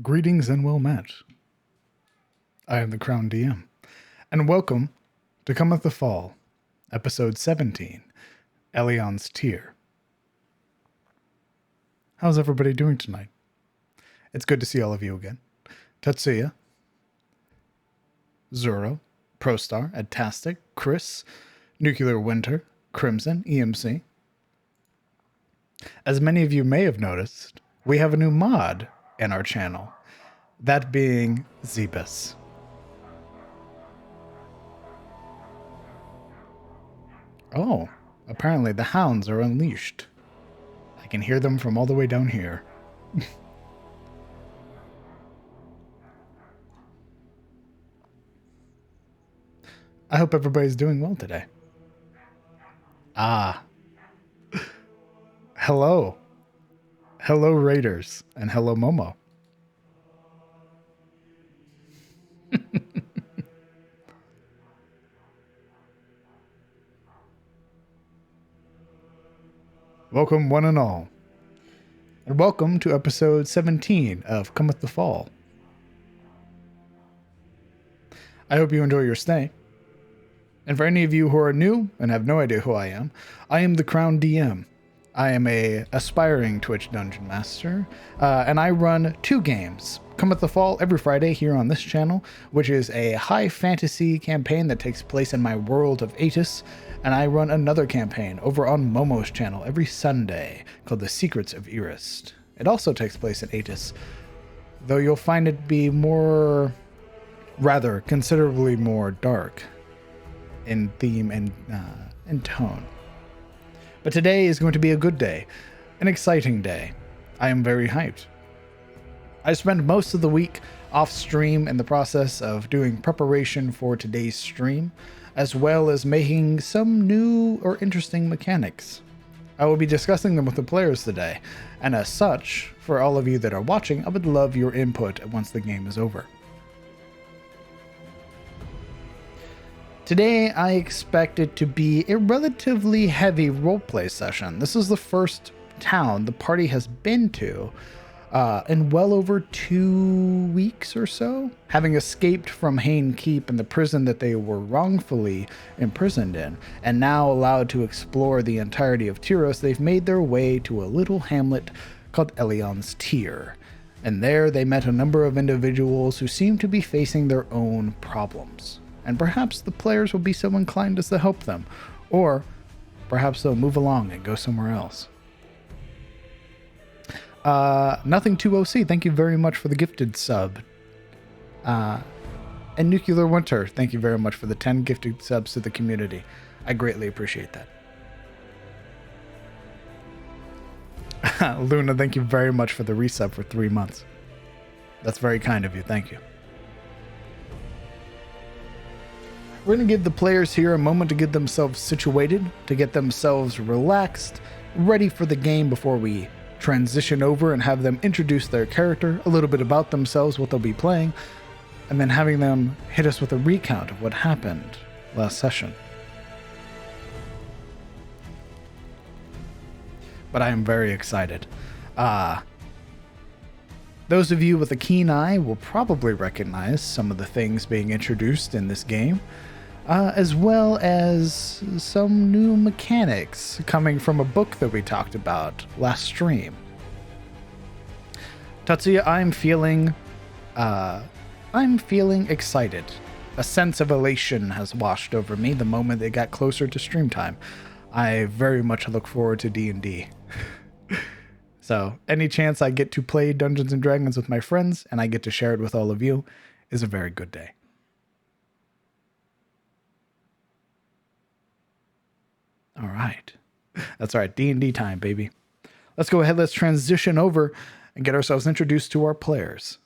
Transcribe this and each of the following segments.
Greetings and well met. I am the Crown DM, and welcome to Cometh the Fall, Episode 17, Eliond's Tier. How's everybody doing tonight? It's good to see all of you again. Tetsuya, Zoro, Prostar, Adtastic, Chris, Nuclear Winter, Crimson, EMC. As many of you may have noticed, we have a new mod in our channel, that being Zebus. Oh, apparently the hounds are unleashed. I can hear them from all the way down here. I hope everybody's doing well today. Hello. Hello, Raiders, and hello, Momo. Welcome, one and all. And welcome to episode 17 of Cometh the Fall. I hope you enjoy your stay. And for any of you who are new and have no idea who I am the Crown DM. I am a aspiring Twitch Dungeon Master, and I run two games. Cometh the Fall every Friday here on this channel, which is a high fantasy campaign that takes place in my world of Atis, and I run another campaign over on Momo's channel every Sunday called The Secrets of Erist. It also takes place in Atis, though you'll find it be considerably more dark in theme and in tone. But today is going to be a good day, an exciting day. I am very hyped. I spent most of the week off stream in the process of doing preparation for today's stream, as well as making some new or interesting mechanics. I will be discussing them with the players today, and as such, for all of you that are watching, I would love your input once the game is over. Today, I expect it to be a relatively heavy roleplay session. This is the first town the party has been to in well over 2 weeks or so. Having escaped from Hain Keep and the prison that they were wrongfully imprisoned in, and now allowed to explore the entirety of Tyros, they've made their way to a little hamlet called Eliond's Tier. And there they met a number of individuals who seem to be facing their own problems. And perhaps the players will be so inclined as to help them. Or perhaps they'll move along and go somewhere else. Nothing to OC, thank you very much for the gifted sub. And Nuclear Winter, thank you very much for the 10 gifted subs to the community. I greatly appreciate that. Luna, thank you very much for the resub for 3 months. That's very kind of you, thank you. We're going to give the players here a moment to get themselves situated, to get themselves relaxed, ready for the game before we transition over and have them introduce their character, a little bit about themselves, what they'll be playing, and then having them hit us with a recount of what happened last session. But I am very excited. Those of you with a keen eye will probably recognize some of the things being introduced in this game. As well as some new mechanics coming from a book that we talked about last stream. Tatsuya, I'm feeling excited. A sense of elation has washed over me the moment it got closer to stream time. I very much look forward to D&D. So, any chance I get to play Dungeons & Dragons with my friends, and I get to share it with all of you, is a very good day. All right. That's right. D&D time, baby. Let's go ahead. Let's transition over and get ourselves introduced to our players.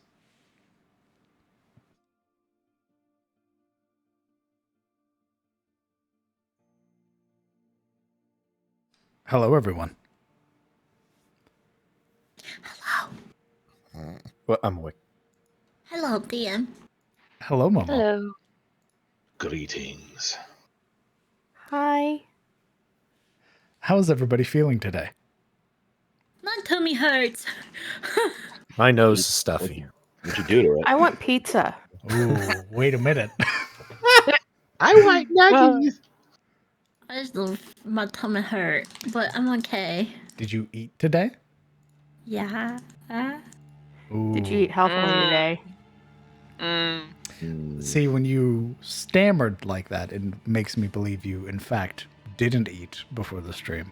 Hello, everyone. Hello. Well, I'm awake. Hello, DM. Hello, Momo. Hello. Greetings. Hi. How's everybody feeling today? My tummy hurts. My nose is stuffy. What'd you do to it? I want pizza. Ooh, wait a minute. I want nuggies. My tummy hurt, but I'm okay. Did you eat today? Yeah. Ooh. Did you eat healthily today? See, when you stammered like that, it makes me believe you, in fact, didn't eat before the stream.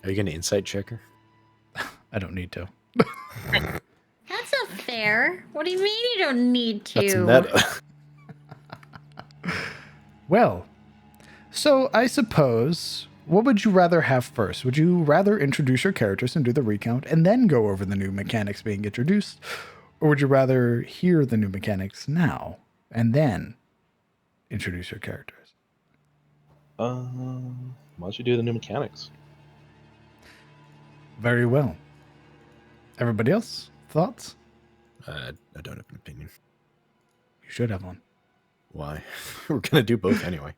Are you going to insight check her? I don't need to. That's not fair. What do you mean you don't need to? That's meta. Well, so I suppose, what would you rather have first? Would you rather introduce your characters and do the recount and then go over the new mechanics being introduced? Or would you rather hear the new mechanics now and then introduce your characters? Why don't you do the new mechanics? Very well. Everybody else? Thoughts? I don't have an opinion. You should have one. Why? We're going to do both anyway.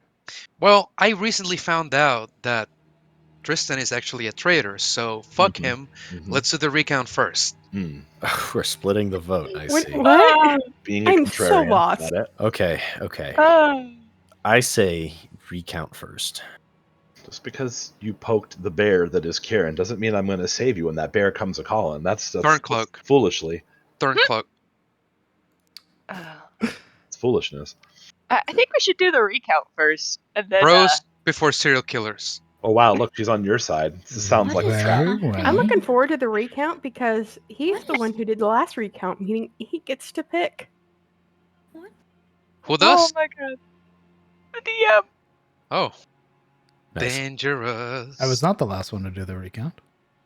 Well, I recently found out that Tristan is actually a traitor, so fuck him. Let's do the recount first. We're splitting the vote, I What? see. Being a I'm contrarian. so lost. Got it? Okay. I say recount first. Just because you poked the bear that is Karen doesn't mean I'm going to save you when that bear comes a calling. That's Thorncloak. foolishly. Thorncloak. It's foolishness. I think we should do the recount first, and then Bros before serial killers. Oh wow! Look, she's on your side. This sounds like a trap. Very well. I'm looking forward to the recount because he's the one who did the last recount, meaning he gets to pick. Who does? oh my god, the DM. Oh, Nice. dangerous. I was not the last one to do the recount.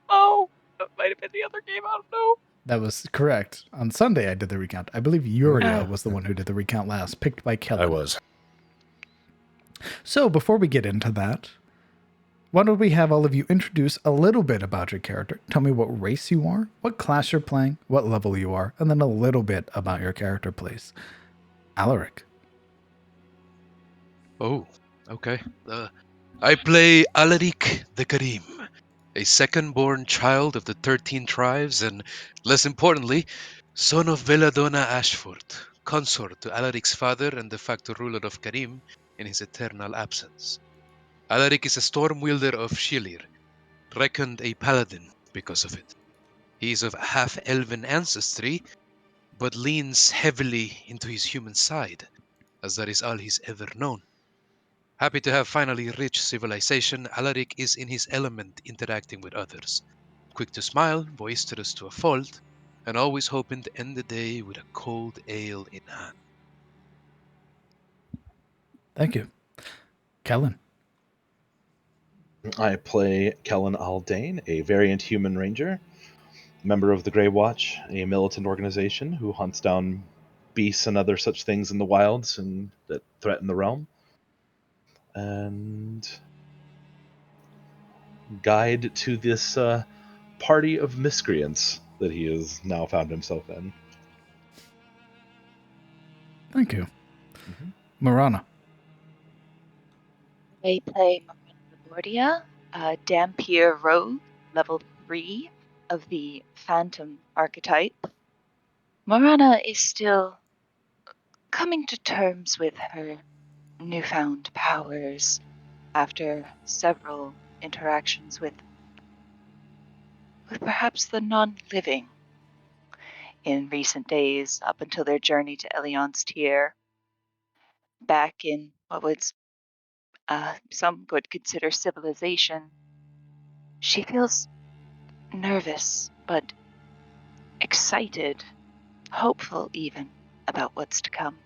Oh, that might have been the other game. I don't know. That was correct. On Sunday, I did the recount. I believe Uriel was the one who did the recount last, picked by Kelly. I was. So before we get into that, why don't we have all of you introduce a little bit about your character? Tell me what race you are, what class you're playing, what level you are, and then a little bit about your character, please. Alaric. Oh, okay. I play Alaric the Karim, a second-born child of the 13 tribes and, less importantly, son of Belladonna Ashford, consort to Alaric's father and de facto ruler of Karim in his eternal absence. Alaric is a storm wielder of Shilir, reckoned a paladin because of it. He is of half-elven ancestry, but leans heavily into his human side, as that is all he's ever known. Happy to have finally reached civilization, Alaric is in his element interacting with others. Quick to smile, boisterous to a fault, and always hoping to end the day with a cold ale in hand. Thank you. Kellen. I play Kellen Aldane, a variant human ranger, member of the Grey Watch, a militant organization who hunts down beasts and other such things in the wilds and that threaten the realm, and guide to this party of miscreants that he has now found himself in. Thank you. Marana. I play Labordia, a Dampier Rogue, level 3 of the Phantom archetype. Morana is still coming to terms with her newfound powers after several interactions with perhaps the non-living in recent days up until their journey to Eliond's tier. Back in what was some would consider civilization, she feels nervous, but excited, hopeful even, about what's to come.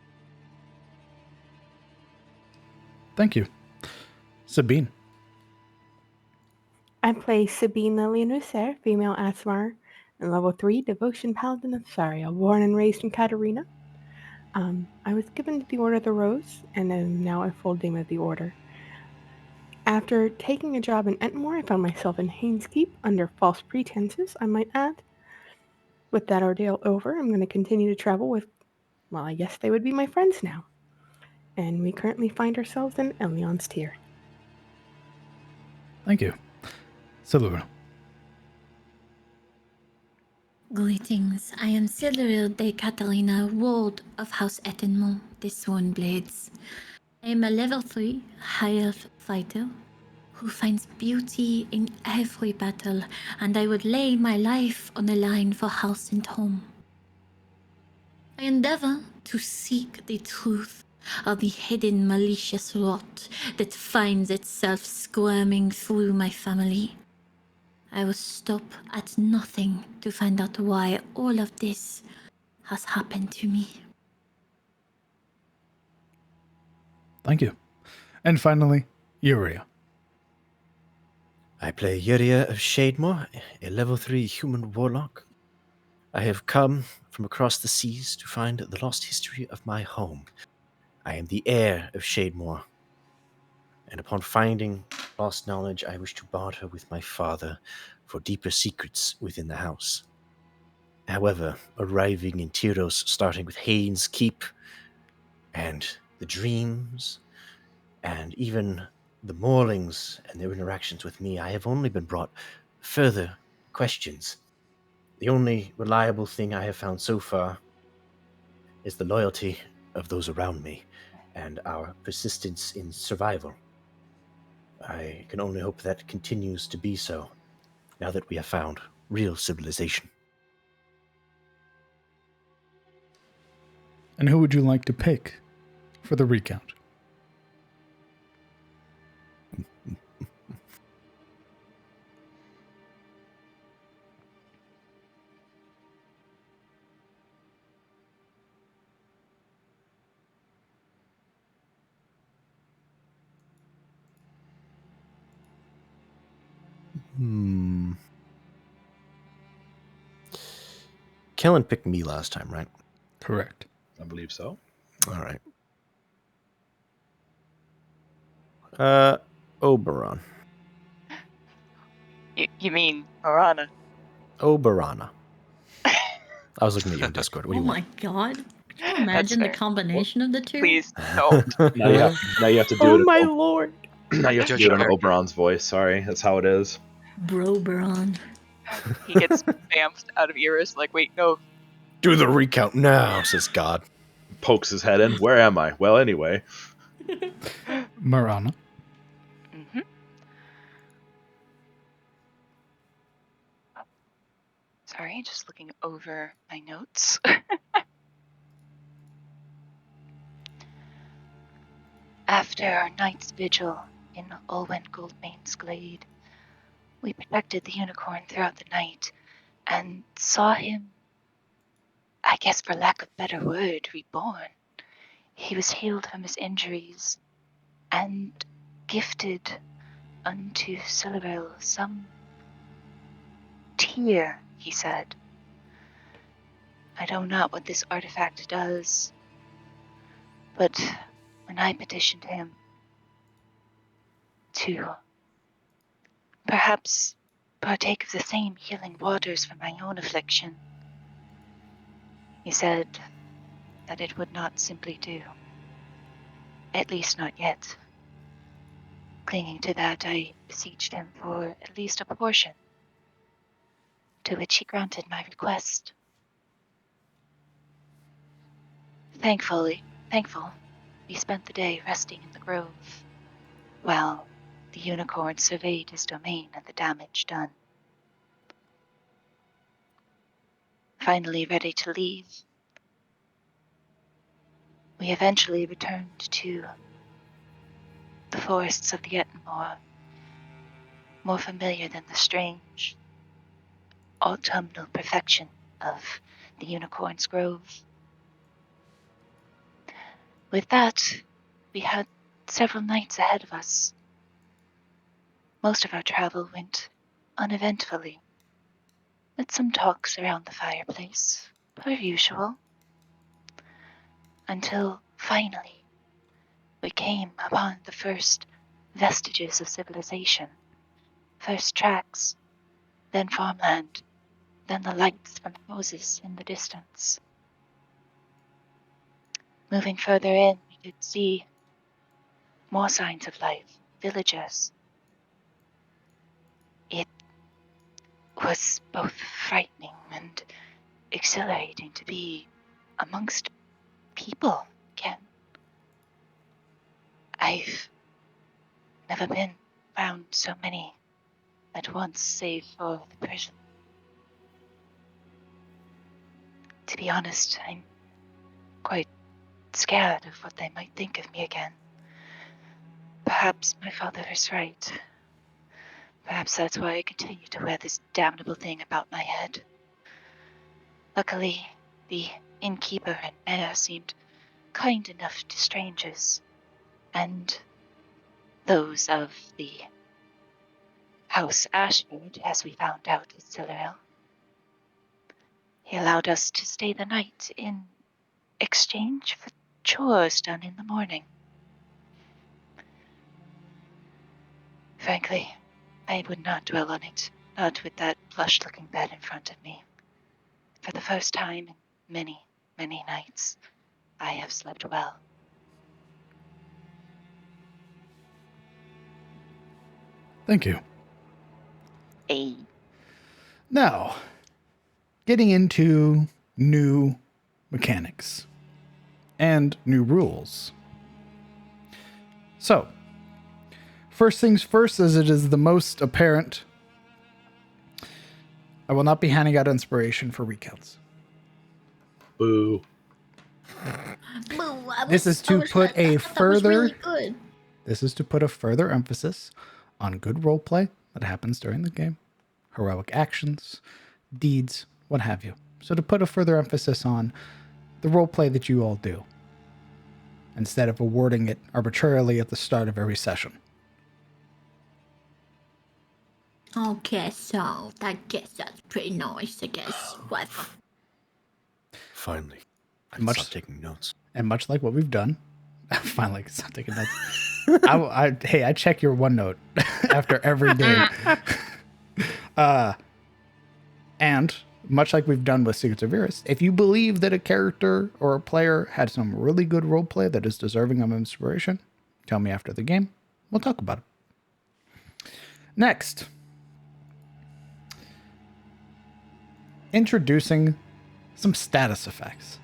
Thank you. Sabine. I play Sabine Lillian Russer, female Asmar, and level 3 Devotion Paladin of Saria, born and raised in Katarina. I was given the Order of the Rose, and am now a full Dame of the Order. After taking a job in Entmore, I found myself in Haynes Keep under false pretenses, I might add. With that ordeal over, I'm going to continue to travel with, well, I guess they would be my friends now. And we currently find ourselves in Eliond's tier. Thank you. Salura. Greetings. I am Silveril de Catalina, Ward of House Ettenmont, the Sworn Blades. I am a level 3 high elf fighter who finds beauty in every battle, and I would lay my life on the line for house and home. I endeavor to seek the truth of the hidden malicious rot that finds itself squirming through my family. I will stop at nothing to find out why all of this has happened to me. Thank you. And finally, Yuria. I play Yuria of Shademore, a level 3 human warlock. I have come from across the seas to find the lost history of my home. I am the heir of Shademore, and upon finding lost knowledge, I wish to barter with my father for deeper secrets within the house. However, arriving in Tyros, starting with Haynes Keep, and the dreams, and even the Morlings and their interactions with me, I have only been brought further questions. The only reliable thing I have found so far is the loyalty of those around me and our persistence in survival. I can only hope that continues to be so now that we have found real civilization. And who would you like to pick for the recount? Kellen picked me last time, right? Correct. I believe so. All right. Oberon. You mean Marana? Oberana. I was looking at you in Discord. What do Oh you my god. Can you imagine the fair. combination of the two? Please don't. want? Now you have to do Oh it. my lord. Now you have to Judge do it your in character. Oberon's voice. Sorry, that's how it is. Broberon. He gets bamfed out of Iris. Like, wait, no. Do the recount now, says God. Pokes his head in. Where am I? Well, anyway. Marana. Mm-hmm. Sorry, just looking over my notes. After our night's vigil in Olwen Goldmane's glade, we protected the unicorn throughout the night and saw him, I guess for lack of better word, reborn. He was healed from his injuries and gifted unto Silveril some tear, he said. I know not what this artifact does, but when I petitioned him to perhaps partake of the same healing waters for my own affliction, he said that it would not simply do. At least not yet. Clinging to that, I beseeched him for at least a portion, to which he granted my request. Thankful, we spent the day resting in the grove, while the unicorn surveyed his domain and the damage done. Finally ready to leave, we eventually returned to the forests of the Ettenmoor, more familiar than the strange autumnal perfection of the unicorn's grove. With that, we had several nights ahead of us. Most of our travel went uneventfully, with some talks around the fireplace, per usual, until finally we came upon the first vestiges of civilization, first tracks, then farmland, then the lights from houses in the distance. Moving further in, we could see more signs of life, villages. It was both frightening and exhilarating to be amongst people again. I've never been around so many at once, save for the prison. To be honest, I'm quite scared of what they might think of me again. Perhaps my father is right. Perhaps that's why I continue to wear this damnable thing about my head. Luckily, the innkeeper and mayor seemed kind enough to strangers, and those of the House Ashford, as we found out at Silleril. He allowed us to stay the night in exchange for chores done in the morning. Frankly, I would not dwell on it, not with that plush-looking bed in front of me. For the first time in many, many nights, I have slept well. Thank you. A Now, getting into new mechanics and new rules. So, first things first, as it is the most apparent, I will not be handing out inspiration for recounts. Boo. This is to put a further really good. This is to put a further emphasis on good roleplay that happens during the game, heroic actions, deeds, what have you. So to put a further emphasis on the roleplay that you all do, instead of awarding it arbitrarily at the start of every session. Okay, so I guess that's pretty nice, I guess. Whatever. Finally. I can Much- start taking notes. And much like what we've done, finally, stop taking notes. I check your OneNote after every game. And much like we've done with Secrets of Eris, if you believe that a character or a player had some really good roleplay that is deserving of inspiration, tell me after the game. We'll talk about it. Next, introducing some status effects.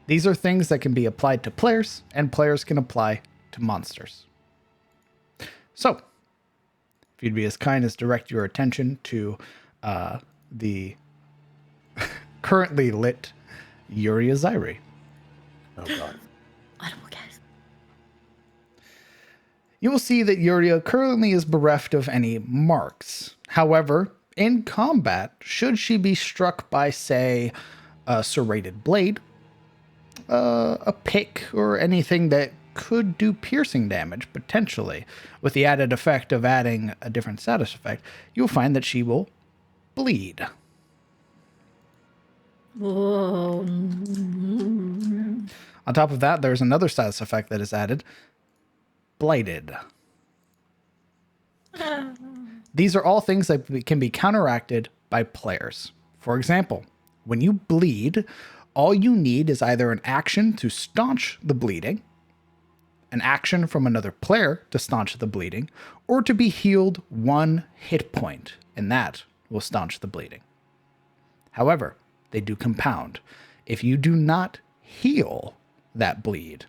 These are things that can be applied to players, and players can apply to monsters. So, if you'd be as kind as direct your attention to the currently lit Yuria Zairi. Oh god. Audible, guys. You will see that Yuria currently is bereft of any marks. However, in combat, should she be struck by, say, a serrated blade, a pick, or anything that could do piercing damage, potentially, with the added effect of adding a different status effect, you'll find that she will bleed. Whoa. On top of that, there's another status effect that is added, blighted. These are all things that can be counteracted by players. For example, when you bleed, all you need is either an action to staunch the bleeding, an action from another player to staunch the bleeding, or to be healed 1 hit point, and that will staunch the bleeding. However, they do compound. If you do not heal that bleed,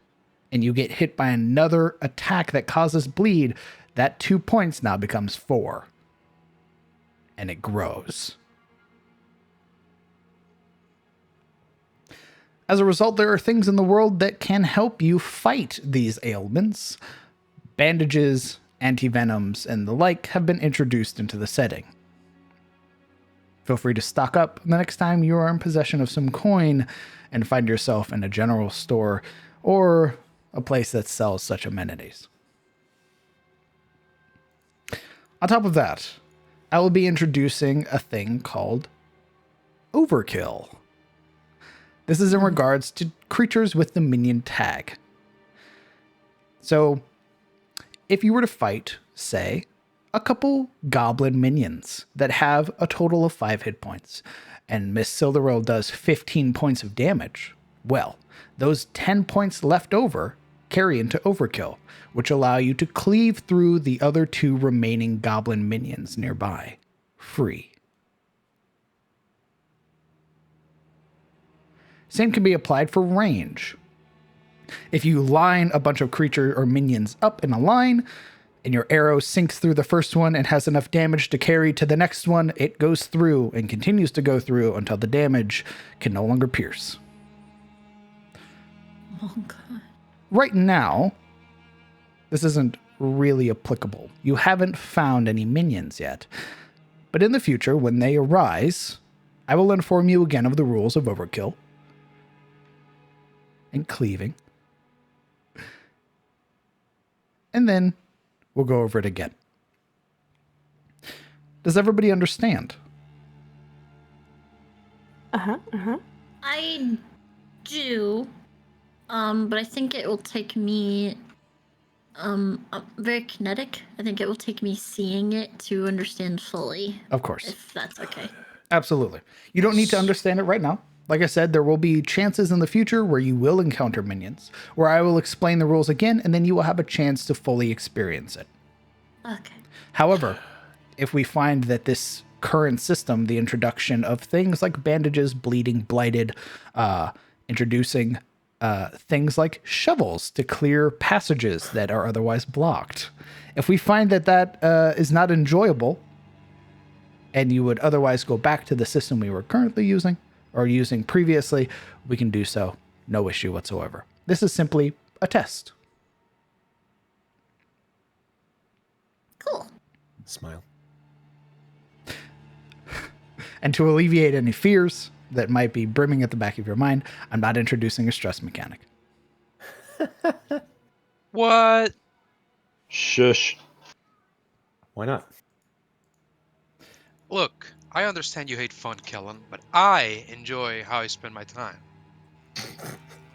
and you get hit by another attack that causes bleed, that 2 points now becomes 4. And it grows. As a result, there are things in the world that can help you fight these ailments. Bandages, antivenoms, and the like have been introduced into the setting. Feel free to stock up the next time you are in possession of some coin and find yourself in a general store or a place that sells such amenities. On top of that, I will be introducing a thing called overkill. This is in regards to creatures with the minion tag. So, if you were to fight, say, a couple goblin minions that have a total of 5 hit points, and Miss Silderil does 15 points of damage, well, those 10 points left over carry into overkill, which allow you to cleave through the other 2 remaining goblin minions nearby, free. Same can be applied for range. If you line a bunch of creature or minions up in a line, and your arrow sinks through the first one and has enough damage to carry to the next one, it goes through and continues to go through until the damage can no longer pierce. Oh, God. Right now, this isn't really applicable. You haven't found any minions yet. But in the future, when they arise, I will inform you again of the rules of overkill and cleaving. And then we'll go over it again. Does everybody understand? I do, but I think it will take me, very kinetic. I think it will take me seeing it to understand fully. Of course. If that's okay. Absolutely. You don't need to understand it right now. Like I said, there will be chances in the future where you will encounter minions, where I will explain the rules again, and then you will have a chance to fully experience it. Okay. However, if we find that this current system, the introduction of things like bandages, bleeding, blighted, introducing things like shovels to clear passages that are otherwise blocked, if we find that that is not enjoyable, and you would otherwise go back to the system we were currently using or using previously, we can do so. No issue whatsoever. This is simply a test. Cool. Smile. And to alleviate any fears that might be brimming at the back of your mind, I'm not introducing a stress mechanic. What? Shush. Why not? Look, I understand you hate fun, Kellen, but I enjoy how I spend my time.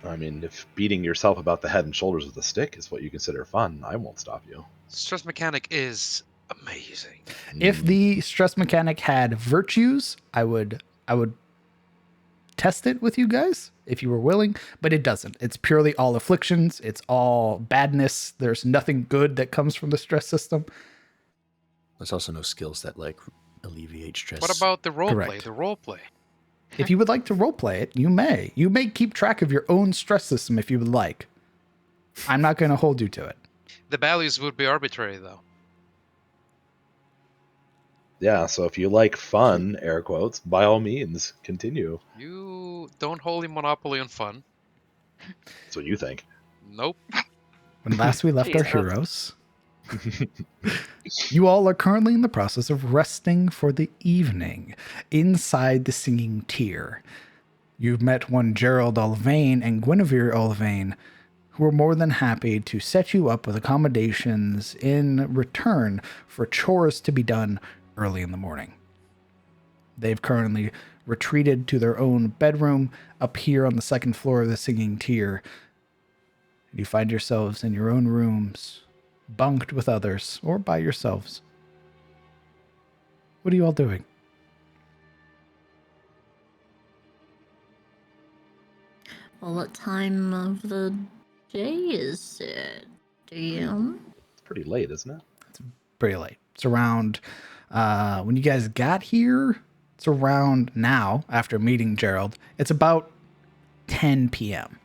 I mean, if beating yourself about the head and shoulders with a stick is what you consider fun, I won't stop you. Stress mechanic is amazing. If the stress mechanic had virtues, I would test it with you guys if you were willing, but it doesn't. It's purely all afflictions. It's all badness. There's nothing good that comes from the stress system. There's also no skills that like alleviate stress. What about the roleplay? Correct. The roleplay. If you would like to roleplay it, you may. You may keep track of your own stress system if you would like. I'm not going to hold you to it. The values would be arbitrary, though. Yeah, so if you like fun, air quotes, by all means, continue. You don't hold a monopoly on fun. That's what you think. Nope. When last we left our Jesus. heroes, you all are currently in the process of resting for the evening inside the singing tier. You've met one Gerald Ulvain and Guinevere Ulvain, who are more than happy to set you up with accommodations in return for chores to be done early in the morning. They've currently retreated to their own bedroom up here on the second floor of the singing tier. You find yourselves in your own rooms, bunked with others, or by yourselves. What are you all doing? Well, what time of the day is it, DM? It's pretty late, isn't it? Pretty late. It's around, when you guys got here, it's around now, after meeting Gerald, it's about 10 p.m.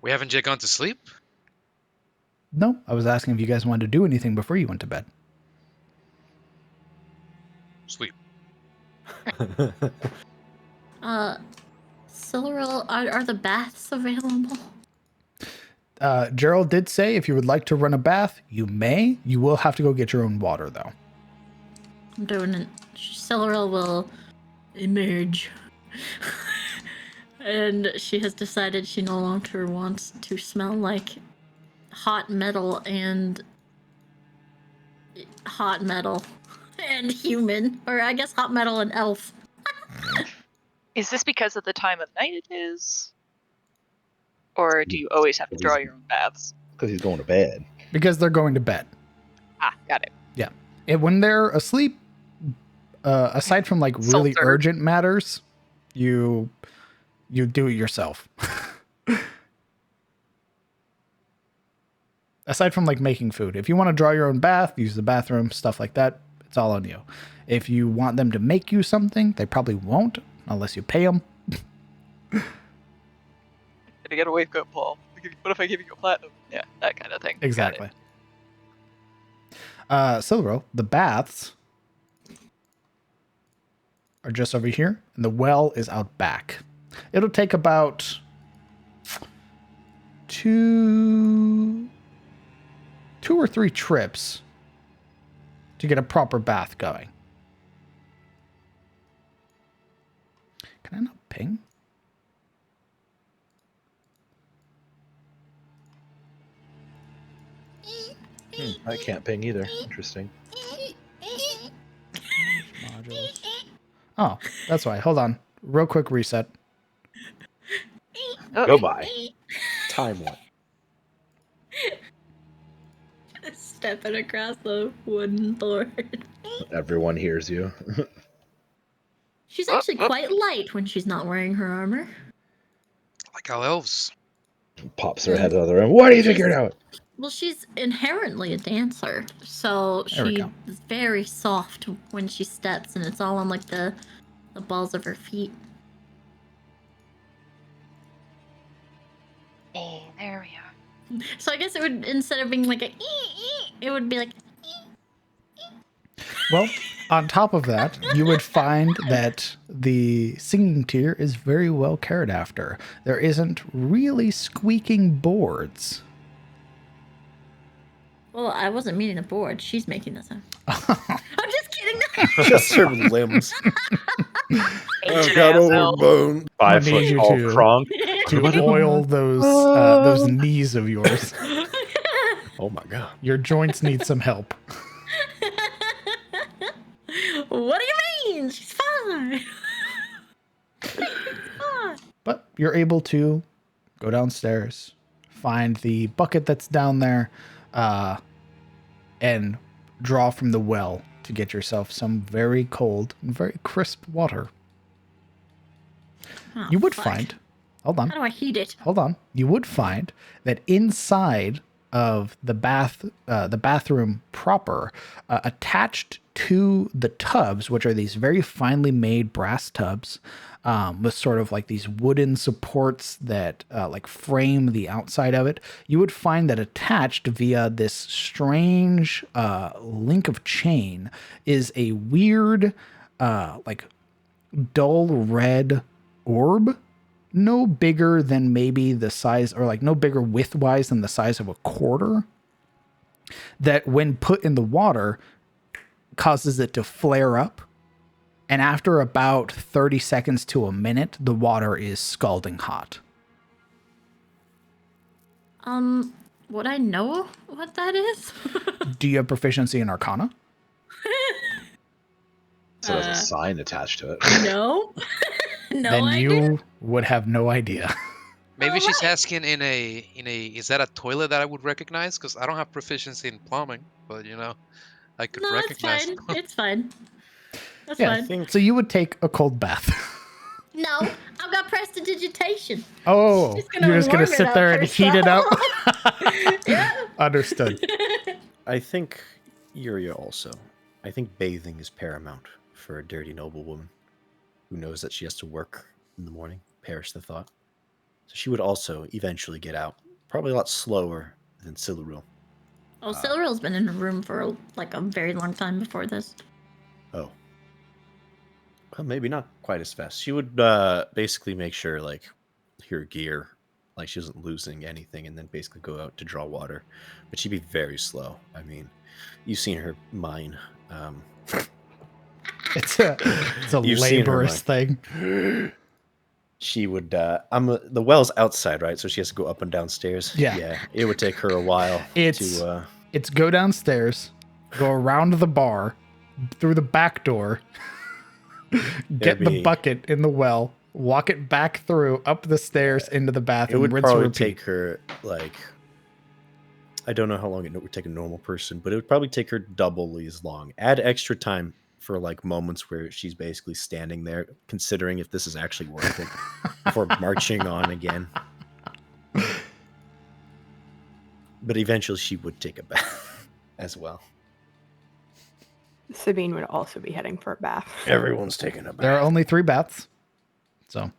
We haven't yet gone to sleep? No, I was asking if you guys wanted to do anything before you went to bed. Sleep. Silveril, are the baths available? Gerald did say if you would like to run a bath, you may. You will have to go get your own water, though. I'm doing it. Silveril will emerge. And she has decided she no longer wants to smell like hot metal and human, or I guess hot metal and elf. Is this because of the time of night it is? Or do you always have to draw your own baths? Because he's going to bed. Because they're going to bed. Ah, got it. Yeah. And when they're asleep, aside from like really Self-serve. urgent matters, you do it yourself. Aside from like making food. If you want to draw your own bath, use the bathroom, stuff like that, It's all on you. If you want them to make you something, they probably won't unless you pay them. To get a wake up Paul. What if I give you a platinum? Yeah, that kind of thing. Got it. Exactly. Silvero, the baths are just over here, and the well is out back. It'll take about two or three trips to get a proper bath going. Can I not ping? I can't ping either. Interesting. Modules. Oh, that's why. Hold on. Real quick reset. Go by. Time one. Stepping across the wooden board. Everyone hears you. She's actually quite light when she's not wearing her armor. Like our elves. Pops her head out of the room. What do you think you're doing? Well, she's inherently a dancer, so There we she go. is very soft when she steps, and it's all on like the balls of her feet. Hey, there we are. So I guess it would, instead of being like a it would be like Well, on top of that, you would find that the singing tier is very well cared after. There isn't really squeaking boards. well, I wasn't meaning a board. She's making this up. I'm just kidding. Just her limbs. Ancient ass elf. bone. 5 I'm gonna foot need you tall to- Kronk. To oil those knees of yours. Oh my god. Your joints need some help. What do you mean? She's fine. But you're able to go downstairs, find the bucket that's down there, and draw from the well to get yourself some very cold and very crisp water. Oh, You would fuck. find, hold on, How do I heat it? hold on. You would find that inside of the bathroom proper, attached to the tubs, which are these very finely made brass tubs, with sort of like these wooden supports that like frame the outside of it, you would find that attached via this strange link of chain is a weird, like dull red orb, no bigger than maybe the size, or like no bigger widthwise than the size of a quarter, that when put in the water causes it to flare up. And after about 30 seconds to a minute, the water is scalding hot. Would I know what that is? Do you have proficiency in Arcana? So there's a sign attached to it. No. No, Then I you didn't. would have no idea. Maybe she's Alright. asking in a is that a toilet that I would recognize? Because I don't have proficiency in plumbing, but I could No, it's recognize. fine. It's fine. That's Yeah, fine. so you would take a cold bath. No, I've got prestidigitation. Oh, Just gonna you're just going to warm it sit up there and heat it up? Yeah. Understood. I think Yuria also. I think bathing is paramount for a dirty noble woman who knows that she has to work in the morning. Perish the thought. So she would also eventually get out. Probably a lot slower than Siluril. Oh, Silril's been in a room for like a very long time before this. Oh. Well, maybe not quite as fast. She would basically make sure, like, her gear, like, she wasn't losing anything, and then basically go out to draw water. But she'd be very slow. I mean, you've seen her mine. It's a You've seen her laborious thing. She would. The well's outside, right? So she has to go up and down stairs. Yeah. Yeah. It would take her a while to. It's go downstairs, go around the bar, through the back door, get the be- bucket in the well, walk it back through, up the stairs, into the It bathroom, would rinse and probably repeat. take her like. I don't know how long it would take a normal person, but it would probably take her doubly as long. Add extra time for like moments where she's basically standing there, considering if this is actually worth it, before marching on again. But eventually, she would take a bath as well. Sabine would also be heading for a bath. Everyone's taking a bath. There are only 3 baths. So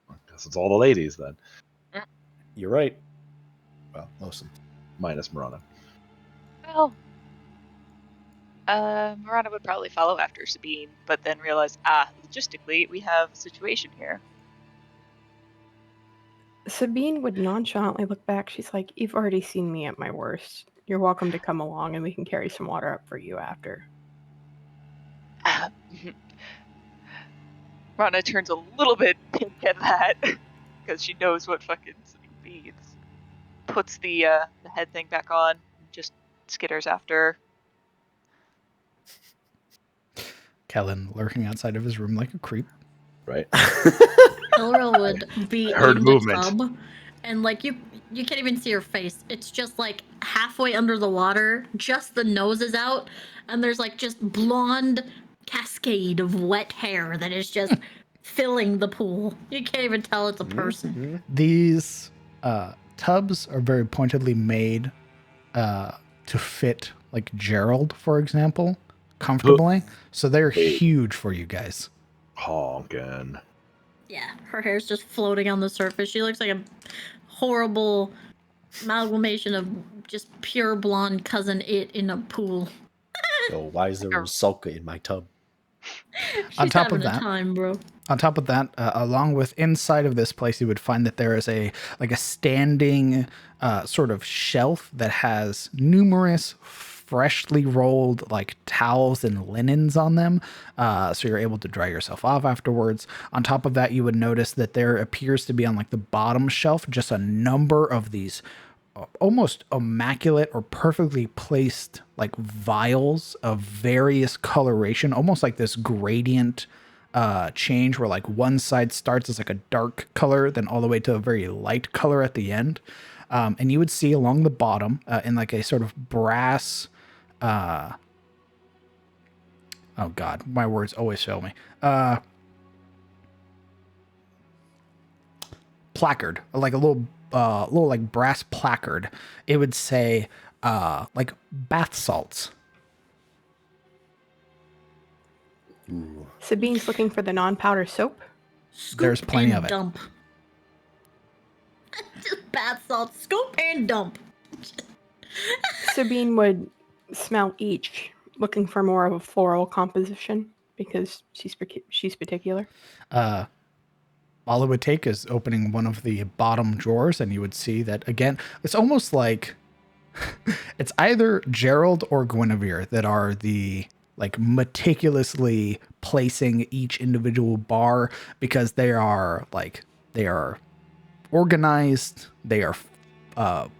I guess it's all the ladies then, You're right. Well, most of them. minus Marana. Well, Marana would probably follow after Sabine, but then realize, logistically, we have a situation here. Sabine would nonchalantly look back. She's like, "You've already seen me at my worst. You're welcome to come along and we can carry some water up for you after." Marana turns a little bit pink at that because she knows what fucking Sabine means. Puts the head thing back on, just skitters after. Kellen lurking outside of his room like a creep. Right? Elra would be Heard in movement. the tub, and like you can't even see her face. It's just like halfway under the water, just the nose is out, and there's like just blonde cascade of wet hair that is just filling the pool. You can't even tell it's a person. These tubs are very pointedly made to fit like Gerald, for example, comfortably. So they're huge for you guys. Honkin'. Yeah, her hair's just floating on the surface. She looks like a horrible amalgamation of just pure blonde cousin It in a pool. So why is there a Rusalka in my tub? She's On top of having a that- time, bro. On top of that, along with inside of this place, you would find that there is a standing sort of shelf that has numerous freshly rolled like towels and linens on them, so you're able to dry yourself off afterwards. On top of that, you would notice that there appears to be on like the bottom shelf just a number of these almost immaculate or perfectly placed like vials of various coloration, almost like this gradient change where like one side starts as like a dark color, then all the way to a very light color at the end. And you would see along the bottom in like a sort of brass, oh God, my words always fail me. Placard, like a little like brass placard. It would say like bath salts. Ooh. Sabine's looking for the non-powder soap. Scoop There's plenty and of it. Dump. Just bath salt, scoop and dump. Sabine would smell each, looking for more of a floral composition because she's particular. All it would take is opening one of the bottom drawers, and you would see that again. It's almost like it's either Gerald or Guinevere that are the like meticulously placing each individual bar, because they are organized, they are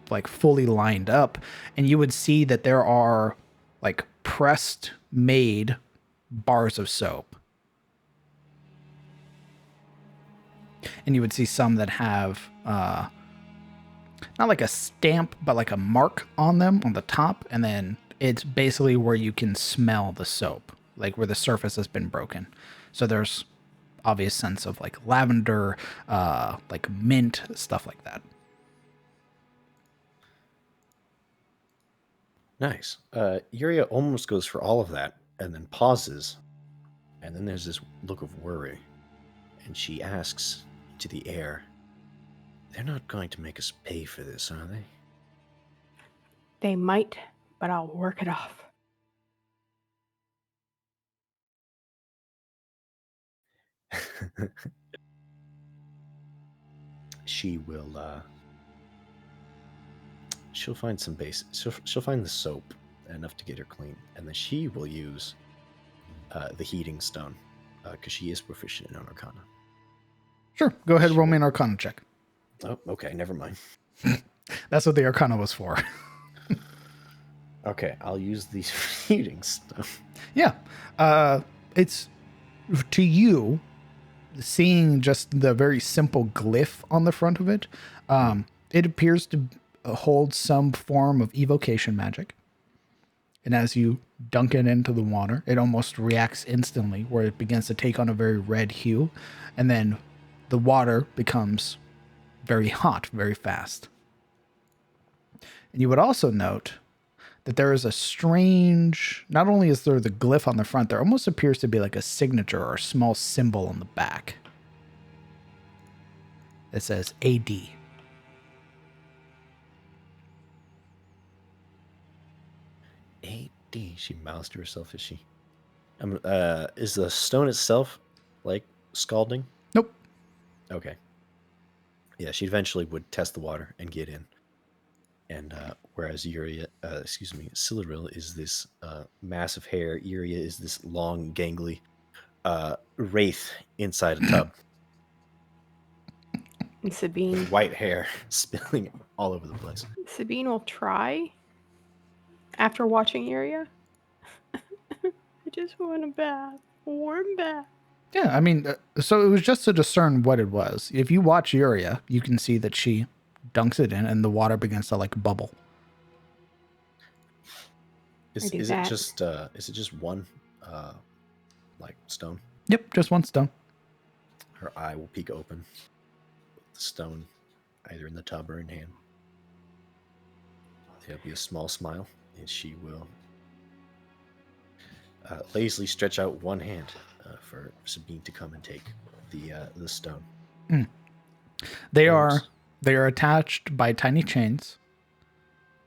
like fully lined up, and you would see that there are like pressed made bars of soap. And you would see some that have not like a stamp, but like a mark on them on the top. And then it's basically where you can smell the soap, like where the surface has been broken. So there's obvious sense of like lavender, like mint, stuff like that. Nice. Yuria almost goes for all of that and then pauses. And then there's this look of worry. And she asks to the air, "They're not going to make us pay for this, are they?" They might, but I'll work it off. She will, she'll find some base. She'll find the soap enough to get her clean. And then she will use the heating stone, because she is proficient in Arcana. Sure. Go ahead, roll me an Arcana check. Oh, okay, never mind. That's what the Arcana was for. Okay, I'll use these heating stone. Yeah. It's to you, seeing just the very simple glyph on the front of it, it appears to hold some form of evocation magic. And as you dunk it into the water, it almost reacts instantly, where it begins to take on a very red hue. And then the water becomes very hot, very fast. And you would also note that there is a strange, not only is there the glyph on the front, there almost appears to be like a signature or a small symbol on the back. It says AD. AD. She mouths to herself, is she? Is the stone itself like scalding? Nope. Okay. Yeah, she eventually would test the water and get in. And whereas Siluril is this mass of hair, Iria is this long, gangly wraith inside a tub. And Sabine. White hair spilling all over the place. Sabine will try after watching Iria. I just want a bath. A warm bath. Yeah, I mean, so it was just to discern what it was. If you watch Yuria, you can see that she dunks it in and the water begins to like bubble. Is it just one like stone? Yep, just one stone. Her eye will peek open with the stone either in the tub or in hand. There'll be a small smile, and she will lazily stretch out one hand for Sabine to come and take the stone. They are attached by tiny chains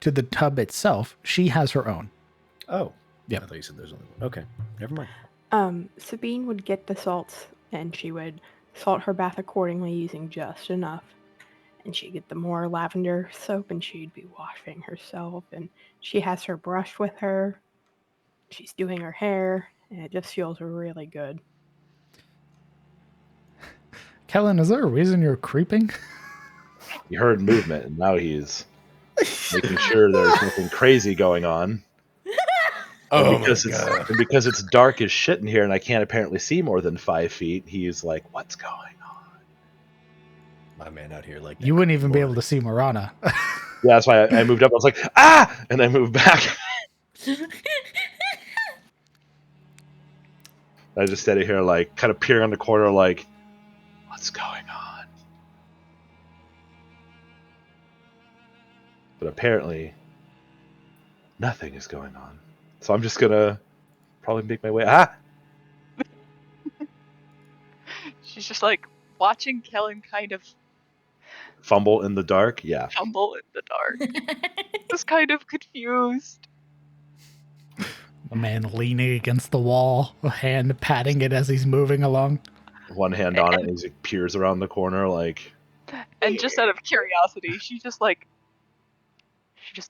to the tub itself. She has her own. Oh, yeah. I thought you said there's only one. Okay, never mind. Sabine would get the salts, and she would salt her bath accordingly using just enough. And she'd get the more lavender soap, and she'd be washing herself. And she has her brush with her. She's doing her hair, and it just feels really good. Kellen, is there a reason you're creeping? He heard movement, and now he's making sure there's nothing crazy going on. Oh, because it's dark as shit in here, and I can't apparently see more than 5 feet, he's like, what's going on? My man out here like you wouldn't even be able to see Marana. Yeah, that's why I moved up. I was like, ah! And I moved back. I just stayed here, like, kind of peering on the corner, like, what's going on? But apparently, nothing is going on. So I'm just gonna probably make my way. She's just like watching Kellen kind of Fumble in the dark? Yeah. fumble in the dark. Just kind of confused. A man leaning against the wall, a hand patting it as he's moving along. One hand on it as he peers around the corner, like. And just out of curiosity, she just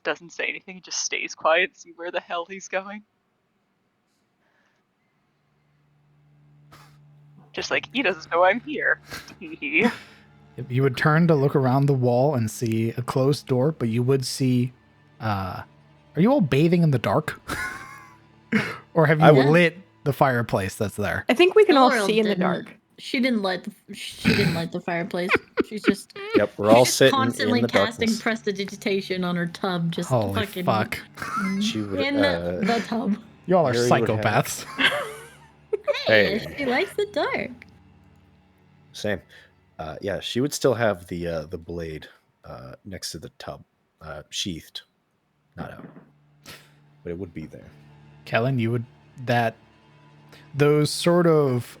doesn't say anything, he just stays quiet, see where the hell he's going. Just like, he doesn't know I'm here. You would turn to look around the wall and see a closed door, but you would see... are you all bathing in the dark? Or have you lit the fireplace that's there? I think we can all Laurel see in the didn't. dark. She didn't light the fireplace. She's just Yep, we're all sitting constantly in the casting darkness. prestidigitation on her tub, just Holy fucking fuck. She would, in the tub. Y'all are Mary would have- psychopaths. Hey, she likes the dark. Same. Yeah, she would still have the blade next to the tub, sheathed, not out, but it would be there. Kellen, you would... Those sort of...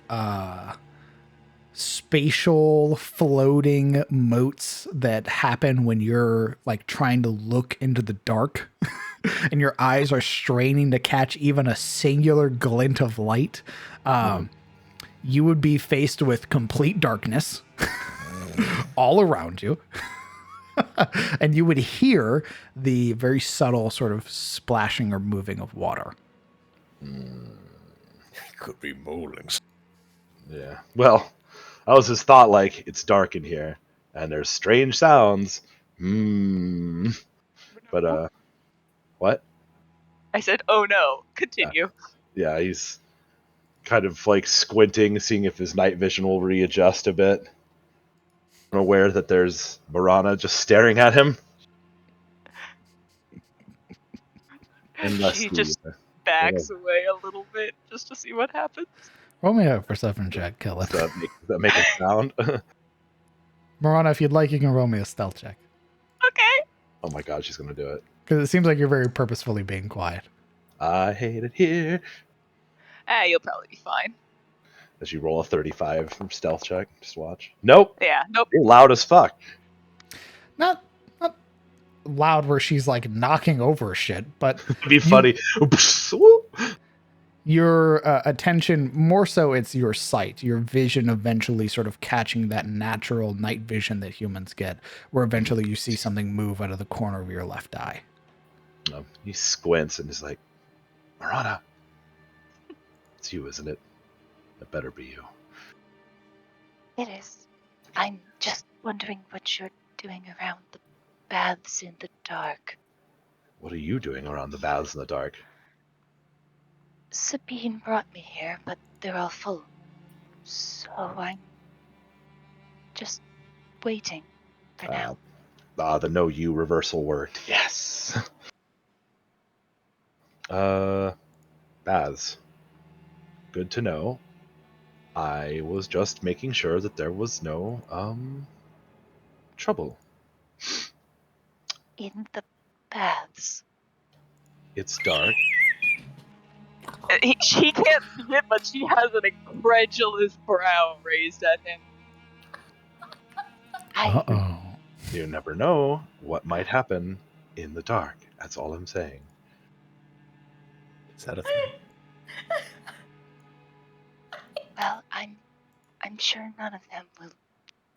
spatial floating motes that happen when you're like trying to look into the dark and your eyes are straining to catch even a singular glint of light. You would be faced with complete darkness all around you. And you would hear the very subtle sort of splashing or moving of water. Could be molings. Yeah. Well, that was his thought, like, it's dark in here, and there's strange sounds. But, what? I said, oh no, continue. Yeah, he's kind of, like, squinting, seeing if his night vision will readjust a bit. I'm aware that there's Marana just staring at him. Unless She just backs away a little bit just to see what happens. Roll me a perception check, Kellen. Does that make a sound? Marana, if you'd like, you can roll me a stealth check. Okay. Oh my god, she's gonna do it. Because it seems like you're very purposefully being quiet. I hate it here. You'll probably be fine. As you roll a 35 from stealth check, just watch. Nope. Yeah, nope. You're loud as fuck. Not loud where she's like knocking over shit, but It'd be funny. your attention, more so it's your sight, your vision eventually sort of catching that natural night vision that humans get, where eventually you see something move out of the corner of your left eye. He squints and is like, Marana. It's you, isn't it? It better be you. It is. I'm just wondering what you're doing around the baths in the dark. What are you doing around the baths in the dark? Sabine brought me here, but they're all full. So I'm just waiting for now. The no you reversal worked. Yes. Baths. Good to know. I was just making sure that there was no, trouble. In the baths. It's dark. She can't see it, but she has an incredulous brow raised at him. Uh-oh. You never know what might happen in the dark. That's all I'm saying. Is that a thing? Well, I'm sure none of them will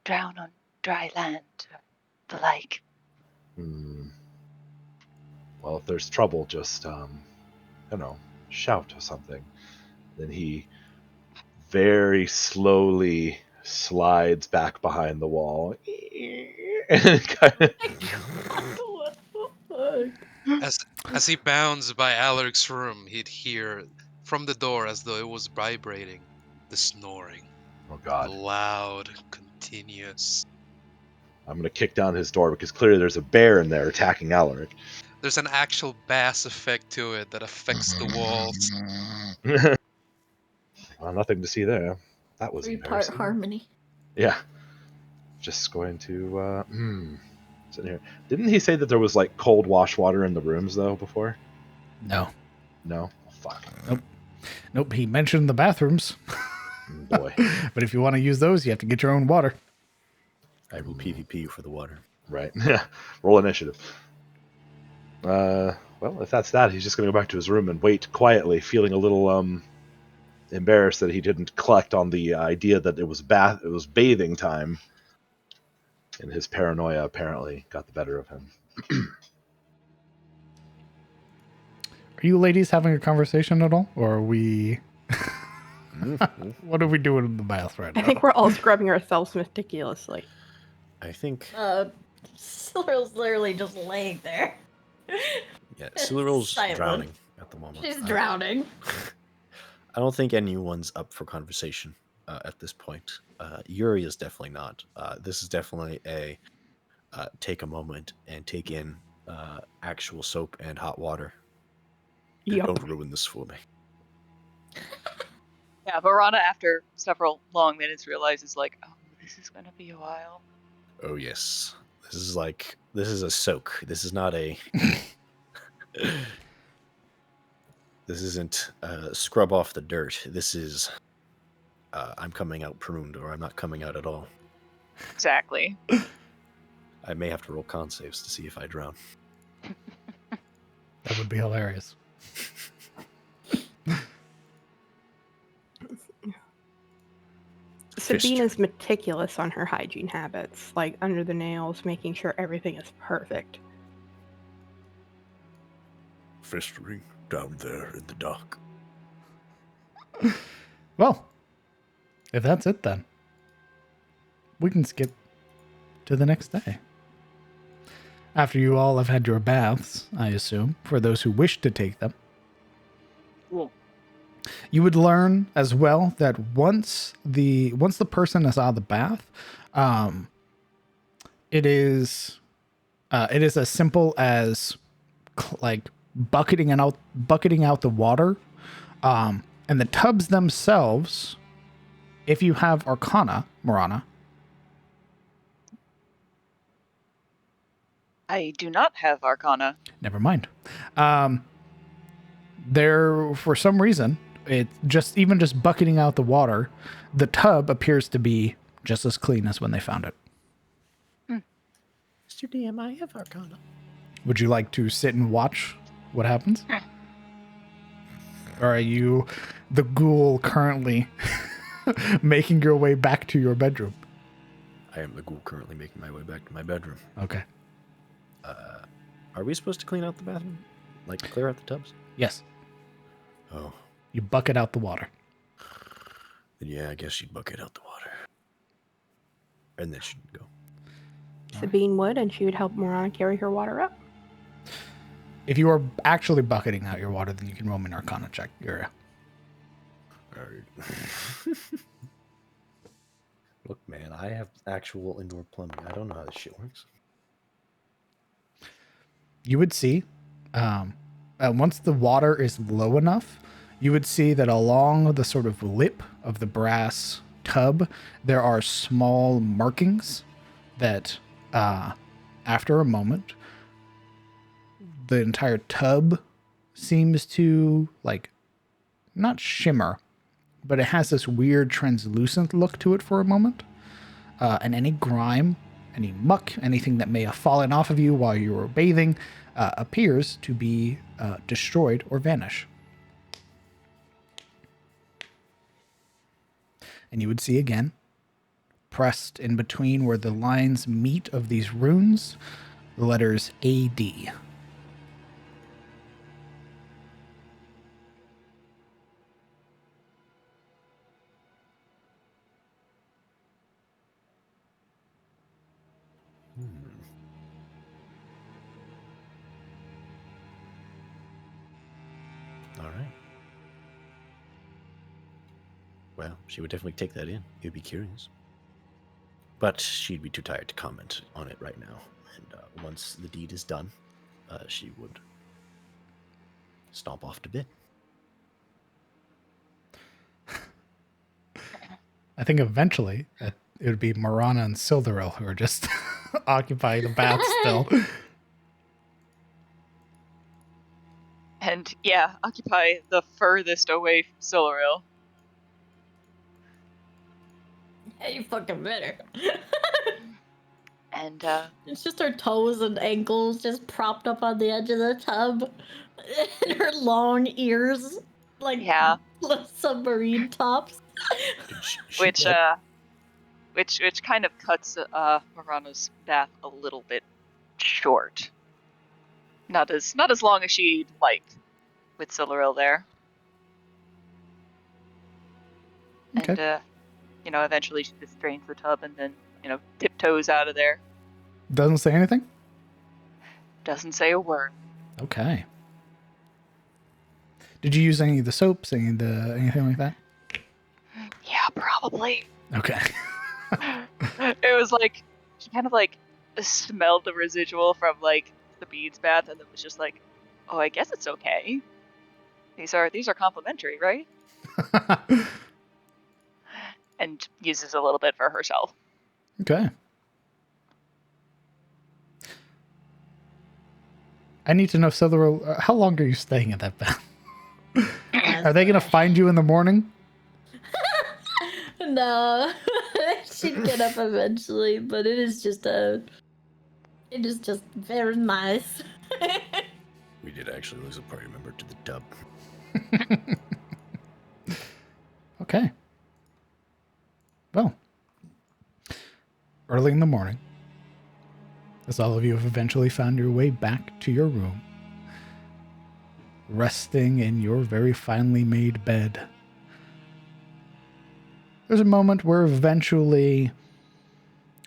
drown on dry land or the like. Well, if there's trouble, just, shout or something. Then he very slowly slides back behind the wall. And kind of... What the fuck? As he bounds by Alaric's room, he'd hear from the door, as though it was vibrating, the snoring. Oh, God. Loud, continuous. I'm going to kick down his door because clearly there's a bear in there attacking Alaric. There's an actual bass effect to it that affects the walls. Well, nothing to see there. That was 3-part embarrassing. harmony. Yeah. Just going to, sit here. Didn't he say that there was, like, cold wash water in the rooms, though, before? No. No? Oh, fuck. Nope, he mentioned the bathrooms. Boy. But if you want to use those, you have to get your own water. I will PvP for the water. Right. Roll initiative. Well, if that's that, he's just going to go back to his room and wait quietly, feeling a little, embarrassed that he didn't collect on the idea that it was bathing time. And his paranoia apparently got the better of him. Are you ladies having a conversation at all? Or are we... What are we doing in the bath right now? I think we're all scrubbing ourselves meticulously. I think, Silver's literally just laying there. yeah, Silverill's Silent. drowning at the moment. She's drowning. I don't think anyone's up for conversation at this point. Yuri is definitely not. This is definitely a take a moment and take in actual soap and hot water. Yup. Don't ruin this for me. Yeah, Varana, after several long minutes, realizes, like, oh, this is going to be a while. Oh yes, this is a soak. This is not a. This isn't scrub off the dirt. This is I'm coming out pruned, or I'm not coming out at all. Exactly. I may have to roll con saves to see if I drown. That would be hilarious. Sabine is meticulous on her hygiene habits, like under the nails, making sure everything is perfect. Festering down there in the dark. Well, if that's it then, we can skip to the next day. After you all have had your baths, I assume, for those who wish to take them. Cool. You would learn as well that once the person is out of the bath, it is as simple as like bucketing out the water, and the tubs themselves. If you have Arcana, Marana. I do not have Arcana. Never mind. There, for some reason, it just bucketing out the water, the tub appears to be just as clean as when they found it. Mr. DM, I have Arcana. Would you like to sit and watch what happens? Or are you the ghoul currently making your way back to your bedroom? I am the ghoul currently making my way back to my bedroom. Okay. Are we supposed to clean out the bathroom? Like clear out the tubs? Yes. Oh. You bucket out the water. Then yeah, I guess she'd bucket out the water. And then she'd go. Sabine would, and she would help Morana carry her water up. If you are actually bucketing out your water, then you can roll me an Arcana check. You're Look, man, I have actual indoor plumbing. I don't know how this shit works. You would see, once the water is low enough, you would see that along the sort of lip of the brass tub, there are small markings that, after a moment, the entire tub seems to, like, not shimmer, but it has this weird translucent look to it for a moment. And any grime, any muck, anything that may have fallen off of you while you were bathing, appears to be destroyed or vanish. And you would see again, pressed in between where the lines meet of these runes, the letters AD. All right. Well, she would definitely take that in. You'd be curious. But she'd be too tired to comment on it right now. And once the deed is done, she would stomp off to bed. I think eventually it would be Morana and Sildaril who are just occupying the bath still. And yeah, occupy the furthest away from Siluril. Yeah, you fucking better. And It's just her toes and ankles just propped up on the edge of the tub. And her long ears, like yeah, submarine tops. which kind of cuts Morana's bath a little bit short. Not as long as she'd like with Siluril there. Okay. And eventually she just drains the tub and then, tiptoes out of there. Doesn't say anything? Doesn't say a word. Okay. Did you use any of the soaps, anything like that? Yeah, probably. Okay. It was like she kind of like smelled the residual from like the beads bath and then was just like, oh, I guess it's okay. These are complimentary, right? And uses a little bit for herself. Okay. I need to know, Sildaril, how long are you staying at that bath? Are they going to find you in the morning? No. She'd get up eventually, but it is just very nice. We did actually lose a party member to the tub. Okay. Well, early in the morning, as all of you have eventually found your way back to your room, resting in your very finely made bed, there's a moment where eventually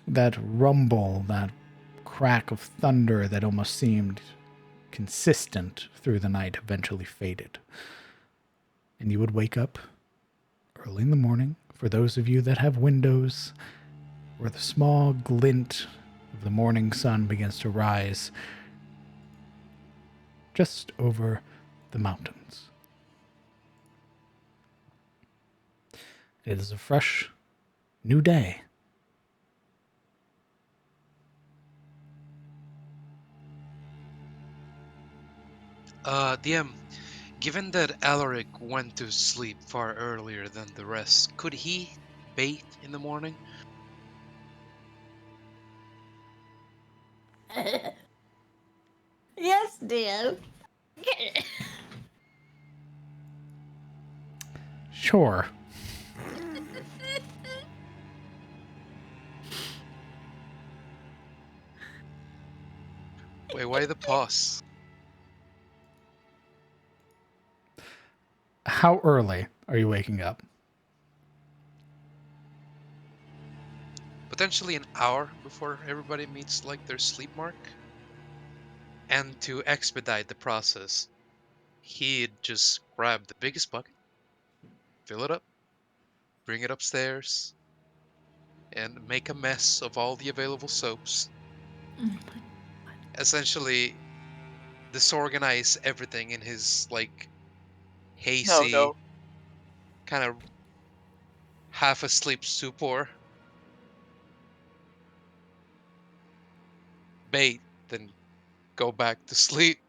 that rumble, that crack of thunder that almost seemed consistent through the night eventually faded. And you would wake up early in the morning, for those of you that have windows, where the small glint of the morning sun begins to rise just over the mountains. It is a fresh, new day. DM, given that Alaric went to sleep far earlier than the rest, could he bathe in the morning? Yes, dear. Sure. Wait, why the pause? How early are you waking up? Potentially an hour before everybody meets like their sleep mark. And to expedite the process, he'd just grab the biggest bucket, fill it up, bring it upstairs, and make a mess of all the available soaps. Essentially, disorganize everything in his like No, hazy, no. kind of half asleep stupor. Bait, then go back to sleep.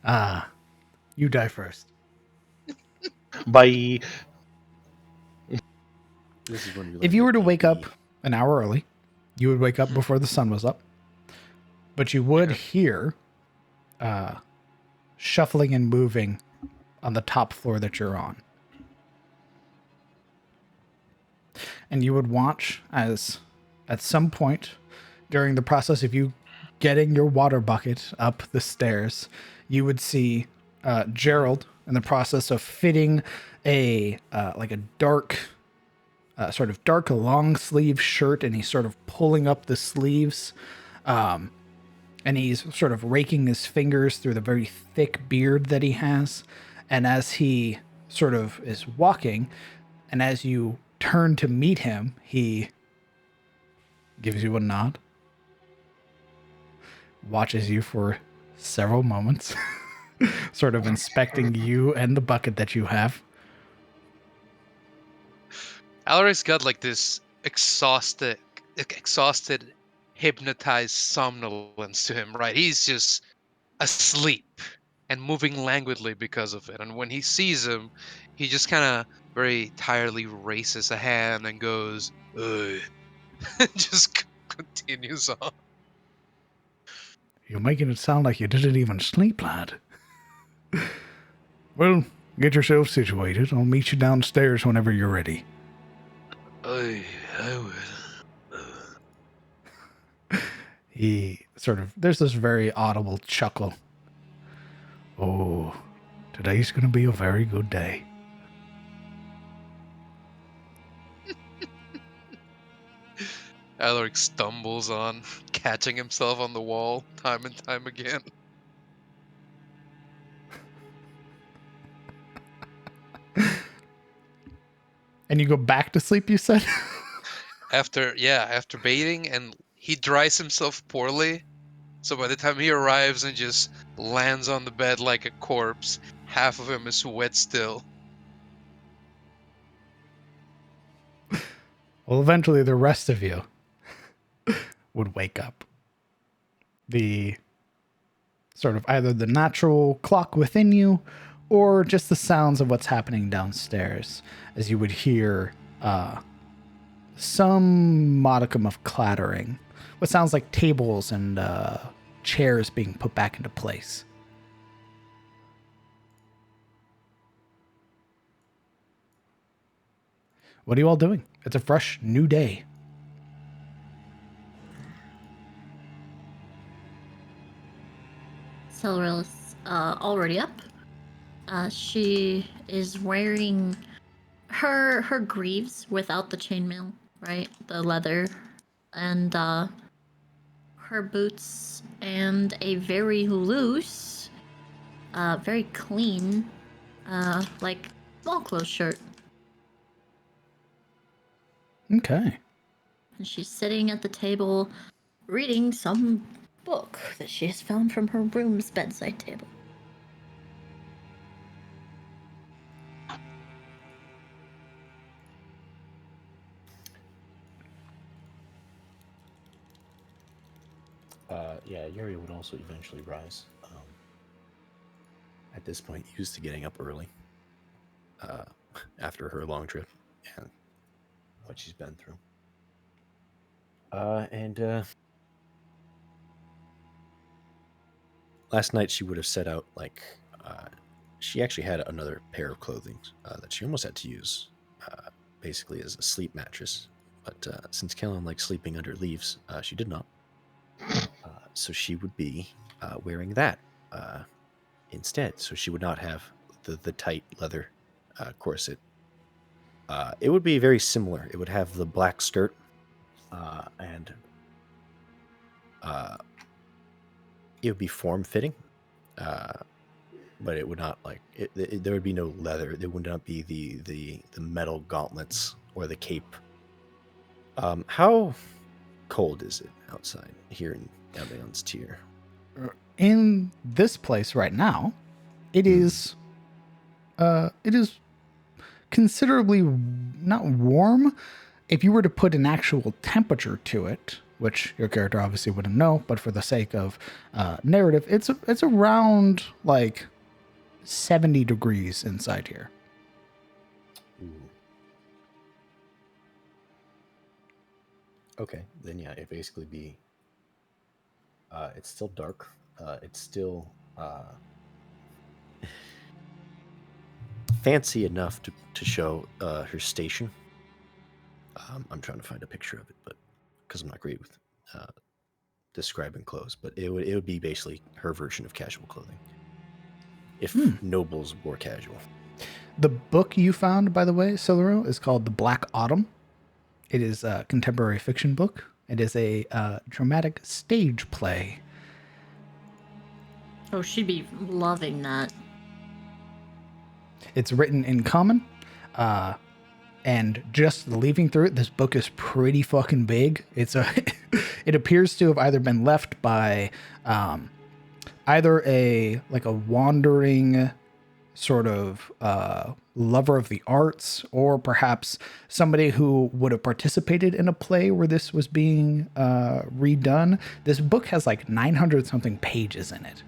Ah, you die first. Bye. This is when we If learn you that were to wake up AB. an hour early, you would wake up before the sun was up, but you would Okay. hear shuffling and moving on the top floor that you're on. And you would watch as at some point during the process of you getting your water bucket up the stairs, you would see Gerald in the process of fitting a like a dark sort of dark long sleeve shirt, and he's sort of pulling up the sleeves, and he's sort of raking his fingers through the very thick beard that he has. And as he sort of is walking, and as you turn to meet him, he gives you a nod, watches you for several moments, sort of inspecting you and the bucket that you have. Alaric's got like this exhausted, hypnotized somnolence to him, right? He's just asleep and moving languidly because of it. And when he sees him, he just kind of very tiredly raises a hand and goes, "Ugh," and just continues on. You're making it sound like you didn't even sleep, lad. Well, get yourself situated. I'll meet you downstairs whenever you're ready. I will. He sort of, there's this very audible chuckle. Oh, today's going to be a very good day. Alaric stumbles on, catching himself on the wall time and time again. And you go back to sleep, you said? After bathing, and he dries himself poorly. So by the time he arrives and just lands on the bed like a corpse, half of him is wet still. Well, eventually the rest of you would wake up. The sort of either the natural clock within you or just the sounds of what's happening downstairs, as you would hear some modicum of clattering. What sounds like tables and chairs being put back into place. What are you all doing? It's a fresh new day. Silvera's already up. She is wearing her greaves without the chainmail, right? The leather, and her boots, and a very loose, very clean, like small clothes shirt. Okay. And she's sitting at the table, reading some book that she has found from her room's bedside table. Yeah, Yuri would also eventually rise. At this point, used to getting up early uh, after her long trip and what she's been through. And last night she would have set out she actually had another pair of clothing that she almost had to use basically as a sleep mattress. But since Kellen likes sleeping under leaves, she did not. So she would be wearing that instead. So she would not have the tight leather corset. It would be very similar. It would have the black skirt and it would be form fitting, but it would not there would be no leather. There would not be the metal gauntlets or the cape. How cold is it outside here in Eliond's tier? In this place right now, it is considerably not warm. If you were to put an actual temperature to it, which your character obviously wouldn't know, but for the sake of narrative, it's around like 70 degrees inside here. Ooh. Okay, then yeah, it basically be. It's still dark. It's still fancy enough to show her station. I'm trying to find a picture of it, but because I'm not great with describing clothes, but it would be basically her version of casual clothing. If nobles wore casual. The book you found, by the way, Siluro, is called The Black Autumn. It is a contemporary fiction book. It is a dramatic stage play. Oh, she'd be loving that. It's written in common. And just leafing through it, this book is pretty fucking big. It appears to have either been left by either a wandering sort of lover of the arts, or perhaps somebody who would have participated in a play where this was being redone. This book has like 900 something pages in it.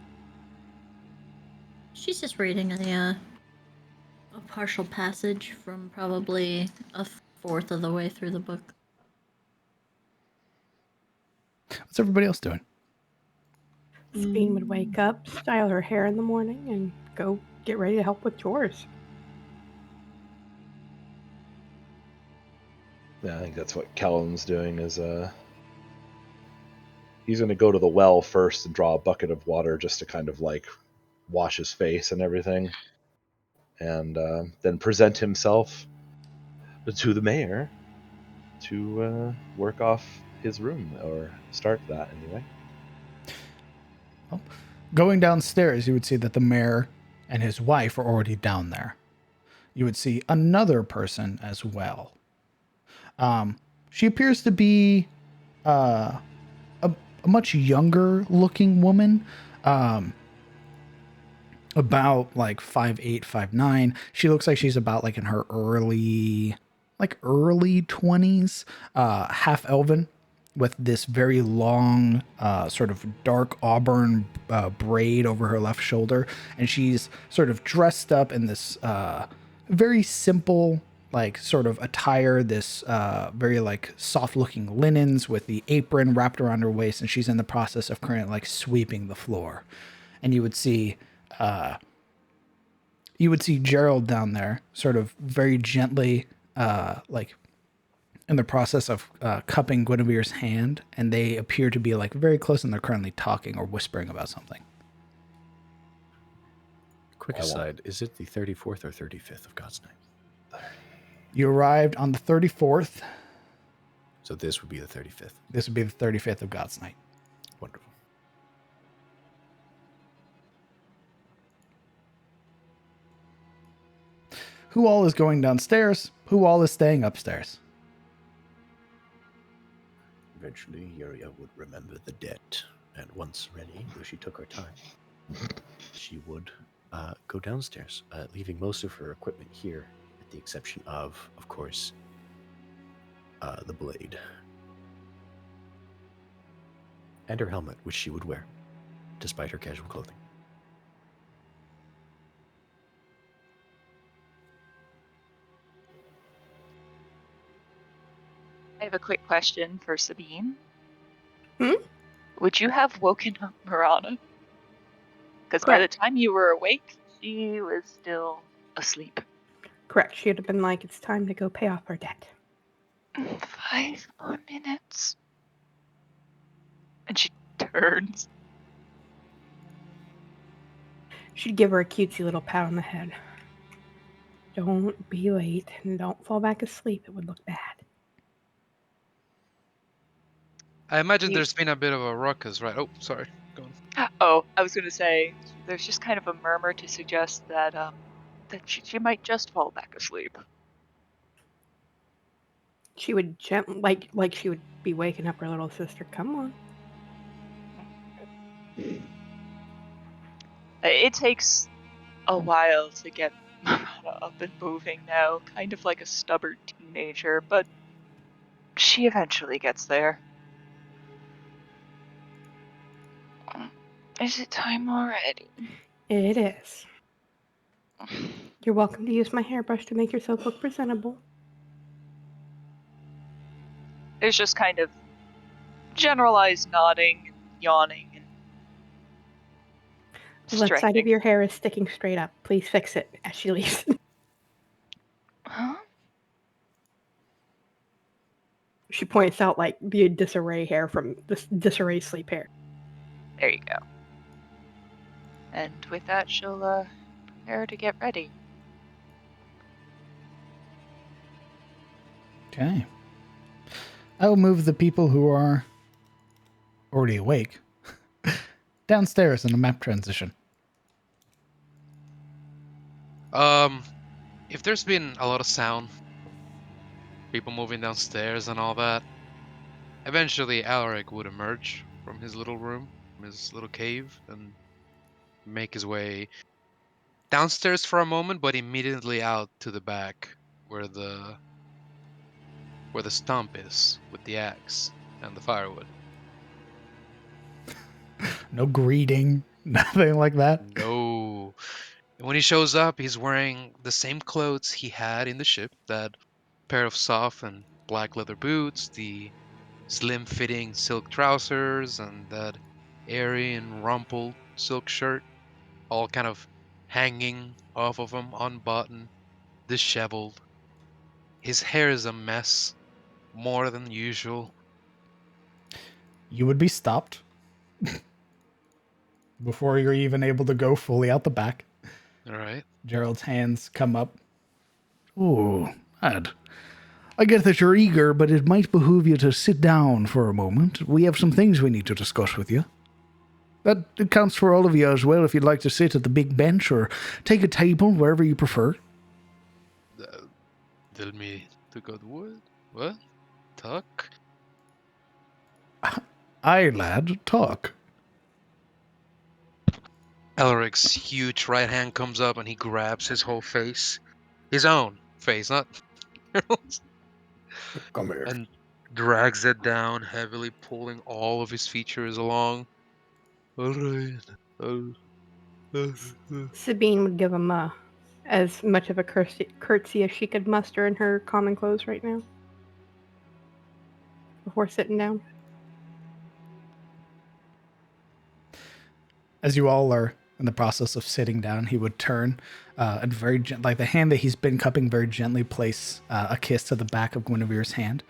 She's just reading a partial passage from probably a fourth of the way through the book. What's everybody else doing? Sabine would wake up, style her hair in the morning, and go get ready to help with chores. Yeah, I think that's what Callum's doing. Is he's going to go to the well first and draw a bucket of water just to kind of like wash his face and everything, and then present himself to the mayor to work off his room, or start that anyway. Well, going downstairs, you would see that the mayor and his wife are already down there. You would see another person as well. She appears to be a much younger looking woman, about like 5'8", 5'9". She looks like she's about like in her early 20s, half elven, with this very long, sort of dark auburn braid over her left shoulder. And she's sort of dressed up in this very simple, like sort of attire, this very like soft looking linens with the apron wrapped around her waist. And she's in the process of currently like sweeping the floor. And you would see Gerald down there sort of very gently, like in the process of cupping Guinevere's hand, and they appear to be like very close, and they're currently talking or whispering about something. Quick aside, is it the 34th or 35th of God's Night? You arrived on the 34th. So this would be the 35th. This would be the 35th of God's Night. Wonderful. Who all is going downstairs? Who all is staying upstairs? Eventually, Yuria would remember the debt, and once ready, though she took her time, she would go downstairs, leaving most of her equipment here, with the exception of course, the blade. and her helmet, which she would wear, despite her casual clothing. I have a quick question for Sabine. Hmm? Would you have woken up Mirana? Because by the time you were awake, she was still asleep. Correct. She would have been like, it's time to go pay off her debt. 5 more minutes. And she turns. She'd give her a cutesy little pat on the head. Don't be late and don't fall back asleep. It would look bad. I imagine there's been a bit of a ruckus, right? Oh, sorry. Go on. Oh, I was going to say, there's just kind of a murmur to suggest that that she might just fall back asleep. She would like she would be waking up her little sister. Come on. It takes a while to get Mirana up and moving now, kind of like a stubborn teenager, but she eventually gets there. Is it time already? It is. You're welcome to use my hairbrush to make yourself look presentable. There's just kind of generalized nodding and yawning and The left side of stretching. your hair is sticking straight up. Please fix it as she leaves. Huh? She points out like the disarray hair from this disarray sleep hair. There you go. And with that, she'll prepare to get ready. Okay. I will move the people who are already awake downstairs in a map transition. If there's been a lot of sound, people moving downstairs and all that, eventually Alaric would emerge from his little room, from his little cave, and make his way downstairs for a moment, but immediately out to the back where the stump is with the axe and the firewood. No greeting, nothing like that. No. When he shows up, he's wearing the same clothes he had in the ship, that pair of soft and black leather boots, the slim-fitting silk trousers, and that airy and rumpled silk shirt, all kind of hanging off of him, unbuttoned, disheveled. His hair is a mess, more than usual. You would be stopped before you're even able to go fully out the back. All right. Gerald's hands come up. Ooh, I get that you're eager, but it might behoove you to sit down for a moment. We have some things we need to discuss with you. That counts for all of you as well if you'd like to sit at the big bench or take a table, wherever you prefer. Tell me to go to wood? What? Talk? Aye, lad, talk. Alaric's huge right hand comes up and he grabs his whole face. His own face, not Gerald's. Come here. And drags it down, heavily pulling all of his features along. All right. Sabine would give him as much of a curtsy as she could muster in her common clothes right now. Before sitting down. As you all are in the process of sitting down, he would turn and very like the hand that he's been cupping, very gently place a kiss to the back of Guinevere's hand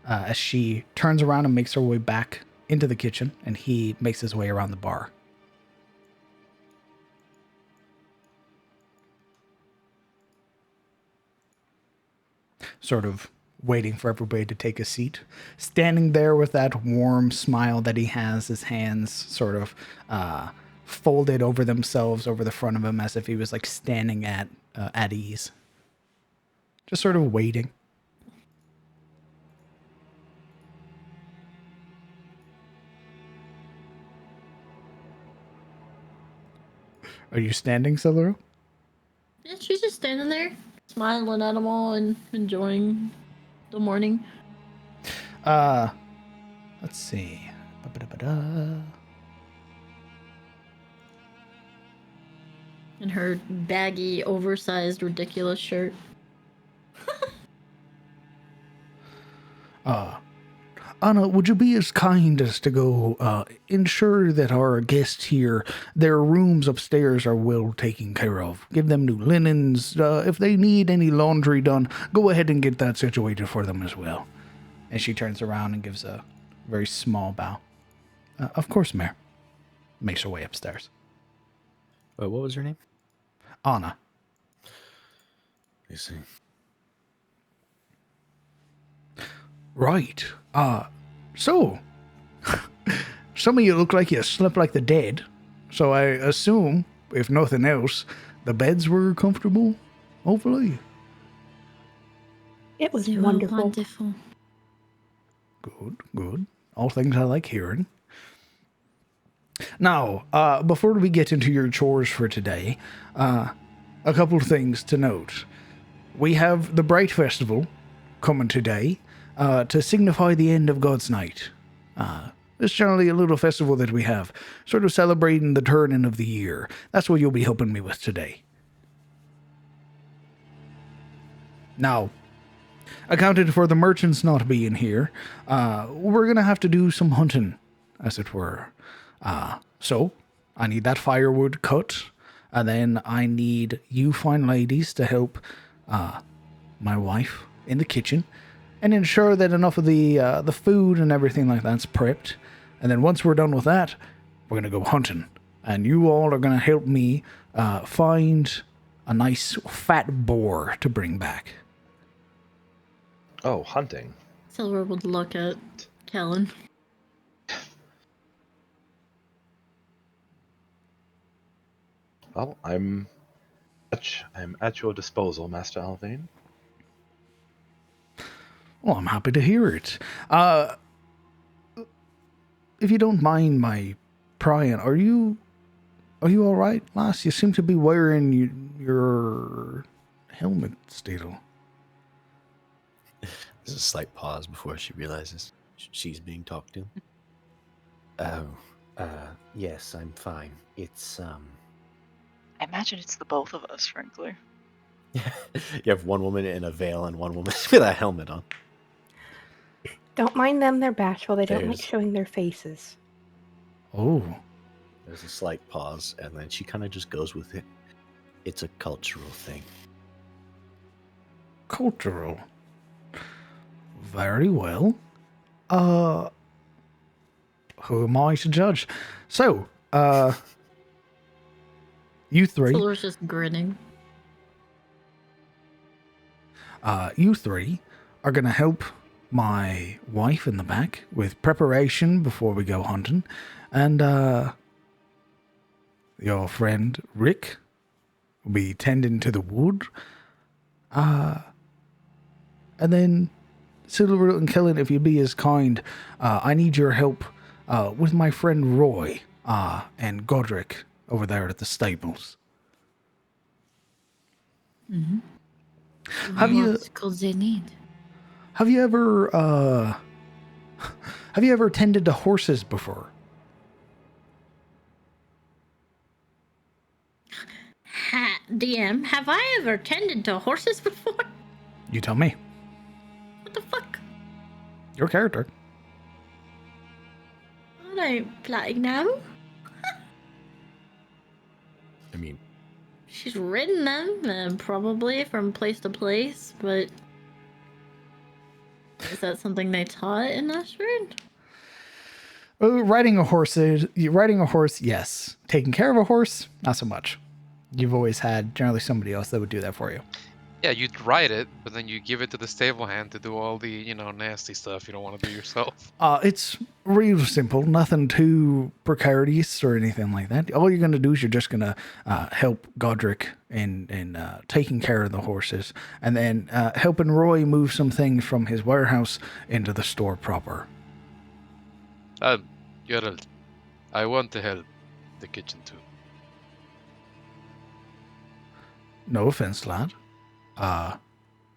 as she turns around and makes her way back into the kitchen, and he makes his way around the bar. Sort of waiting for everybody to take a seat. Standing there with that warm smile that he has, his hands sort of folded over themselves over the front of him as if he was like standing at ease. Just sort of waiting. Are you standing, Celeru? Yeah, she's just standing there, smiling at them all and enjoying the morning. Let's see. Ba-ba-da-ba-da. In her baggy, oversized, ridiculous shirt. Anna, would you be as kind as to go ensure that our guests here, their rooms upstairs are well taken care of? Give them new linens. If they need any laundry done, go ahead and get that situated for them as well. And she turns around and gives a very small bow. Of course, Mayor. Makes her way upstairs. What was her name? Anna. I see. Right. So, some of you look like you slept like the dead. So I assume, if nothing else, the beds were comfortable, hopefully. It was They were wonderful. wonderful. Good. All things I like hearing. Now, before we get into your chores for today, a couple of things to note. We have the Bright Festival coming today to signify the end of God's Night. It's generally a little festival that we have, sort of celebrating the turning of the year. That's what you'll be helping me with today. Now, accounted for the merchants not being here, we're going to have to do some hunting, as it were. So, I need that firewood cut, and then I need you fine ladies to help my wife in the kitchen and ensure that enough of the food and everything like that's prepped. And then once we're done with that, we're going to go hunting. And you all are going to help me find a nice fat boar to bring back. Oh, hunting. Silver would look at Kellen. Well, I'm at your disposal, Master Alvain. Well, I'm happy to hear it. If you don't mind my prying, are you all right, lass? You seem to be wearing your helmet still. There's a slight pause before she realizes she's being talked to. Yes, I'm fine. It's, I imagine it's the both of us, frankly. You have one woman in a veil and one woman with a helmet on. Don't mind them, they're bashful. They don't like There's- showing their faces. Oh, There's a slight pause, and then she kind of just goes with it. It's a cultural thing. cultural. Very well. Who am I to judge? So, you three. Silver's just grinning. You three are going to help my wife in the back with preparation before we go hunting. And your friend Rick will be tending to the wood. And then Silver and Kellen, if you'd be as kind, I need your help with my friend Roy and Godric over there at the stables. Mm-hmm. Have you- What could they need? Have you ever tended to horses before? DM, have I ever tended to horses before? You tell me. What the fuck? Your character. I don't bloody know. I mean, She's ridden them, probably from place to place, but is that something they taught in Ashford? Riding a horse, yes. Taking care of a horse, not so much. You've always had generally somebody else that would do that for you. Yeah, you'd ride it, but then you give it to the stable hand to do all the, nasty stuff you don't want to do yourself. It's real simple, nothing too precarious or anything like that. All you're going to do is you're just going to help Godric in taking care of the horses, and then helping Roy move some things from his warehouse into the store proper. Geralt, I want to help the kitchen too. No offense, lad.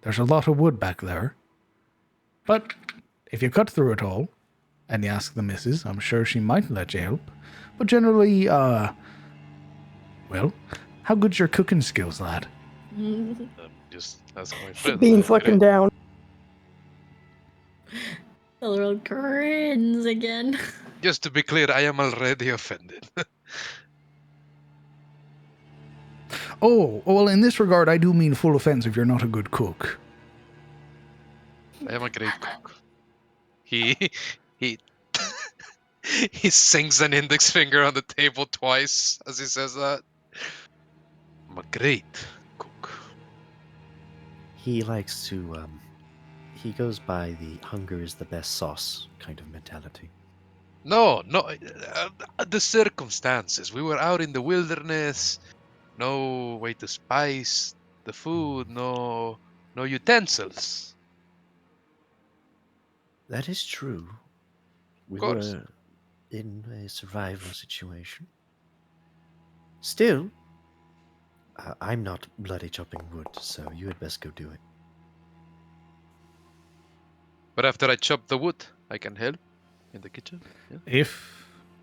There's a lot of wood back there. But if you cut through it all, and you ask the missus, I'm sure she might let you help. But generally, well, how good's your cooking skills, lad? Just ask my friend. Sabine's looking down. Celerial grins again. Just to be clear, I am already offended. Oh, well, in this regard, I do mean full offense if you're not a good cook. I am a great cook. He he he sinks an index finger on the table twice as he says that. I'm a great cook. He likes to, he goes by the hunger is the best sauce kind of mentality. No, the circumstances. We were out in the wilderness. No way to spice the food. No utensils. That is true. We Of course. were in a survival situation. Still, I'm not bloody chopping wood, so you had best go do it. But after I chop the wood, I can help in the kitchen. Yeah.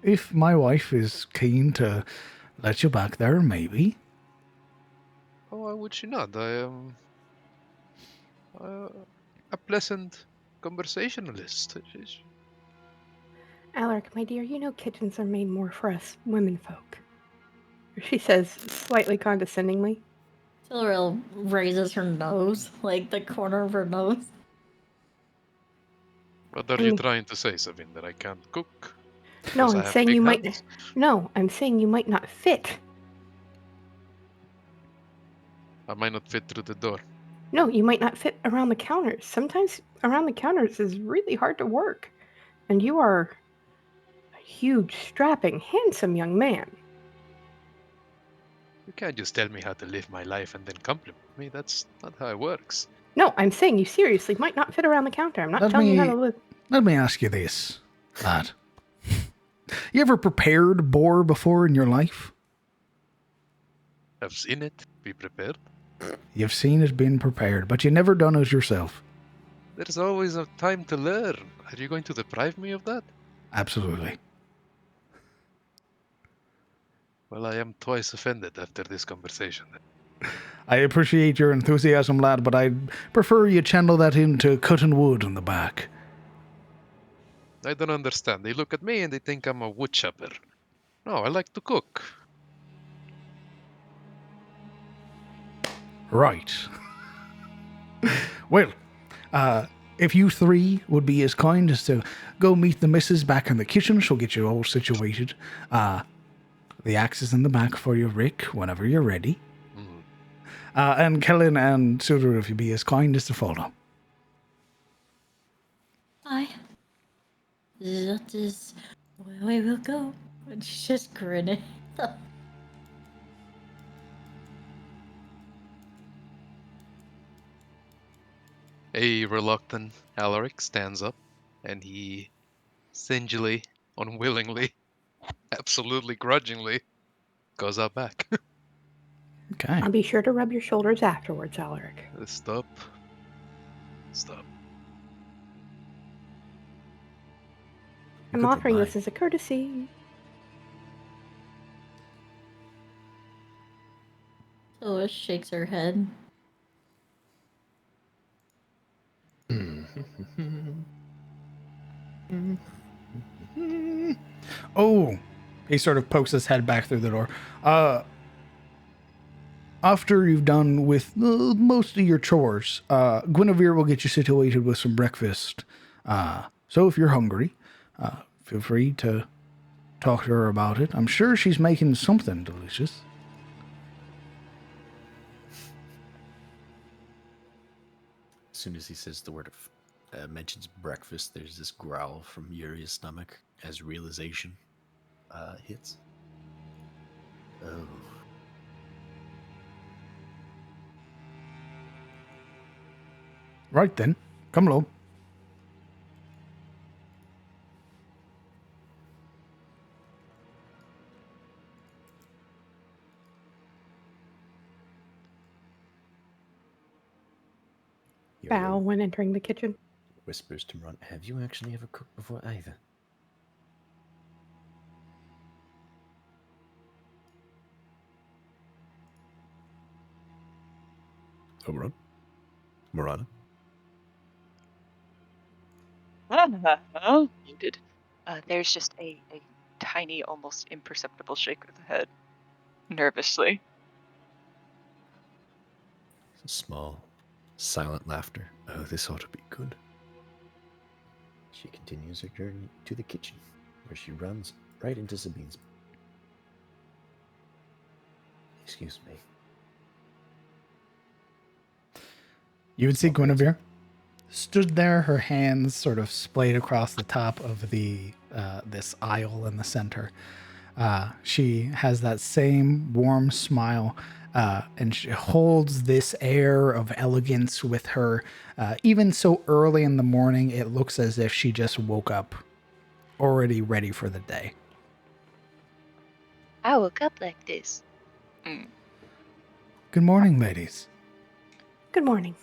If my wife is keen to let you back there, maybe. Oh, why would she not? I am a pleasant conversationalist. Alaric, my dear, you know kitchens are made more for us women folk. She says slightly condescendingly. Celerial raises her nose, like the corner of her nose. What are I you mean- trying to say, Sabine? That I can't cook? No, Because I I'm have saying big you hands? might. No, I'm saying you might not fit. I might not fit through the door. No, you might not fit around the counters. Sometimes around the counters is really hard to work. And you are a huge, strapping, handsome young man. You can't just tell me how to live my life and then compliment me. That's not how it works. No, I'm saying you seriously might not fit around the counter. I'm not telling you how to live. Let me ask you this, lad. You ever prepared boar before in your life? I've seen it. Be prepared. You've seen it being prepared, but you never done it yourself. There's always a time to learn. Are you going to deprive me of that? Absolutely. Well, I am twice offended after this conversation. I appreciate your enthusiasm, lad, but I'd prefer you channel that into cutting wood in the back. I don't understand. They look at me and they think I'm a wood chopper. No, I like to cook. Right. Well, if you three would be as kind as to go meet the missus back in the kitchen, she'll get you all situated. The axe is in the back for you, Rick, whenever you're ready. Mm. And Kellen and Suder, if you be as kind as to follow. Aye. That is where we will go. And she's just grinning. A reluctant Alaric stands up and he singily, unwillingly, absolutely grudgingly goes out back. Okay. I'll be sure to rub your shoulders afterwards, Alaric. Stop. I'm Good offering reply. this as a courtesy. Lois shakes her head. Oh, he sort of pokes his head back through the door. After you've done with most of your chores, Guinevere will get you situated with some breakfast. So if you're hungry, feel free to talk to her about it. I'm sure she's making something delicious. As soon as he says the word of, mentions breakfast, there's this growl from Yuri's stomach as realization hits. Oh. Right then, come along. Bow when entering the kitchen. Whispers to Ron, have you actually ever cooked before either? Oberon? Morana? Muted. There's just a tiny, almost imperceptible shake of the head, nervously. Small, silent laughter. Oh, this ought to be good. She continues her journey to the kitchen, where she runs right into Sabine's. Excuse me. You would see Guinevere stood there, her hands sort of splayed across the top of the this aisle in the center. She has that same warm smile, and she holds this air of elegance with her. Even so early in the morning, it looks as if she just woke up, already ready for the day. I woke up like this. Good morning, ladies. Good morning.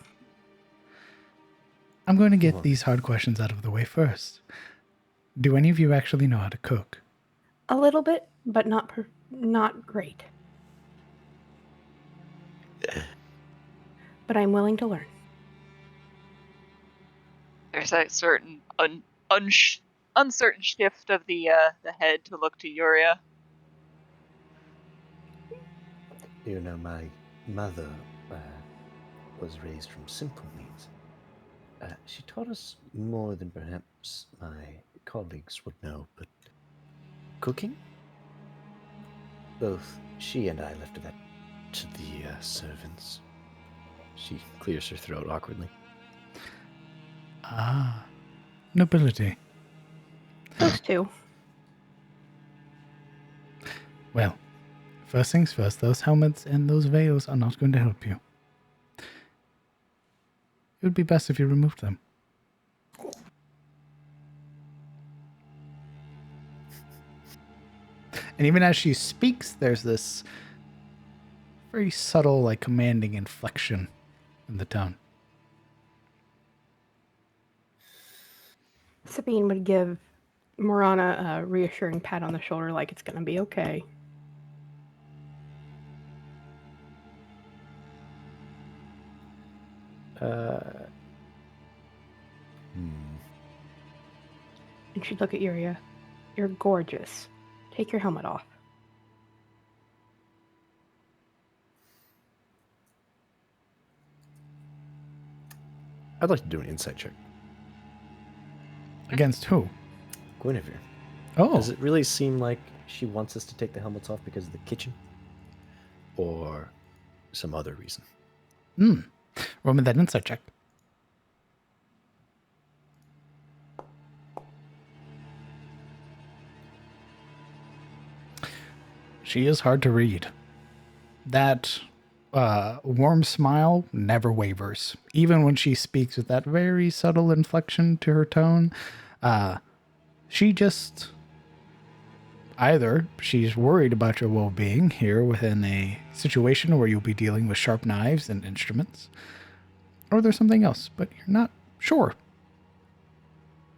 I'm going to get these hard questions out of the way first. Do any of you actually know how to cook? A little bit, but not great. But I'm willing to learn. There's that certain uncertain shift of the head to look to Yuria. You know, my mother was raised from simple means. She taught us more than perhaps my colleagues would know, but cooking? Both she and I left that to the servants. She clears her throat awkwardly. Ah, nobility. Those two. Well, first things first, those helmets and those veils are not going to help you. It would be best if you removed them. And even as she speaks, there's this very subtle, like commanding inflection in the tone. Sabine would give Morana a reassuring pat on the shoulder like it's going to be okay. And she'd look at Yuria. You're gorgeous. Take your helmet off. I'd like to do an insight check. Against who? Guinevere. Oh. Does it really seem like she wants us to take the helmets off because of the kitchen? Or some other reason? Roll me that insight check. She is hard to read. That warm smile never wavers. Even when she speaks with that very subtle inflection to her tone, she just... Either she's worried about your well-being here within a situation where you'll be dealing with sharp knives and instruments, or there's something else, but you're not sure.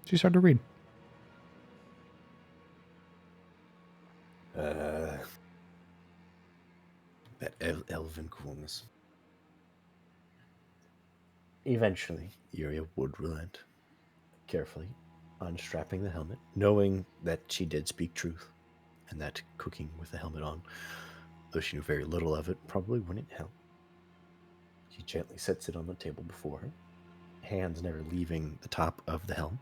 She's hard to read. That elven coolness. Eventually, Yuria would relent, carefully unstrapping the helmet, knowing that she did speak truth, and that cooking with the helmet on, though she knew very little of it, probably wouldn't help. She gently sets it on the table before her, hands never leaving the top of the helm,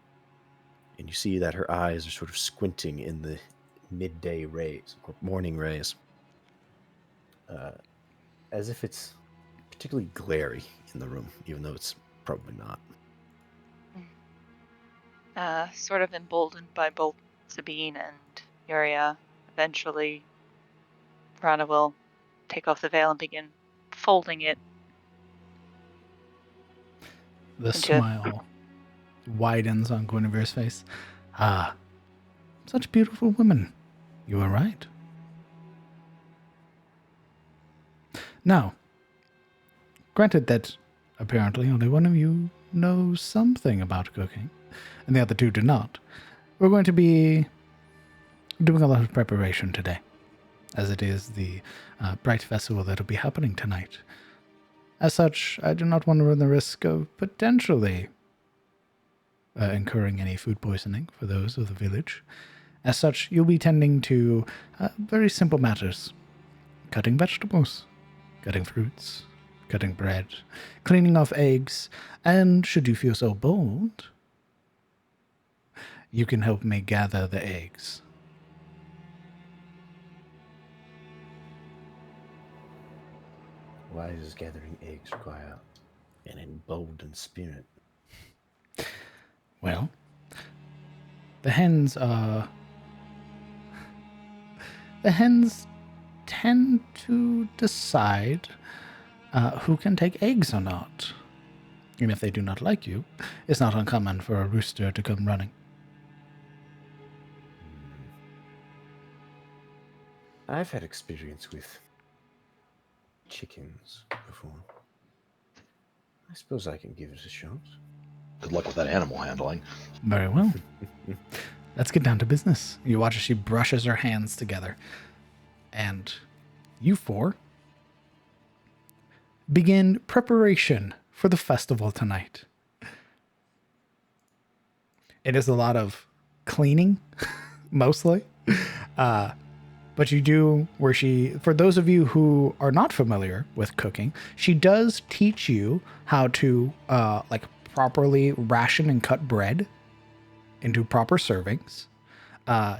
and you see that her eyes are sort of squinting in the midday rays, or morning rays, as if it's particularly glary in the room, even though it's probably not. Sort of emboldened by both Sabine and Yuria, eventually Rana will take off the veil and begin folding it. The smile widens on Guinevere's face. Ah, such beautiful women. You are right. Now, granted that apparently only one of you knows something about cooking, and the other two do not, we're going to be doing a lot of preparation today, as it is the Bright Festival that'll be happening tonight. As such, I do not want to run the risk of potentially incurring any food poisoning for those of the village. As such, you'll be tending to very simple matters. Cutting vegetables, cutting fruits, cutting bread, cleaning off eggs, and should you feel so bold, you can help me gather the eggs. Why does gathering eggs require an emboldened spirit? Well, the hens tend to decide who can take eggs or not. And if they do not like you, it's not uncommon for a rooster to come running. I've had experience with chickens before. I suppose I can give it a shot. Good luck with that animal handling. Very well. Let's get down to business. You watch as she brushes her hands together. And you four begin preparation for the festival tonight. It is a lot of cleaning, mostly. But you do where for those of you who are not familiar with cooking, she does teach you how to properly ration and cut bread into proper servings.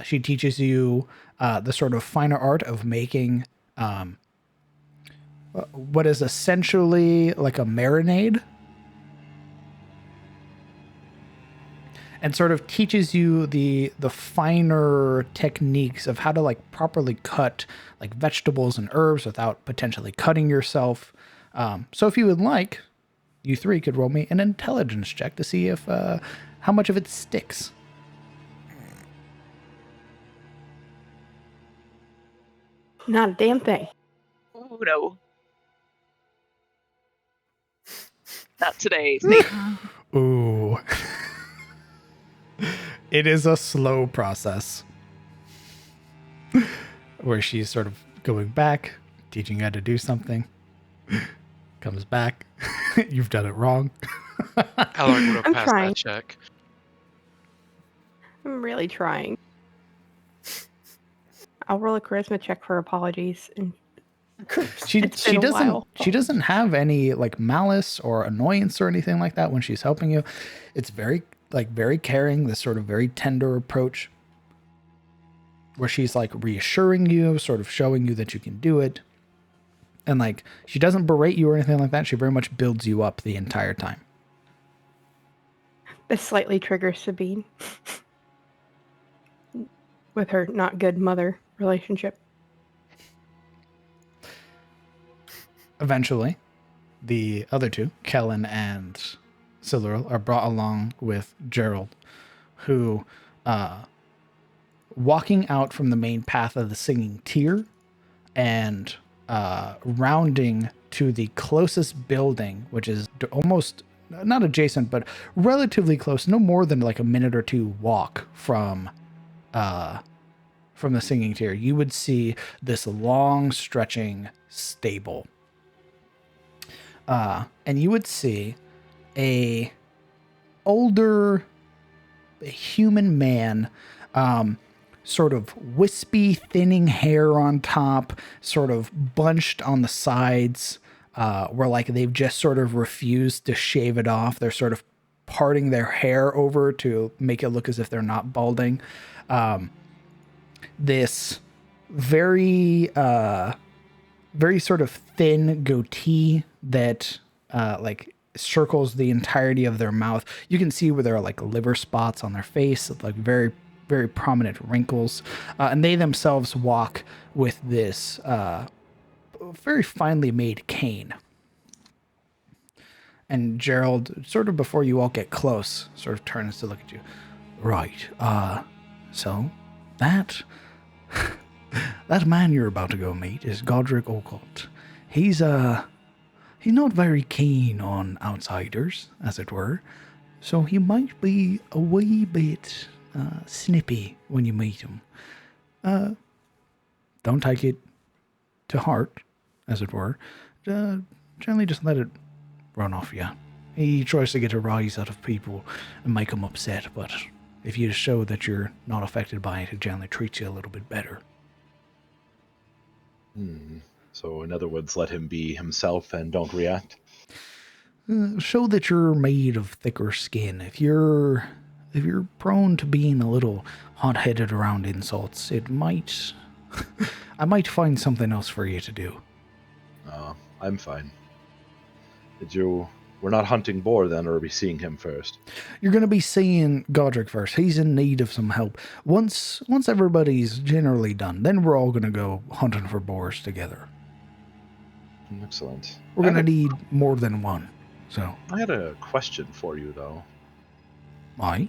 She teaches you the sort of finer art of making what is essentially like a marinade, and sort of teaches you the finer techniques of how to like properly cut like vegetables and herbs without potentially cutting yourself. So if you would like, you three could roll me an intelligence check to see if how much of it sticks. Not a damn thing. Ooh, no. Not today, Satan. Ooh. It is a slow process where she's sort of going back, teaching you how to do something, comes back. You've done it wrong. Alaric would have I'm passed trying. that check. I'm really trying. I'll roll a charisma check for apologies. And She It's been a doesn't while. she doesn't have any like malice or annoyance or anything like that when she's helping you. It's very caring, this sort of very tender approach where she's like reassuring you, sort of showing you that you can do it. And like she doesn't berate you or anything like that. She very much builds you up the entire time. This slightly triggers Sabine with her not good mother relationship. Eventually, the other two, Kellen and Siluriel, are brought along with Gerald, who, walking out from the main path of the Singing Tier and rounding to the closest building, which is almost not adjacent, but relatively close, no more than like a minute or two walk from the Singing Tier, you would see this long stretching stable. And you would see a older human man, sort of wispy, thinning hair on top, sort of bunched on the sides, where like they've just sort of refused to shave it off. They're sort of parting their hair over to make it look as if they're not balding. This very sort of thin goatee that like circles the entirety of their mouth. You can see where there are like liver spots on their face, like very, very prominent wrinkles. And they themselves walk with this very finely made cane. And Gerald, sort of before you all get close, sort of turns to look at you. Right. So that man you're about to go meet is Godric Ocult. He's not very keen on outsiders, as it were, so he might be a wee bit snippy when you meet him. Don't take it to heart, as it were. generally just let it run off you. He tries to get a rise out of people and make them upset, but if you show that you're not affected by it, he generally treats you a little bit better. So, in other words, let him be himself and don't react. Show that you're made of thicker skin. If you're prone to being a little hot-headed around insults, it might I might find something else for you to do. I'm fine. We're not hunting Boar then, or are we seeing him first? You're going to be seeing Godric first. He's in need of some help. Once everybody's generally done, then we're all going to go hunting for boars together. Excellent. We're going to need more than one. So I had a question for you, though. Why?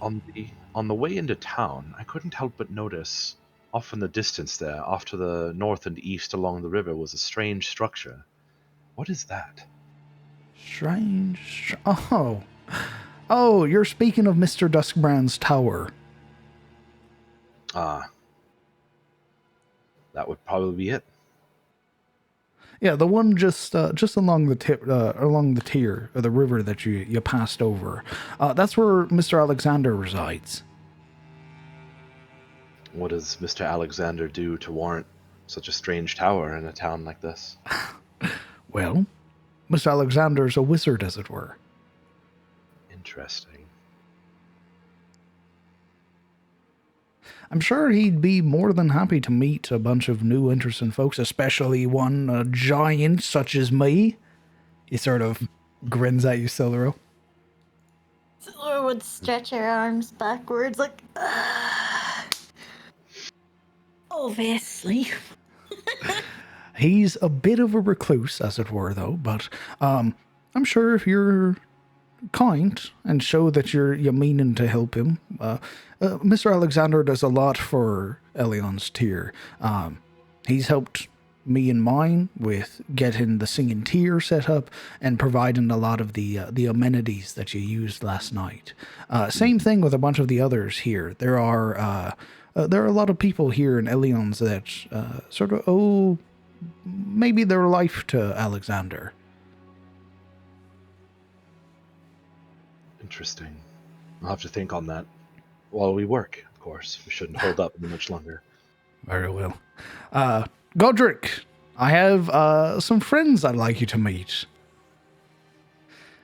On the way into town, I couldn't help but notice off in the distance there, off to the north and east along the river, was a strange structure. What is that? Strange. Oh, you're speaking of Mr. Duskbrand's tower. Ah. That would probably be it. Yeah, the one just along the tier of the river that you passed over. That's where Mr. Alexander resides. What does Mr. Alexander do to warrant such a strange tower in a town like this? Well, Mr. Alexander's a wizard, as it were. Interesting. I'm sure he'd be more than happy to meet a bunch of new interesting folks, especially one giant such as me. He sort of grins at you, Siluro. Siluro would stretch her arms backwards like, obviously. He's a bit of a recluse, as it were, though, but I'm sure if you're kind and show that you're meaning to help him. Mr. Alexander does a lot for Eliond's tier. He's helped me and mine with getting the singing tier set up and providing a lot of the amenities that you used last night. Same thing with a bunch of the others here. There are a lot of people here in Eliond's that sort of owe maybe their life to Alexander. Interesting. I'll have to think on that while we work, of course. We shouldn't hold up much longer. Very well. Godric, I have some friends I'd like you to meet.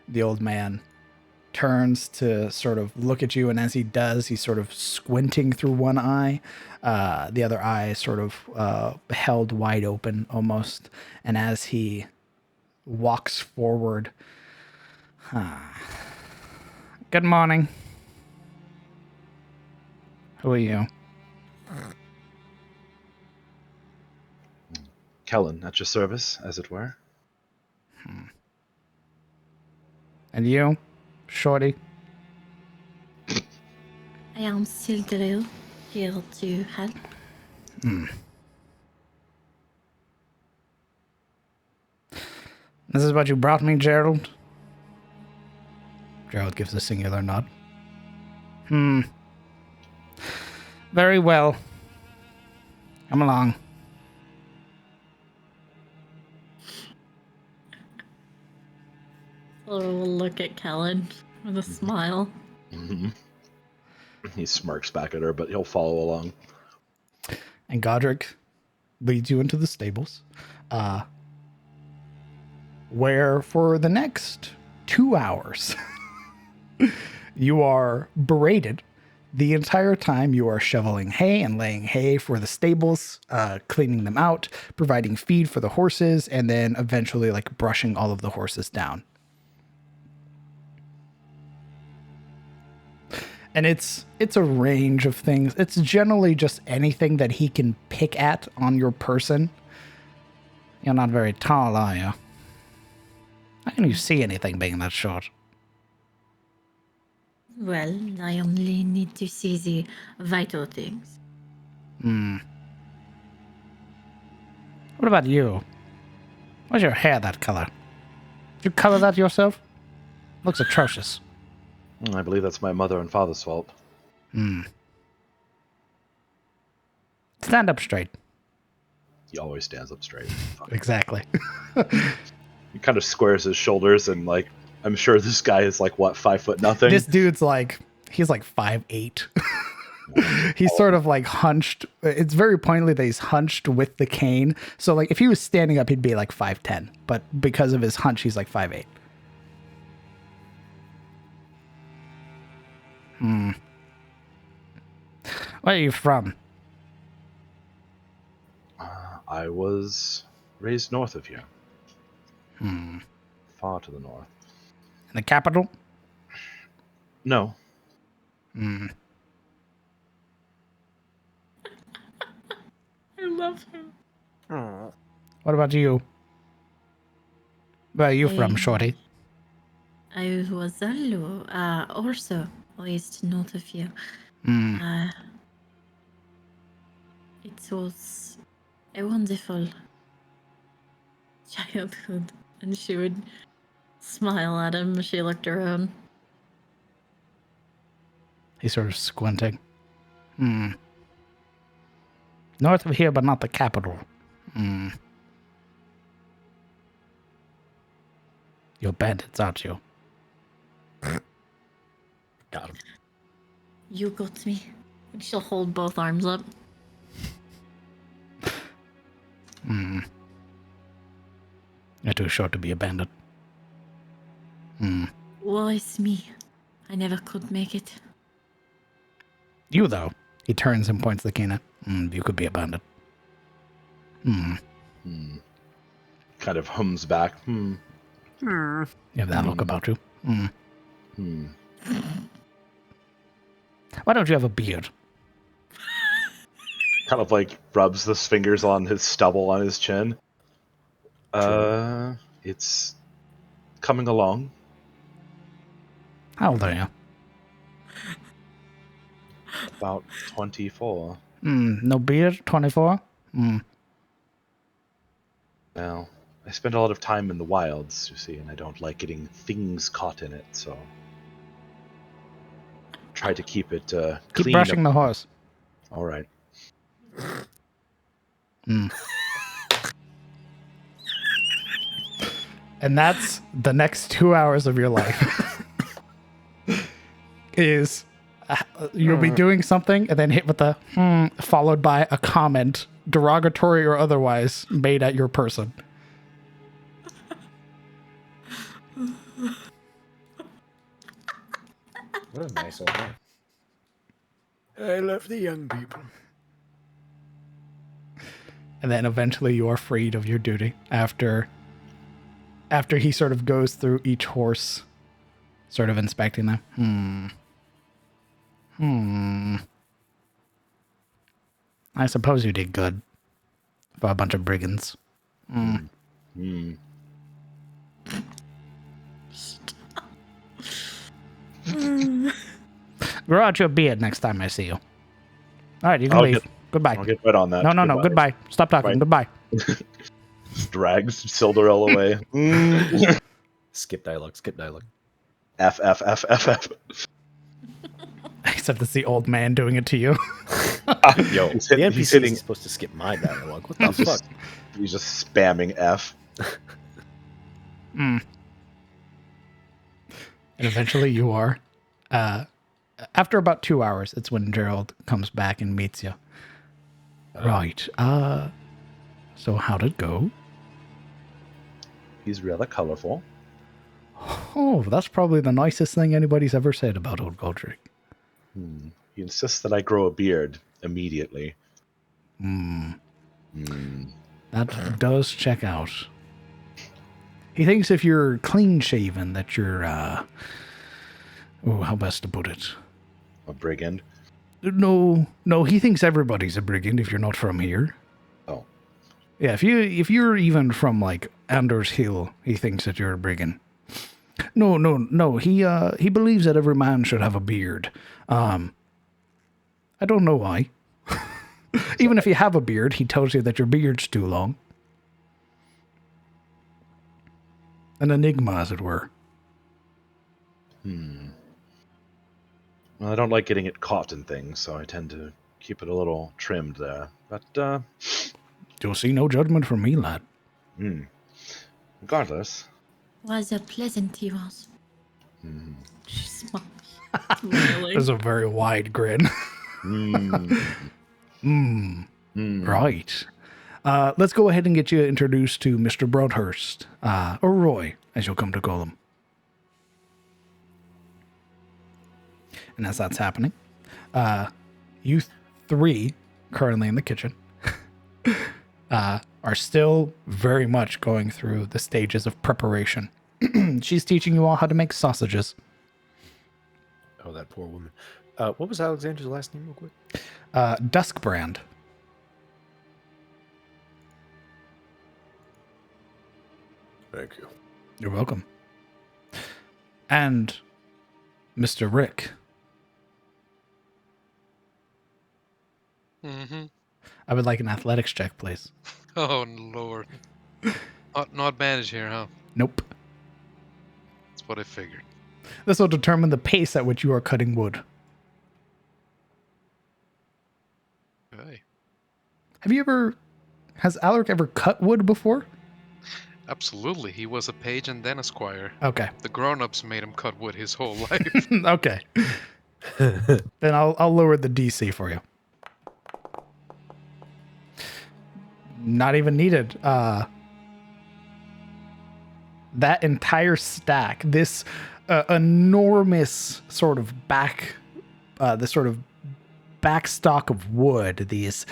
The old man turns to sort of look at you, and as he does, he's sort of squinting through one eye. The other eye is sort of held wide open almost. And as he walks forward... Good morning. Who are you? Kellen, at your service, as it were. And you, Shorty? I am Sildril, here to help. This is what you brought me, Gerald? Gerald gives a singular nod. Very well. Come along. Siluro will look at Kellen with a smile. Mm-hmm. He smirks back at her, but he'll follow along. And Godric leads you into the stables, where for the next 2 hours, you are berated. The entire time you are shoveling hay and laying hay for the stables, cleaning them out, providing feed for the horses, and then eventually brushing all of the horses down. And it's a range of things. It's generally just anything that he can pick at on your person. You're not very tall, are you? How can you see anything being that short? Well, I only need to see the vital things. What about you? Why's your hair that color? Did you color that yourself? Looks atrocious. I believe that's my mother and father's fault. Stand up straight. He always stands up straight. Exactly. He kind of squares his shoulders and like, I'm sure this guy is like what, 5 foot nothing. This dude's like, he's like 5'8". He's sort of like hunched. It's very pointedly that he's hunched with the cane. So like if he was standing up, he'd be like 5'10". But because of his hunch, he's like 5'8". Where are you from? I was raised north of here. Far to the north. In the capital? No. I love him. What about you? Where are you from, I- Shorty? I was also raised north of you. It was a wonderful childhood, and she would smile at him as she looked around. He's sort of squinting. North of here, but not the capital. You're bandits, aren't you? Got him. You got me. And she'll hold both arms up. You're too short to be a bandit. Woe is me. I never could make it. You, though. He turns and points the cane at. You could be a bandit. Kind of hums back. You have that look about you. Why don't you have a beard? Kind of like rubs his fingers on his stubble on his chin. It's coming along. How old are you? About 24. No beard? 24? Well, I spend a lot of time in the wilds, you see, and I don't like getting things caught in it, so try to keep it Keep clean. brushing the horse. All right. And that's the next 2 hours of your life. Is you'll be doing something and then hit with a followed by a comment, derogatory or otherwise, made at your person. What a nice old man. I love the young people. And then eventually you are freed of your duty after he sort of goes through each horse, sort of inspecting them. I suppose you did good for a bunch of brigands. Grow out your beard next time I see you. All right, you can leave. Goodbye. I'll get right on that. No. Goodbye. Stop talking. Right. Goodbye. Drags Silderell away. Skip dialogue. F. Except it's the old man doing it to you. Yo, The NPC he's hitting. is supposed to skip my dialogue. What the fuck? He's just spamming F. And eventually you are. After about 2 hours, it's when Gerald comes back and meets you. Right. So how'd it go? He's rather colorful. Oh, that's probably the nicest thing anybody's ever said about old Goldrick. He insists that I grow a beard immediately. That does check out. He thinks if you're clean shaven that you're how best to put it? A brigand. No, he thinks everybody's a brigand if you're not from here. Oh. Yeah, if you're even from like Anders Hill, he thinks that you're a brigand. No. He believes that every man should have a beard. I don't know why. Even if you have a beard, he tells you that your beard's too long. An enigma, as it were. Well, I don't like getting it caught in things, so I tend to keep it a little trimmed there. But, You'll see no judgment from me, lad. Regardless. Rather pleasant he was. She's smiling. There's a very wide grin. Right. Let's go ahead and get you introduced to Mr. Broadhurst, or Roy, as you'll come to call him. And as that's happening, you three, currently in the kitchen, are still very much going through the stages of preparation. She's teaching you all how to make sausages. Oh, that poor woman. What was Alexander's last name, real quick? Duskbrand. Thank you. You're welcome. And Mr. Rick. Mm-hmm. I would like an athletics check, please. Oh, Lord. Not advantage here, huh? Nope. That's what I figured. This will determine the pace at which you are cutting wood. Okay. Has Alaric ever cut wood before? Absolutely. He was a page and then a squire. Okay. The grown-ups made him cut wood his whole life. Okay. Then I'll lower the DC for you. Not even needed. That entire stack, this enormous sort of backstock of wood, these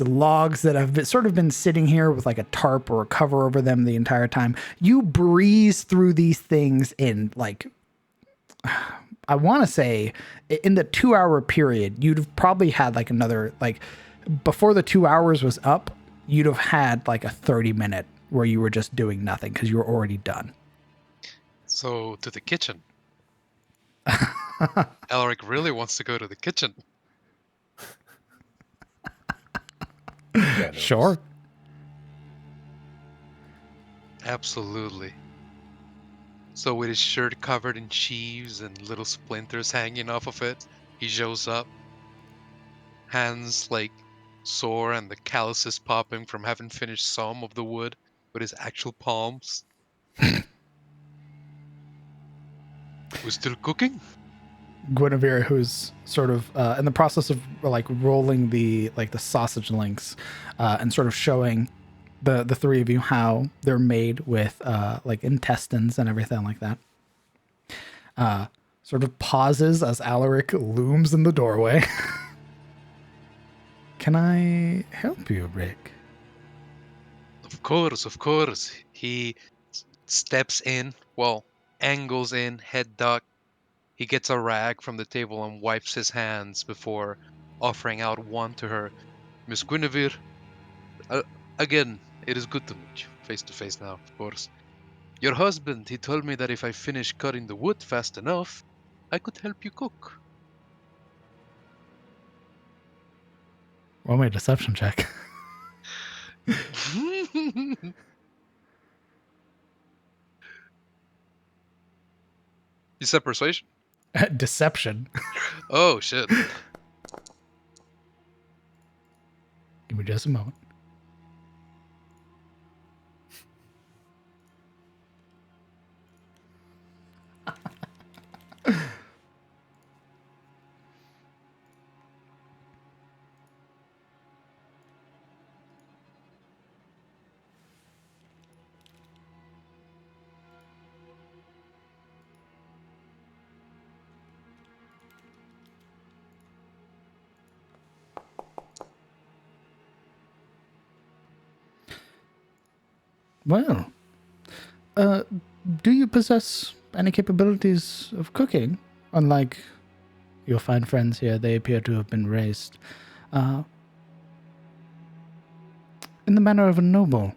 logs that have been sitting here with like a tarp or a cover over them the entire time. You breeze through these things in like, I want to say in the 2-hour period, you'd have probably had like another, like before the 2 hours was up, you'd have had like a 30-minute where you were just doing nothing because you were already done. So, to the kitchen. Alaric really wants to go to the kitchen. Sure. Absolutely. So with his shirt covered in sheaves and little splinters hanging off of it, he shows up. Hands like sore and the calluses popping from having finished some of the wood with his actual palms. We're still cooking? Guinevere, who's sort of in the process of like rolling the sausage links and sort of showing the three of you how they're made with like intestines and everything like that. Sort of pauses as Alaric looms in the doorway. Can I help you, Rick? Of course, of course. He steps in, well, angles in, head duck. He gets a rag from the table and wipes his hands before offering out one to her. Miss Guinevere, again, it is good to meet you, face to face now, of course. Your husband, he told me that if I finish cutting the wood fast enough, I could help you cook. Roll me a deception check. You said persuasion? Deception. Oh, shit. Give me just a moment. Well, do you possess any capabilities of cooking? Unlike your fine friends here, they appear to have been raised in the manner of a noble.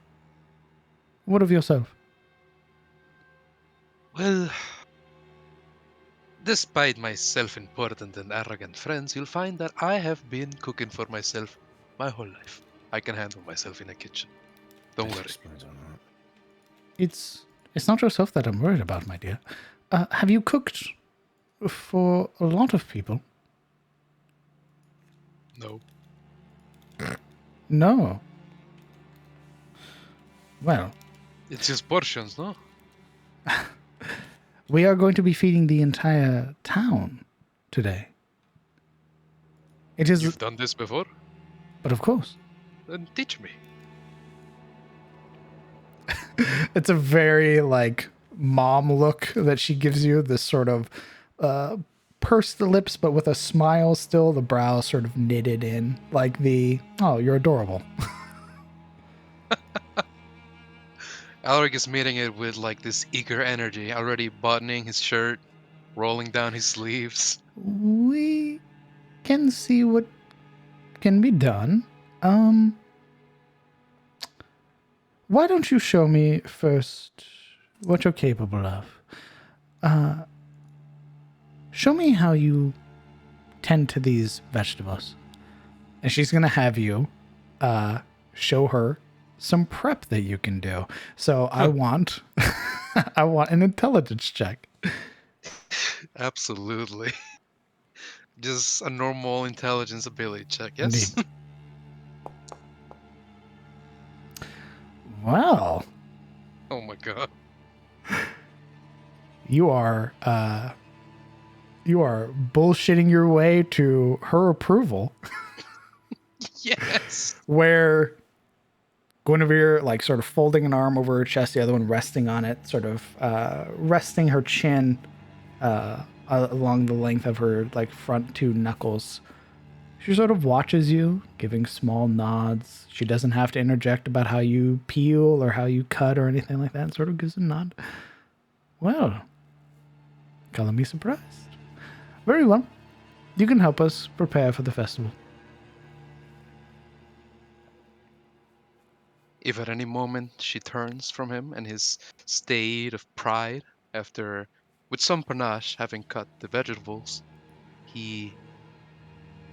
What of yourself? Well, despite my self-important and arrogant friends, you'll find that I have been cooking for myself my whole life. I can handle myself in a kitchen. Don't worry. It's not yourself that I'm worried about, my dear. Have you cooked for a lot of people? No. No. Well, It's just portions, no? We are going to be feeding the entire town today. It is, You've done this before? but of course. Then teach me. It's a very like mom look that she gives you, this sort of pursed lips but with a smile still, the brows sort of knitted in, like oh, you're adorable. Alric is meeting it with like this eager energy, already buttoning his shirt, rolling down his sleeves. We can see what can be done. Why don't you show me first what you're capable of? Show me how you tend to these vegetables. And she's going to have you show her some prep that you can do. So I want an intelligence check. Absolutely. Just a normal intelligence ability check, yes? Indeed. Well, Oh my god. you are bullshitting your way to her approval. Yes. Where Guinevere, like, sort of folding an arm over her chest, the other one resting on it, sort of resting her chin along the length of her, like, front two knuckles. She sort of watches you, giving small nods. She doesn't have to interject about how you peel or how you cut or anything like that. Sort of gives a nod. Well, color me surprised. Very well. You can help us prepare for the festival. If at any moment she turns from him and his state of pride after, with some panache, having cut the vegetables, he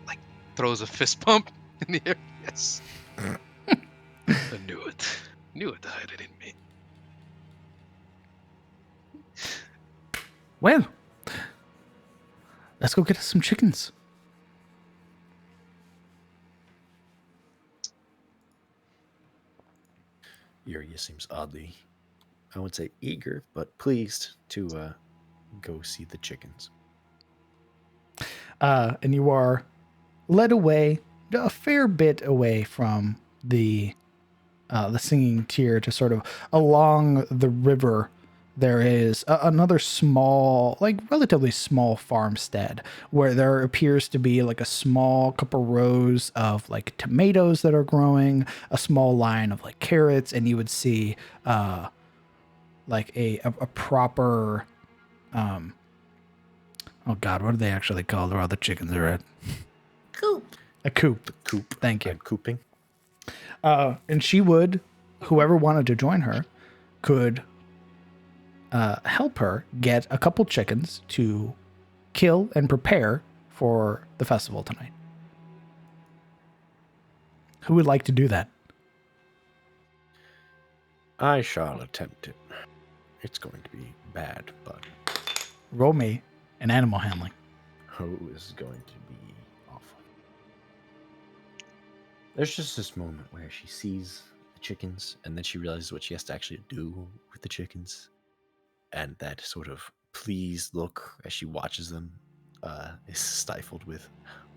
like throws a fist pump in the air. Yes. I knew it. Knew it had it in me. Well, let's go get us some chickens. Yuria seems oddly, I would say eager, but pleased to go see the chickens. And you are led away a fair bit away from the singing tier to sort of along the river. There is another small, like relatively small farmstead where there appears to be like a small couple rows of like tomatoes that are growing, a small line of like carrots, and you would see like a proper oh god, what are they actually called where all the chickens are at? Coop. A coop. The coop. Thank you. I'm cooping. And she would, whoever wanted to join her, could help her get a couple chickens to kill and prepare for the festival tonight. Who would like to do that? I shall attempt it. It's going to be bad, but Roll me an animal handling. who is going to be awful? There's just this moment where she sees the chickens, and then she realizes what she has to actually do with the chickens. And that sort of pleased look as she watches them is stifled with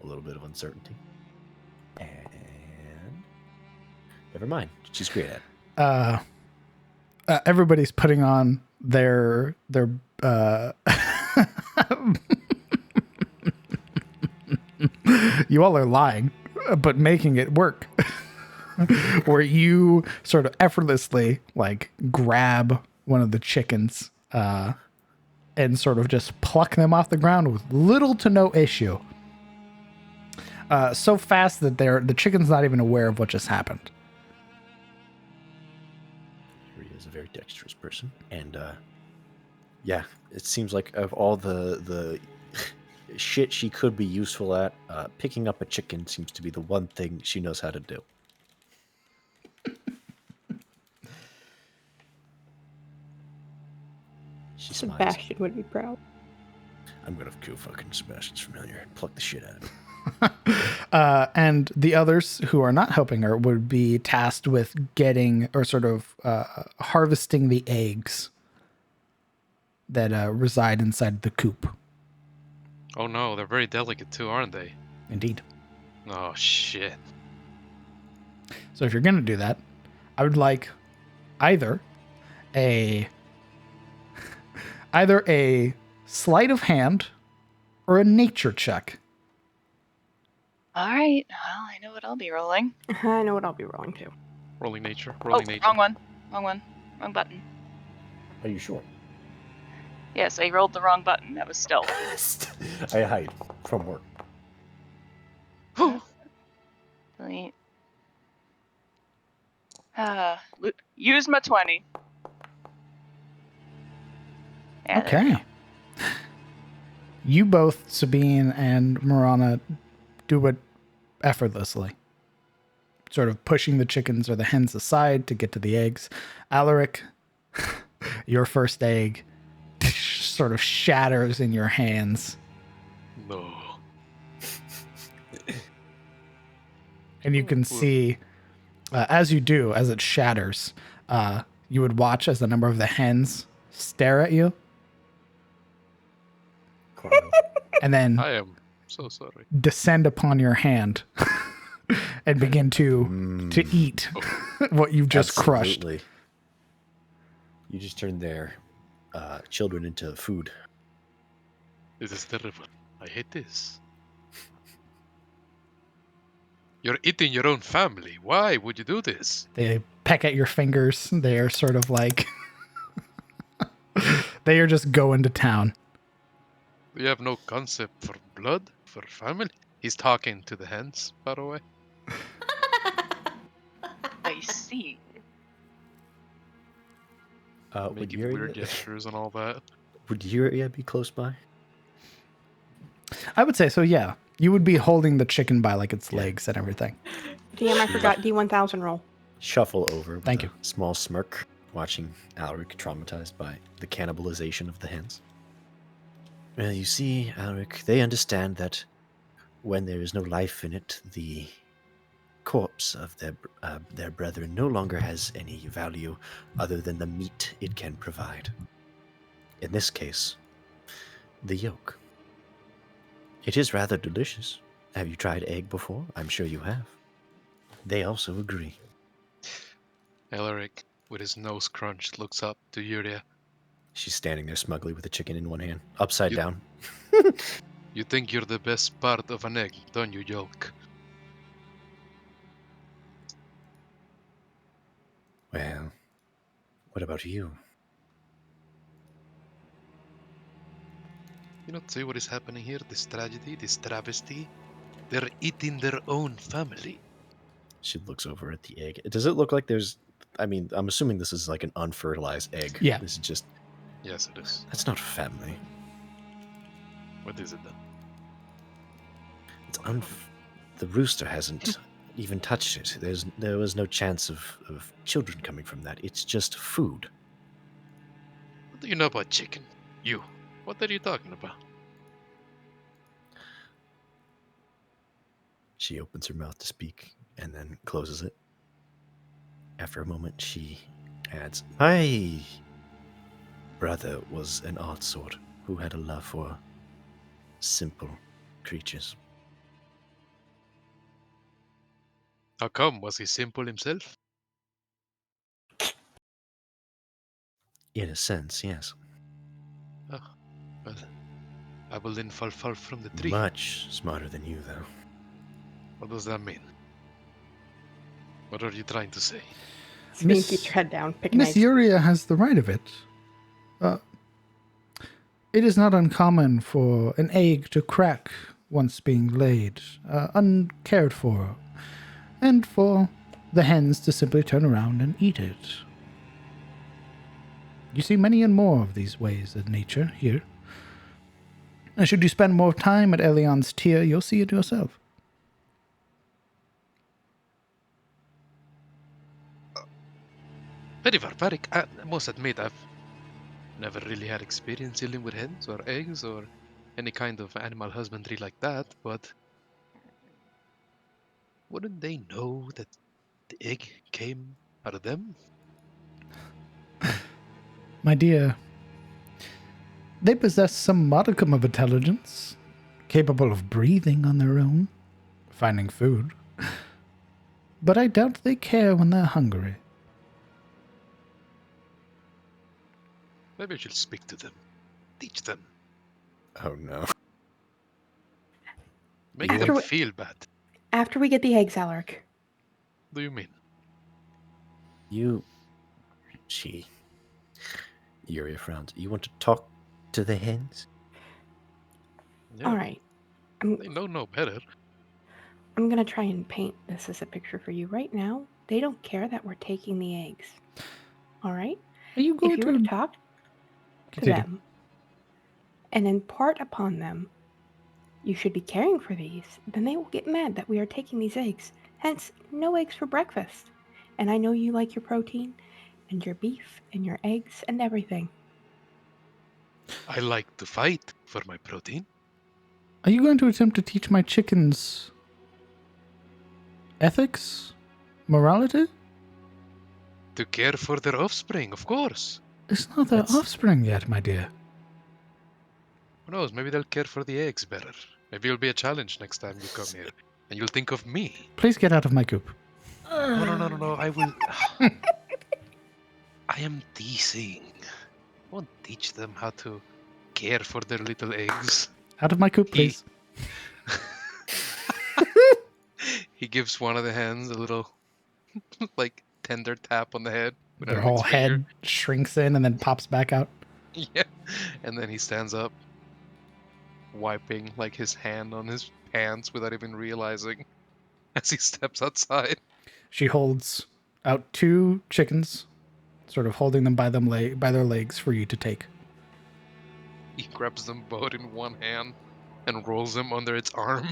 a little bit of uncertainty. And never mind. She's great at it. Everybody's putting on their you all are lying, but making it work. Where you sort of effortlessly like grab one of the chickens and sort of just pluck them off the ground with little to no issue. So fast that the chicken's not even aware of what just happened. He is a very dexterous person, and yeah, it seems like of all the shit she could be useful at, picking up a chicken seems to be the one thing she knows how to do. She smiles. Sebastian would be proud. I'm gonna kill fucking Sebastian's familiar and pluck the shit out of him. And the others who are not helping her would be tasked with getting or sort of harvesting the eggs that reside inside the coop. Oh no, they're very delicate too, aren't they? Indeed. Oh shit. So if you're going to do that, I would like either a sleight of hand or a nature check. All right. Well, I know what I'll be rolling. I know what I'll be rolling to. Rolling nature. Oh, Rolling nature. wrong one. Wrong one. Wrong button. Are you sure? Yes, I rolled the wrong button. That was stealth. I hide from work. Delete. Use my 20. Yeah, there we Okay. You both, Sabine and Marana, do it effortlessly. Sort of pushing the chickens or the hens aside to get to the eggs. Alaric, your first egg sort of shatters in your hands. No. And you can see, as you do, as it shatters, you would watch as the number of the hens stare at you. And then I am so sorry. descend upon your hand and begin to eat what you've just crushed. Absolutely. You just turned their children into food. This is terrible. I hate this. You're eating your own family. Why would you do this? They peck at your fingers. They are sort of like they are just going to town. You have no concept for blood, for family. He's talking to the hens, by the way. I see. Would Making Yuria, weird gestures and all that. would Yuria be close by? I would say so, yeah. You would be holding the chicken by like its legs and everything. DM, I forgot D1000 roll. Shuffle over with Thank a you. small smirk, watching Alaric traumatized by the cannibalization of the hens. Well, you see, Alaric, they understand that when there is no life in it, the corpse of their brethren no longer has any value other than the meat it can provide. In this case, the yolk. It is rather delicious. Have you tried egg before? I'm sure you have. They also agree. Alaric, with his nose crunched, looks up to Yuria. She's standing there smugly with a chicken in one hand, upside down. You think you're the best part of an egg, don't you, yolk? Well, what about you? You not see what is happening here? This tragedy, this travesty? They're eating their own family. She looks over at the egg. Does it look like there's... I mean, I'm assuming this is like an unfertilized egg. Yeah. This is just... Yes, it is. That's not family. What is it then? It's the rooster hasn't even touched it. There was no chance of children coming from that. It's just food. What do you know about chicken? You. What are you talking about? She opens her mouth to speak and then closes it. After a moment, she adds, My brother was an odd sort who had a love for simple creatures. How come? Was he simple himself? In a sense, yes. Oh, well, I will then fall from the tree. Much smarter than you, though. What does that mean? What are you trying to say? Sabine Miss- keeps her head down, picking Miss eggs. Yuria has the right of it. It is not uncommon for an egg to crack once being laid, uncared for, and for the hens to simply turn around and eat it. You see many and more of these ways of nature here. And should you spend more time at Eliond's tier, you'll see it yourself. Very barbaric. I must admit, I've never really had experience dealing with hens or eggs or any kind of animal husbandry like that, but Wouldn't they know that the egg came out of them? My dear, they possess some modicum of intelligence, capable of breathing on their own, finding food. But I doubt they care when they're hungry. Maybe I should speak to them. Teach them. Oh no. Make After them we- feel bad. After we get the eggs, Alaric. What do you mean? Yuria frowns. You want to talk to the hens? Yeah, All right. I'm they know no better. gonna try and paint this as a picture for you right now. They don't care that we're taking the eggs. All right. Are you If going you were to to talk to continue? them and impart upon them, you should be caring for these, then they will get mad that we are taking these eggs. Hence, no eggs for breakfast. And I know you like your protein and your beef and your eggs and everything. I like to fight for my protein. Are you going to attempt to teach my chickens ethics? Morality? To care for their offspring, of course. It's not their That's- offspring yet, my dear. Who knows? Maybe they'll care for the eggs better. Maybe it'll be a challenge next time you come here, and you'll think of me. Please get out of my coop. No. I will. I am teasing. I won't teach them how to care for their little eggs. Out of my coop, please. He gives one of the hens a little, like, tender tap on the head. with Their an whole index finger. head shrinks in and then pops back out. Yeah. And then he stands up, wiping, like, his hand on his pants without even realizing as he steps outside. She holds out 2 chickens, sort of holding them by their legs for you to take. He grabs them both in one hand and rolls them under its arm.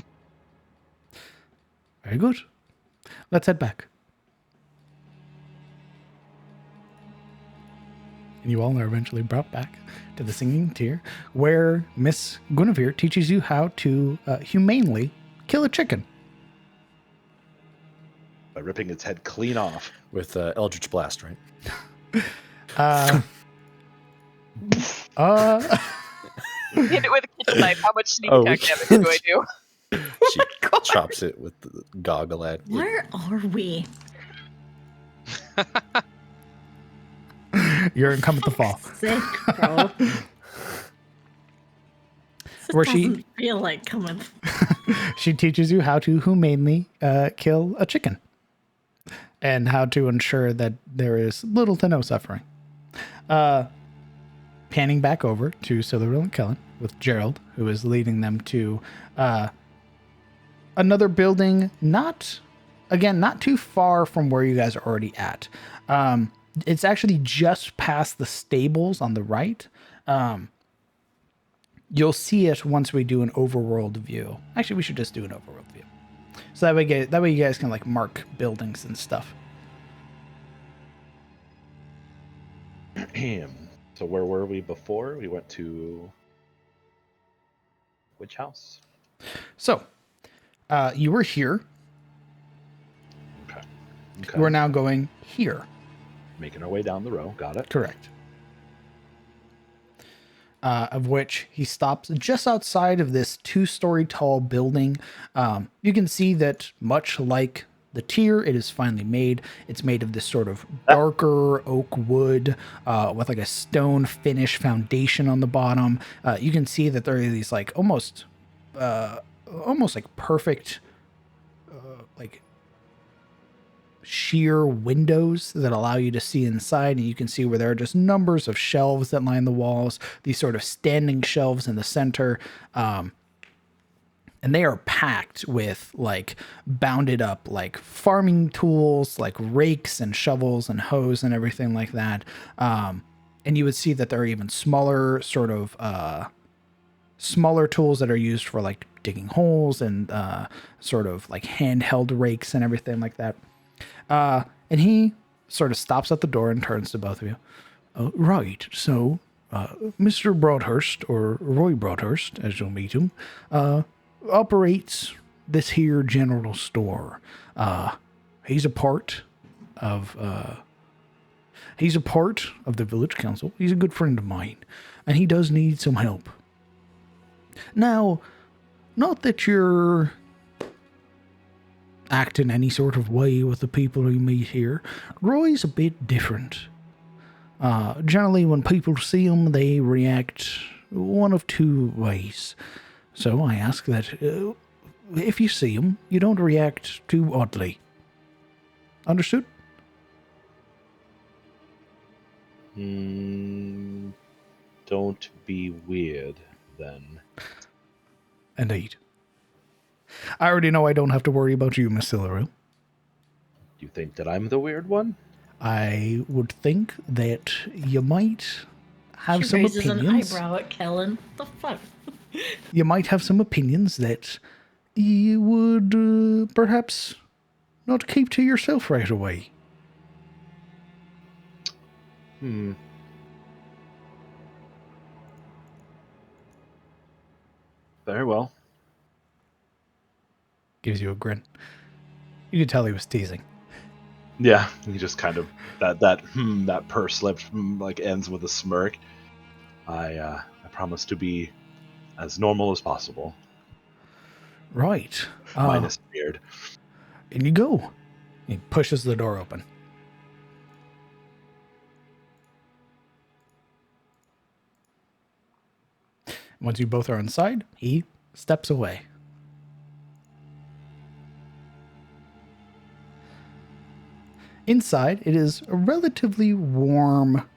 Very good. Let's head back. And you all are eventually brought back to the singing tier, where Miss Guinevere teaches you how to humanely kill a chicken. By ripping its head clean off. With Eldritch Blast, right? Hit it with a kitchen knife. How much sneak Oh, attack we damage do I do? She chops it with the goggle at. Where are we? You're in Cometh the Fall. Sick, bro. Where This she- doesn't feel like coming. She teaches you how to humanely kill a chicken and how to ensure that there is little to no suffering. Panning back over to Siluril and Kellen with Gerald, who is leading them to another building, not too far from where you guys are already at. It's actually just past the stables on the right. You'll see it once we do an overworld view. Actually, we should just do an overworld view. So that way you guys can like mark buildings and stuff. So where were we before? We went to which house? So, you were here. Okay. We're now going here. Making our way down the row. Got it. Correct. Of which he stops just outside of this 2-story tall building. You can see that much like the tier, it is finely made. It's made of this sort of darker oak wood with like a stone finish foundation on the bottom. You can see that there are these like almost like perfect like sheer windows that allow you to see inside, and you can see where there are just numbers of shelves that line the walls, these sort of standing shelves in the center, and they are packed with like bounded up like farming tools, like rakes and shovels and hoes and everything like that. And you would see that there are even smaller sort of smaller tools that are used for like digging holes and sort of like handheld rakes and everything like that. And he sort of stops at the door and turns to both of you. Right. So, Mr. Broadhurst, or Roy Broadhurst, as you'll meet him, operates this here general store. He's a part of the village council. He's a good friend of mine, and he does need some help. Now, not that you're acting any sort of way with the people you meet here. Roy's a bit different. Generally, when people see him, they react one of two ways. So I ask that if you see him, you don't react too oddly. Understood? Don't be weird, then. Indeed. I already know I don't have to worry about you, Miss Silveru. Do you think that I'm the weird one? I would think that you might have some raises opinions. an eyebrow at Kellen. The fuck? You might have some opinions that you would perhaps not keep to yourself right away. Very well. Gives you a grin. You could tell he was teasing. Yeah, he just kind of that pursed-lipped like ends with a smirk. I promise to be as normal as possible. Right. Minus beard. In you go. He pushes the door open. Once you both are inside, he steps away. Inside, it is a relatively warm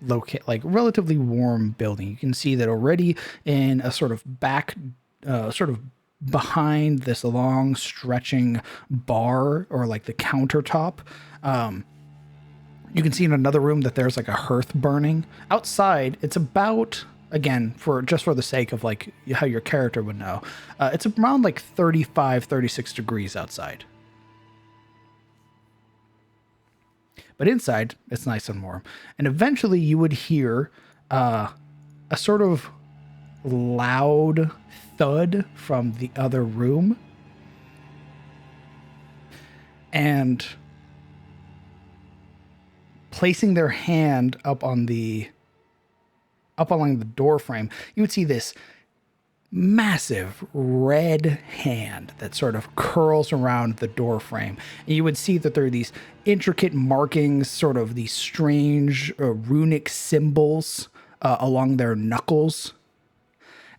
relatively warm building. You can see that already in a sort of back, sort of behind this long stretching bar or like the countertop. You can see in another room that there's like a hearth burning. Outside, it's about, again, for the sake of like how your character would know, it's around like 35, 36 degrees outside. But inside, it's nice and warm. And eventually you would hear a sort of loud thud from the other room. And placing their hand up along the door frame, you would see this massive red hand that sort of curls around the door frame. And you would see that there are these intricate markings, sort of these strange runic symbols along their knuckles.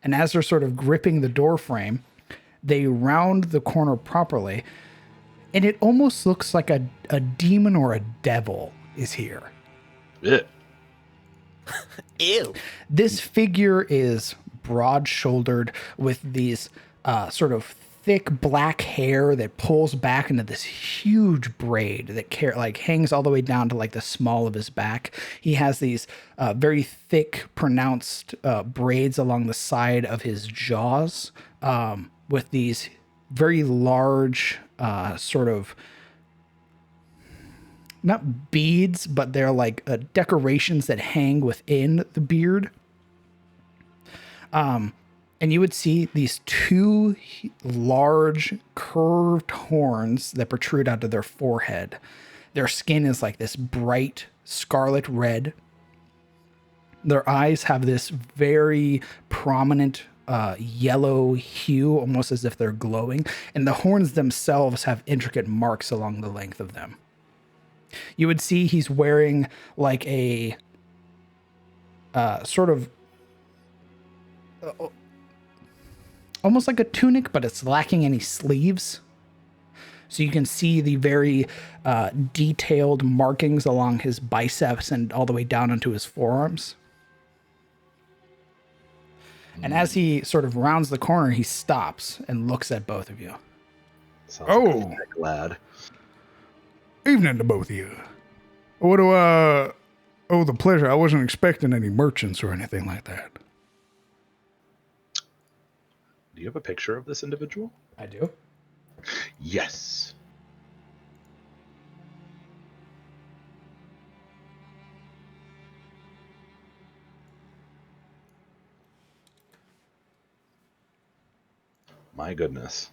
And as they're sort of gripping the door frame, they round the corner properly. And it almost looks like a demon or a devil is here. Yeah. Ew. This figure is broad-shouldered with these sort of thick black hair that pulls back into this huge braid that hangs all the way down to like the small of his back. He has these very thick, pronounced braids along the side of his jaws with these very large sort of, not beads, but they're like decorations that hang within the beard. And you would see these two large curved horns that protrude out of their forehead. Their skin is like this bright scarlet red. Their eyes have this very prominent yellow hue, almost as if they're glowing. And the horns themselves have intricate marks along the length of them. You would see he's wearing like a sort of almost like a tunic, but it's lacking any sleeves. So you can see the very detailed markings along his biceps and all the way down onto his forearms. And as he sort of rounds the corner, he stops and looks at both of you. Sounds like a thick lad. Evening to both of you. What do I owe the pleasure? I wasn't expecting any merchants or anything like that. Do you have a picture of this individual? I do. Yes. My goodness.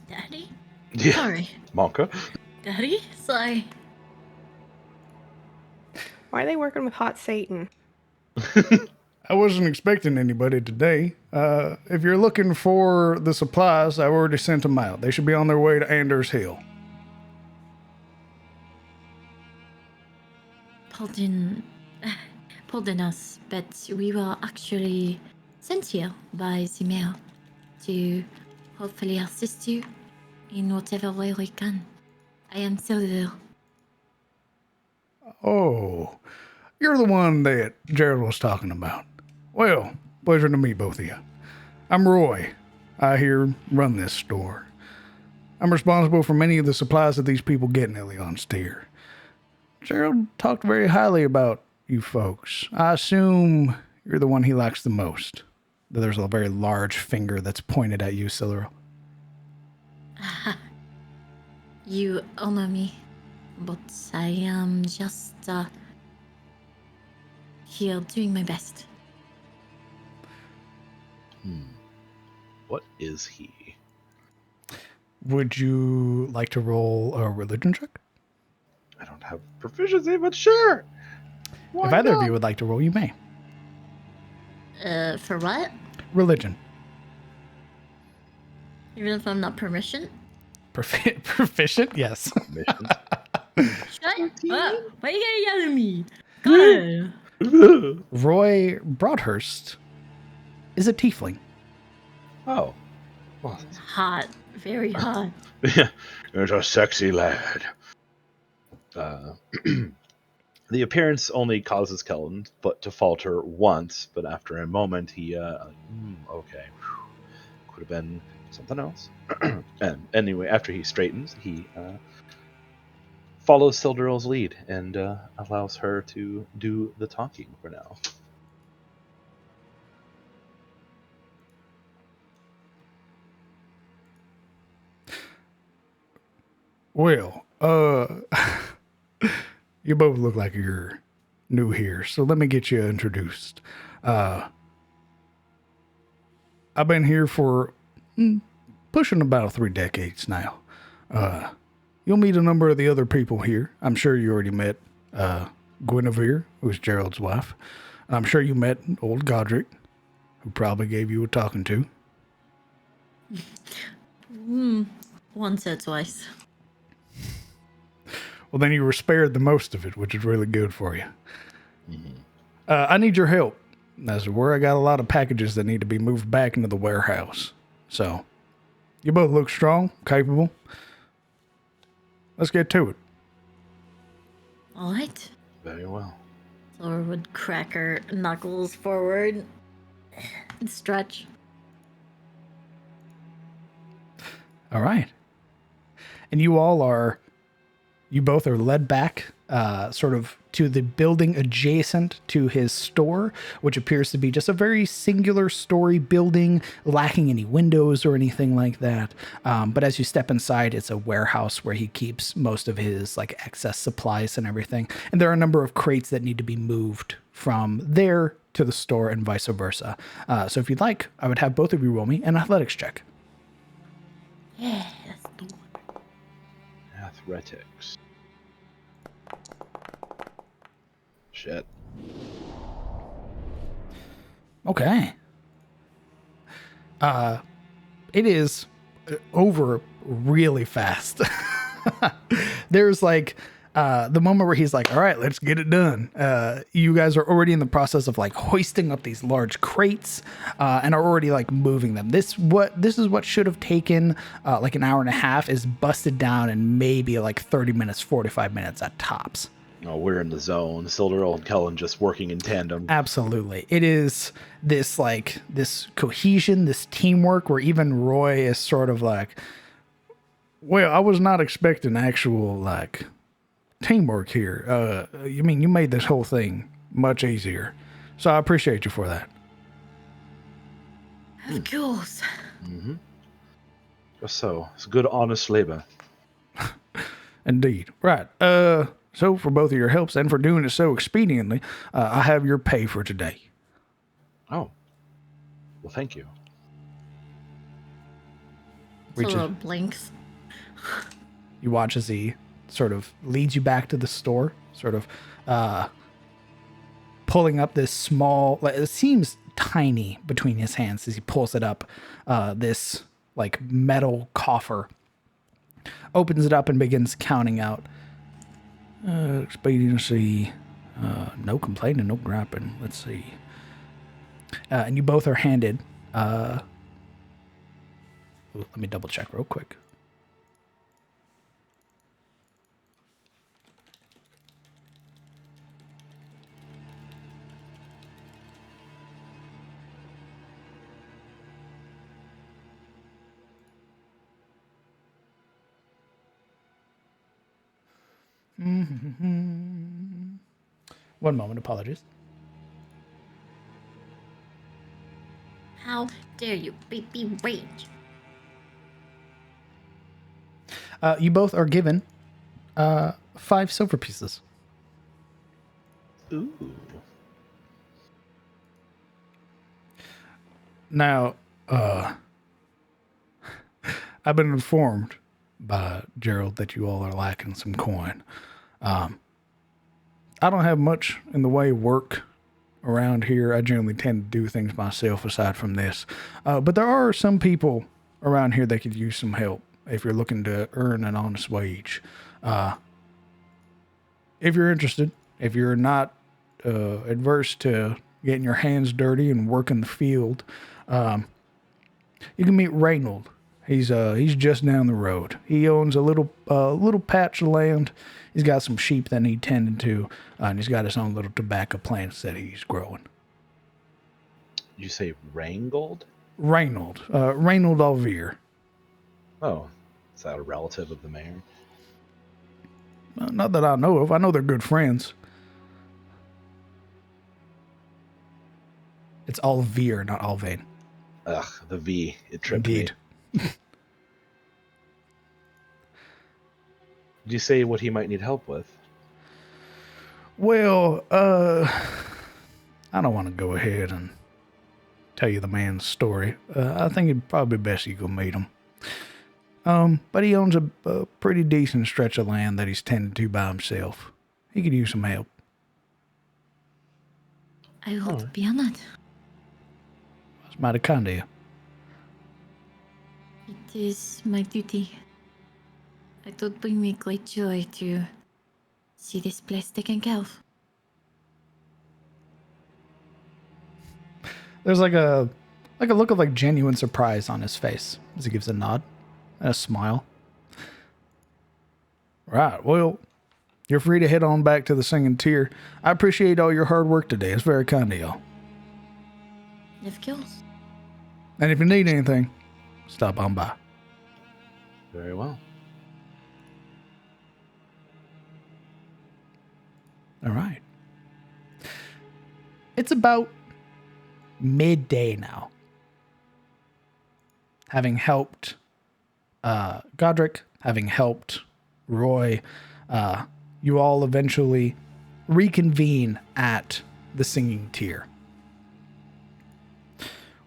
Daddy? Yeah, Sorry. Monka. Daddy? Sorry. Why are they working with Hot Satan? I wasn't expecting anybody today. If you're looking for the supplies, I already sent them out. They should be on their way to Anders Hill. Pardon, pardon us, but we were actually sent here by the mayor to hopefully assist you in whatever way we can. I am Silver. Oh, you're the one that Gerald was talking about. Well, pleasure to meet both of you. I'm Roy. I here run this store. I'm responsible for many of the supplies that these people get in Eliond's tier. Gerald talked very highly about you folks. I assume you're the one he likes the most. There's a very large finger that's pointed at you, Silver. You honor me, but I am just here doing my best. What is he? Would you like to roll a religion check? I don't have proficiency, but sure. Why If either not? of you would like to roll, you may. For what? Religion. Even if I'm not permission? Proficient? Yes. Mission. Shut up! Why you gotta yell at me? God! Roy Broadhurst is a tiefling. Oh. Well, Hot. Very hot. there's a sexy lad. The appearance only causes Kellen but to falter once, but after a moment he, okay, could have been something else. And anyway, after he straightens, he follows Silderill's lead and allows her to do the talking for now. Well, you both look like you're new here, so let me get you introduced. I've been here for pushing about 3 decades now. You'll meet a number of the other people here. I'm sure you already met Guinevere, who's Gerald's wife. I'm sure you met old Godric, who probably gave you a talking to. Once or twice. Well, then you were spared the most of it, which is really good for you. I need your help. As where I got a lot of packages that need to be moved back into the warehouse. So, you both look strong, capable. Let's get to it. All right. Very well. Laura would crack her knuckles forward and stretch. All right. And you both are led back sort of to the building adjacent to his store, which appears to be just a very singular story building, lacking any windows or anything like that. But as you step inside, it's a warehouse where he keeps most of his like excess supplies and everything. And there are a number of crates that need to be moved from there to the store and vice versa. So if you'd like, I would have both of you roll me an athletics check. Yeah, that's good. Athletics. Shit. Okay. It is over really fast. There's like the moment where he's like, all right, let's get it done. You guys are already in the process of like hoisting up these large crates and are already like moving them. This is what should have taken like an hour and a half is busted down in maybe like 30 minutes, 45 minutes at tops. Oh, we're in the zone. Silderil and Kellen just working in tandem. Absolutely. It is this cohesion, this teamwork where even Roy is sort of like, well, I was not expecting actual like teamwork here. You mean you made this whole thing much easier. So I appreciate you for that. Of course. Mm-hmm. Just so. It's good, honest labor. Indeed. Right. So for both of your helps and for doing it so expediently, I have your pay for today. Oh. Well, thank you. reaches. Sort of blinks. You watch as he sort of leads you back to the store, sort of pulling up this small, it seems tiny between his hands as he pulls it up, this like metal coffer. Opens it up and begins counting out. Expediency, no complaining, no griping. Let's see. And you both are handed. Let me double check real quick. One moment, apologies. How dare you, baby rage? You both are given 5 silver pieces. Ooh. Now, I've been informed by Gerald that you all are lacking some coin. I don't have much in the way of work around here. I generally tend to do things myself aside from this. But there are some people around here that could use some help if you're looking to earn an honest wage. If you're interested, if you're not adverse to getting your hands dirty and working the field, you can meet Reynold. He's just down the road. He owns a little patch of land. He's got some sheep that need tending to, and he's got his own little tobacco plants that he's growing. You say Reingold? Reynold Alvear. Oh, is that a relative of the mayor? Not that I know of. I know they're good friends. It's Alvear, not Alvain. Ugh, the V. It tripped Indeed. me. Did you say what he might need help with? Well, I don't want to go ahead and tell you the man's story. I think it'd probably be best you go meet him. But he owns a pretty decent stretch of land that he's tending to by himself. He could use some help. I will be honored. It's mighty kind of you. It is my duty. It would bring me great joy to see this place taken care of. There's like a look of like genuine surprise on his face as he gives a nod and a smile. Right, well, you're free to head on back to the Singing Tier. I appreciate all your hard work today. It's very kind of y'all. Of course. And if you need anything, stop on by. Very well. All right. It's about midday now. Having helped Godric, having helped Roy, you all eventually reconvene at the Singing Tier,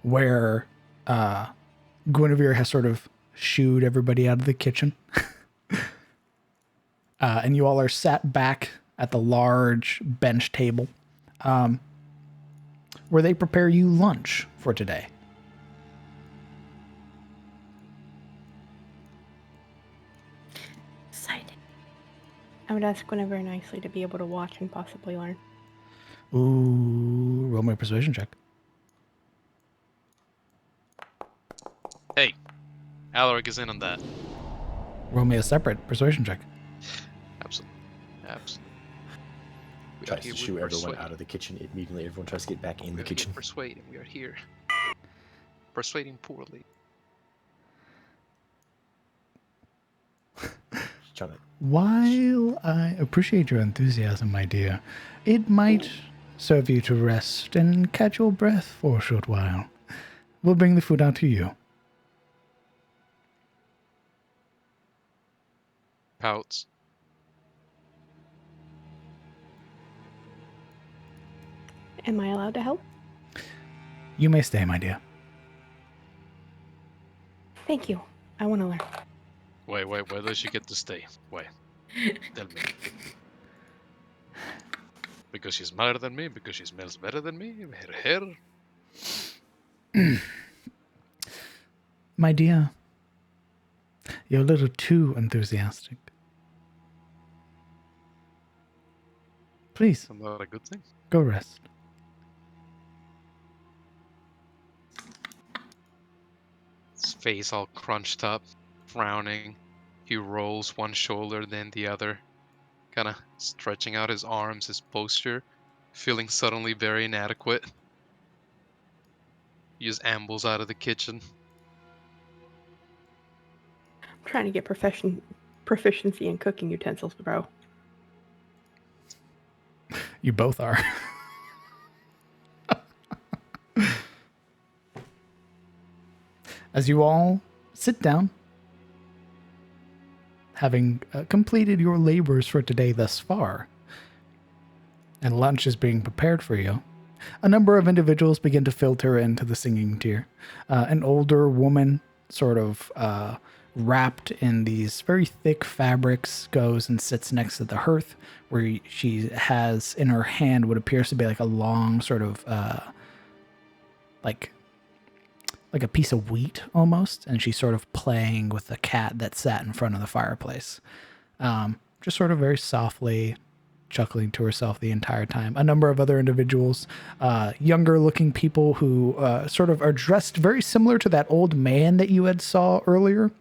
where Guinevere has sort of shooed everybody out of the kitchen. And you all are sat back at the large bench table, where they prepare you lunch for today. Exciting. I would ask Guinevere nicely to be able to watch and possibly learn. Ooh, roll me a persuasion check. Hey, Alaric is in on that. Roll me a separate persuasion check. Absolutely. Absolutely. We are Tries here to with shoo everyone persuade. out of the kitchen. Immediately, everyone tries to get back in We the are here kitchen. persuading. We are here. Persuading poorly. Trying to While I appreciate your enthusiasm, my dear, it might serve you to rest and catch your breath for a short while. We'll bring the food out to you. Pouts. Am I allowed to help? You may stay, my dear. Thank you. I want to learn. Wait, why does she get to stay? Why? Tell me. Because she's smarter than me? Because she smells better than me? Her hair? My dear, you're a little too enthusiastic. Please, Not a good thing. go rest. His face all crunched up, frowning. He rolls one shoulder, then the other, kind of stretching out his arms, his posture, feeling suddenly very inadequate. He just ambles out of the kitchen. I'm trying to get proficiency in cooking utensils, bro. You both are. As you all sit down, having completed your labors for today thus far, and lunch is being prepared for you, a number of individuals begin to filter into the singing tier. An older woman, sort of wrapped in these very thick fabrics, goes and sits next to the hearth, where she has in her hand what appears to be like a long sort of like a piece of wheat almost, and she's sort of playing with the cat that sat in front of the fireplace. Just sort of very softly chuckling to herself the entire time. A number of other individuals, younger looking people who sort of are dressed very similar to that old man that you had saw earlier,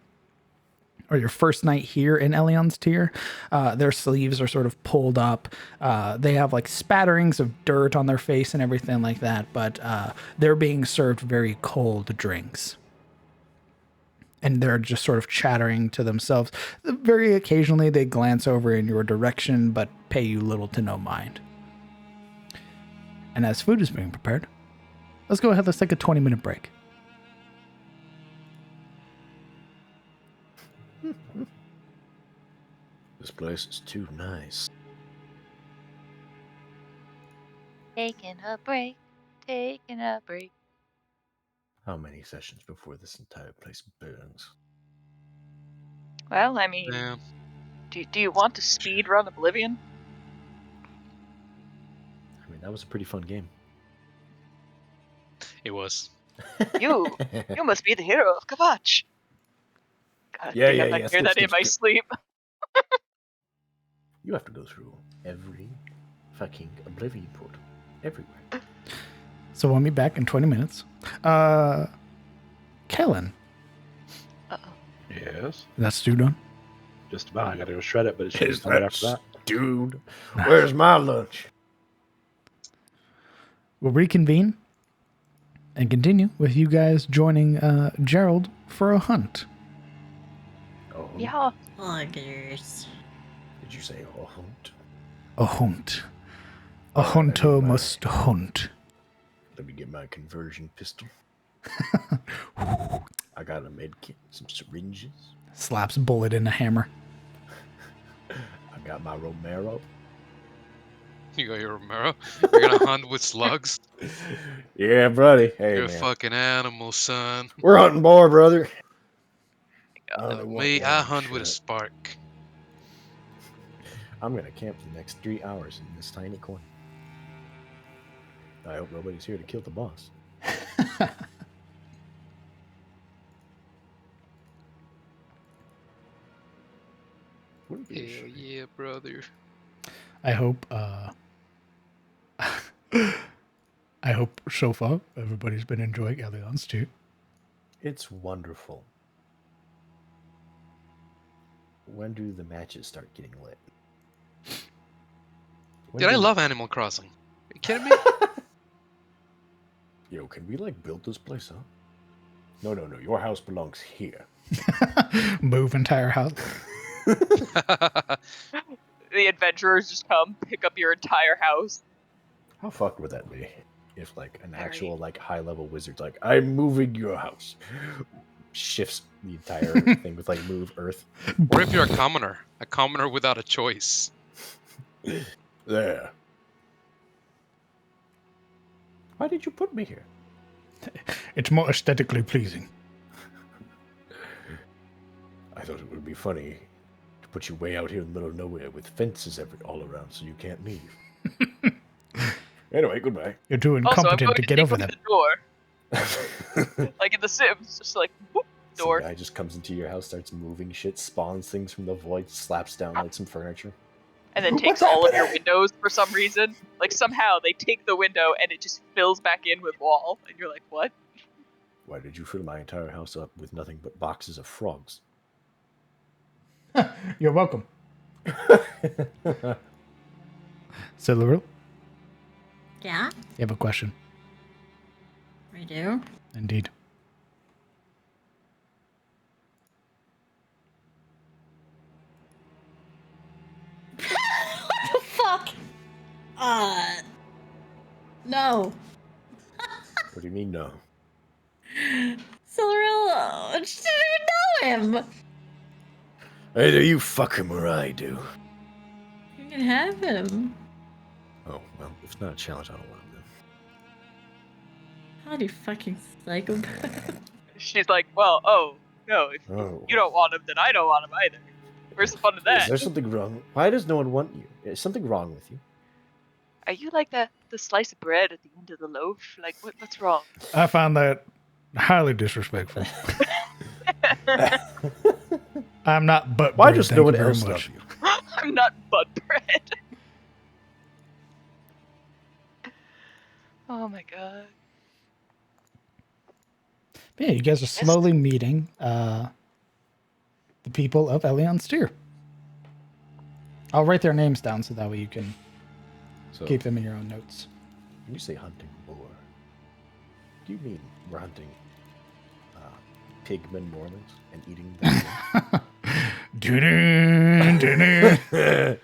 or your first night here in Eliond's tier. Their sleeves are sort of pulled up. They have like spatterings of dirt on their face and everything like that, but they're being served very cold drinks. And they're just sort of chattering to themselves. Very occasionally they glance over in your direction, but pay you little to no mind. And as food is being prepared, let's go ahead, let's take a 20-minute break. This place is too nice. Taking a break. Taking a break. How many sessions before this entire place burns? Well, I mean, Yeah. do you want to speed run Oblivion? I mean, that was a pretty fun game. It was. You must be the hero of Kavach. God Yeah, damn, yeah, I yeah, hear that skip, in my skip. sleep. You have to go through every fucking Oblivion portal. Everywhere. So we'll meet back in 20 minutes. Kellen, Uh-oh. Yes. that stew done? Just about. I gotta go shred it, but it should be done right after that. Dude, where's my lunch? We'll reconvene and continue with you guys joining Gerald for a hunt. Oh, Yeah. Huggers. Did you say a hunt? A hunt. A Oh, hunter anyway. must hunt. Let me get my conversion pistol. I got a med kit, some syringes. Slaps bullet in a hammer. I got my Romero. You got your Romero? You're gonna hunt with slugs? Yeah, buddy. Hey, You're a man. fucking animal, son. We're hunting more, brother. I only want Me, I one hunt with a shot. spark. I'm gonna camp for the next 3 hours in this tiny corner. I hope nobody's here to kill the boss. Wouldn't be a Hell shame. yeah, brother. I hope I hope so far everybody's been enjoying Eliond's too. It's wonderful. When do the matches start getting lit? When Dude, I do- love Animal Crossing. Are you kidding me? Yo, can we like build this place up? No. Your house belongs here. Move entire house. The adventurers just come, pick up your entire house. How fucked would that be? If like an Very. actual like high level wizard's like, I'm moving your house. Shifts the entire thing with like move earth. Or if you're a commoner without a choice. There. Why did you put me here? It's more aesthetically pleasing. thought it would be funny to put you way out here in the middle of nowhere with fences all around so you can't leave. Anyway, goodbye. You're too Also, I'm incompetent going to to get take over him them. to the door, like in The Sims, just like whoop, door. Some guy just comes into your house, starts moving shit, spawns things from the void, slaps down like some furniture. And then takes What's all of your happening? windows for some reason. Like somehow they take the window and it just fills back in with wall, and you're like, what? Why did you fill my entire house up with nothing but boxes of frogs? You're welcome. Celebrate. Yeah, You have a question. I do. Indeed. What the fuck? No. What do you mean, no? Silveril, she didn't even know him. Either you fuck him or I do. You can have him. Oh, well, if it's not a challenge, I don't want him then. How do you fucking psychopath? She's like, well, oh, no, if Oh. you don't want him, then I don't want him either. Where's the fun of Is that? there something wrong? Why does no one want you? Is something wrong with you? Are you like the slice of bread at the end of the loaf? Like, what's wrong? I find that highly disrespectful. I'm not butt Why bread, does thank no you one very else much. love you? I'm not butt bread. Oh my god. Yeah, you guys are slowly meeting the people of Eliond's tier. I'll write their names down so that way you can So, keep them in your own notes. when you say hunting boar, do you mean we're hunting pigmen Normans and eating them? Dun-dun, dun-dun.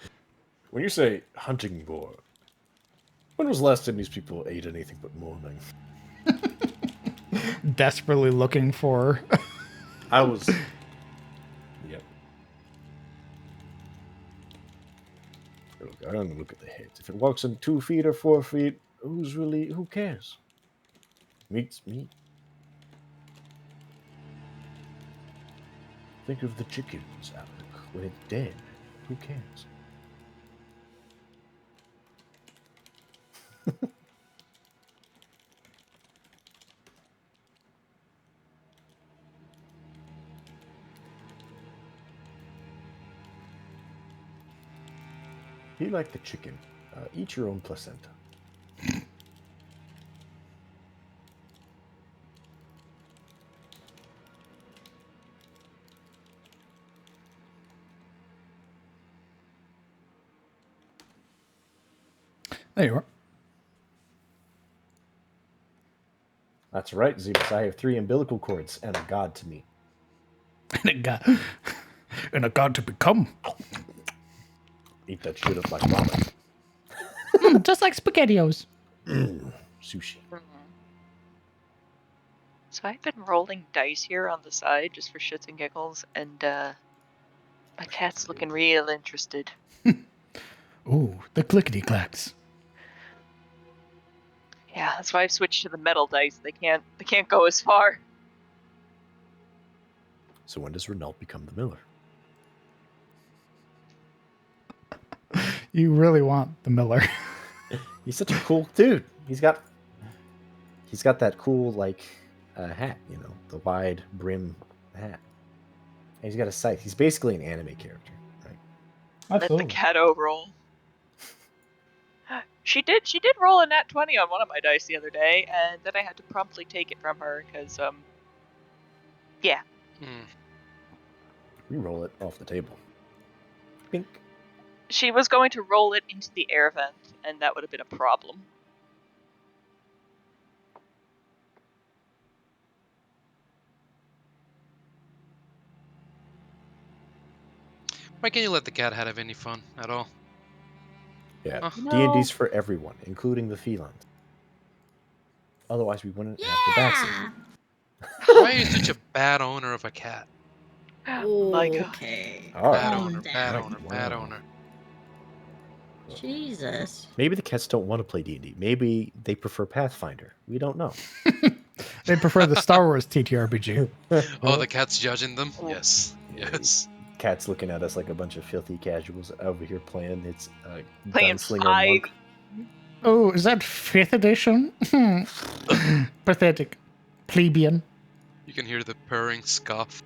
When you say hunting boar, when was the last time these people ate anything but morning? Desperately looking for. I was. Yep. Look, I don't look at the heads. If it walks in 2 feet or 4 feet, who cares? Meat's meat. Think of the chickens, Alec. When it's dead, who cares? You like the chicken. Eat your own placenta. There you are. That's right, Zebus. I have 3 umbilical cords and a god to me. And a god to become. Eat that shit up like vomit. Just like SpaghettiOs. Sushi. So I've been rolling dice here on the side just for shits and giggles, and my cat's looking real interested. Ooh, the clickety clacks. Yeah, that's why I've switched to the metal dice. They can't go as far. So when does Renault become the miller? You really want the Miller. He's such a cool dude. He's got that cool like hat, you know, the wide brim hat. And he's got a scythe. He's basically an anime character, right? Absolutely. Let the cat roll. She did roll a nat 20 on one of my dice the other day, and then I had to promptly take it from her because yeah. Re-roll it off the table. Pink. She was going to roll it into the air vent, and that would have been a problem. Why can't you let the cat have any fun at all? Yeah, Huh. D&D's for everyone, including the felines. Otherwise, we wouldn't have the backseat. Yeah. Why are you such a bad owner of a cat? My God. Okay. All right. Bad Calm owner, down. bad Right, owner, wow. bad owner. Jesus. Maybe the cats don't want to play D&D. Maybe they prefer Pathfinder. We don't know. They prefer the Star Wars TTRPG. Oh, the cat's judging them? Yes. Yeah. Yes. Cat's looking at us like a bunch of filthy casuals over here playing. It's Playing Gunslinger Monk. 5. Oh, is that 5th edition? Pathetic. Plebeian. You can hear the purring scoff.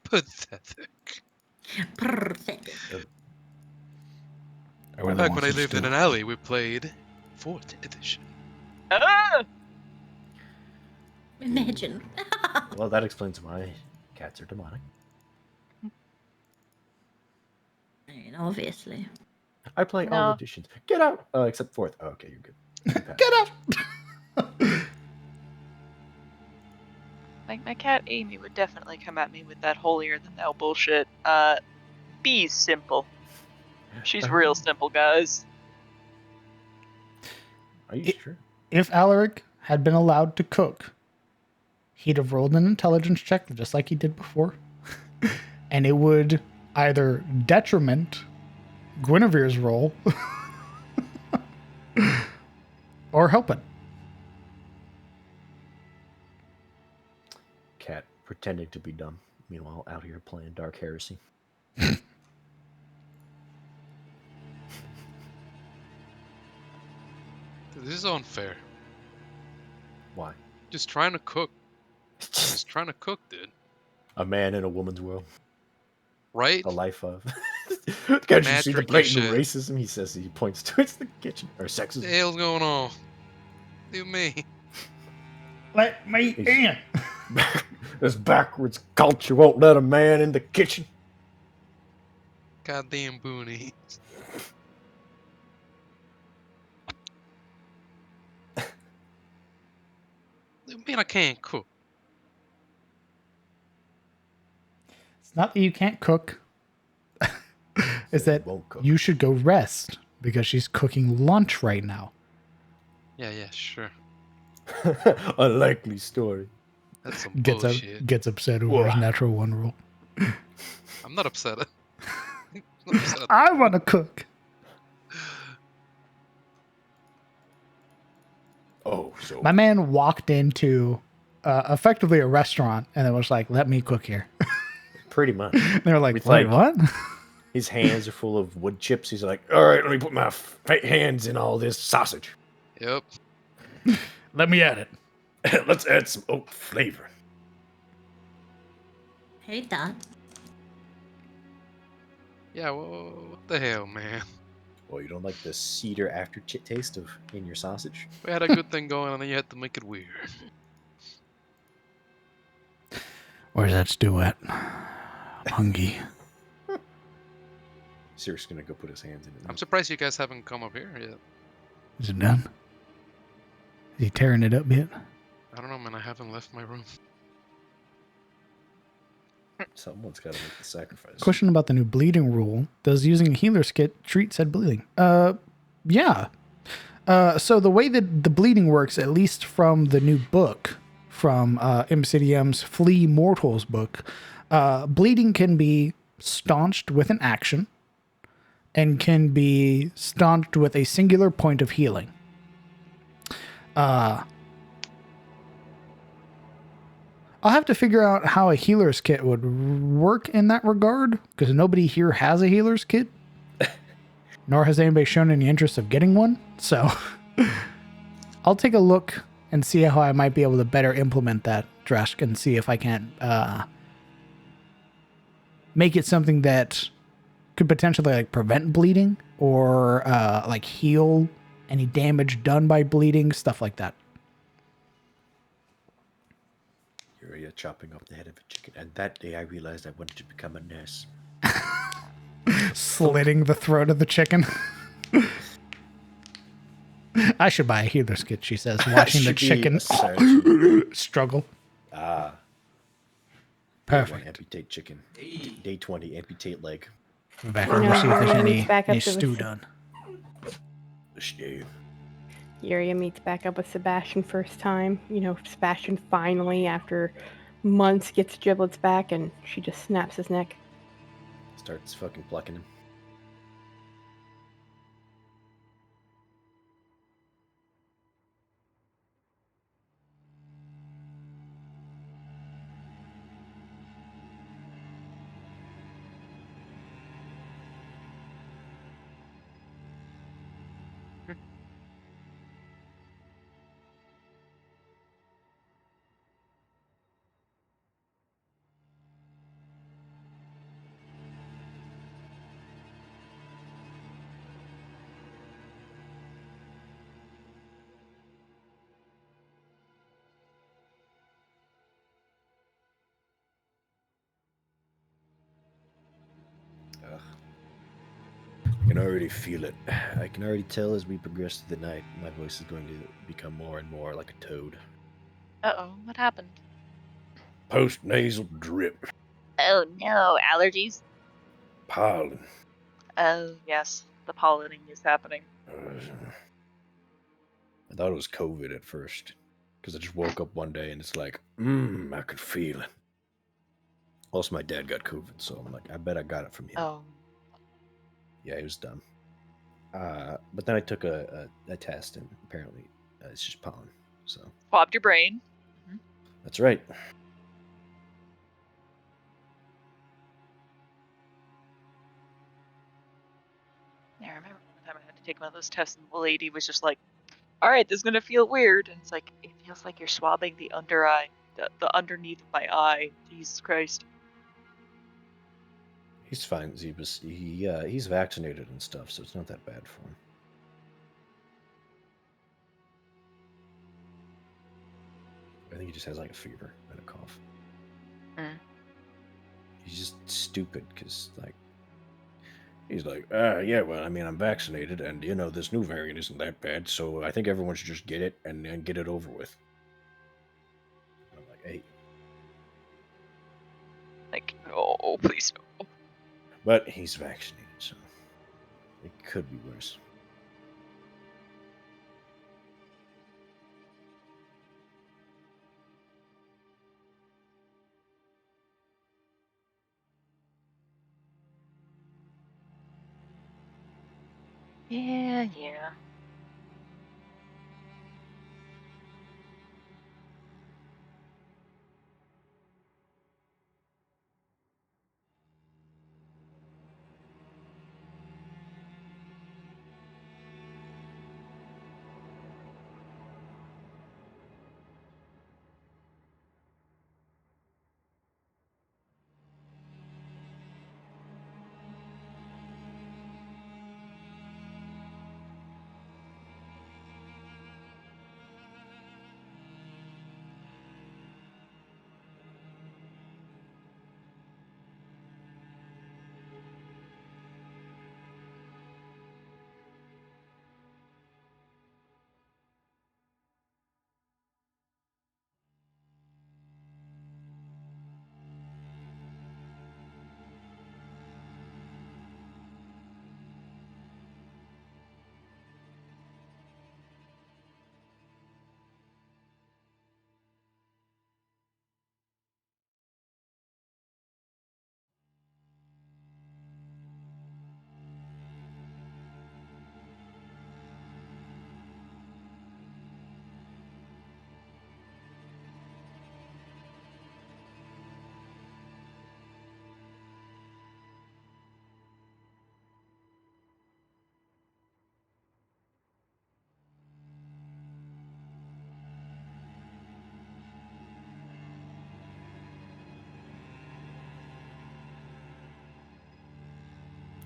Pathetic. Pathetic. Back when I lived in an alley, we played 4th edition. Ah! Imagine. Well, that explains why cats are demonic. I mean, obviously. I play all No. editions. Get out! Except 4th. Oh, okay, you're good. You can pass. Get out! My cat Amy would definitely come at me with that holier than thou bullshit. Bee's simple. She's real simple, guys. Are you sure? If Alaric had been allowed to cook, he'd have rolled an intelligence check just like he did before. And it would either detriment Guinevere's roll or help it. Cat pretending to be dumb. Meanwhile, out here playing Dark Heresy. This is unfair. Why? Just trying to cook. Just trying to cook, dude. A man in a woman's world. Right? The life of. Can't you see the Metric blatant shit. racism? He says he points towards the kitchen. Or What the sexism. hell's going on? Do me. Let me in. This backwards culture won't let a man in the kitchen. Goddamn boonie. You mean I can't cook? It's not that you can't cook. It's that Won't cook. you should go rest because she's cooking lunch right now. Yeah, sure. Unlikely story. That's some Gets bullshit. gets upset over his natural one roll. I'm not upset. I'm not upset. I want to cook. Oh, so My man walked into effectively a restaurant and then was like, "Let me cook here." pretty much. They were like, With, "Wait, like- what?" His hands are full of wood chips. He's like, all right, let me put my hands in all this sausage. Yep. Let me at it. Let's add some oat flavor. Hate that. Yeah, well, what the hell, man? Well, you don't like the cedar aftertaste of in your sausage? We had a good thing going and then you had to make it weird. Where's that stew at? I'm hungry. Sir's gonna go put his hands in it. I'm surprised you guys haven't come up here yet. Is it done? Is he tearing it up yet? I don't know, man. I haven't left my room. Someone's got to make the sacrifice. Question about the new bleeding rule. Does using a healer's kit treat said bleeding? Yeah. So the way that the bleeding works, at least from the new book, from MCDM's Flee Mortals book, bleeding can be staunched with an action and can be staunched with a singular point of healing. I'll have to figure out how a healer's kit would work in that regard, because nobody here has a healer's kit, nor has anybody shown any interest of getting one. So I'll take a look and see how I might be able to better implement that, Dresk, and see if I can make it something that could potentially like prevent bleeding or like heal any damage done by bleeding, stuff like that. You're chopping off the head of a chicken, and that day I realized I wanted to become a nurse. Slitting the throat of the chicken. I should buy a healer's kit, she says, watching the Should be chicken a surgeon. struggle. Ah, Perfect. amputate chicken. Day 20, amputate leg. Back You over know, see if there's Yuria any meets back up to stew the- done. Stew. Yuria meets back up with Sebastian first time. You know, Sebastian finally, after months, gets giblets back, and she just snaps his neck. Starts fucking plucking him. I can already feel it. I can already tell as we progress through the night, my voice is going to become more and more like a toad. Uh-oh, what happened? Post nasal drip. Oh no, allergies? Pollen. Oh yes, the pollinating is happening. I thought it was COVID at first. Because I just woke up one day and it's like, I could feel it. Also, my dad got COVID, so I'm like, I bet I got it from him. Oh. Yeah, he was dumb. But then I took a test, and apparently it's just pollen. So Swabbed your brain. Mm-hmm. that's right. Yeah, I remember one time I had to take one of those tests, and the lady was just like, "All right, this is gonna feel weird," and it's like, it feels like you're swabbing the under eye, the underneath of my eye. Jesus Christ. He's fine. He's vaccinated and stuff, so it's not that bad for him. I think he just has like a fever and a cough. Mm. He's just stupid because he's like, yeah, well, I mean, I'm vaccinated, and this new variant isn't that bad, so I think everyone should just get it and get it over with. And I'm like, hey, Like, oh, please no. but he's vaccinated, so it could be worse. Yeah, yeah.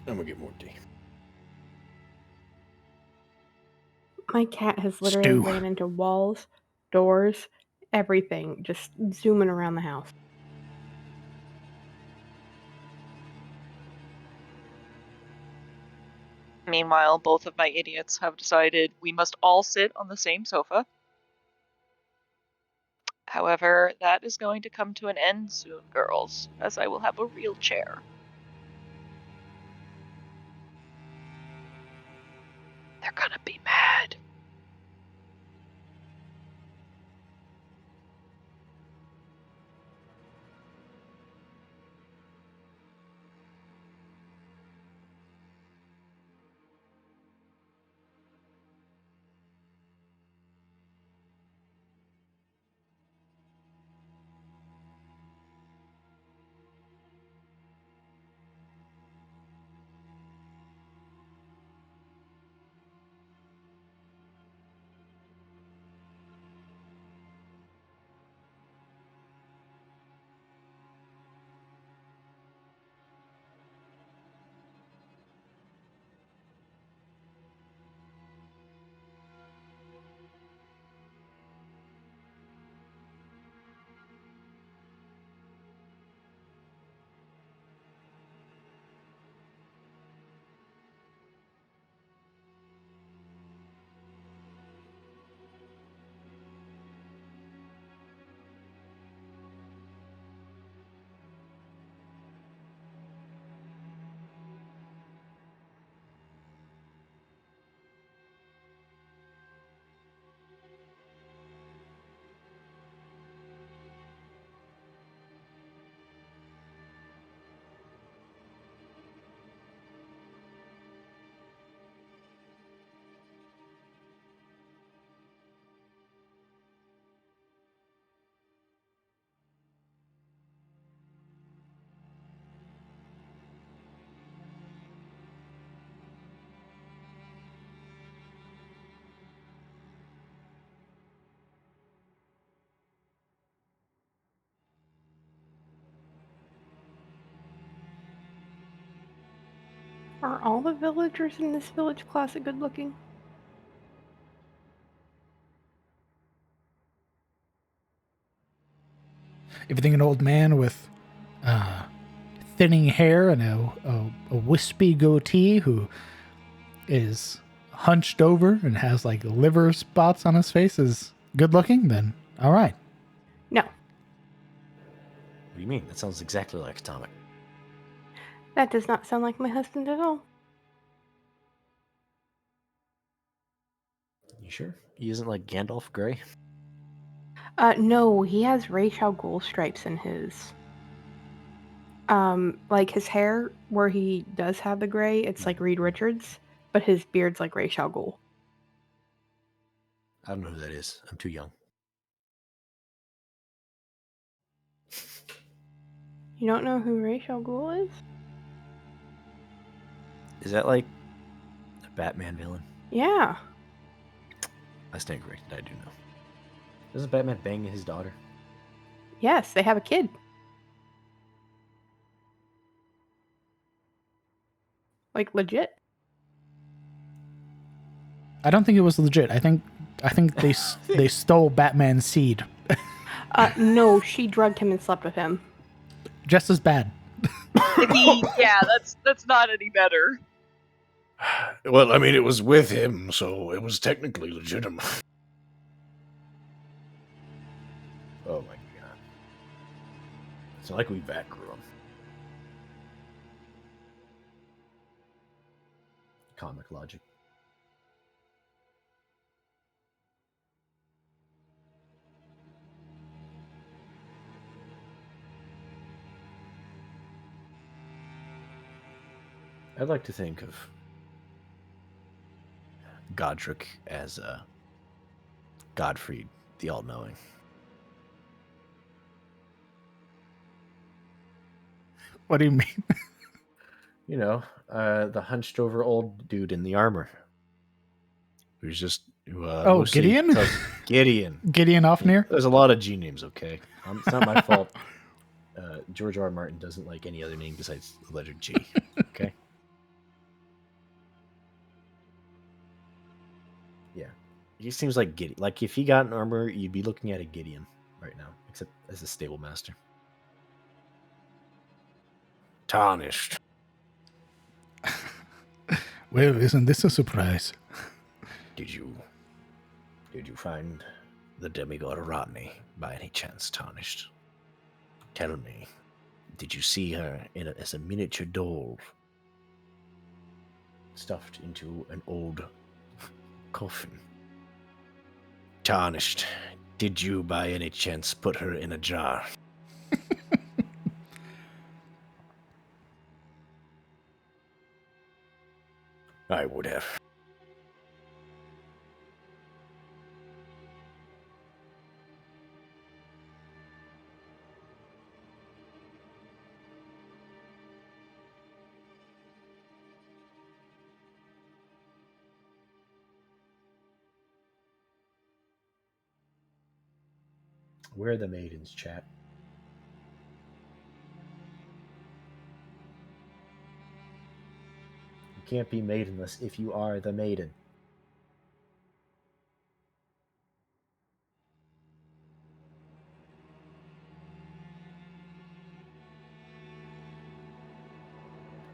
I'm gonna get more tea. My cat has literally Stew. ran into walls, doors, everything, just zooming around the house. Meanwhile, both of my idiots have decided we must all sit on the same sofa. However, that is going to come to an end soon, girls, as I will have a real chair. They're gonna be mad. Are all the villagers in this village closet good looking? If you think an old man with thinning hair and a wispy goatee who is hunched over and has like liver spots on his face is good looking, then all right. No, What do you mean? That sounds exactly like Atomic. that does not sound like my husband at all. You sure? He isn't like Gandalf Grey? No, he has Ra's al Ghul stripes in his. Like his hair, where he does have the gray, it's like Reed Richards, but his beard's like Ra's al Ghul. I don't know who that is. I'm too young. You don't know who Ra's al Ghul is? Is that like a Batman villain? Yeah. I stand corrected. I do know. Doesn't Batman bang his daughter? Yes, they have a kid. Like legit. I don't think it was legit. I think they stole Batman's seed. No, she drugged him and slept with him. Just as bad. Yeah, that's not any better. Well, I mean, it was with him, so it was technically legitimate. Oh my god. It's not like we back grew him. Comic logic. I'd like to think of Godric as Godfrey, the all-knowing. What do you mean? You know, the hunched-over old dude in the armor, who's just mostly Gideon? Gideon. Gideon Ofnir? There's a lot of G names. Okay, it's not my fault. George R. R. Martin doesn't like any other name besides the letter G. Okay. Yeah, he seems like Gideon. Like if he got an armor, you'd be looking at a Gideon right now, except as a stable master. Tarnished. Well, isn't this a surprise? Did you find the demigod Rodney by any chance, Tarnished? Tell me, did you see her as a miniature doll stuffed into an old coffin? Tarnished, did you by any chance put her in a jar? I would have. Where are the maidens, chat? You can't be maidenless if you are the maiden.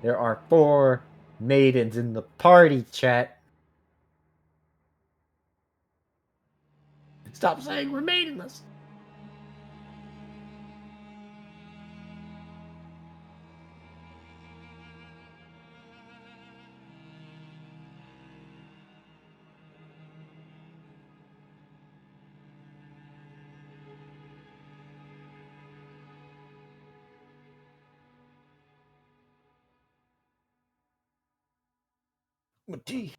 There are 4 maidens in the party, chat. Stop saying we're maidenless. Tea.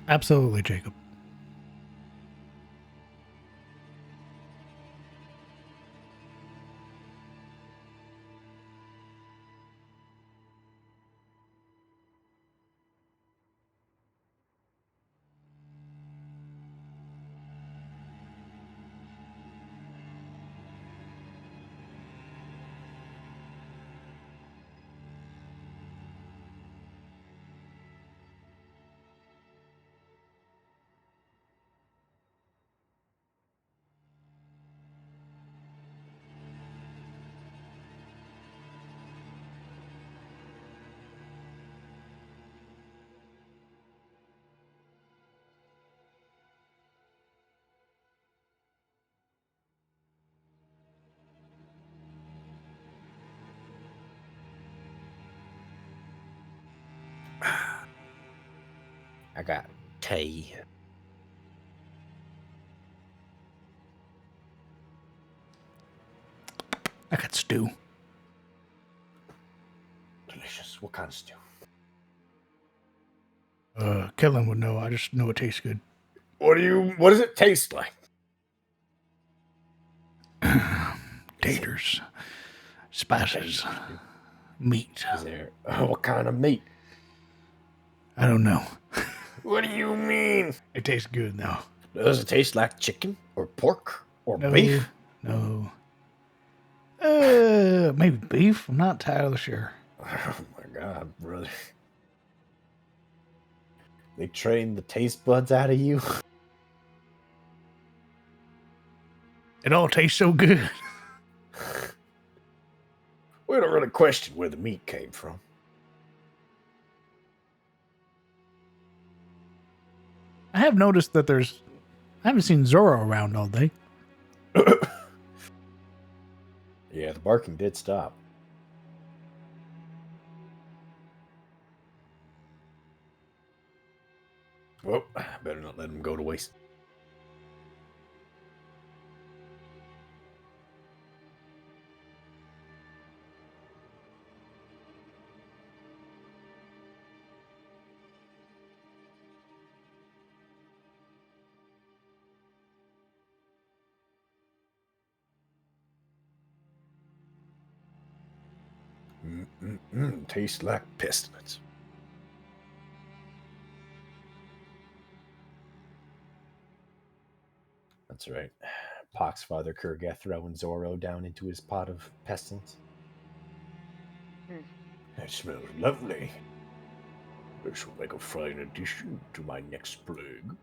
Absolutely, Jacob. I got tea. I got stew. Delicious. What kind of stew? Kellen would know. I just know it tastes good. What does it taste like? Taters, spices, meat. Is there what kind of meat? I don't know. What do you mean? It tastes good though. Does it taste like chicken or pork or No, beef? no. Maybe beef. I'm not entirely sure. Oh my god, brother. They train the taste buds out of you? It all tastes so good. We don't really question where the meat came from. I have noticed that I haven't seen Zoro around all day. Yeah, the barking did stop. Well, better not let him go to waste. Tastes like pestilence. That's right. Pox Father Kurgath throwing Zoro down into his pot of pestilence. That smells lovely. This will make a fine addition to my next plague.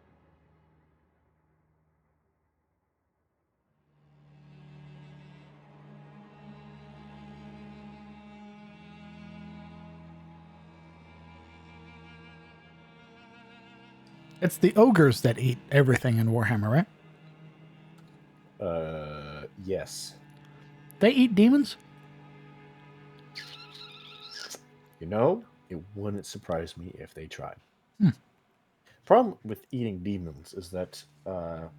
It's the ogres that eat everything in Warhammer, right? Yes. They eat demons? You know, it wouldn't surprise me if they tried. Hmm. Problem with eating demons is that I'm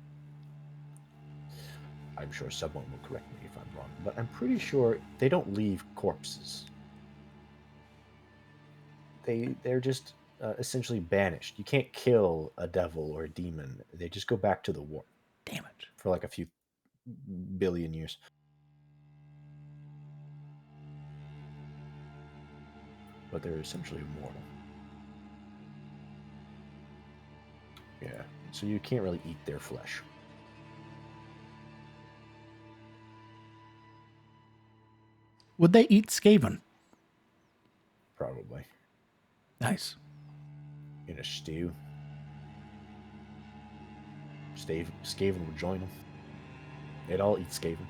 sure someone will correct me if I'm wrong, but I'm pretty sure they don't leave corpses. They're just essentially banished. You can't kill a devil or a demon. They just go back to the war. Damn it. For like a few billion years. But they're essentially immortal. Yeah, so you can't really eat their flesh. Would they eat Skaven? Probably. Nice. In a stew. Skaven would join them. They'd all eat Skaven.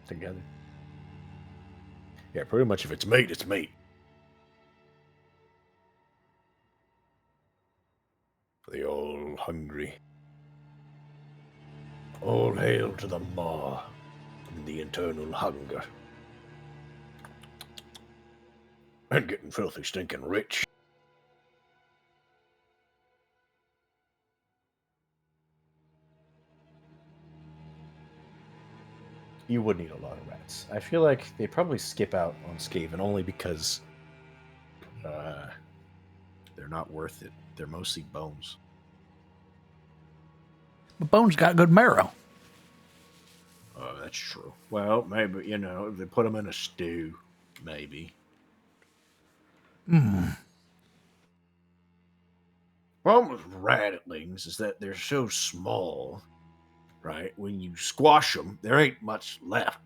Together. Yeah, pretty much if it's meat, it's meat. For the all hungry. All hail to the maw and the eternal hunger. And getting filthy stinking rich. You would need a lot of rats. I feel like they probably skip out on Skaven only because they're not worth it. They're mostly bones. But bones got good marrow. Oh, that's true. Well, maybe, if they put them in a stew, maybe. Problem with ratlings is that they're so small, right? When you squash them, there ain't much left.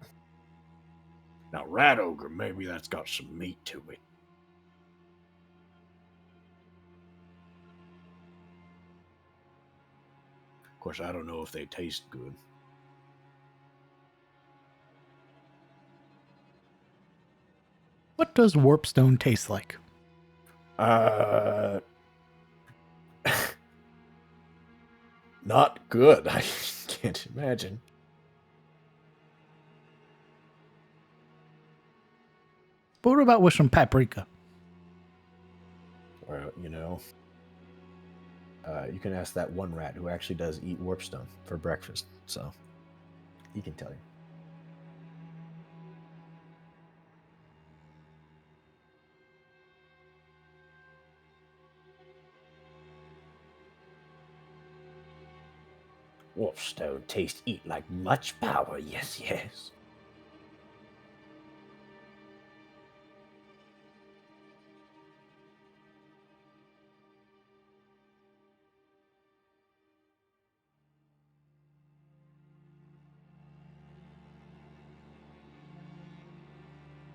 Now, rat ogre, maybe that's got some meat to it. Of course, I don't know if they taste good. What does warpstone taste like? Not good. I can't imagine. But what about with some paprika? know, you can ask that one rat who actually does eat warpstone for breakfast. So he can tell you. Warpstone taste eat like much power. Yes, yes.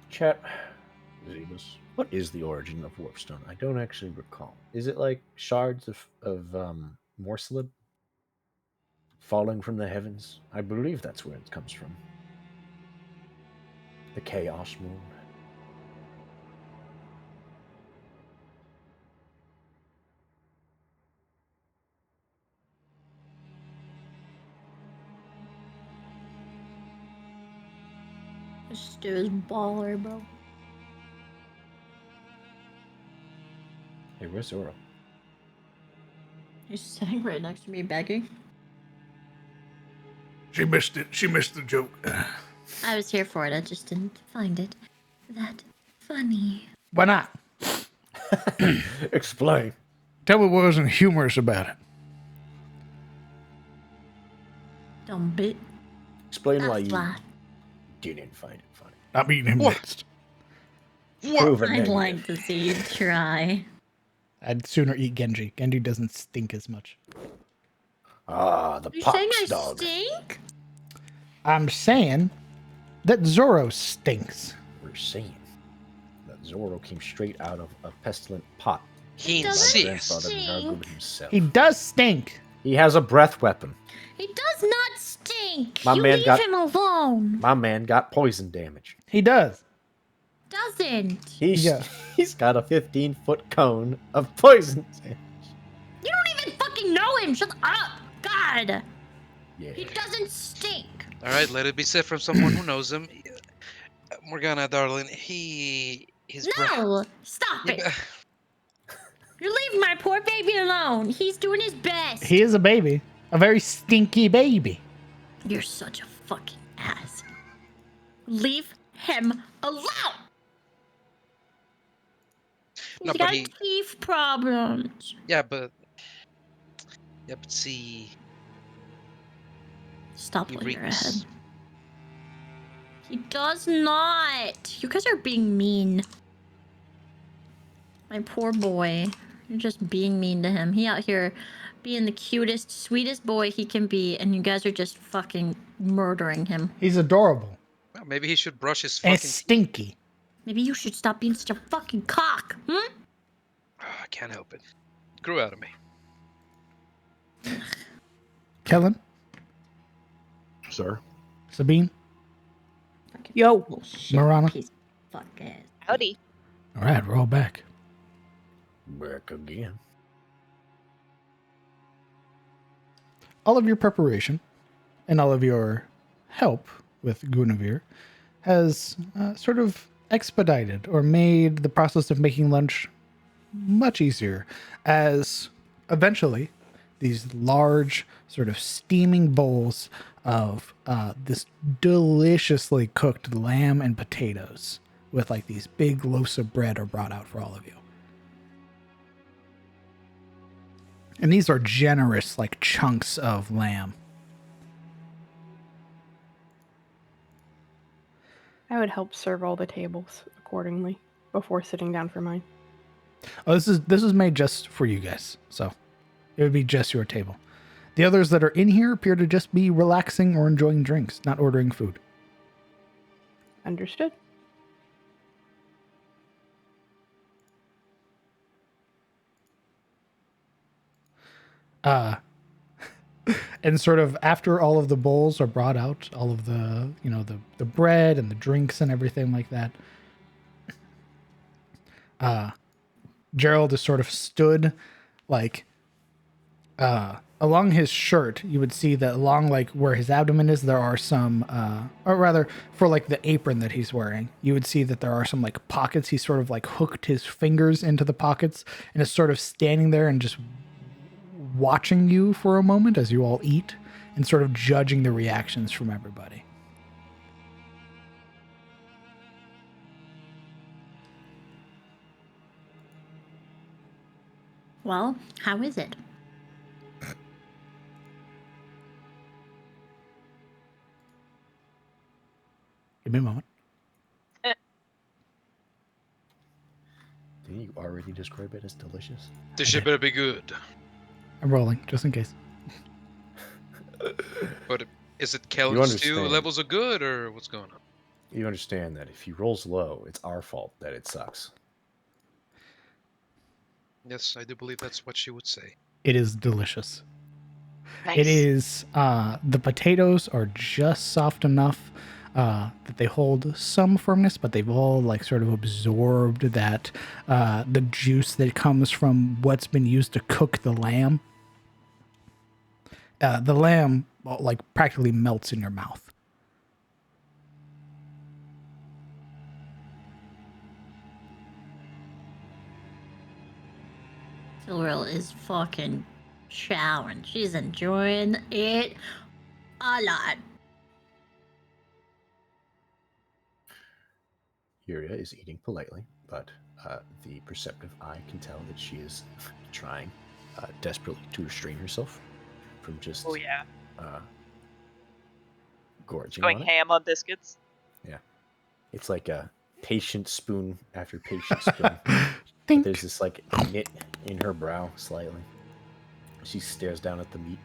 Chat, Zebus, what is the origin of warpstone? I don't actually recall. Is it like shards of morselid falling from the heavens? I believe that's where it comes from. The Chaos Moon. This dude is baller, bro. Hey, where's Zoro? He's sitting right next to me begging. She missed it. She missed the joke. I was here for it. I just didn't find it that funny. Why not? Explain. Tell me what wasn't humorous about it. Dumb bit. Explain why That's you why. didn't find it funny. I'm eating him What? next. Prove a I'd negative. like to see you try. I'd sooner eat Genji. Genji doesn't stink as much. Ah, the You saying I pox dog. stink? I'm saying that Zoro stinks. We're saying that Zoro came straight out of a pestilent pot. He doesn't My insists. grandfather stink. gargled himself. He does stink. He has a breath weapon. He does not stink. My you man leave got- him alone. My man got poison damage. He does. Doesn't. Yeah. He's got a 15-foot cone of poison damage. You don't even fucking know him. Shut up. God. Yeah. He doesn't stink. All right, let it be said from someone who knows him. Morgana, darling, his breath. No. Stop it. You leave my poor baby alone. He's doing his best. He is a baby. A very stinky baby. You're such a fucking ass. Leave him alone. He's No, but got he- teeth problems. Yeah, but see, Stop he pulling your reeks. head. He does not. You guys are being mean. My poor boy. You're just being mean to him. He out here being the cutest, sweetest boy he can be, and you guys are just fucking murdering him. He's adorable. well, maybe he should brush his And fucking. stinky. Maybe you should stop being such a fucking cock, hmm? I can't help it. Grew out of me. Kellen? Sir. Sabine? Yo. Bullshit Marana? piece of fuck ass. Howdy. All right, we're all back. Back again. All of your preparation and all of your help with Guinevere has sort of expedited or made the process of making lunch much easier, as eventually these large sort of steaming bowls of this deliciously cooked lamb and potatoes with like these big loaves of bread are brought out for all of you. And these are generous, like, chunks of lamb. I would help serve all the tables accordingly before sitting down for mine. Oh, this is made just for you guys, so it would be just your table. The others that are in here appear to just be relaxing or enjoying drinks, not ordering food. Understood. And sort of after all of the bowls are brought out, all of the, you know, the bread and the drinks and everything like that, Gerald is sort of stood like a along his shirt, you would see that along like where his abdomen is, there are some, or rather for like the apron that he's wearing, you would see that there are some like pockets. He sort of like hooked his fingers into the pockets and is sort of standing there and just watching you for a moment as you all eat and sort of judging the reactions from everybody. Well, how is it? Give me a moment. Didn't you already describe it as delicious? This shit better be good. I'm rolling, just in case. But is it You Kellen's understand. stew levels are good, or what's going on? You understand that if he rolls low, it's our fault that it sucks. Yes, I do believe that's what she would say. It is delicious. Nice. It is, the potatoes are just soft enough that they hold some firmness, but they've all like sort of absorbed that, the juice that comes from what's been used to cook the lamb. The lamb like practically melts in your mouth. Silveril is fucking chowing. She's enjoying it a lot. Yuria is eating politely, but the perceptive eye can tell that she is trying desperately to restrain herself from just Oh yeah. gorging Going on it. ham on biscuits. Yeah. It's like a patient spoon after patient spoon. But Think. there's this like knit in her brow slightly. She stares down at the meat.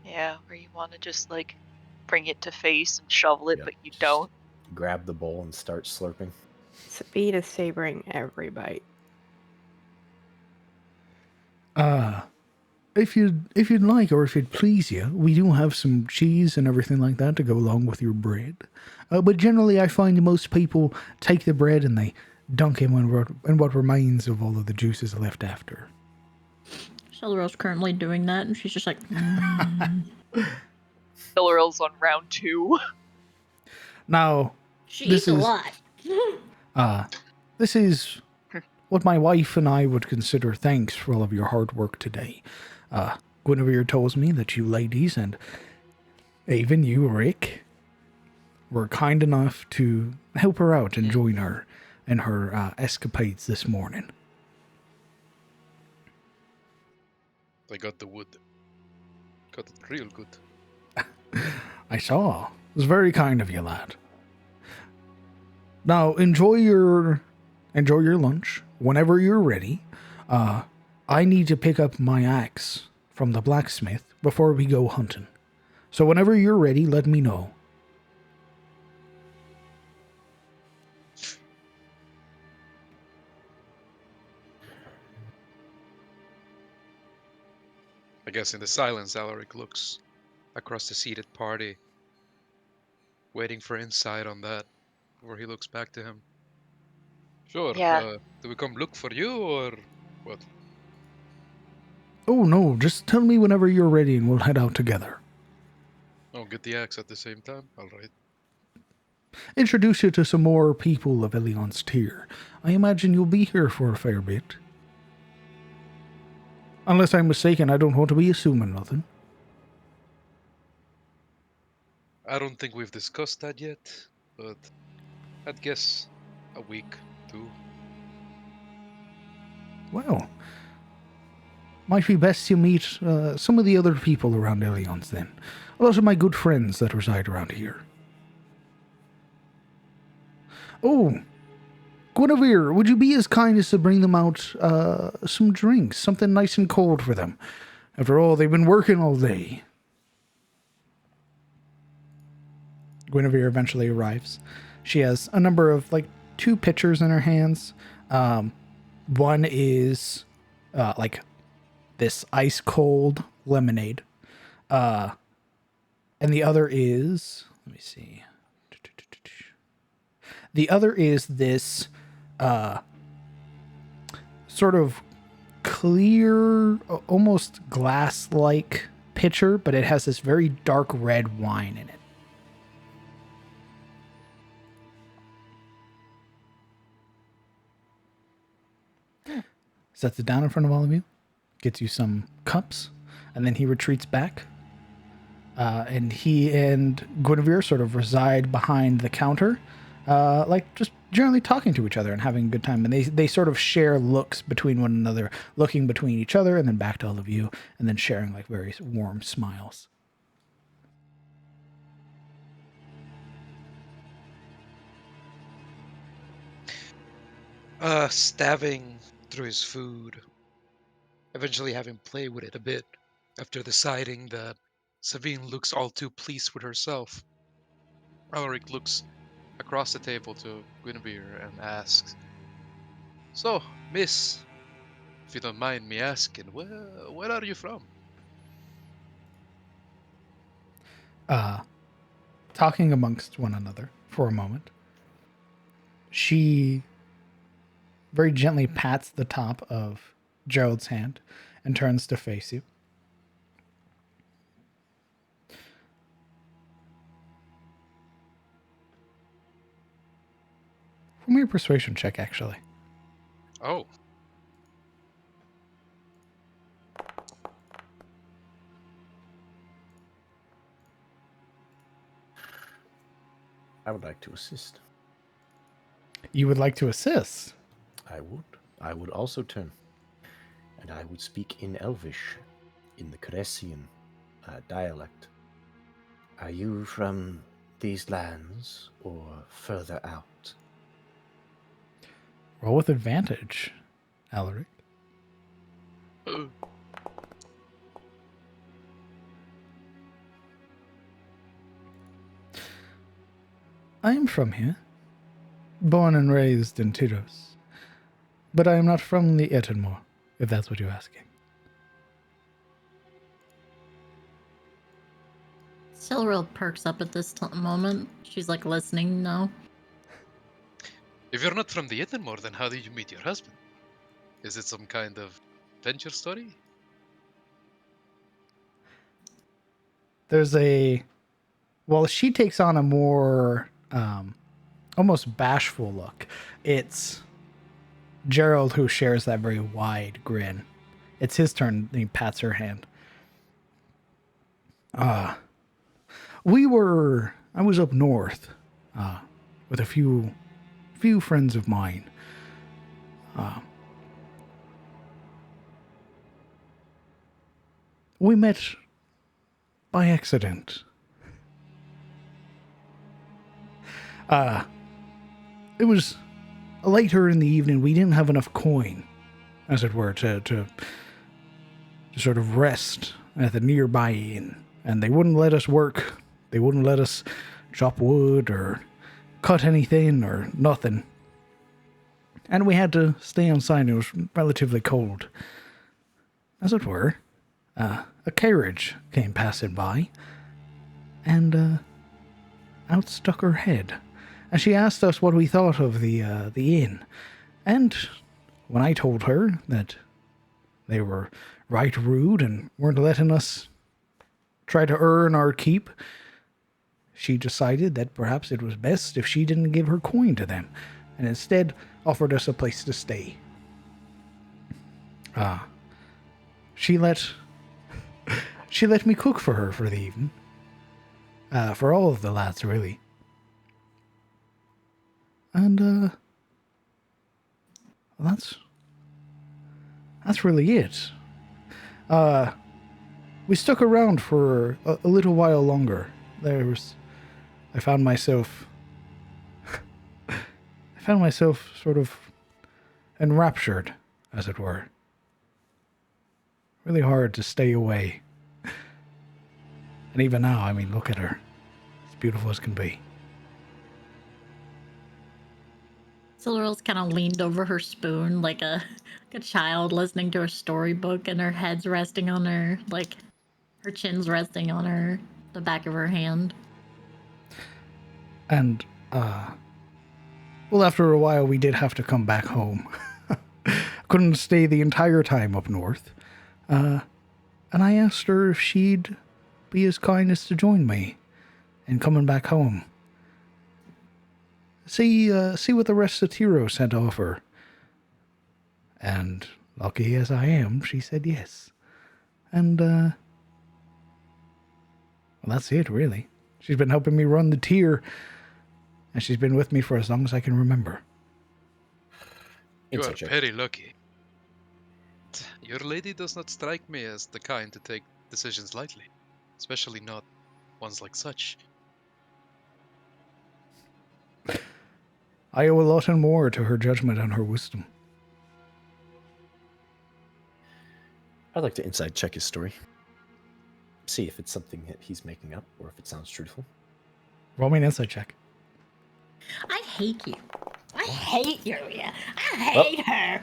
Yeah, where you want to just like bring it to face and shovel it, Yeah, but you just don't. Grab the bowl and start slurping. Speed is savoring every bite. If you'd like, or if it please you, we do have some cheese and everything like that to go along with your bread. But generally, I find most people take the bread and they dunk him in what remains of all of the juices left after. Silveril's currently doing that, and she's just like, Silveril's on round 2. Now, she This eats a is- lot. this is what my wife and I would consider thanks for all of your hard work today. Guinevere tells me that you ladies and even you, Rick, were kind enough to help her out and join her in her escapades this morning. They got the wood. Got it real good. I saw. It was very kind of you, lad. Now, enjoy your lunch. Whenever you're ready, I need to pick up my axe from the blacksmith before we go hunting. So whenever you're ready, let me know. I guess in the silence, Alaric looks across the seated party, waiting for insight on that, before he looks back to him. Sure, Yeah. do we come look for you, or what? Oh no, just tell me whenever you're ready and we'll head out together. Oh, get the axe at the same time? Alright. Introduce you to some more people of Eliond's tier. I imagine you'll be here for a fair bit. Unless I'm mistaken, I don't want to be assuming nothing. I don't think we've discussed that yet, but I'd guess a week, 2. Well, might be best you meet some of the other people around Eliond's then. A lot of my good friends that reside around here. Oh, Guinevere, would you be as kind as to bring them out some drinks, something nice and cold for them? After all, they've been working all day. Guinevere eventually arrives. She has a number of, like, 2 pitchers in her hands. One is, like, this ice-cold lemonade. And the other is... Let me see. The other is this, sort of clear, almost glass-like pitcher, but it has this very dark red wine in it. Sets it down in front of all of you, gets you some cups, and then he retreats back. And he and Guinevere sort of reside behind the counter, like just generally talking to each other and having a good time. And they sort of share looks between one another, looking between each other and then back to all of you, and then sharing like very warm smiles. Stabbing through his food, eventually having play with it a bit after deciding that Sabine looks all too pleased with herself. Alaric looks across the table to Guinevere and asks, "So, miss, if you don't mind me asking, where are you from?" Talking amongst one another for a moment, she very gently pats the top of Gerald's hand and turns to face you. Roll me a persuasion check, actually. Oh. I would like to assist. You would like to assist? I would. I would also turn. And I would speak in Elvish, in the Caressian dialect. Are you from these lands or further out? Roll with advantage, Alaric. I am from here, born and raised in Tyros, but I am not from the Etenmore, if that's what you're asking. Silril perks up at this moment. She's like listening now. If you're not from the Ittenmore, then how did you meet your husband? Is it some kind of adventure story? There's well, she takes on a more almost bashful look. It's Gerald who shares that very wide grin. It's his turn, and he pats her hand. I was up north with a few friends of mine. We met by accident. It was later in the evening. We didn't have enough coin, as it were, to sort of rest at the nearby inn. And they wouldn't let us work. They wouldn't let us chop wood or cut anything or nothing. And we had to stay inside. It was relatively cold. As it were, a carriage came passing by, and out stuck her head. And she asked us what we thought of the inn. And when I told her that they were right rude and weren't letting us try to earn our keep, she decided that perhaps it was best if she didn't give her coin to them, and instead offered us a place to stay. She let me cook for her for the evening. For all of the lads, really. And that's really it. We stuck around for a little while longer. I found myself sort of enraptured, as it were. Really hard to stay away. And even now, I mean, look at her. As beautiful as can be. Silril's kind of leaned over her spoon like a child listening to a storybook, and her head's resting on her, like her chin's resting on the back of her hand. And, well, after a while, we did have to come back home. Couldn't stay the entire time up north. And I asked her if she'd be as kind as to join me in coming back home. See what the rest of Tyros had to offer. And lucky as I am, she said yes. And, well, that's it, really. She's been helping me run the tier, and she's been with me for as long as I can remember. You are Insight check. very lucky. Your lady does not strike me as the kind to take decisions lightly, especially not ones like such. I owe a lot and more to her judgment and her wisdom. I'd like to inside check his story. See if it's something that he's making up or if it sounds truthful. Roll me an insight check. I hate you. I hate you. Yeah. I hate her.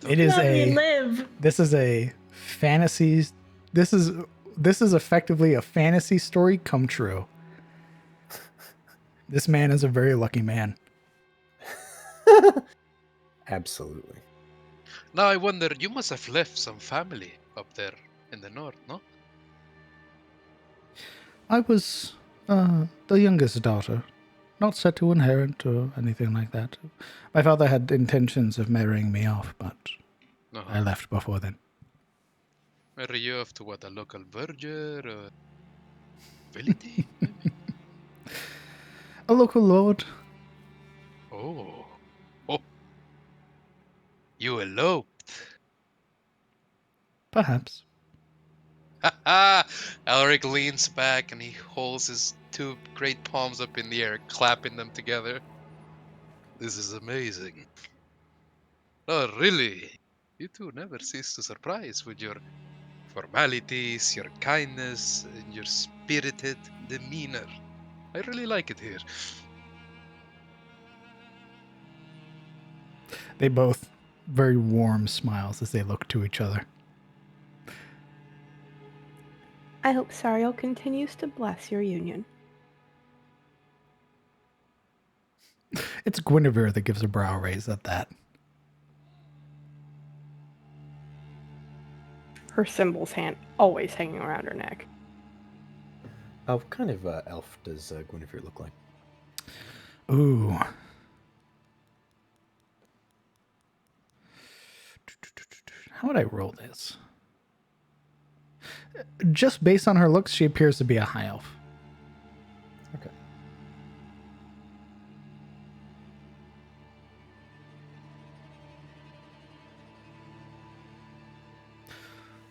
It is Let me a. live. This is a fantasy. This is effectively a fantasy story come true. This man is a very lucky man. Absolutely. Now I wonder, you must have left some family up there in the north, no? I was the youngest daughter, not set to inherit or anything like that. My father had intentions of marrying me off, but I left before then. Marry you off to what, a local verger or ability? Maybe? A local lord. Oh. Oh. You eloped. Perhaps. Ha! Alaric leans back and he holds his two great palms up in the air, clapping them together. This is amazing. Oh, really? You two never cease to surprise with your formalities, your kindness, and your spirited demeanor. I really like it here. They both very warm smiles as they look to each other. I hope Sariel continues to bless your union. It's Guinevere that gives a brow raise at that. Her symbol's hand always hanging around her neck. What kind of elf does Guinevere look like? Ooh. How would I roll this? Just based on her looks, she appears to be a high elf. Okay.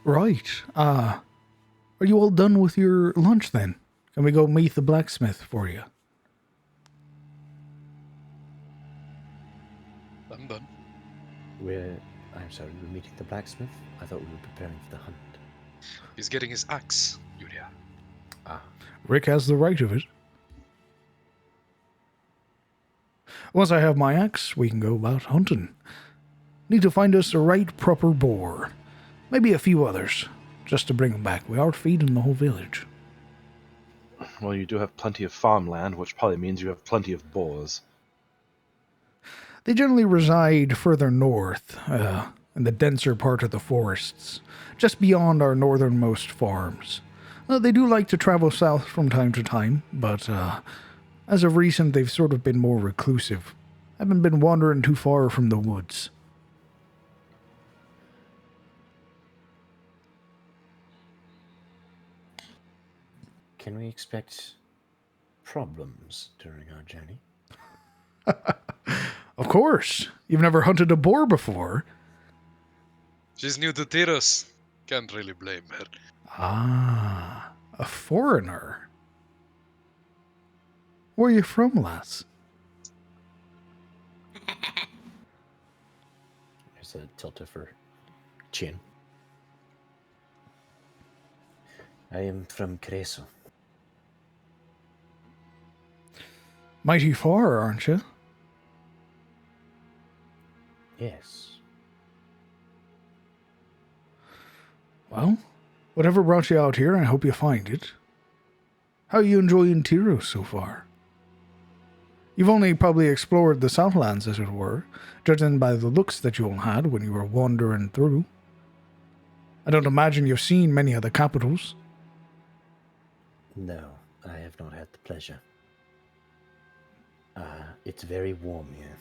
Right. Are you all done with your lunch then? Can we go meet the blacksmith for you? I'm done. I'm sorry, we're meeting the blacksmith? I thought we were preparing for the hunt. He's getting his axe, Yuria. Ah. Rick has the right of it. Once I have my axe, we can go about hunting. Need to find us the right proper boar. Maybe a few others, just to bring them back. We are feeding the whole village. Well, you do have plenty of farmland, which probably means you have plenty of boars. They generally reside further north, in the denser part of the forests, just beyond our northernmost farms. They do like to travel south from time to time, but as of recent they've sort of been more reclusive. Haven't been wandering too far from the woods. Can we expect problems during our journey? Of course. You've never hunted a boar before. She's new to Tyros. Can't really blame her. Ah, a foreigner. Where are you from, lass? There's a tilt of her chin. I am from Creso. Mighty far, aren't you? Yes. Well, whatever brought you out here, I hope you find it. How are you enjoying Tyros so far? You've only probably explored the Southlands, as it were, judging by the looks that you all had when you were wandering through. I don't imagine you've seen many of the capitals. No, I have not had the pleasure. It's very warm here.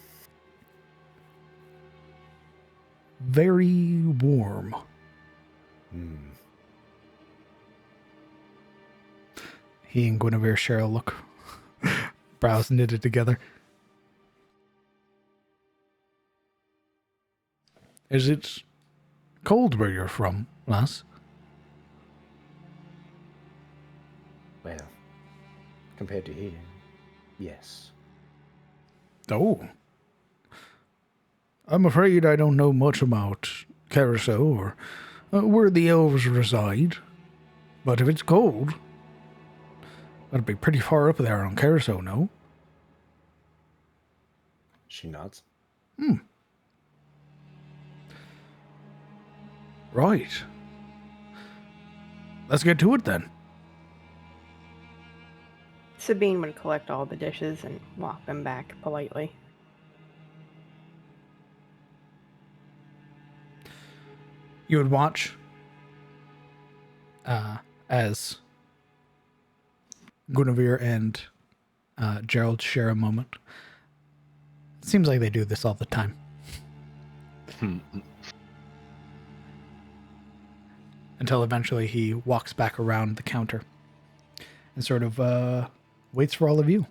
Very warm. He and Guinevere share a look, brows knitted together. Is it cold where you're from, lass? Well, compared to here, yes. Oh. I'm afraid I don't know much about Carousel or where the elves reside. But if it's cold, that'd be pretty far up there on Carousel, no? She nods. Right. Let's get to it then. Sabine would collect all the dishes and walk them back politely. You would watch as Guinevere and Gerald share a moment. It seems like they do this all the time. Until eventually he walks back around the counter and sort of waits for all of you.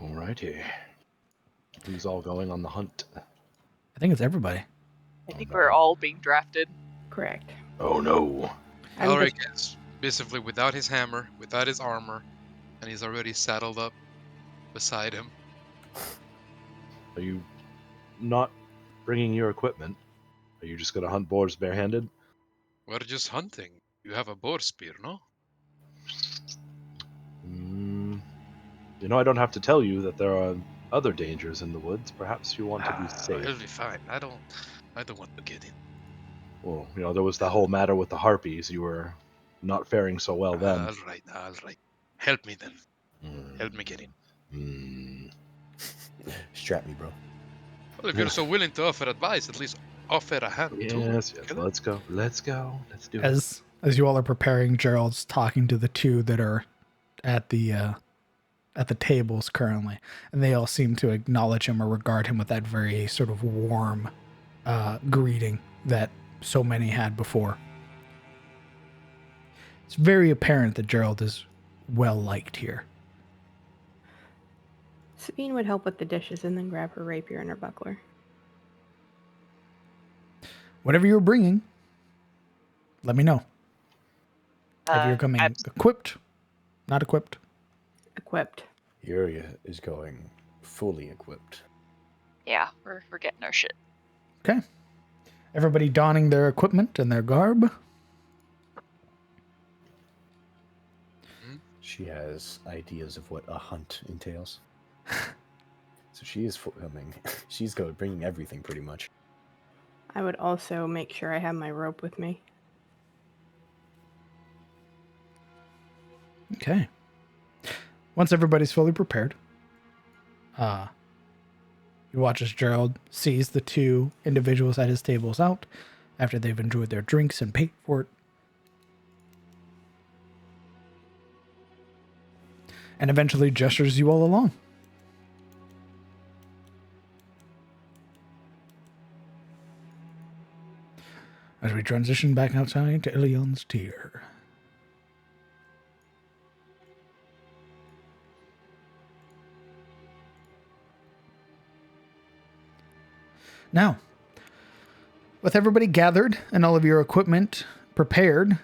Alrighty. Who's all going on the hunt? I think it's everybody. I think we're all being drafted. Correct. Oh no. Alric is basically without his hammer, without his armor, and he's already saddled up beside him. Are you not bringing your equipment? Are you just going to hunt boars barehanded? We're just hunting. You have a boar spear, no? You know, I don't have to tell you that there are other dangers in the woods. Perhaps you want to be safe. It'll be fine. I don't want to get in. Well, you know, there was the whole matter with the harpies. You were not faring so well then. All right. Help me then. Help me get in. Strap me, bro. Well, if you're so willing to offer advice, at least offer a hand. Yes. Let's go. Let's do it. As you all are preparing, Gerald's talking to the two that are at the tables currently, and they all seem to acknowledge him or regard him with that very sort of warm greeting that so many had before. It's very apparent that Gerald is well liked here. Sabine would help with the dishes and then grab her rapier and her buckler. Whatever you're bringing, let me know. If you're coming equipped, not equipped. Equipped. Yuria is going fully equipped. Yeah, we're getting our shit. Okay. Everybody donning their equipment and their garb. She has ideas of what a hunt entails. So she is she's bringing everything pretty much. I would also make sure I have my rope with me. Okay. Once everybody's fully prepared, you watch as Gerald sees the two individuals at his tables out after they've enjoyed their drinks and paid for it. And eventually gestures you all along. As we transition back outside to Eliond's tier. Now, with everybody gathered and all of your equipment prepared,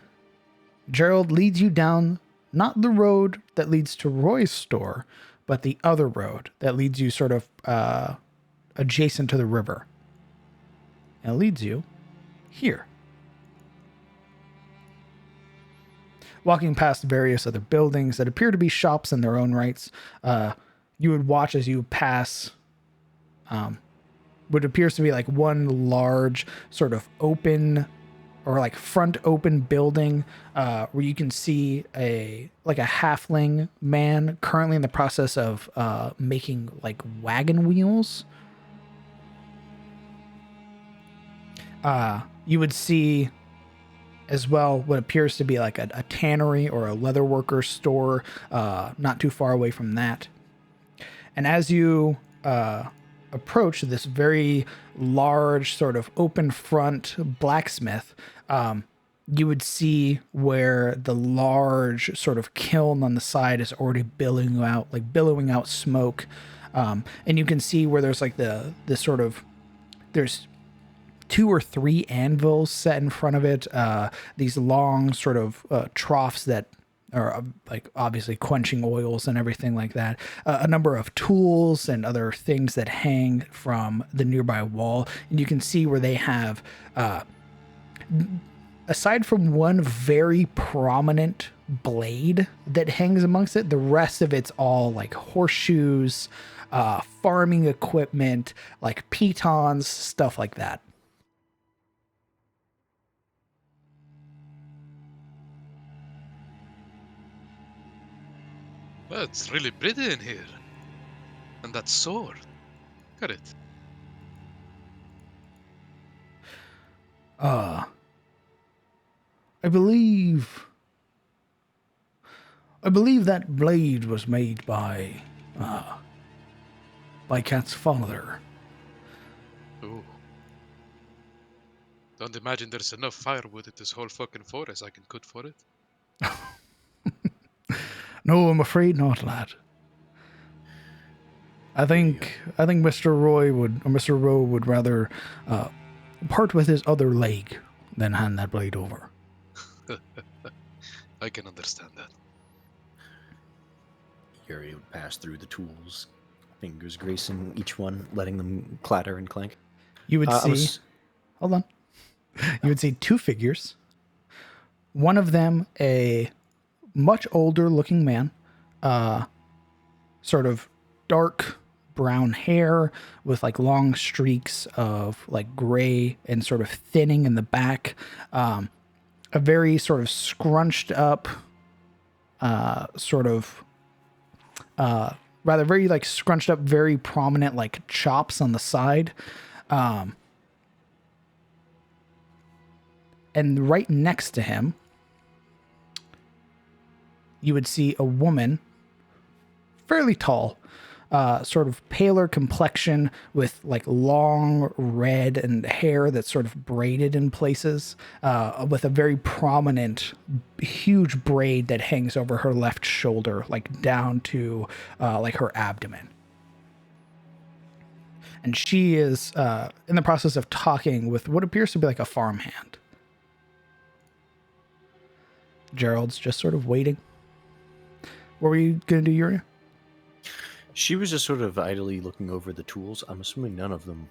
Gerald leads you down not the road that leads to Roy's store, but the other road that leads you sort of adjacent to the river. And it leads you here. Walking past various other buildings that appear to be shops in their own rights, you would watch as you pass what appears to be like one large sort of open or like front open building where you can see a halfling man currently in the process of making like wagon wheels. You would see as well what appears to be like a tannery or a leatherworker store not too far away from that. And as you approach this very large sort of open front blacksmith, you would see where the large sort of kiln on the side is already billowing out smoke. And you can see where there's like there's 2 or 3 anvils set in front of it. These long sort of troughs that are like obviously quenching oils and everything like that. A number of tools and other things that hang from the nearby wall. And you can see where they have, aside from one very prominent blade that hangs amongst it, the rest of it's all like horseshoes, farming equipment, like pitons, stuff like that. Well, it's really pretty in here. And that sword. Look at it. I believe that blade was made by Cat's father. Ooh. Don't imagine there's enough firewood in this whole fucking forest I can cut for it. No, I'm afraid not, lad. I think Mr. Rowe would rather part with his other leg than hand that blade over. I can understand that. Yuri would pass through the tools, fingers gracing each one, letting them clatter and clank. You would see... Hold on. You would see 2 figures. One of them, a much older looking man, sort of dark brown hair with like long streaks of like gray and sort of thinning in the back. A very sort of scrunched up, very like scrunched up, very prominent like chops on the side. And right next to him, you would see a woman, fairly tall, sort of paler complexion with like long red and hair that's sort of braided in places, with a very prominent, huge braid that hangs over her left shoulder, like down to like her abdomen. And she is in the process of talking with what appears to be like a farmhand. Gerald's just sort of waiting. What were you going to do, Yuri? She was just sort of idly looking over the tools. I'm assuming none of them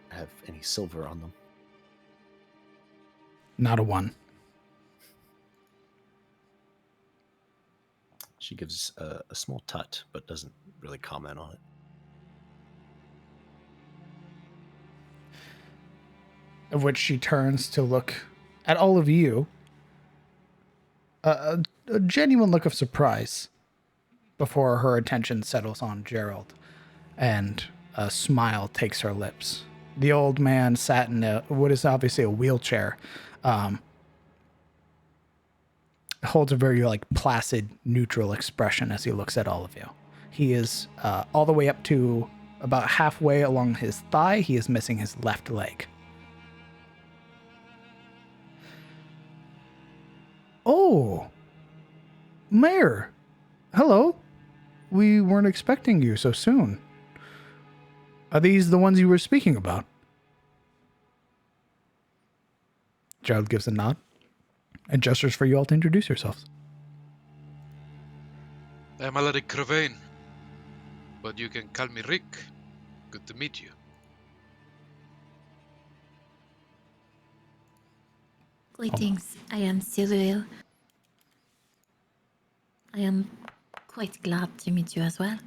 have any silver on them. Not a one. She gives a small tut, but doesn't really comment on it. Of which she turns to look at all of you. A genuine look of surprise before her attention settles on Gerald, and a smile takes her lips. The old man sat in what is obviously a wheelchair, holds a very like placid, neutral expression as he looks at all of you. He is all the way up to about halfway along his thigh. He is missing his left leg. Oh, Mayor, hello. We weren't expecting you so soon. Are these the ones you were speaking about? Gerald gives a nod and gestures for you all to introduce yourselves. I'm Alaric Crevane, but you can call me Rick. Good to meet you. Greetings, I am Cyril. I am quite glad to meet you as well.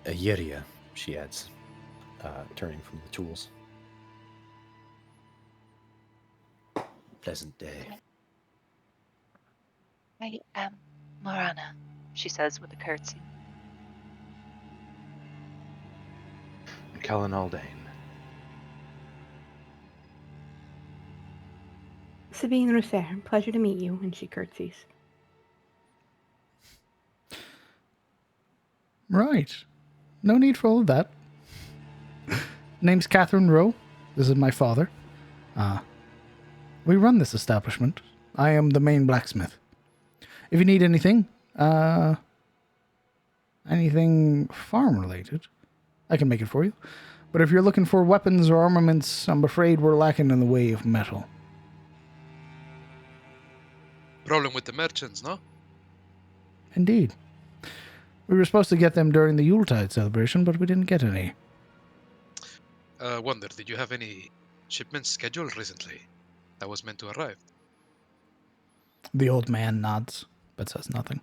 A Yeria, she adds, turning from the tools. Pleasant day. I am Morana, she says with a curtsy. Kellen Aldane. Sabine Rousser, pleasure to meet you, and she curtsies. Right. No need for all of that. Name's Catherine Rowe. This is my father. We run this establishment. I am the main blacksmith. If you need anything, anything farm related, I can make it for you. But if you're looking for weapons or armaments, I'm afraid we're lacking in the way of metal. Problem with the merchants, no? Indeed. We were supposed to get them during the Yuletide celebration, but we didn't get any. Wonder, did you have any shipments scheduled recently that was meant to arrive? The old man nods, but says nothing.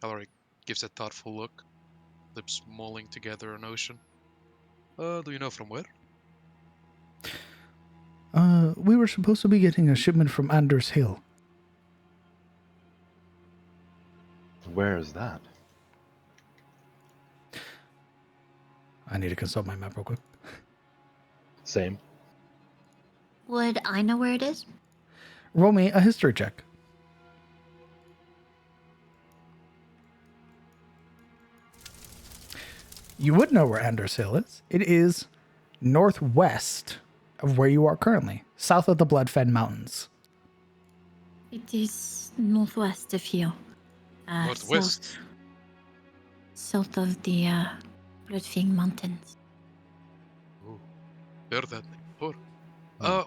Alaric gives a thoughtful look, lips mulling together an ocean. Do you know from where? We were supposed to be getting a shipment from Anders Hill. Where is that? I need to consult my map real quick. Same. Would I know where it is? Roll me a history check. You would know where Anders Hill is. It is northwest of where you are currently, south of the Bloodfed Mountains. It is northwest of you. Northwest? South of the Bloodfing Mountains. Ooh, heard that name before.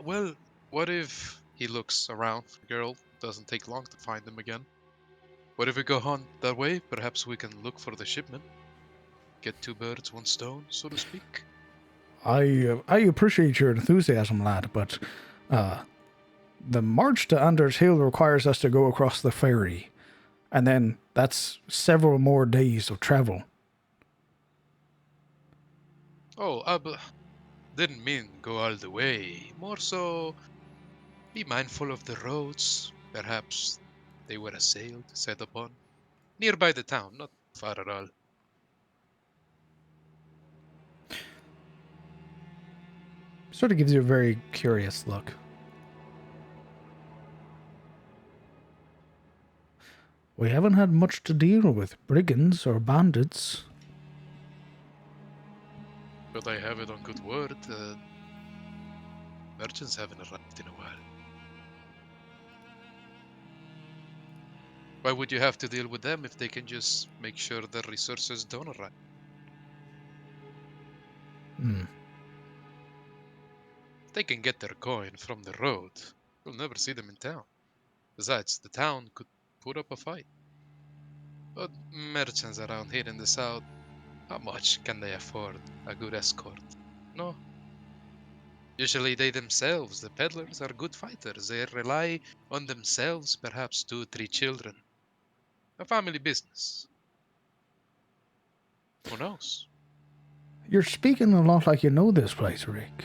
Well, what if he looks around for the girl? Doesn't take long to find them again. What if we go hunt that way? Perhaps we can look for the shipment. Get two birds, one stone, so to speak. I appreciate your enthusiasm, lad, but the march to Anders Hill requires us to go across the ferry, and then that's several more days of travel. Oh, didn't mean go all the way. More so, be mindful of the roads. Perhaps they were assailed, set upon. Nearby the town, not far at all. Sort of gives you a very curious look. We haven't had much to deal with brigands or bandits. But I have it on good word. Merchants haven't arrived in a while. Why would you have to deal with them if they can just make sure their resources don't arrive? If they can get their coin from the road, you'll never see them in town. Besides, the town could put up a fight. But merchants around here in the south, how much can they afford a good escort? No. Usually they themselves, the peddlers, are good fighters. They rely on themselves, perhaps 2 or 3 children. A family business. Who knows? You're speaking a lot like you know this place, Rick.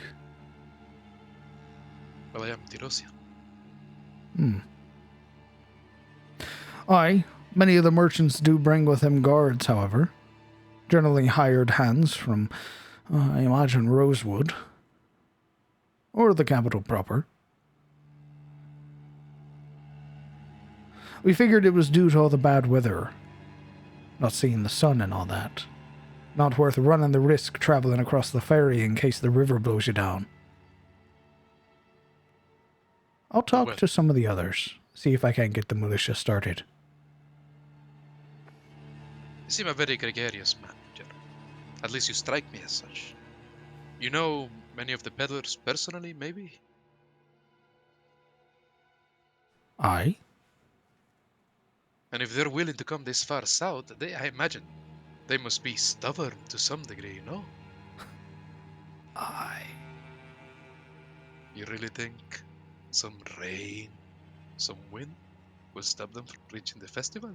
Well, I am Tirosian. Aye, many of the merchants do bring with them guards, however. Generally hired hands from, I imagine, Rosewood. Or the capital proper. We figured it was due to all the bad weather. Not seeing the sun and all that. Not worth running the risk traveling across the ferry in case the river blows you down. I'll talk to some of the others, see if I can get the militia started. You seem a very gregarious man, Jared. At least you strike me as such. You know many of the peddlers personally, maybe? Aye. And if they're willing to come this far south, I imagine they must be stubborn to some degree, you know? Aye. You really think some rain, some wind will stop them from reaching the festival?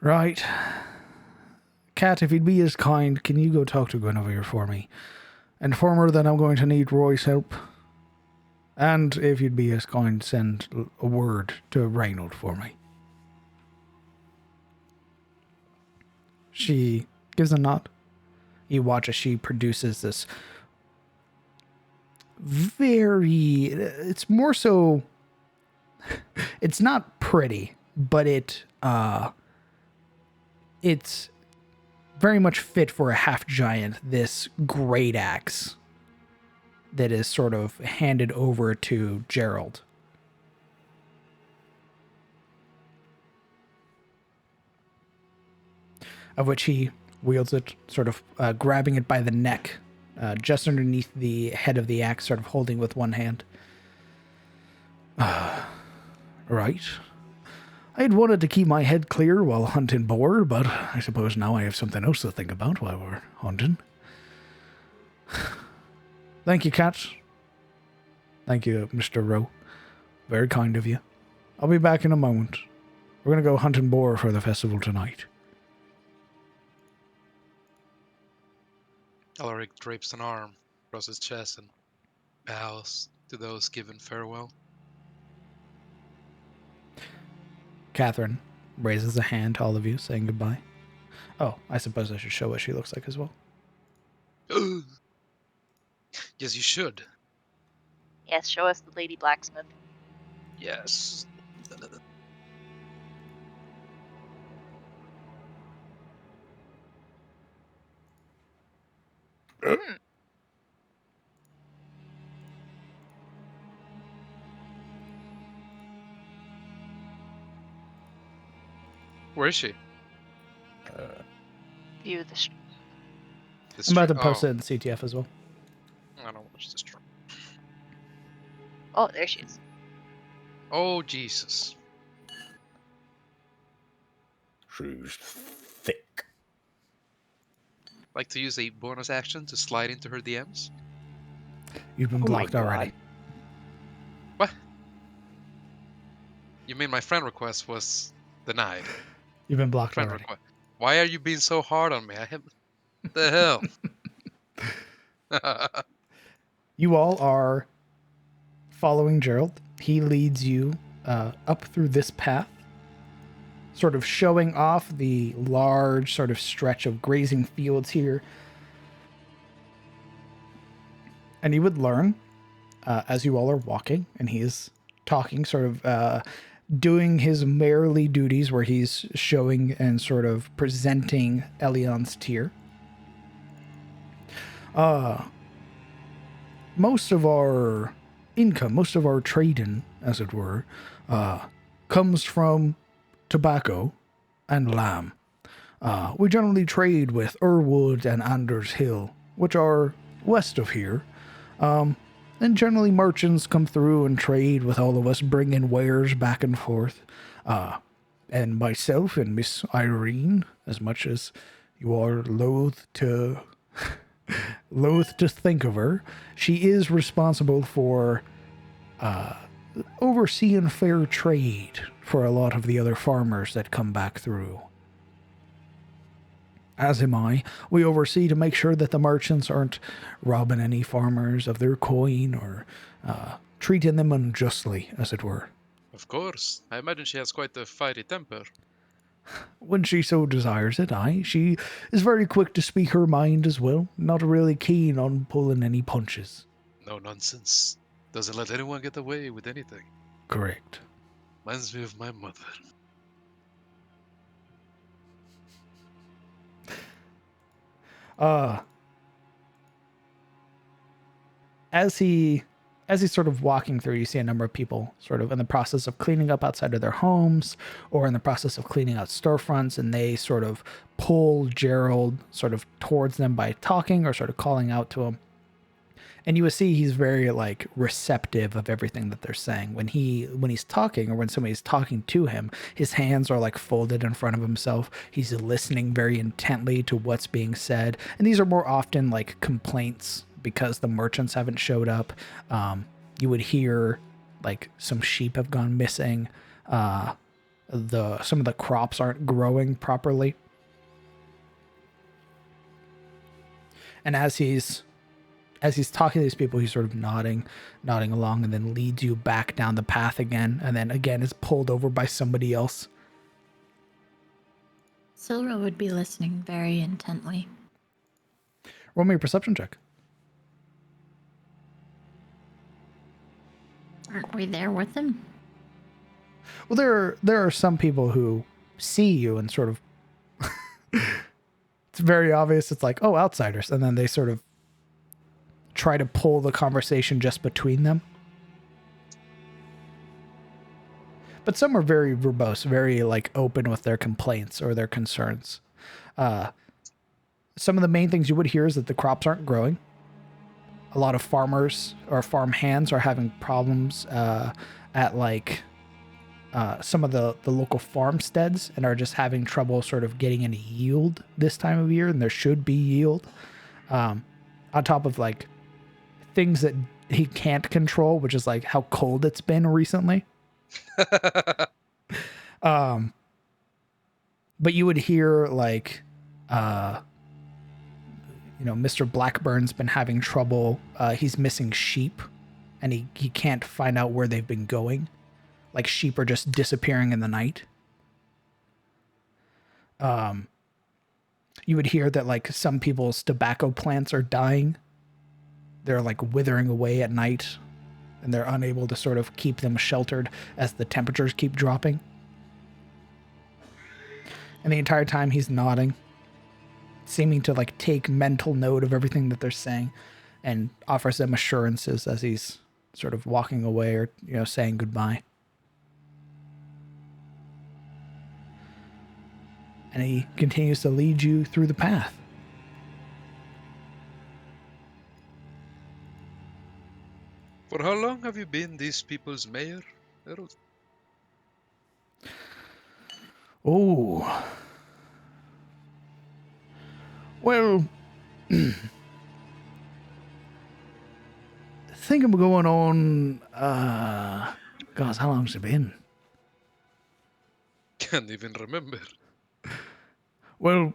Right. Cat, if you'd be as kind, can you go talk to Guinevere for me? Inform her that I'm going to need Roy's help. And if you'd be as kind, send a word to Reynold for me. She gives a nod. You watch as she produces this it's more so, it's not pretty, but it's very much fit for a half giant, this great axe that is sort of handed over to Gerald. Of which he wields it, sort of grabbing it by the neck, just underneath the head of the axe, sort of holding with one hand. Right. I had wanted to keep my head clear while hunting boar, but I suppose now I have something else to think about while we're hunting. Thank you, Cat. Thank you, Mr. Rowe. Very kind of you. I'll be back in a moment. We're going to go hunting boar for the festival tonight. Alaric drapes an arm across his chest and bows to those given farewell. Catherine raises a hand to all of you, saying goodbye. Oh, I suppose I should show what she looks like as well. Yes, you should. Yes, show us the lady blacksmith. Yes. Where is she? View the I'm about to post it in CTF as well. I don't watch this stream. Oh, there she is. Oh, Jesus. She's thick. Like to use a bonus action to slide into her DMs? You've been blocked already. What? You mean my friend request was denied? You've been blocked Friend already. request. Why are you being so hard on me? What the hell? You all are following Gerald. He leads you up through this path, sort of showing off the large sort of stretch of grazing fields here. And you would learn, as you all are walking, and he is talking, sort of doing his mayorly duties where he's showing and sort of presenting Eliond's tier. Most of our income, most of our trading, as it were, comes from tobacco and lamb. We generally trade with Irwood and Anders Hill, which are west of here. And generally merchants come through and trade with all of us, bringing wares back and forth. And myself and Miss Irene, as much as you are loath to think of her, she is responsible for overseeing fair trade for a lot of the other farmers that come back through. As am I. We oversee to make sure that the merchants aren't robbing any farmers of their coin or treating them unjustly, as it were. Of course. I imagine she has quite a fiery temper. When she so desires it, aye. She is very quick to speak her mind as well, not really keen on pulling any punches. No nonsense. Doesn't let anyone get away with anything. Correct. Reminds me of my mother. As he's sort of walking through, you see a number of people sort of in the process of cleaning up outside of their homes or in the process of cleaning out storefronts, and they sort of pull Gerald sort of towards them by talking or sort of calling out to him. And you would see he's very like receptive of everything that they're saying. When he's talking or when somebody's talking to him, his hands are like folded in front of himself. He's listening very intently to what's being said. And these are more often like complaints because the merchants haven't showed up. You would hear like some sheep have gone missing. some of the crops aren't growing properly. And as he's talking to these people, he's sort of nodding along, and then leads you back down the path again, and then again is pulled over by somebody else. Silra would be listening very intently. Roll me a perception check. Aren't we there with him? Well, there are some people who see you and sort of it's very obvious. It's like, oh, outsiders, and then they sort of try to pull the conversation just between them. But some are very verbose, very like open with their complaints or their concerns. Some of the main things you would hear is that the crops aren't growing. A lot of farmers or farm hands are having problems at like some of the local farmsteads, and are just having trouble sort of getting any yield this time of year, and there should be yield. On top of like things that he can't control, which is like how cold it's been recently. But you would hear like, Mr. Blackburn's been having trouble. He's missing sheep, and he can't find out where they've been going. Like sheep are just disappearing in the night. You would hear that like some people's tobacco plants are dying. They're like withering away at night, and they're unable to sort of keep them sheltered as the temperatures keep dropping. And the entire time he's nodding, seeming to like take mental note of everything that they're saying, and offers them assurances as he's sort of walking away or, saying goodbye. And he continues to lead you through the path. For how long have you been these people's mayor, Harold? Oh. Well, I think I'm going on, gosh, how long's it been? Can't even remember. Well,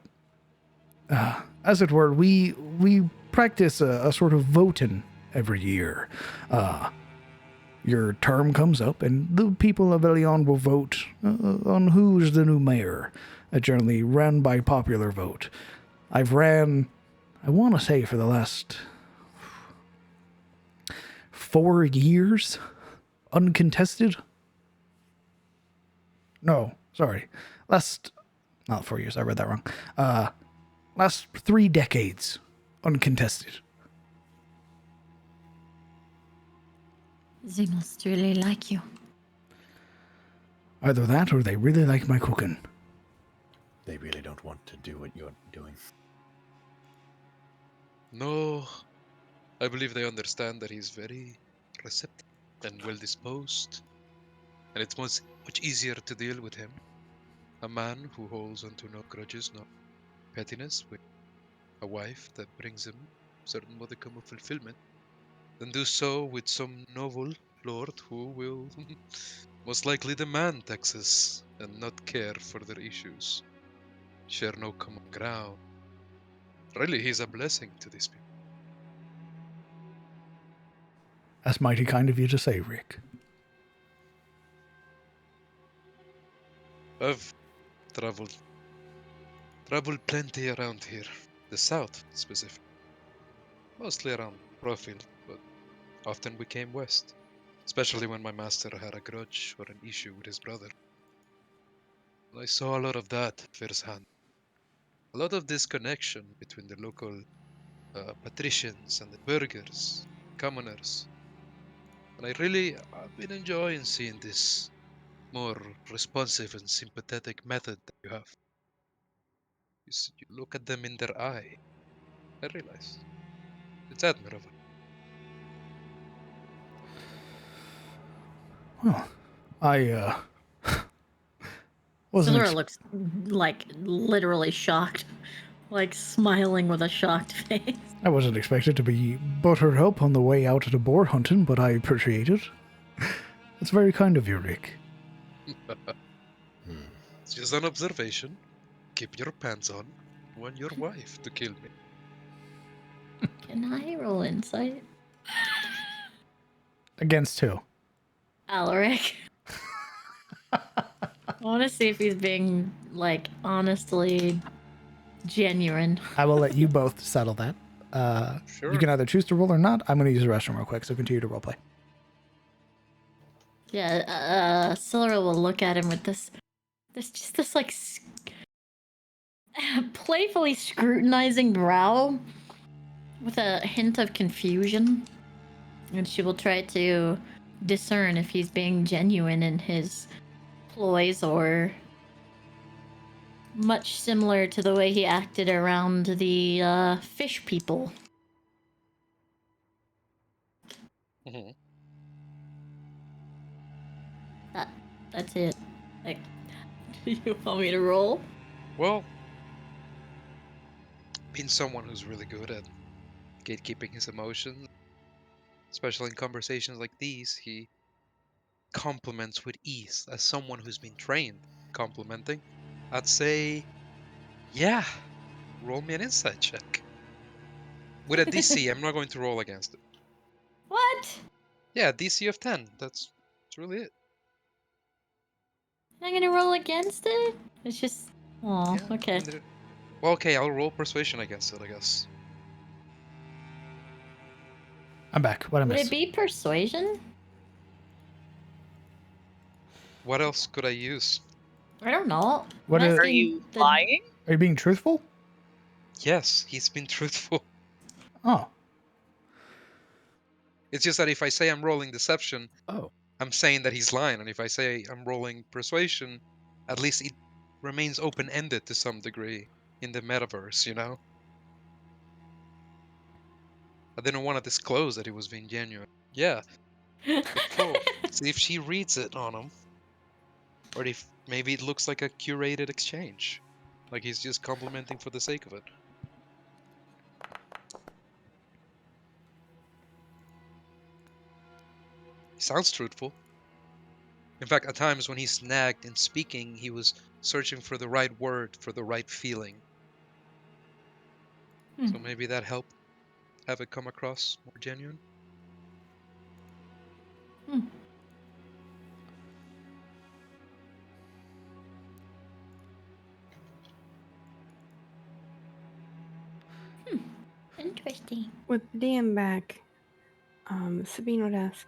as it were, we practice a sort of voting every year. Your term comes up, and the people of Eliond will vote on who's the new mayor. Generally run by popular vote. I've ran, I want to say, for the last 4 years, uncontested. No, sorry. Not 4 years, I read that wrong. Last 3 decades, uncontested. They must really like you. Either that, or they really like my cooking. They really don't want to do what you're doing. No, I believe they understand that he's very receptive and well-disposed, and it's much easier to deal with him. A man who holds onto no grudges, no pettiness, with a wife that brings him a certain modicum of fulfillment, than do so with some noble lord who will most likely demand taxes and not care for their issues, share no common ground. Really, he's a blessing to these people. That's mighty kind of you to say, Rick. I've traveled plenty around here, the south specifically, mostly around Profield, but often we came west, especially when my master had a grudge or an issue with his brother. I saw a lot of that firsthand. A lot of disconnection between the local patricians and the burghers, commoners. And I've been enjoying seeing this more responsive and sympathetic method that you have. You look at them in their eye. I realize. It's admirable. Well, I, wasn't Silura looks like literally shocked, like smiling with a shocked face. I wasn't expected to be buttered up on the way out to boar hunting, but I appreciate it. It's very kind of you, Rick. It's just an observation. Keep your pants on. I want your wife to kill me. Can I roll insight? Against who? Alaric. I want to see if he's being, like, honestly genuine. I will let you both settle that. Sure. You can either choose to roll or not. I'm going to use the restroom real quick, so continue to roleplay. Yeah, Silra will look at him with this like playfully scrutinizing brow with a hint of confusion, and she will try to discern if he's being genuine in his ploys or much similar to the way he acted around the fish people. Mhm. That's it. Like, do you want me to roll? Well, being someone who's really good at gatekeeping his emotions, especially in conversations like these, he compliments with ease as someone who's been trained complimenting. I'd say, yeah, roll me an insight check. With a DC, I'm not going to roll against it. What? Yeah, DC of 10. That's really it. I'm gonna roll against it? It's just. Oh, Yeah, okay. Well, okay, I'll roll persuasion against it, I guess. I'm back. What I Would miss? it be persuasion? What else could I use? I don't know. What I'm is- Are asking you the- lying? Are you being truthful? Yes, he's been truthful. Oh, It's just that if I say I'm rolling deception, Oh, I'm saying that he's lying, and if I say I'm rolling persuasion, at least it remains open-ended to some degree in the metaverse, you know? I didn't want to disclose that he was being genuine. Yeah, but cool. See if she reads it on him, or if maybe it looks like a curated exchange, like he's just complimenting for the sake of it. He sounds truthful. In fact, at times when he snagged in speaking, he was searching for the right word, for the right feeling. So maybe that helped have it come across more genuine. Interesting. With Dan back, Sabine would ask,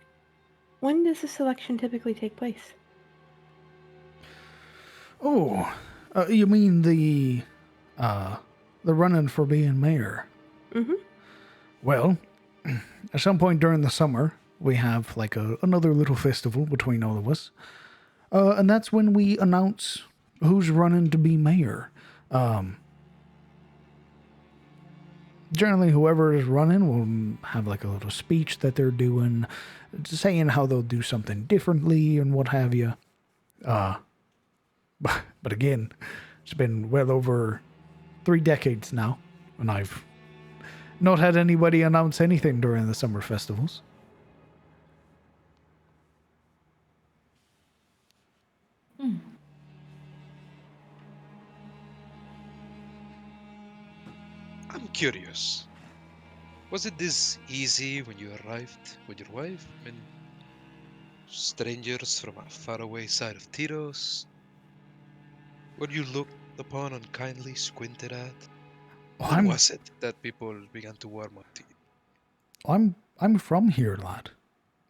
when does the selection typically take place? oh, you mean the running for being mayor? Mm-hmm. Well, at some point during the summer, we have like another little festival between all of us, and that's when we announce who's running to be mayor. Generally, whoever is running will have like a little speech that they're doing, saying how they'll do something differently and what have you. But again, it's been well over 3 decades now, and I've not had anybody announce anything during the summer festivals. I'm curious. Was it this easy when you arrived with your wife? I mean, strangers from a faraway side of Tiros? Were you looked upon and kindly squinted at? When was it that people began to warm up to you? I'm from here, lad.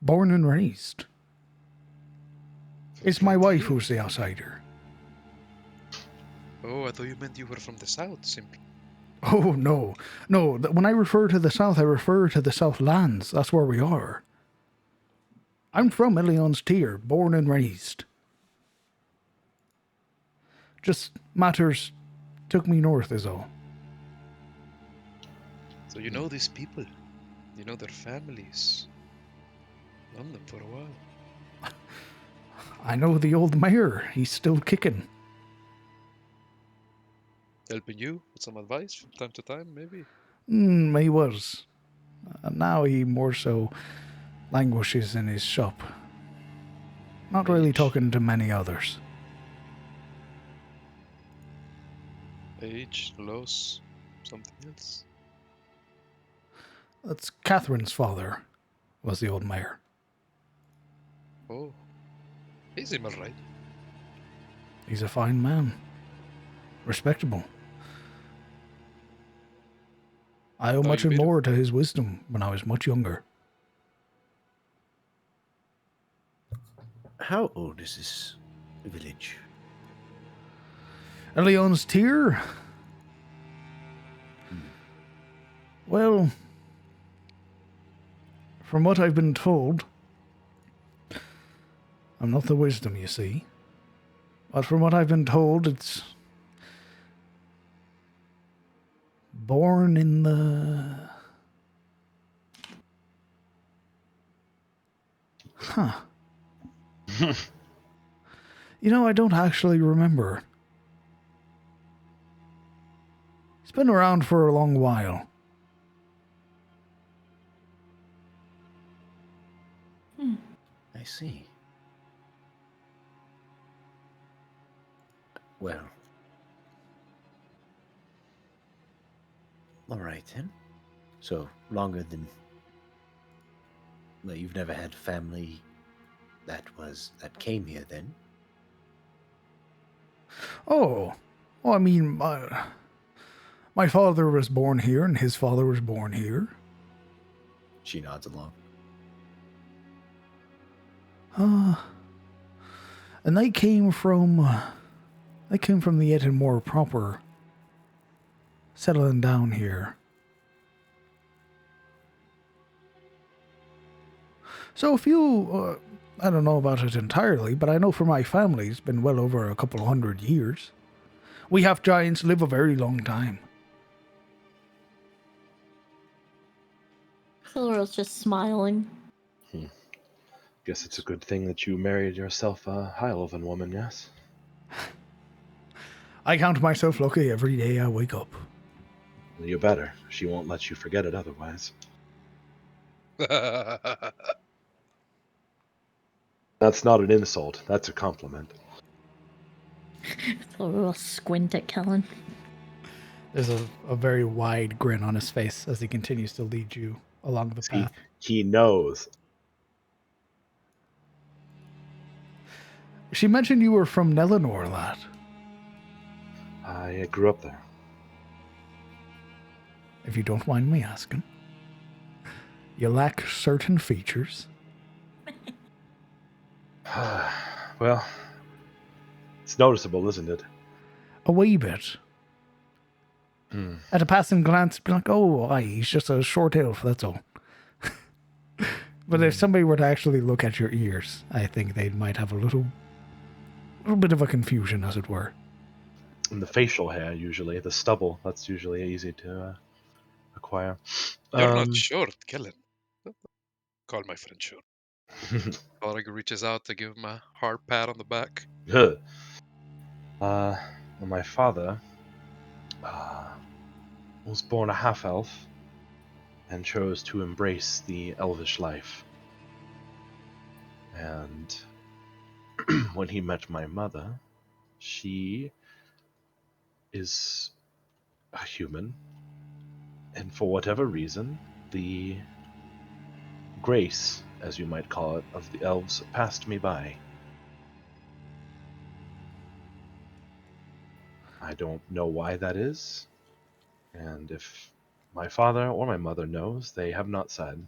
Born and raised. From It's my wife Frontier? who's the outsider. Oh, I thought you meant you were from the south, simply. Oh, no. No, when I refer to the south, I refer to the Southlands. That's where we are. I'm from Eliond's tier, born and raised. Just matters took me north is all. So you know these people. You know their families. Known them for a while. I know the old mayor. He's still kicking. Helping you with some advice from time to time, maybe? He was. Now he more so languishes in his shop. Not really Age. talking to many others. Age, Los, something else. That's Catherine's father, was the old mayor. Oh, he's him alright. He's a fine man. Respectable. I owe Oh, much you meet him? more to his wisdom when I was much younger. How old is this village? Eliond's tier? Well, from what I've been told, I'm not the wisdom, you see, but from what I've been told, it's born in the... Huh. You know, I don't actually remember. It's been around for a long while. I see. Well. Alright then. So, longer than... Well, you've never had family that came here then? Oh, well, I mean, my father was born here, and his father was born here. She nods along. And they came from the Edinmore proper, settling down here. So if you, I don't know about it entirely, but I know for my family it's been well over a couple 100 years. We half giants live a very long time. Silver's just smiling. Guess it's a good thing that you married yourself a High Elven woman, yes? I count myself lucky every day I wake up. You better. She won't let you forget it otherwise. That's not an insult. That's a compliment. Silver will squint at Kellen. There's a very wide grin on his face as he continues to lead you along the path. He knows. She mentioned you were from Nelinor, lad. I grew up there. If you don't mind me asking. You lack certain features. Well, it's noticeable, isn't it? A wee bit. At a passing glance, be like, oh, aye, he's just a short elf, that's all. But if somebody were to actually look at your ears, I think they might have a little bit of a confusion, as it were. And the facial hair, usually. The stubble, that's usually easy to acquire. You're not short, Kellen. Call my friend short. Oleg reaches out to give him a hard pat on the back. Well, my father was born a half-elf and chose to embrace the elvish life. And when he met my mother, she is a human, and for whatever reason, the grace, as you might call it, of the elves passed me by. I don't know why that is, and if my father or my mother knows, they have not said.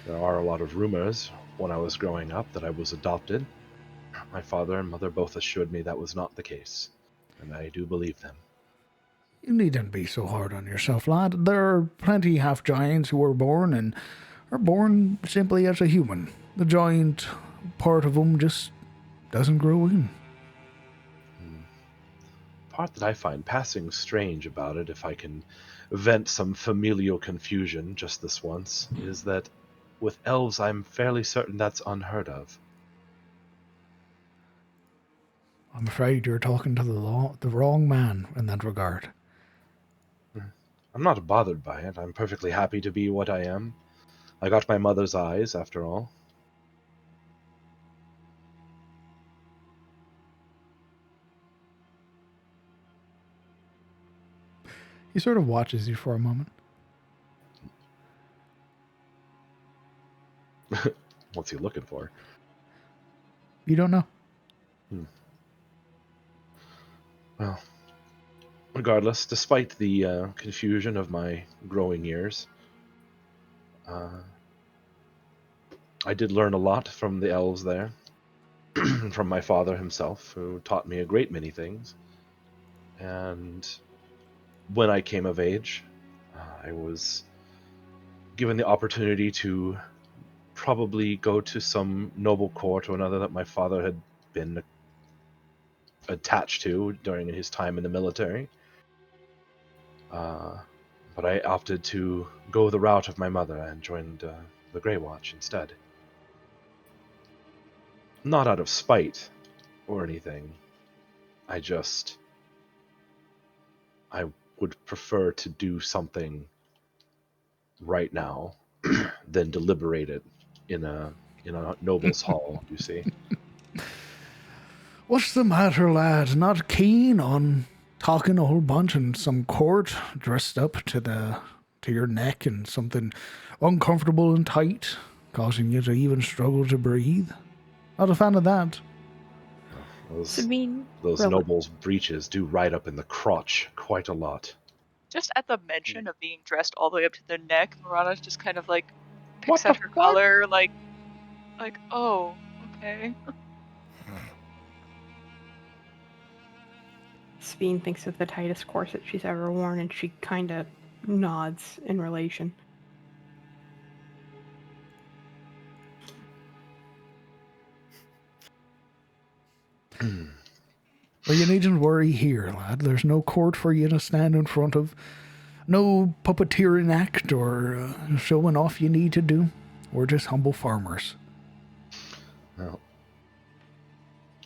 There are a lot of rumors when I was growing up that I was adopted. My father and mother both assured me that was not the case, and I do believe them. You needn't be so hard on yourself, lad. There are plenty half-giants who are born simply as a human. The giant part of them just doesn't grow in. Part that I find passing strange about it, if I can vent some familial confusion just this once, is that with elves I'm fairly certain that's unheard of. I'm afraid you're talking to the wrong man in that regard. I'm not bothered by it. I'm perfectly happy to be what I am. I got my mother's eyes, after all. He sort of watches you for a moment. What's he looking for? You don't know. Well, regardless, despite the confusion of my growing years, I did learn a lot from the elves there, from my father himself, who taught me a great many things. And when I came of age, I was given the opportunity to probably go to some noble court or another that my father had been attached to during his time in the military. But I opted to go the route of my mother and joined the Grey Watch instead. Not out of spite or anything. I would prefer to do something right now than deliberate it in a noble's hall, you see. What's the matter, lad? Not keen on talking a whole bunch in some court, dressed up to your neck in something uncomfortable and tight, causing you to even struggle to breathe? Not a fan of that. Sabine, Those nobles' breeches do ride up in the crotch quite a lot. Just at the mention of being dressed all the way up to the neck, Mirana just kind of like picks at her collar, like, oh, okay. Sabine thinks of the tightest corset she's ever worn, and she kind of nods in relation. Well, you needn't worry here, lad. There's no court for you to stand in front of. No puppeteering act or showing off you need to do. We're just humble farmers. Well,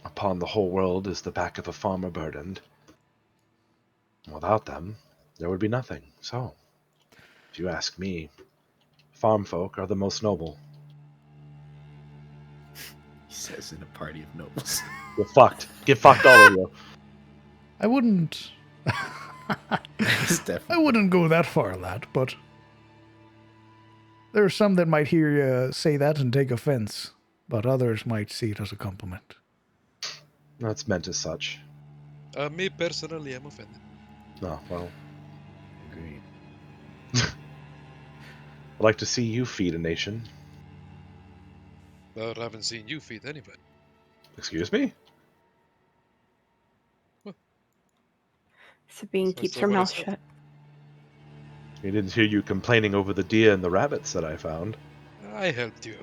upon the whole world is the back of a farmer burdened. Without them, there would be nothing. So, if you ask me, farm folk are the most noble. He says in a party of nobles. Get fucked. Get fucked, all of you. I wouldn't. I wouldn't go that far, lad, but there are some that might hear you say that and take offense, but others might see it as a compliment. That's meant as such. Me personally, I'm offended. Oh, well. Agreed. I'd like to see you feed a nation. But I haven't seen you feed anybody. Excuse me? Sabine keeps her mouth shut. I didn't hear you complaining over the deer and the rabbits that I found. I helped you.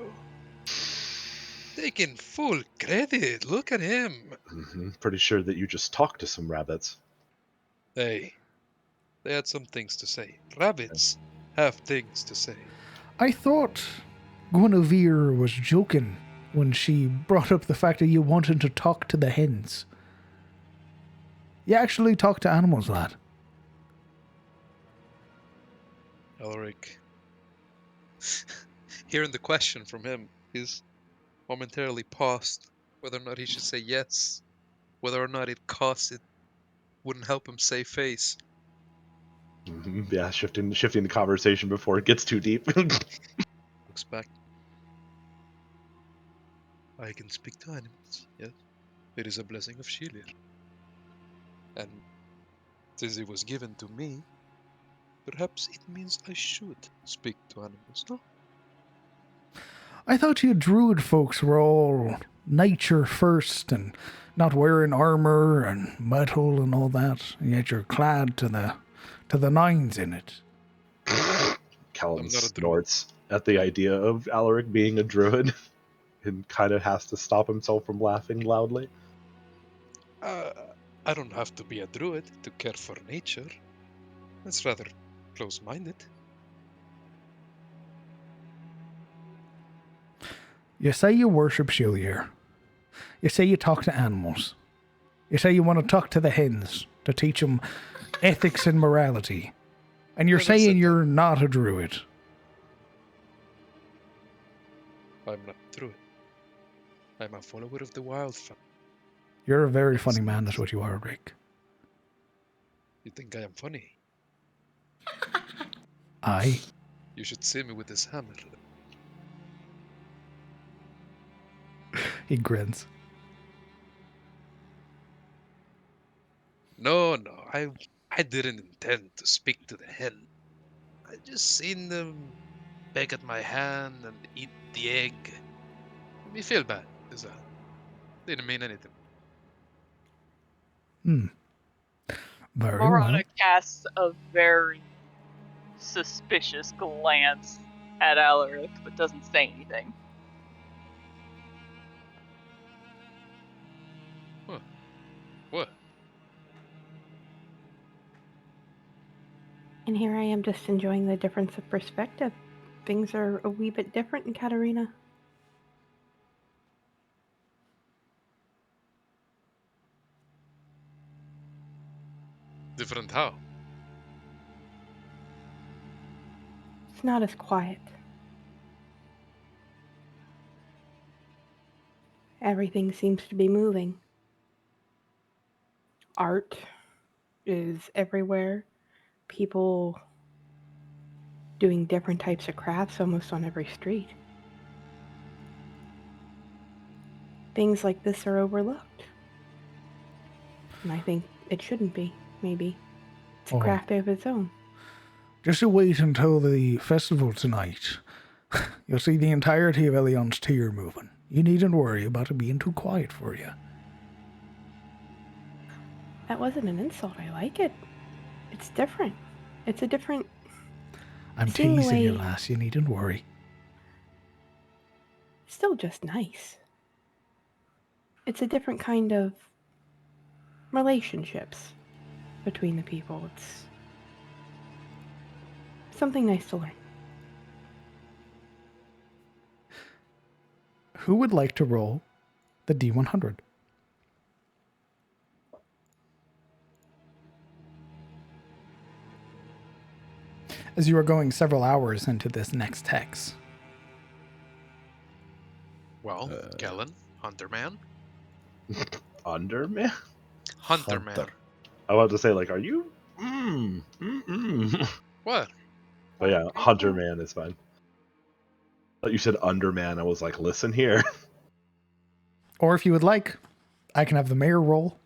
Taking full credit. Look at him. Mm-hmm. Pretty sure that you just talked to some rabbits. Hey, they had some things to say. Rabbits have things to say. I thought Guinevere was joking when she brought up the fact that you wanted to talk to the hens. You actually talk to animals, lad. Elric, hearing the question from him, he's momentarily paused whether or not he should say yes, whether or not it wouldn't help him save face. Mm-hmm. Yeah, shifting the conversation before it gets too deep. Looks back. I can speak to animals, yes. It is a blessing of Shelir. And since it was given to me, perhaps it means I should speak to animals, no? I thought you druid folks were all nature first and not wearing armor and metal and all that, and yet you're clad to the nines in it. Callum snorts at the idea of Alaric being a druid and kind of has to stop himself from laughing loudly. I don't have to be a druid to care for nature. That's rather close-minded. You say you worship Shelir. You say you talk to animals. You say you want to talk to the hens to teach them ethics and morality. And you're saying you're not a druid. I'm not a druid. I'm a follower of the wildfire. You're a very funny man, that's what you are, Rick. You think I am funny? Aye. You should see me with this hammer. He grins. No, I didn't intend to speak to the hen. I just seen them peck at my hand and eat the egg. Made me feel bad. Is that? Didn't mean anything. Very well. Morana casts a very suspicious glance at Alaric, but doesn't say anything. What? And here I am just enjoying the difference of perspective. Things are a wee bit different in Katarina. Different how? It's not as quiet. Everything seems to be moving. Art is everywhere. People doing different types of crafts almost on every street. Things like this are overlooked. And I think it shouldn't be, maybe. It's a craft of its own. Just you wait until the festival tonight. You'll see the entirety of Eliond's tier moving. You needn't worry about it being too quiet for you. That wasn't an insult. I like it. It's different. It's a different... I'm Seeing the teasing you, way- lass. You needn't worry. Still just nice. It's a different kind of relationships between the people. It's something nice to learn. Who would like to roll the D100? As you are going several hours into this next hex. Well, Kellen, Hunterman. Underman? Hunterman. I wanted to say, like, are you? What? But yeah, Hunterman is fine. But you said Underman. I was like, listen here. Or if you would like, I can have the mayor roll.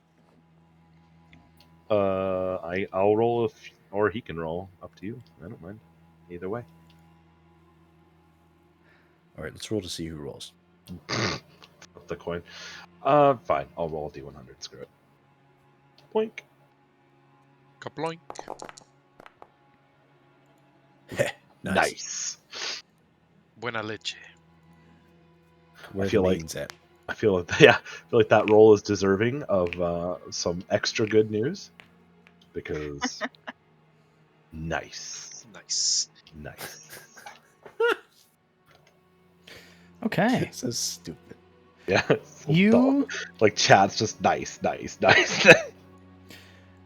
I'll roll or he can roll. Up to you. I don't mind. Either way. All right, let's roll to see who rolls. Flip the coin. Fine. I'll roll a D100. Screw it. Boink. Kaploink. Nice. Buena leche. Where feel the like- main's at. I feel like that roll is deserving of some extra good news because nice. Okay. So stupid. Yeah. You like chat's just nice.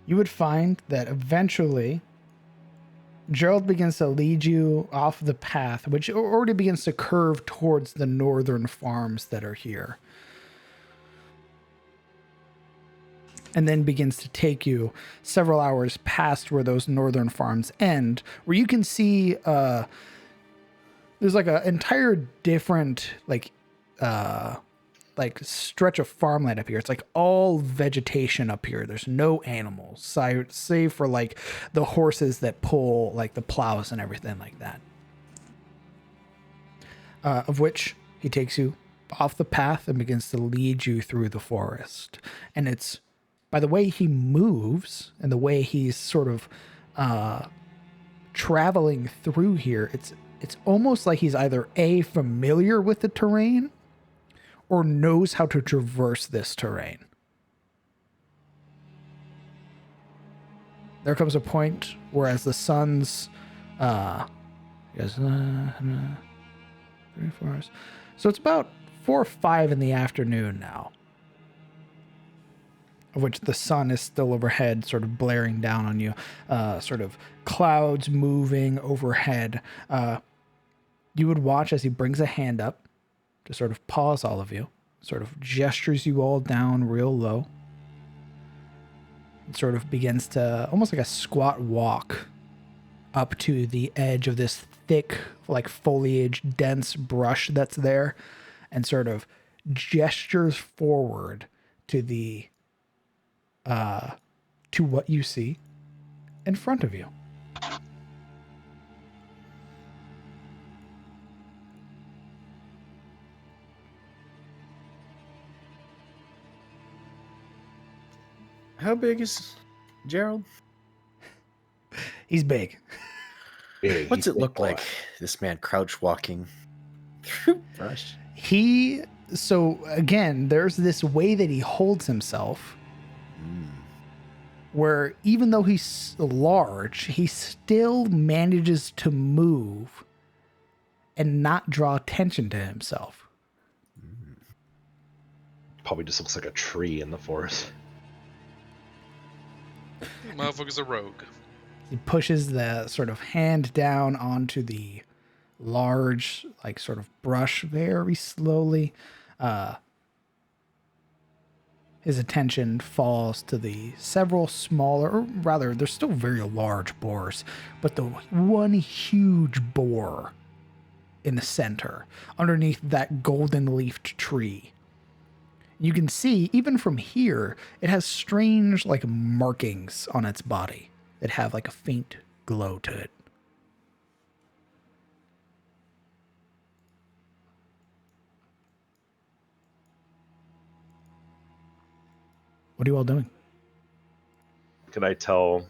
you would find that eventually Gerald begins to lead you off the path, which already begins to curve towards the northern farms that are here. And then begins to take you several hours past where those northern farms end, where you can see there's like an entire different like stretch of farmland up here. It's like all vegetation up here. There's no animals, save for like the horses that pull like the plows and everything like that. Of which he takes you off the path and begins to lead you through the forest. And it's by the way he moves and the way he's sort of traveling through here, it's almost like he's either A, familiar with the terrain, or knows how to traverse this terrain. There comes a point where as the sun's yes, 3 4 hours. So it's about 4 or 5 in the afternoon now, of which the sun is still overhead, sort of blaring down on you, sort of clouds moving overhead. You would watch as he brings a hand up to sort of pause all of you, sort of gestures you all down real low, and sort of begins to, almost like a squat walk, up to the edge of this thick, like foliage, dense brush that's there, and sort of gestures forward to the to what you see in front of you. How big is Gerald? He's big. Big, What's he's it big look boy. like? This man crouch walking through brush. So again, there's this way that he holds himself where even though he's large, he still manages to move and not draw attention to himself. Probably just looks like a tree in the forest. Motherfucker's a rogue. He pushes the sort of hand down onto the large, like sort of brush very slowly. His attention falls to the several smaller, or rather, they're still very large boars, but the one huge boar in the center, underneath that golden leafed tree. You can see, even from here, it has strange, like, markings on its body that have, like, a faint glow to it. What are you all doing? Can I tell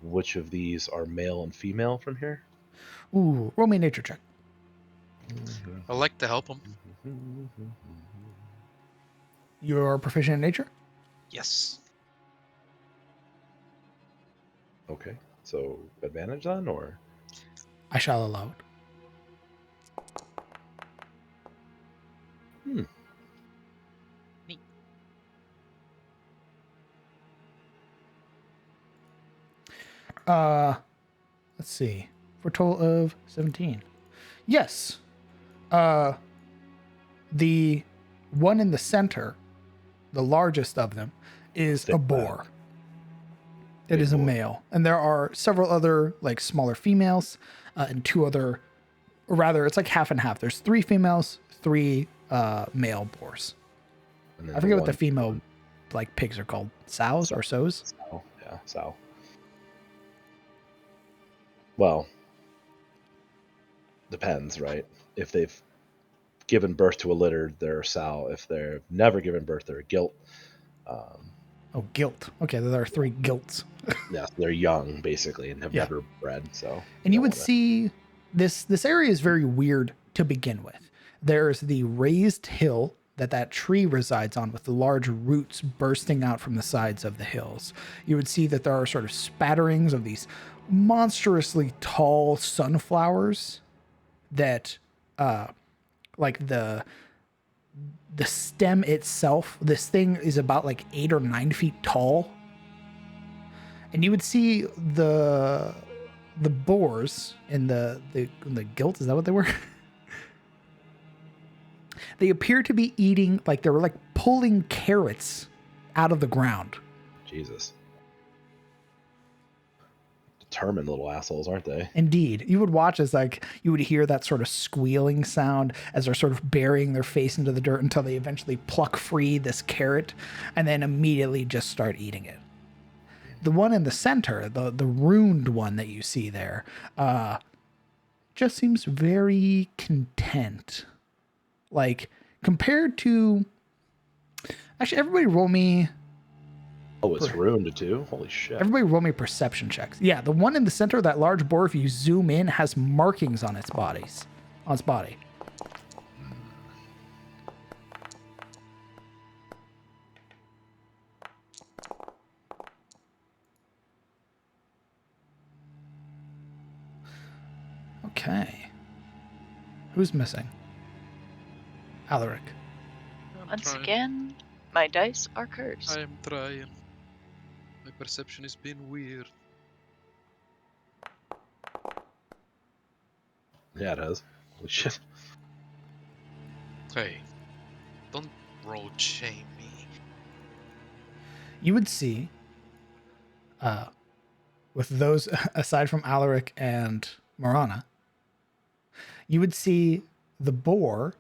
which of these are male and female from here? Ooh, roll me a nature check. I like to help him. You're proficient in nature? Yes. Okay, so advantage then, or? I shall allow it. Neat. Let's see. For a total of 17. Yes. The one in the center, the largest of them, is a Thick boar. back. It Big is a boar. male. And there are several other, like, smaller females, and two other, or rather, it's like half and half. There's 3 females, 3 male boars. And then I forget what the one- female, like, pigs are called. Sows or sows? Sow. Yeah, sow. Well, depends, right? If they've given birth to a litter, they're a sow. If they've never given birth, they're a gilt. Oh, gilt. Okay, there are 3 gilts. Yeah, they're young basically and have Yeah. never bred. So, And you would know that. see this area is very weird to begin with. There's the raised hill that tree resides on with the large roots bursting out from the sides of the hills. You would see that there are sort of spatterings of these monstrously tall sunflowers that like the stem itself, this thing is about like 8 or 9 feet tall. And you would see the boars in the gilt, is that what they were? They appear to be eating, like they were like pulling carrots out of the ground. Jesus. Determined little assholes, aren't they? Indeed. You would watch as like you would hear that sort of squealing sound as they're sort of burying their face into the dirt until they eventually pluck free this carrot and then immediately just start eating it. The one in the center, the ruined one that you see there, just seems very content. Like, compared to... Actually, everybody roll me... Oh, it's ruined too? Holy shit. Everybody roll me perception checks. Yeah, the one in the center, that large boar, if you zoom in, has markings on its body. Okay. Who's missing? Alaric. I'm Once trying. again, my dice are cursed. I am trying. My perception has been weird. Yeah, it has. Holy shit. Hey, don't roll shame me. You would see, with those aside from Alaric and Morana, you would see the boar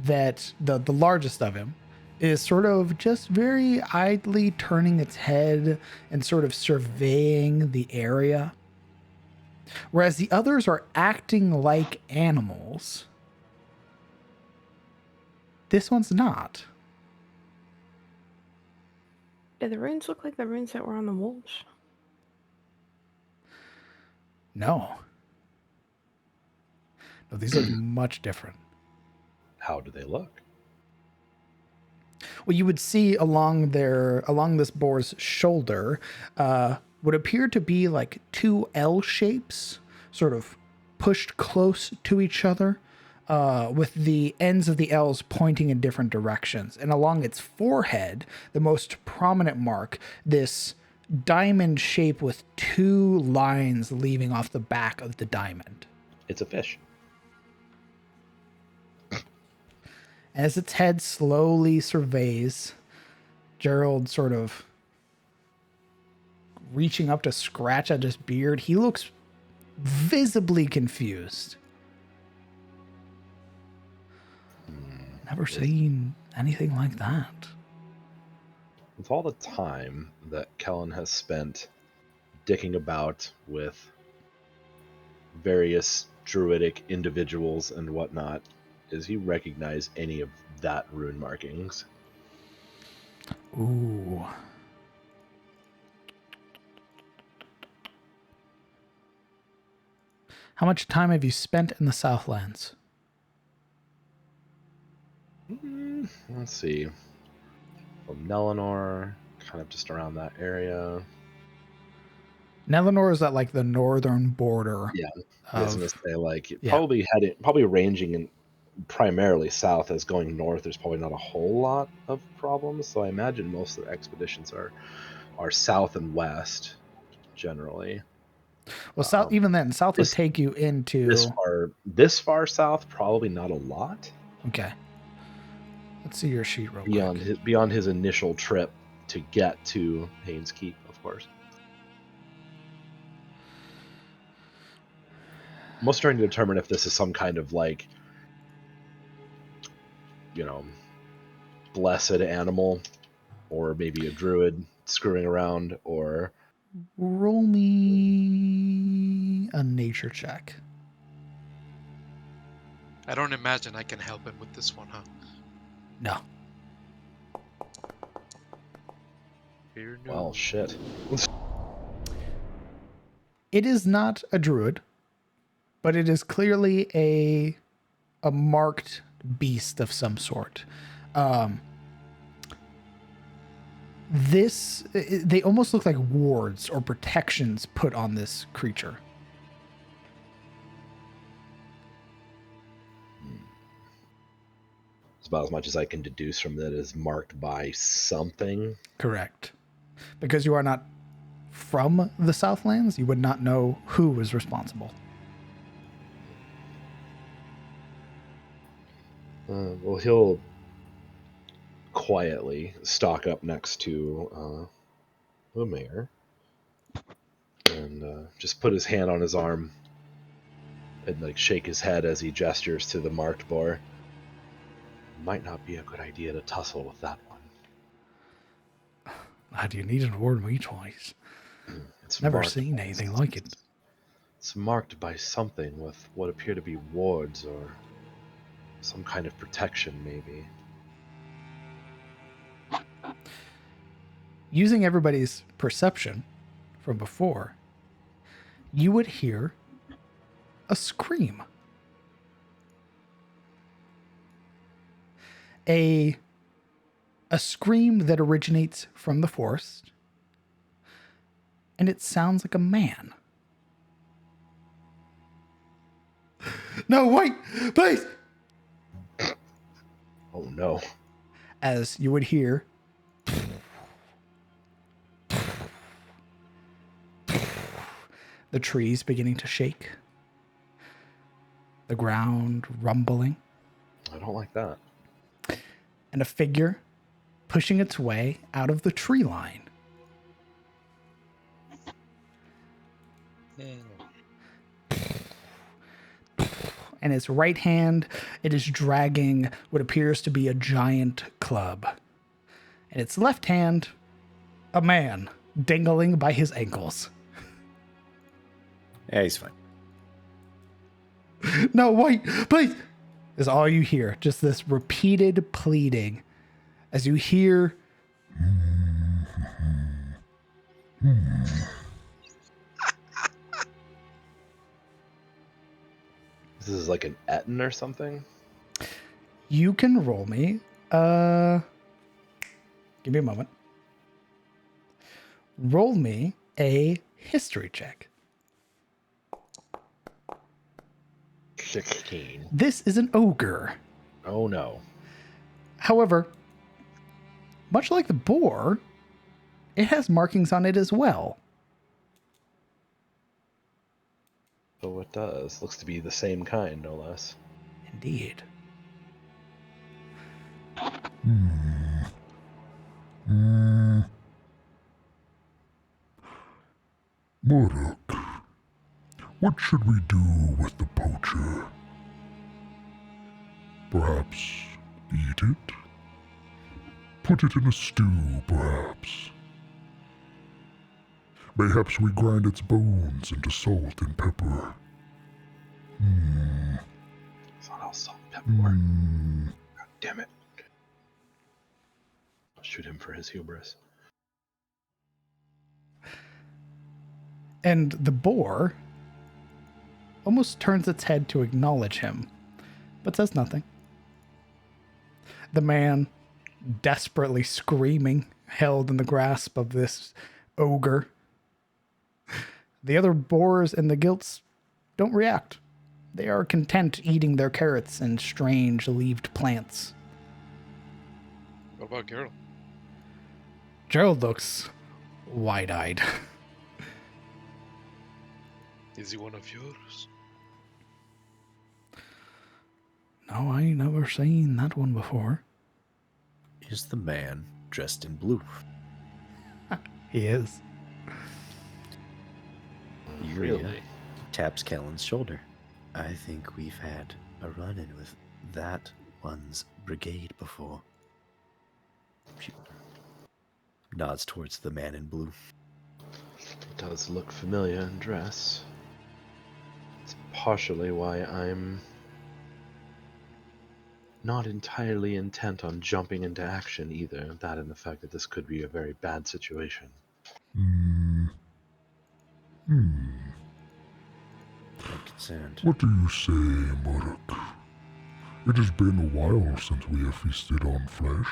that the largest of him is sort of just very idly turning its head and sort of surveying the area. Whereas the others are acting like animals. This one's not. Do the runes look like the runes that were on the wolves? No. No, these look much different. How do they look? What you would see along this boar's shoulder would appear to be like two L shapes, sort of pushed close to each other, with the ends of the L's pointing in different directions. And along its forehead, the most prominent mark, this diamond shape with two lines leaving off the back of the diamond. It's a fish. As its head slowly surveys, Gerald sort of reaching up to scratch at his beard, he looks visibly confused. Never seen anything like that. With all the time that Kellen has spent dicking about with various druidic individuals and whatnot, does he recognize any of that rune markings? Ooh. How much time have you spent in the Southlands? Let's see. From Nelinor, kind of just around that area. Nelinor is at like the northern border. Yeah, I was gonna say like yeah. probably ranging in primarily south, as going north there's probably not a whole lot of problems. So I imagine most of the expeditions are south and west generally. Well, south even then south would take you into this far south, probably not a lot. Okay. Let's see your sheet real quick. Beyond his initial trip to get to Haynes Keep, of course. I'm also trying to determine if this is some kind of like, blessed animal, or maybe a druid screwing around, or... Roll me a nature check. I don't imagine I can help him with this one, huh? No. Well, shit. It is not a druid, but it is clearly a marked beast of some sort. They almost look like wards or protections put on this creature. It's about as much as I can deduce from that is marked by something. Correct. Because you are not from the Southlands, you would not know who was responsible. Well, he'll quietly stalk up next to the mayor and just put his hand on his arm and like shake his head as he gestures to the marked boar. Might not be a good idea to tussle with that one. How do you need to warn me twice? It's never seen anything like it. It's marked by something with what appear to be wards or some kind of protection, maybe. Using everybody's perception from before, you would hear a scream. A scream that originates from the forest, and it sounds like a man. No, wait, please! Oh no. As you would hear the trees beginning to shake, the ground rumbling. I don't like that. And a figure pushing its way out of the tree line. In its right hand, it is dragging what appears to be a giant club. In its left hand, a man dangling by his ankles. Yeah, he's fine. No, wait, please! Is all you hear. Just this repeated pleading as you hear. This is like an Etten or something? You can roll me. Give me a moment. Roll me a history check. 16. This is an ogre. Oh no. However, much like the boar, it has markings on it as well. So it does. Looks to be the same kind, no less. Indeed. Murdoch, what should we do with the poacher? Perhaps eat it? Put it in a stew, perhaps. Mayhaps we grind its bones into salt and pepper. It's not all salt and pepper work. God damn it. I'll shoot him for his hubris. And the boar almost turns its head to acknowledge him, but says nothing. The man, desperately screaming, held in the grasp of this ogre. The other boars and the gilts don't react. They are content eating their carrots and strange leaved plants. What about Geralt? Gerald looks wide-eyed. Is he one of yours? No, I ain't never seen that one before. Is the man dressed in blue? He is. Yuria taps Kellen's shoulder. I think we've had a run-in with that one's brigade before. She nods towards the man in blue. It does look familiar in dress. It's partially why I'm not entirely intent on jumping into action either. That and the fact that this could be a very bad situation. I'm concerned. What do you say, Murdoch? It has been a while since we have feasted on flesh.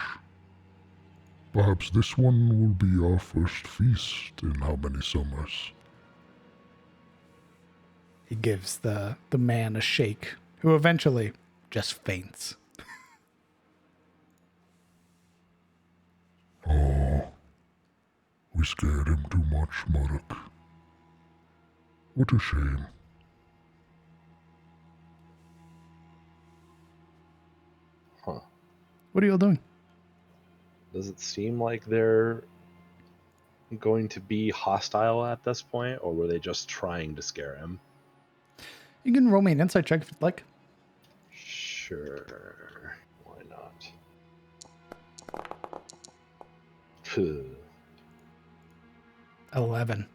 Perhaps this one will be our first feast in how many summers? He gives the man a shake, who eventually just faints. Oh, we scared him too much, Murdoch. What a shame. Huh. What are you all doing? Does it seem like they're going to be hostile at this point, or were they just trying to scare him? You can roll me an insight check if you'd like. Sure. Why not? Phew. 11.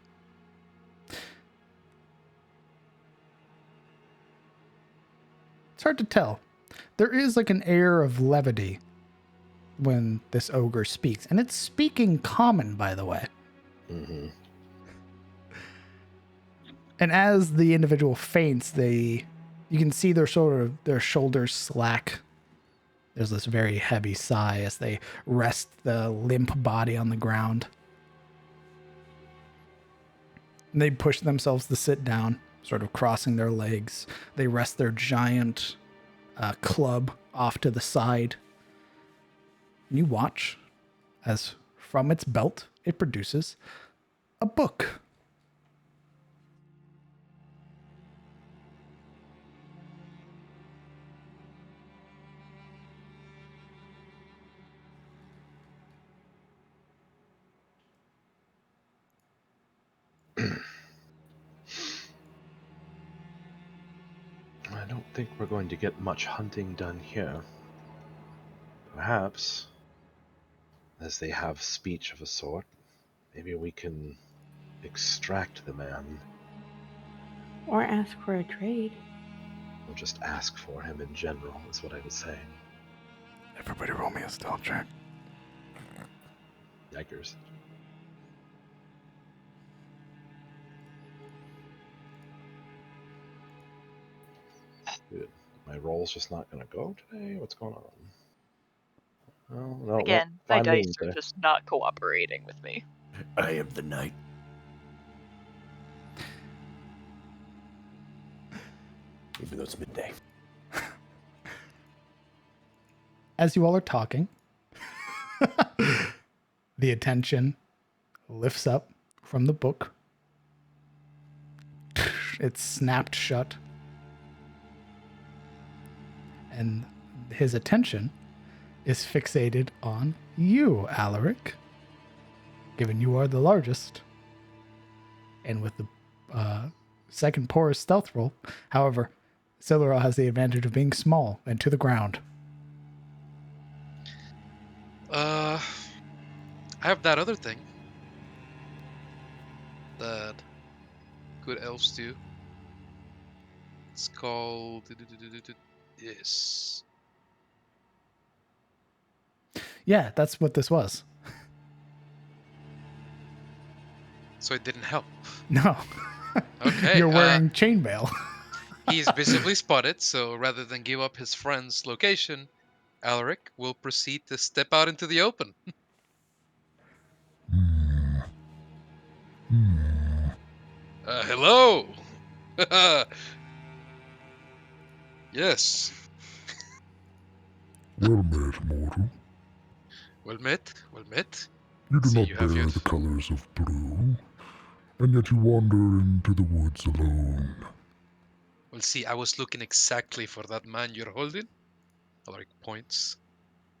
It's hard to tell. There is like an air of levity when this ogre speaks, and it's speaking common, by the way. Mm-hmm. And as the individual faints, you can see their shoulders slack. There's this very heavy sigh as they rest the limp body on the ground. And they push themselves to sit down, sort of crossing their legs. They rest their giant club off to the side. And you watch as from its belt it produces a book. don't think we're going to get much hunting done here. Perhaps, as they have speech of a sort, maybe we can extract the man, Or ask for a trade. or just ask for him in general, is what I would say. Everybody roll me a stealth check. Yikers. Dude, my roll's just not going to go today? What's going on? Oh, no, Again, well, my finally dice are today. just not cooperating with me. I am the knight. Even though it's midday. As you all are talking, the attention lifts up from the book. It's snapped shut. And his attention is fixated on you, Alaric, given you are the largest. And with the second poorest stealth roll, however, Silverell has the advantage of being small and to the ground. I have that other thing that good elves do. It's called yes. Yeah, that's what this was. So it didn't help. No. Okay. You're wearing chainmail. He is visibly spotted, so rather than give up his friend's location, Alaric will proceed to step out into the open. Hello. Yes. Well met, mortal. Well met. Well met. You do See, not you have bear your the colors of blue, and yet you wander into the woods alone. Well, see, I was looking exactly for that man you're holding. Alaric points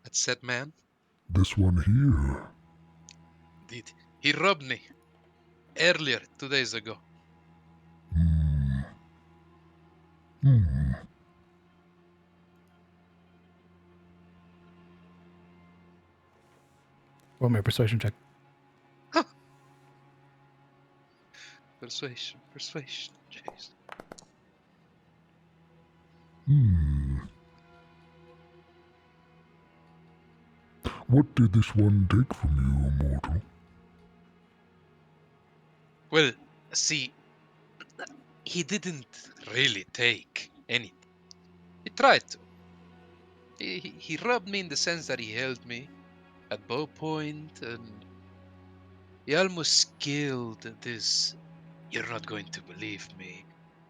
at said man. This one here. Indeed, he robbed me earlier, 2 days ago. Hmm. Hmm. Roll me a persuasion check. Persuasion, persuasion. Jeez. Hmm. What did this one take from you, mortal? Well, see, he didn't really take anything. He tried to. He robbed me in the sense that he held me at bow point, and he almost killed this. You're not going to believe me.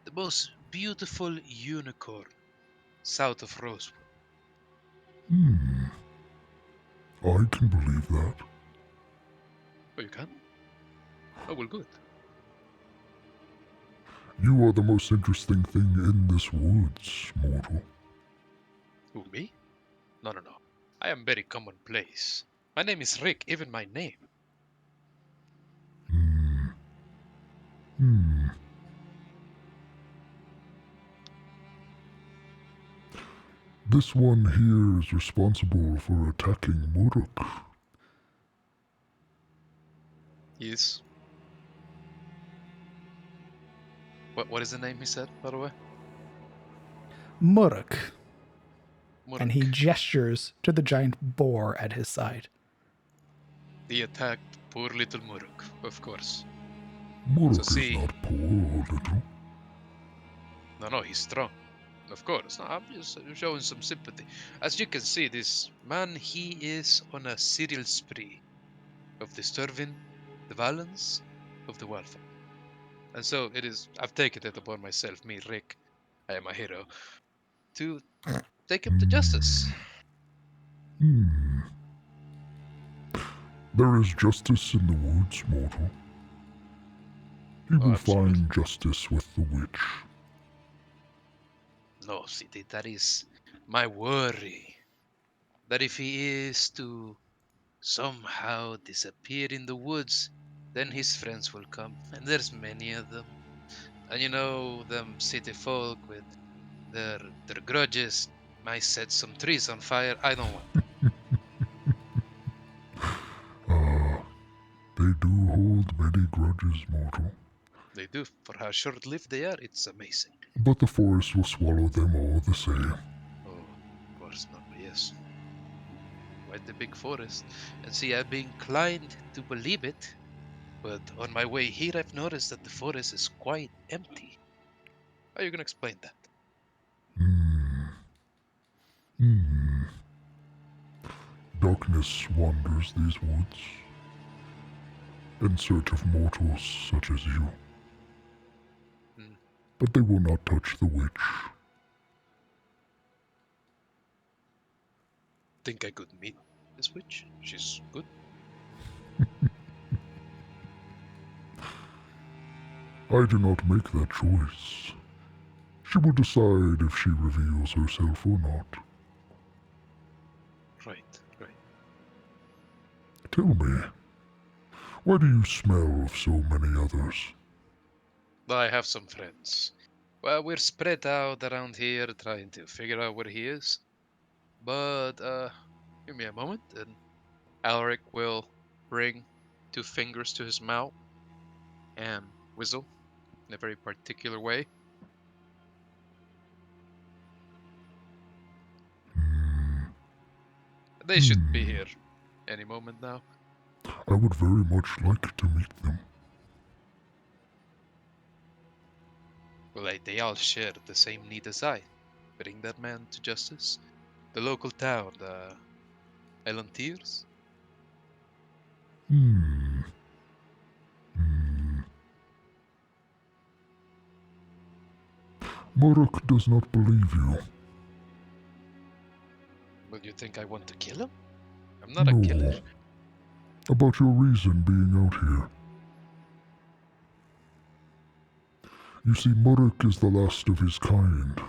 The most beautiful unicorn south of Rosewood. Hmm. I can believe that. Oh, you can? Oh, well, good. You are the most interesting thing in this woods, mortal. Who, me? No, no, no. I am very commonplace. My name is Rick, even my name. Hmm. Hmm. This one here is responsible for attacking Muruk. Yes. What is the name he said, by the way? Muruk. And he Muruk. gestures to the giant boar at his side. He attacked poor little Muruk, of course. Muruk So is see, not poor, little. no, he's strong. Of course, no, I'm just showing some sympathy. As you can see, this man, he is on a serial spree of disturbing the balance of the welfare. And so it is, I've taken it upon myself, me, Rick, I am a hero, to take him to justice. Hmm. There is justice in the woods, mortal. He Oh, will absolutely. find justice with the witch. No, see, that is my worry. That if he is to somehow disappear in the woods, then his friends will come, and there's many of them. And you know them city folk with Their grudges might set some trees on fire. I don't want that. They do hold many grudges, mortal. They do. For how short-lived they are, it's amazing. But the forest will swallow them all the same. Oh, of course not, but yes. Quite the big forest. And see, I've been inclined to believe it, but on my way here, I've noticed that the forest is quite empty. How are you gonna explain that? Hmm. Darkness wanders these woods in search of mortals such as you. Hmm. But they will not touch the witch. Think I could meet this witch? She's good. I do not make that choice. She will decide if she reveals herself or not. Right, right. Tell me, why do you smell of so many others? I have some friends. Well, we're spread out around here trying to figure out where he is. But, give me a moment, and Alaric will bring 2 fingers to his mouth and whistle in a very particular way. They should be here any moment now. I would very much like to meet them. Well, they all share the same need as I. Bring that man to justice. The local town, the Eliond. Hmm. Hmm. Murdoch does not believe you. Well, you think I want to kill him? I'm not a killer. No. About your reason being out here. You see, Murdoch is the last of his kind.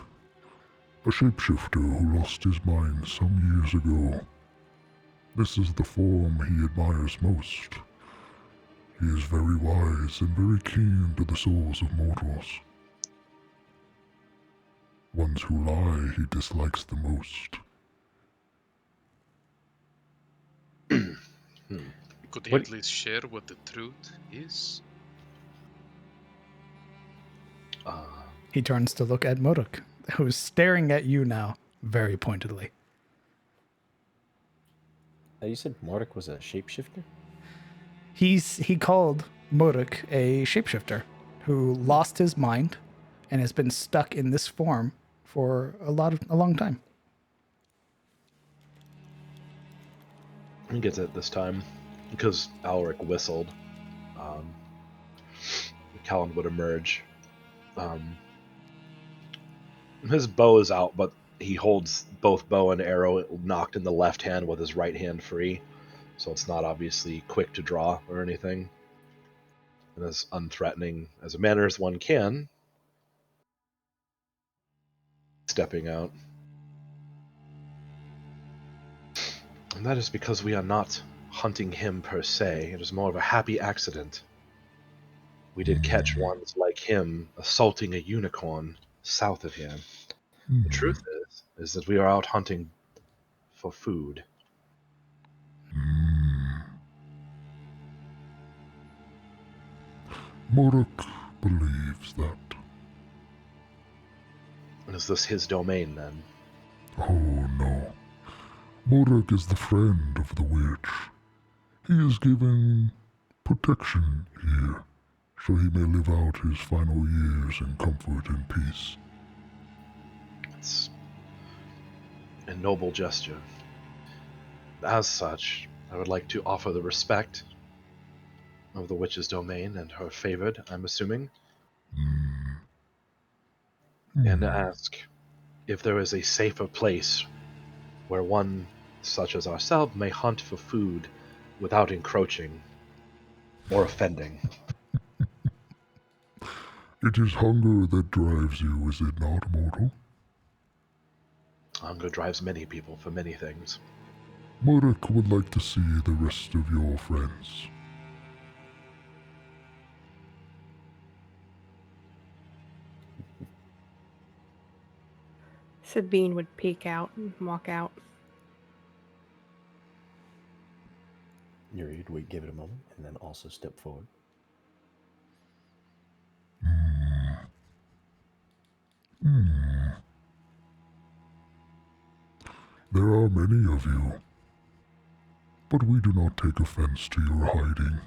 A shapeshifter who lost his mind some years ago. This is the form he admires most. He is very wise and very keen to the souls of mortals. Ones who lie he dislikes the most. Could he What- at least share what the truth is? He turns to look at Modok, who is staring at you now, very pointedly. You said Mordek was a shapeshifter? He called Modok a shapeshifter who lost his mind and has been stuck in this form for a long time. He gets it this time because Alaric whistled. Callan would emerge. His bow is out, but he holds both bow and arrow knocked in the left hand with his right hand free, so it's not obviously quick to draw or anything. And as unthreatening as a manner as one can, stepping out. And that is because we are not hunting him per se. It is more of a happy accident. We did catch ones like him assaulting a unicorn south of here. The truth is that we are out hunting for food. Murdoch believes that. And is this his domain then? Oh no. Murdoch is the friend of the witch. He is given protection here, so he may live out his final years in comfort and peace. It's a noble gesture. As such, I would like to offer the respect of the witch's domain and her favored, I'm assuming, and ask if there is a safer place where one such as ourselves may hunt for food without encroaching or offending. It is hunger that drives you, is it not, mortal? Hunger drives many people for many things. Murdoch would like to see the rest of your friends. Sabine would peek out and walk out. Yuri would give it a moment and then also step forward. There are many of you, but we do not take offense to your hiding.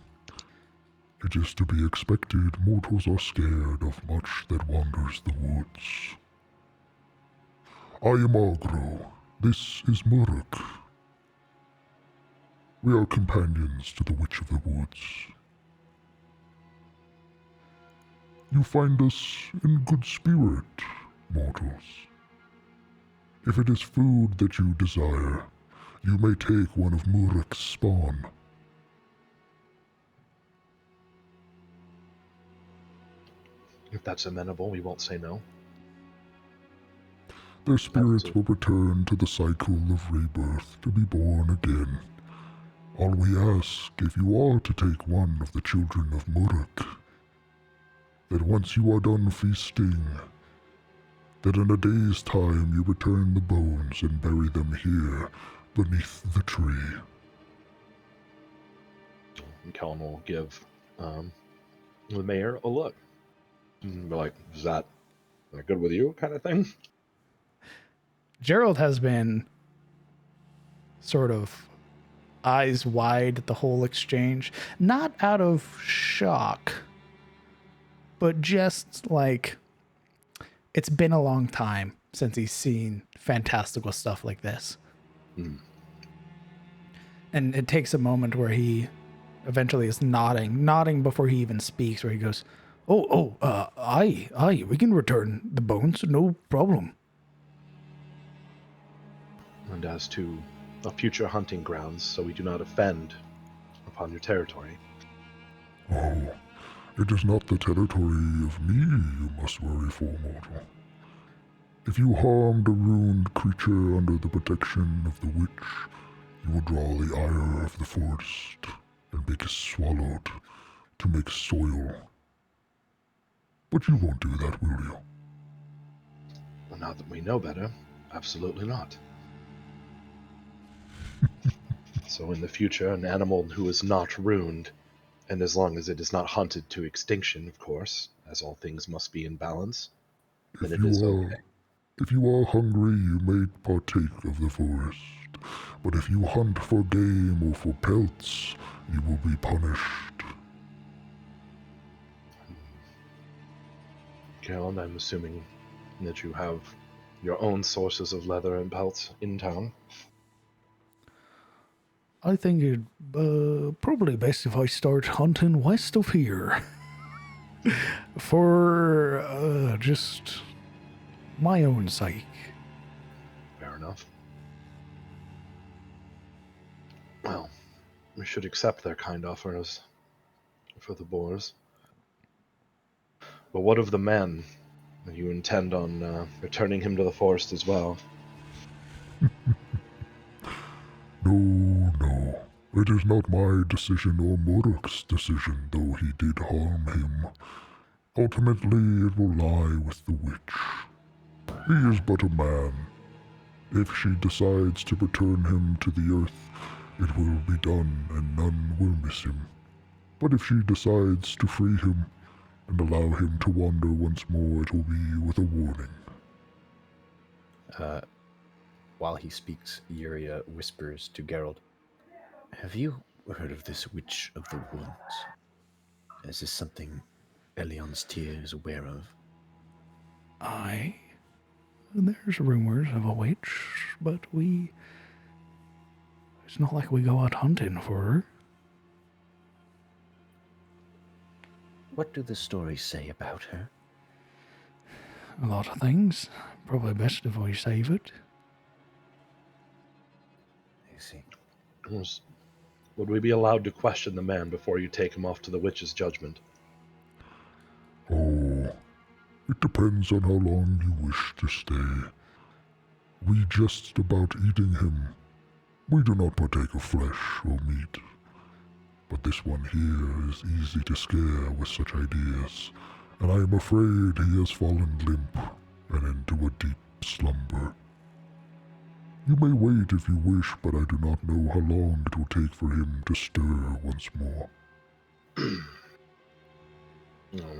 It is to be expected mortals are scared of much that wanders the woods. I am Agro. This is Muruk. We are companions to the Witch of the Woods. You find us in good spirit, mortals. If it is food that you desire, you may take one of Muruk's spawn. If that's amenable, we won't say no. Their spirits will return to the cycle of rebirth to be born again. All we ask, if you are to take one of the children of Muruk, that once you are done feasting, that in a day's time you return the bones and bury them here beneath the tree. And Kellen will give the mayor a look. And be like, is that good with you kind of thing? Gerald has been sort of eyes wide at the whole exchange, not out of shock, but just like it's been a long time since he's seen fantastical stuff like this. And it takes a moment where he eventually is nodding before he even speaks, where he goes, aye, we can return the bones, no problem. And as to future hunting grounds, so we do not offend upon your territory. Oh, it is not the territory of me you must worry for, mortal. If you harmed a ruined creature under the protection of the witch, you will draw the ire of the forest and make it swallowed to make soil. But you won't do that, will you? Well, now that we know better, absolutely not. So in the future, an animal who is not ruined, and as long as it is not hunted to extinction, of course, as all things must be in balance, then it is okay. If you are hungry, you may partake of the forest. But if you hunt for game or for pelts, you will be punished. Kellen, I'm assuming that you have your own sources of leather and pelts in town. I think it'd probably best if I start hunting west of here. For just my own sake. Fair enough. Well, we should accept their kind offers for the boars. But what of the man? You intend on returning him to the forest as well? No. It is not my decision or Muruk's decision, though he did harm him. Ultimately, it will lie with the witch. He is but a man. If she decides to return him to the earth, it will be done and none will miss him. But if she decides to free him and allow him to wander once more, it will be with a warning. While he speaks, Yuria whispers to Geralt, "Have you heard of this Witch of the Woods? Is this something Eliond's Tear is aware of?" Aye. There's rumors of a witch, but it's not like we go out hunting for her. What do the stories say about her? A lot of things. Probably best if we save it. I see. Would we be allowed to question the man before you take him off to the witch's judgment? Oh, it depends on how long you wish to stay. We jest about eating him. We do not partake of flesh or meat. But this one here is easy to scare with such ideas, and I am afraid he has fallen limp and into a deep deep slumber. You may wait if you wish, but I do not know how long it will take for him to stir once more.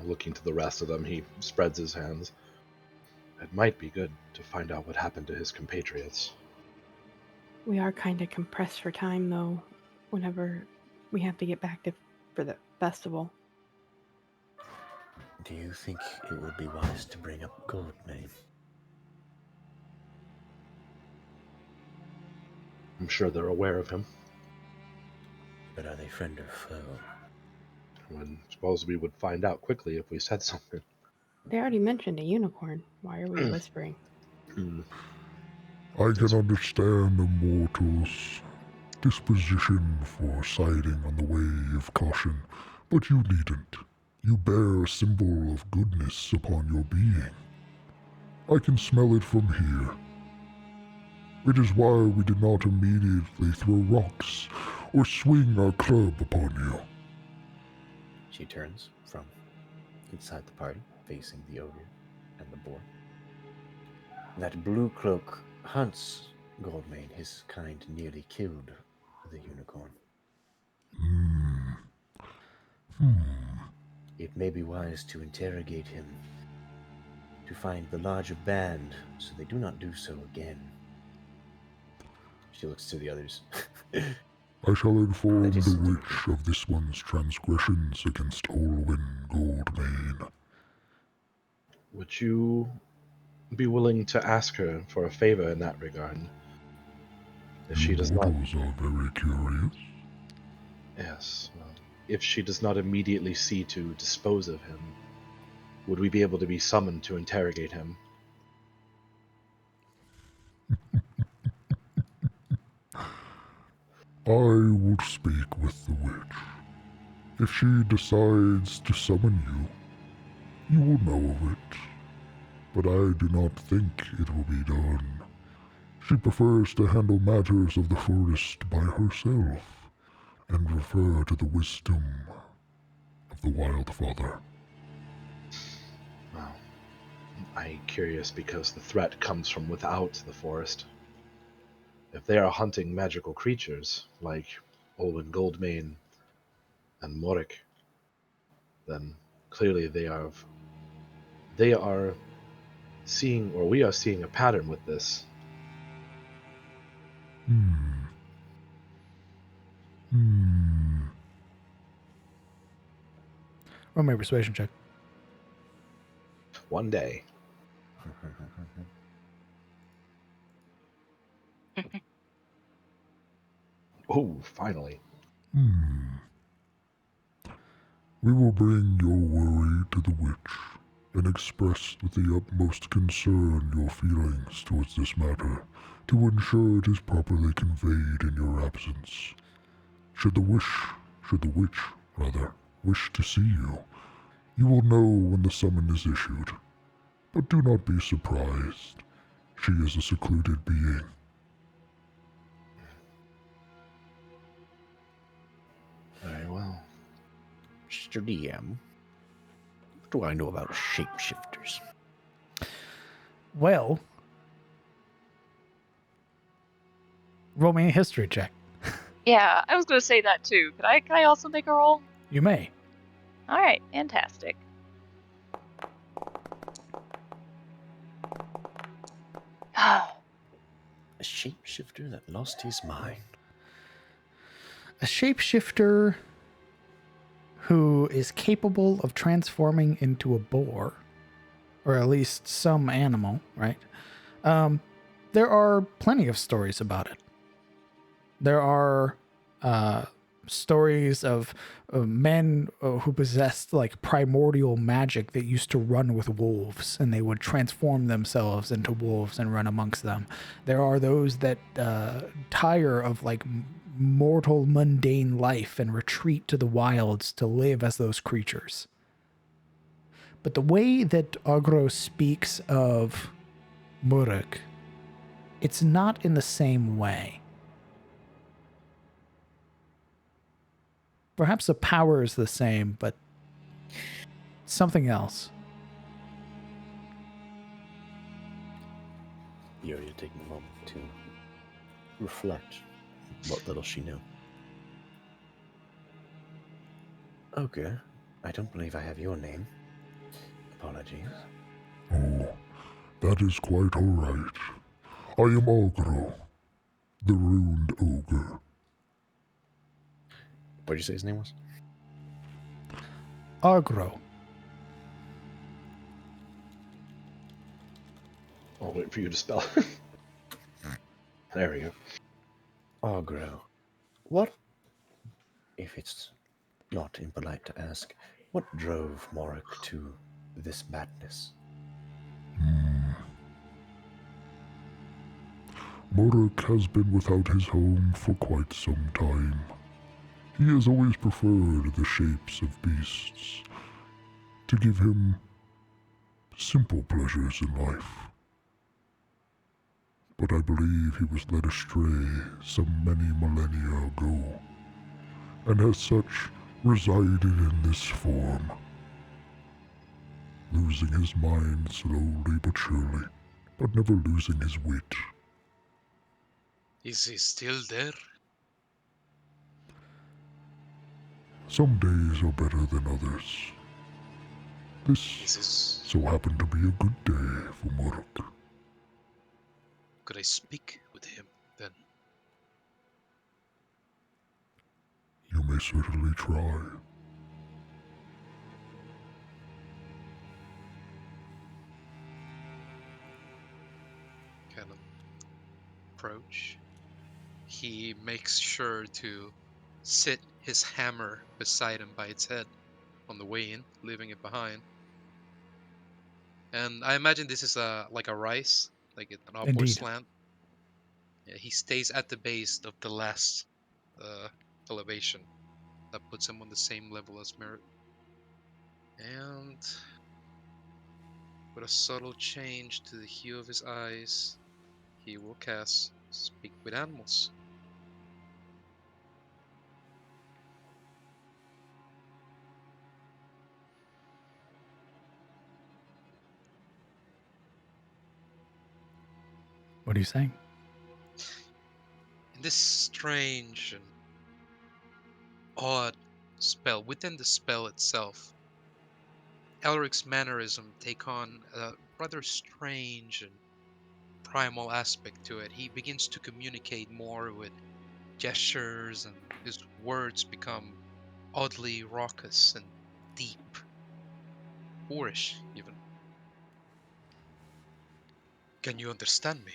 Looking to the rest of them, he spreads his hands. It might be good to find out what happened to his compatriots. We are kind of compressed for time, though, whenever we have to get back for the festival. Do you think it would be wise to bring up Goldmane? I'm sure they're aware of him. But are they friend or foe? I suppose we would find out quickly if we said something. They already mentioned a unicorn. Why are we whispering? I can understand a mortal's disposition for siding on the way of caution, but you needn't. You bear a symbol of goodness upon your being. I can smell it from here. It is why we did not immediately throw rocks or swing our club upon you. She turns from inside the party, facing the ogre and the boar. That blue cloak hunts Goldmane. His kind nearly killed the unicorn. It may be wise to interrogate him, to find the larger band, so they do not do so again. She looks to the others. I shall inform That is the stupid. witch of this one's transgressions against Olwyn Goldmane. Would you be willing to ask her for a favor in that regard? If she does not... Mortals are very curious. Yes. Well, if she does not immediately see to dispose of him, would we be able to be summoned to interrogate him? I will speak with the witch. If she decides to summon you, you will know of it. But I do not think it will be done. She prefers to handle matters of the forest by herself and refer to the wisdom of the Wildfather. Well, I'm curious because the threat comes from without the forest. If they are hunting magical creatures like Olwyn Goldmane and Morik, then clearly they are seeing, or we are seeing a pattern with this. Roll me a persuasion check. One day. Oh, finally. We will bring your worry to the witch and express with the utmost concern your feelings towards this matter to ensure it is properly conveyed in your absence. Should the witch wish to see you, you will know when the summon is issued. But do not be surprised. She is a secluded being. Very well. Mr. DM, what do I know about shapeshifters? Well, roll me a history check. Yeah, I was going to say that too. Can I also make a roll? You may. All right, fantastic. A shapeshifter that lost his mind. A shapeshifter who is capable of transforming into a boar, or at least some animal, right? There are plenty of stories about it. There are stories of men who possessed like primordial magic that used to run with wolves, and they would transform themselves into wolves and run amongst them. There are those that tire of like mortal mundane life and retreat to the wilds to live as those creatures. But the way that Agro speaks of Muruk, it's not in the same way. Perhaps the power is the same, but something else. Yoria taking a moment to reflect what little she knew. Ogre, I don't believe I have your name. Apologies. Oh, that is quite all right. I am Ogro, the ruined ogre. What did you say his name was? Agro. I'll wait for you to spell. There we go. Ogro. What, if it's not impolite to ask, what drove Morik to this madness? Morik has been without his home for quite some time. He has always preferred the shapes of beasts to give him simple pleasures in life. But I believe he was led astray some many millennia ago, and as such resided in this form, losing his mind slowly but surely, but never losing his wit. Is he still there? Some days are better than others. This so happened to be a good day for Murk. Could I speak with him then? You may certainly try. Kind of approach. He makes sure to sit his hammer beside him by its head on the way in, leaving it behind. And I imagine this is like a rise, like an upward Indeed. slant. Yeah, he stays at the base of the last elevation. That puts him on the same level as Merrick. And with a subtle change to the hue of his eyes, he will cast Speak with Animals. What are you saying? In this strange and odd spell, within the spell itself, Elric's mannerism take on a rather strange and primal aspect to it. He begins to communicate more with gestures, and his words become oddly raucous and deep, boorish even. Can you understand me?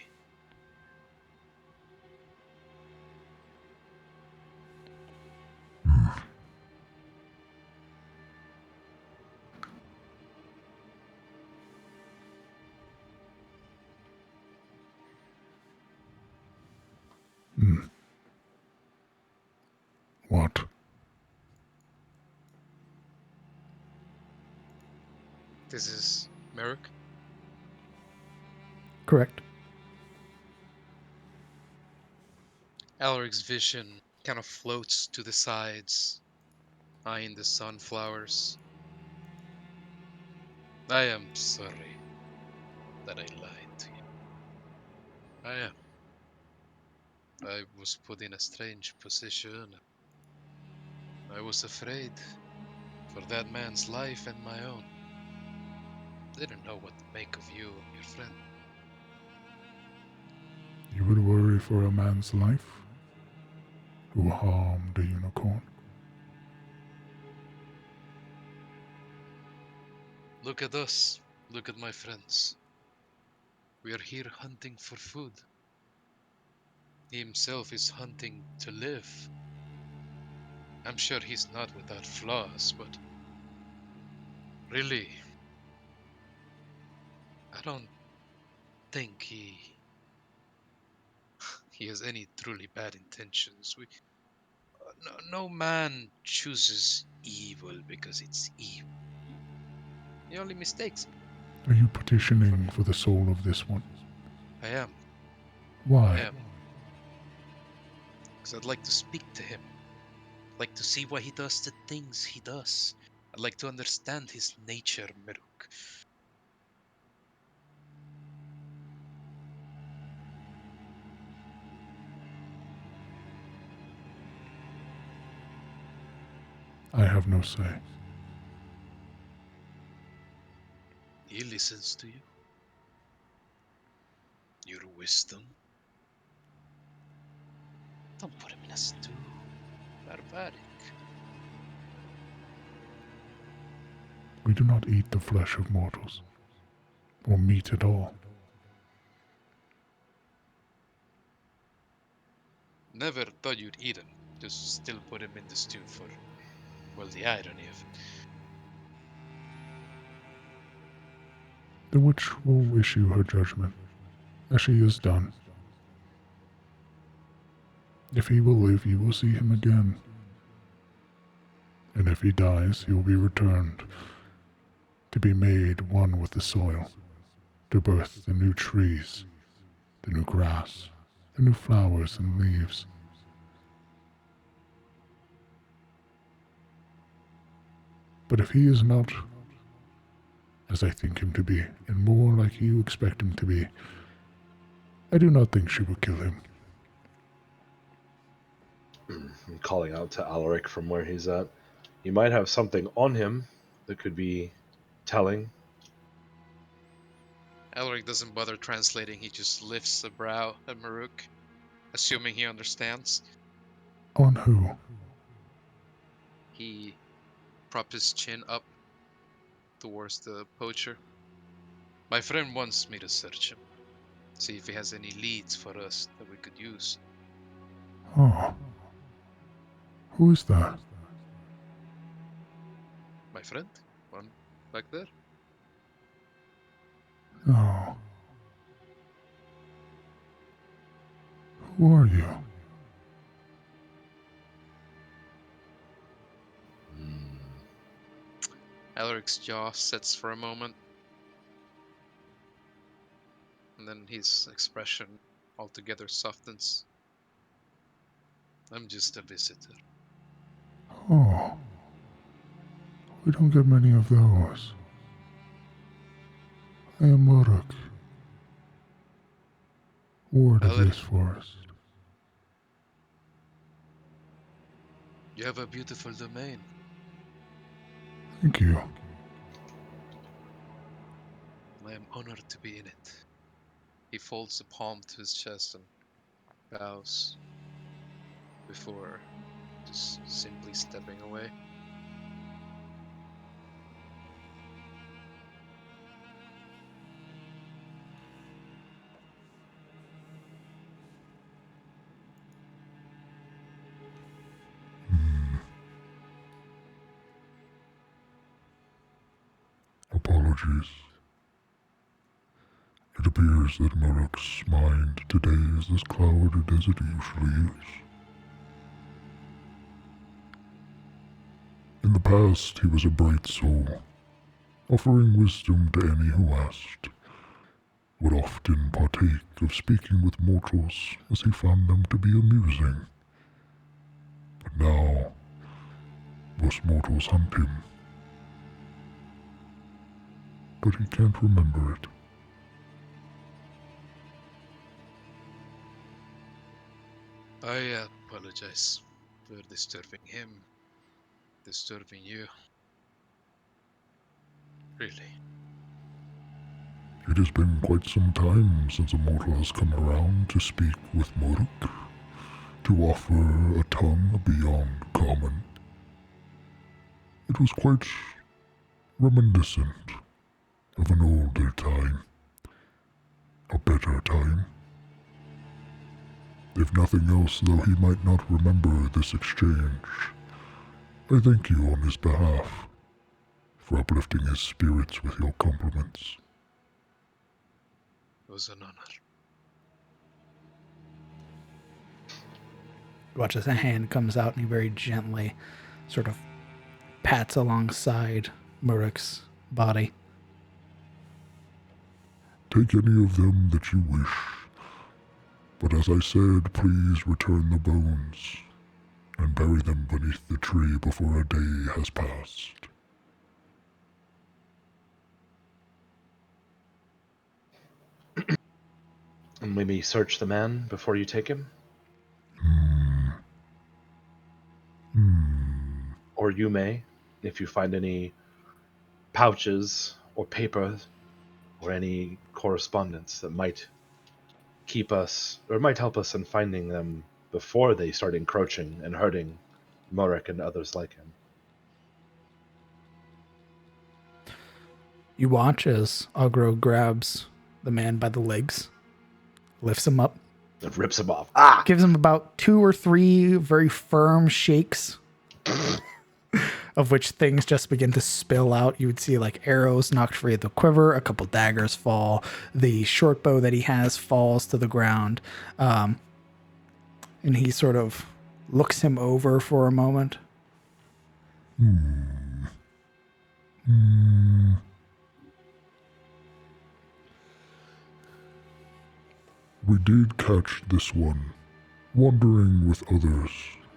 What? This is Merrick. Correct. Alric's vision kind of floats to the sides, eyeing the sunflowers. I am sorry that I lied to you. I am. I was put in a strange position. I was afraid for that man's life and my own. Didn't know what to make of you and your friend. You would worry for a man's life? Who harmed a unicorn? Look at us. Look at my friends. We are here hunting for food. He himself is hunting to live. I'm sure he's not without flaws, but really, I don't think he has any truly bad intentions. No man chooses evil because it's evil. He only mistakes. Are you petitioning for the soul of this one? I am. Why? I am. Because I'd like to speak to him. I'd like to see why he does the things he does. I'd like to understand his nature, Meruk. I have no say. He listens to you. Your wisdom. Don't put him in a stew. Barbaric. We do not eat the flesh of mortals, or meat at all. Never thought you'd eat him. Just still put him in the stew for, well, the irony of it. The witch will issue her judgment, as she has done. If he will live, you will see him again. And if he dies, he will be returned, to be made one with the soil, to birth the new trees, the new grass, the new flowers and leaves. But if he is not as I think him to be, and more like you expect him to be, I do not think she will kill him. I'm calling out to Alaric from where he's at. He might have something on him that could be telling. Elric doesn't bother translating, he just lifts a brow at Maruk, assuming he understands. On who? He props his chin up towards the poacher. My friend wants me to search him, see if he has any leads for us that we could use. Oh. Who is that? My friend? One back there? Oh. Who are you? Elric's jaw sets for a moment, and then his expression altogether softens. I'm just a visitor. Oh. We don't get many of those. I am Muruk, ward of this forest. You have a beautiful domain. Thank you. I am honored to be in it. He folds a palm to his chest and bows before just simply stepping away. Apologies. It appears that Muruk's mind today is as clouded as it usually is. In the past, he was a bright soul, offering wisdom to any who asked, would often partake of speaking with mortals as he found them to be amusing. But now, most mortals hunt him. But he can't remember it. I apologize for disturbing him, disturbing you. Really. It has been quite some time since a mortal has come around to speak with Muruk, to offer a tongue beyond common. It was quite reminiscent of an older time, a better time. If nothing else, though he might not remember this exchange, I thank you on his behalf for uplifting his spirits with your compliments. It was an honor. Watch as a hand comes out and he very gently sort of pats alongside Muruk's body. Take any of them that you wish, but as I said, please return the bones and bury them beneath the tree before a day has passed. And maybe search the man before you take him? Or or you may, if you find any pouches or paper or any correspondence that might keep us, or might help us in finding them before they start encroaching and hurting Morik and others like him. You watch as Ogro grabs the man by the legs, lifts him up, It rips him off. Ah! gives him about 2 or 3 very firm shakes, of which things just begin to spill out. You would see like arrows knocked free of the quiver, a couple daggers fall, the short bow that he has falls to the ground, and he sort of looks him over for a moment. We did catch this one, wandering with others,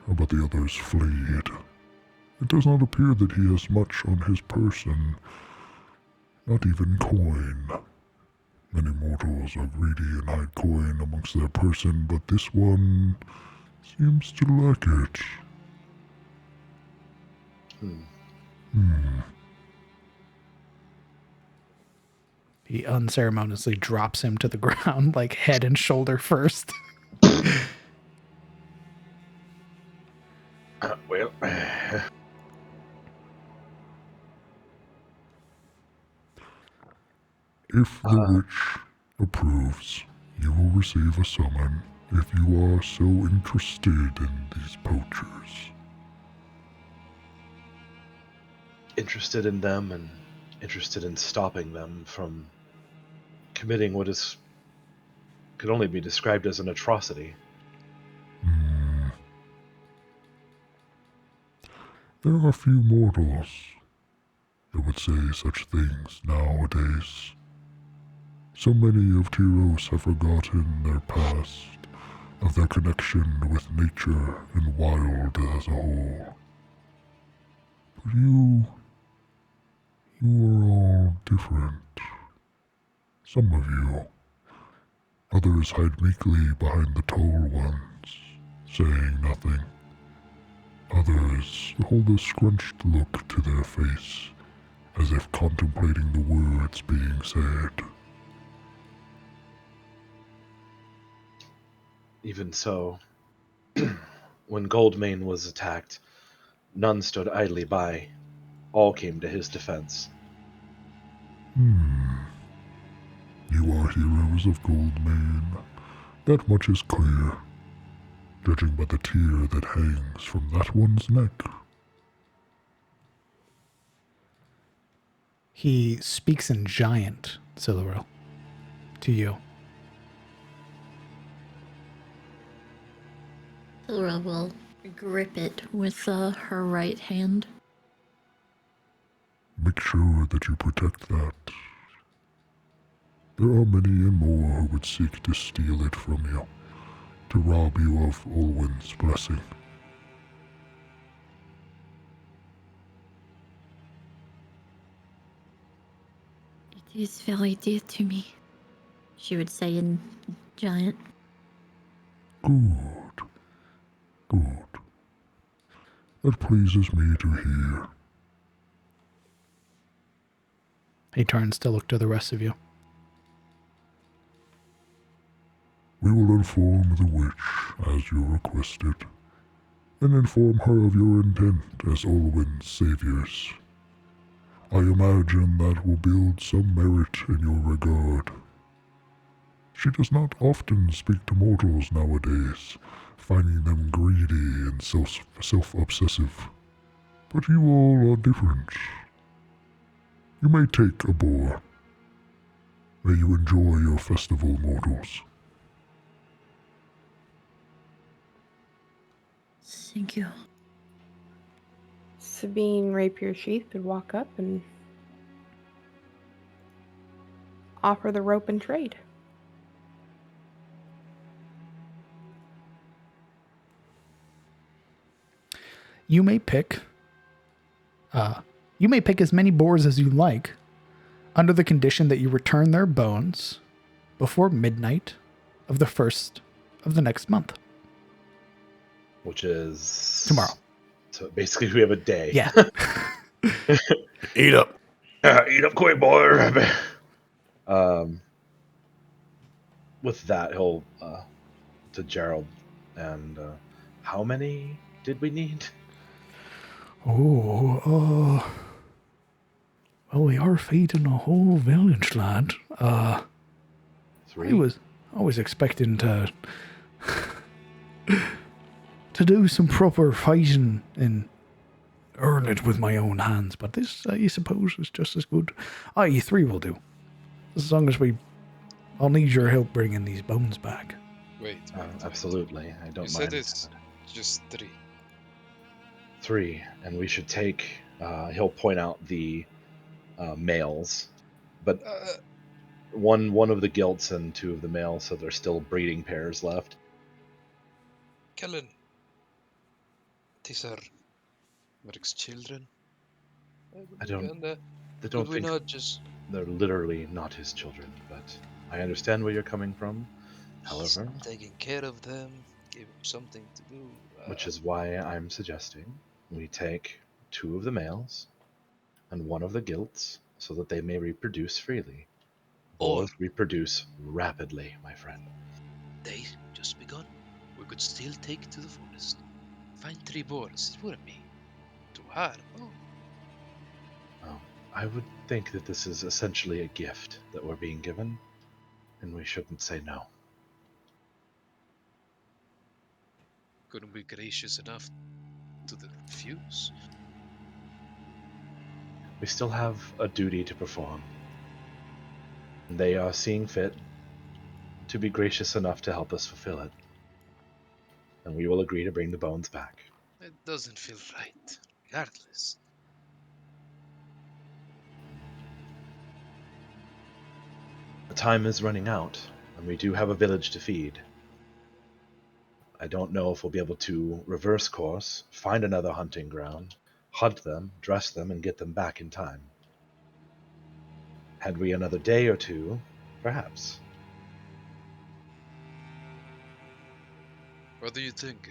but the others fled. It does not appear that he has much on his person, not even coin. Many mortals are greedy and hide coin amongst their person, but this one seems to lack it. He unceremoniously drops him to the ground, like head and shoulder first. Well, If the witch approves, you will receive a summon if you are so interested in these poachers. interested in them and interested in stopping them from committing what could only be described as an atrocity. There are few mortals that would say such things nowadays. So many of Tyros have forgotten their past, of their connection with nature and wild as a whole. But you are all different. Some of you. Others hide meekly behind the tall ones, saying nothing. Others hold a scrunched look to their face, as if contemplating the words being said. Even so, when Goldmane was attacked, none stood idly by. All came to his defense. You are heroes of Goldmane. That much is clear, judging by the tear that hangs from that one's neck. He speaks in giant, Siluril, to you. Siluril will grip it with her right hand. Make sure that you protect that. There are many and more who would seek to steal it from you, to rob you of Olwen's blessing. It is very dear to me, she would say in giant. Good. Good. That pleases me to hear. He turns to look to the rest of you. We will inform the witch as you requested, and inform her of your intent as Olwen's saviors. I imagine that will build some merit in your regard. She does not often speak to mortals nowadays, finding them greedy and self-obsessive. But you all are different. You may take a boar. May you enjoy your festival, mortals. Thank you. Sabine, rapier sheath, would walk up and offer the rope and trade. You may pick as many boars as you like, under the condition that you return their bones before midnight of the first of the next month. Which is... Tomorrow. So basically, we have a day. Yeah. Eat up. Eat up quick, boy. With that, he'll to Gerald, and how many did we need? Well, we are feeding a whole village, lad. I 3. was expecting to do some proper fighting and earn it with my own hands, but this, I suppose, is just as good. Aye, 3 will do. As long as I'll need your help bringing these bones back. Wait. Absolutely, I don't You mind. said it's just 3. 3, and we should take. He'll point out the males, but one of the gilts and 2 of the males, so there's still breeding pairs left. Kellen. These are Merrick's children. I don't. And, I could don't we think not just... they're literally not his children, but I understand where you're coming from. He's However, taking care of them, give them something to do. which is why I'm suggesting we take 2 of the males and 1 of the gilts, so that they may reproduce freely. Or Boars reproduce rapidly, my friend. they just begun. We could still take to the forest. Find 3 boars. It wouldn't be too hard, no? I would think that this is essentially a gift that we're being given, and we shouldn't say no. Couldn't be gracious enough to refuse. We still have a duty to perform. And they are seeing fit to be gracious enough to help us fulfill it. And we will agree to bring the bones back. It doesn't feel right, regardless. The time is running out, and we do have a village to feed. I don't know if we'll be able to reverse course, find another hunting ground, hunt them, dress them, and get them back in time. Had we another day or 2, perhaps. What do you think?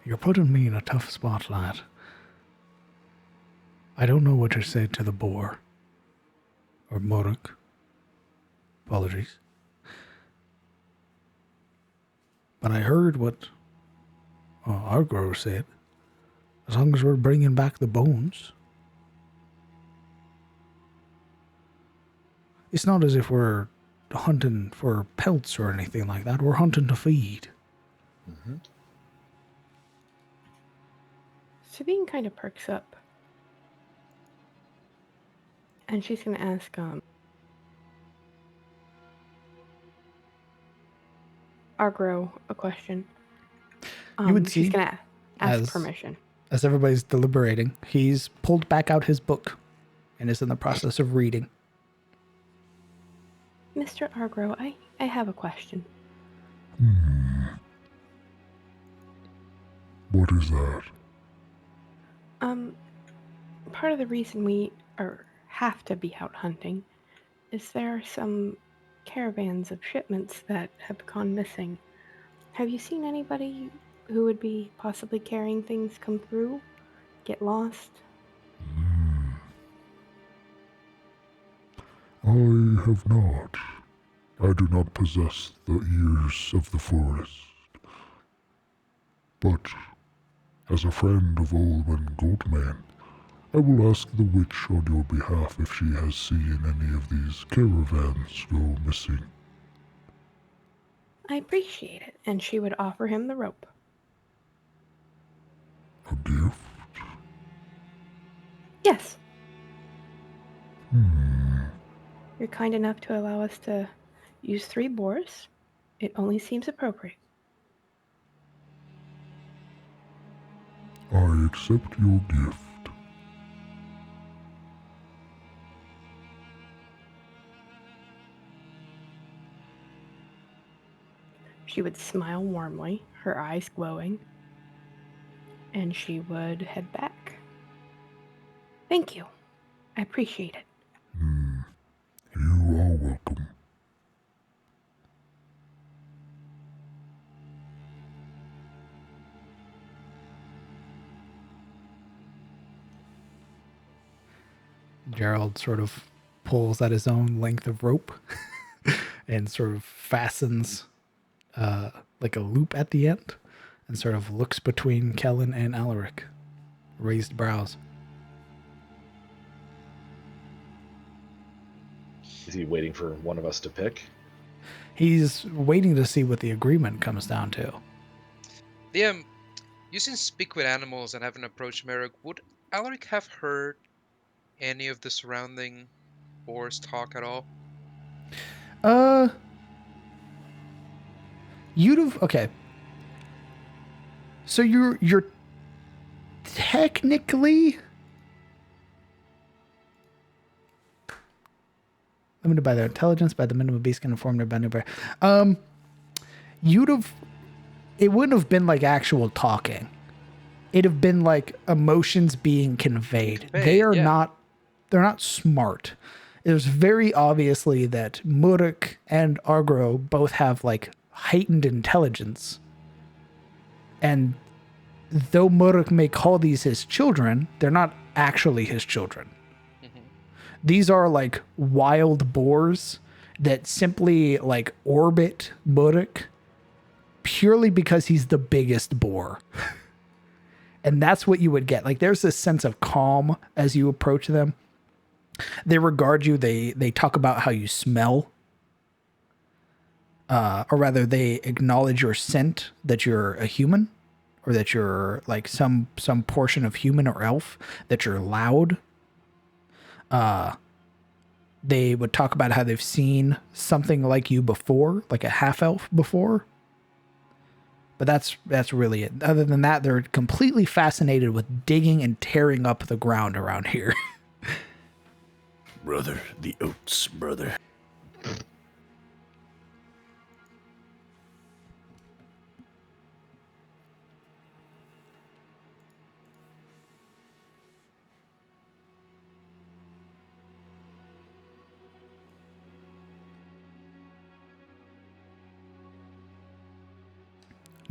You're putting me in a tough spot, lad. I don't know what to say to the boar. Or Muruk. Apologies. But I heard what Argro said. As long as we're bringing back the bones. It's not as if we're hunting for pelts or anything like that. We're hunting to feed. Mm-hmm. Sabine kind of perks up. And she's going to ask, Argro a question. You would see, she's going to ask permission. As everybody's deliberating, he's pulled back out his book and is in the process of reading. Mr. Argro, I have a question. What is that? Part of the reason we have to be out hunting is there are some caravans of shipments that have gone missing. Have you seen anybody who would be possibly carrying things come through, get lost? I have not. I do not possess the ears of the forest. But, as a friend of Olman Goldman, I will ask the witch on your behalf if she has seen any of these caravans go missing. I appreciate it, and she would offer him the rope. A gift? Yes. You're kind enough to allow us to use 3 boars. It only seems appropriate. I accept your gift. She would smile warmly, her eyes glowing, and she would head back. Thank you. I appreciate it. You are welcome. Gerald sort of pulls at his own length of rope and sort of fastens like a loop at the end and sort of looks between Kellen and Alaric. Raised brows. Is he waiting for one of us to pick? He's waiting to see what the agreement comes down to. You since speak with animals and haven't approached Merrick, would Alaric have heard any of the surrounding boars talk at all? You'd have okay. So you're technically limited by their intelligence, by the minimum beast can inform their boundary. You'd have. It wouldn't have been like actual talking. It'd have been like emotions being conveyed. They are not. They're not smart. It was very obviously that Muruk and Argro both have like heightened intelligence. And though Muruk may call these his children, they're not actually his children. These are like wild boars that simply like orbit Muruk purely because he's the biggest boar. And that's what you would get. Like there's this sense of calm as you approach them. They regard you. They talk about how you smell. Or rather they acknowledge your scent, that you're a human, or that you're like some portion of human or elf, that you're loud. They would talk about how they've seen something like you before, like a half elf before. But that's really it. Other than that, they're completely fascinated with digging and tearing up the ground around here. Brother, the oats, brother.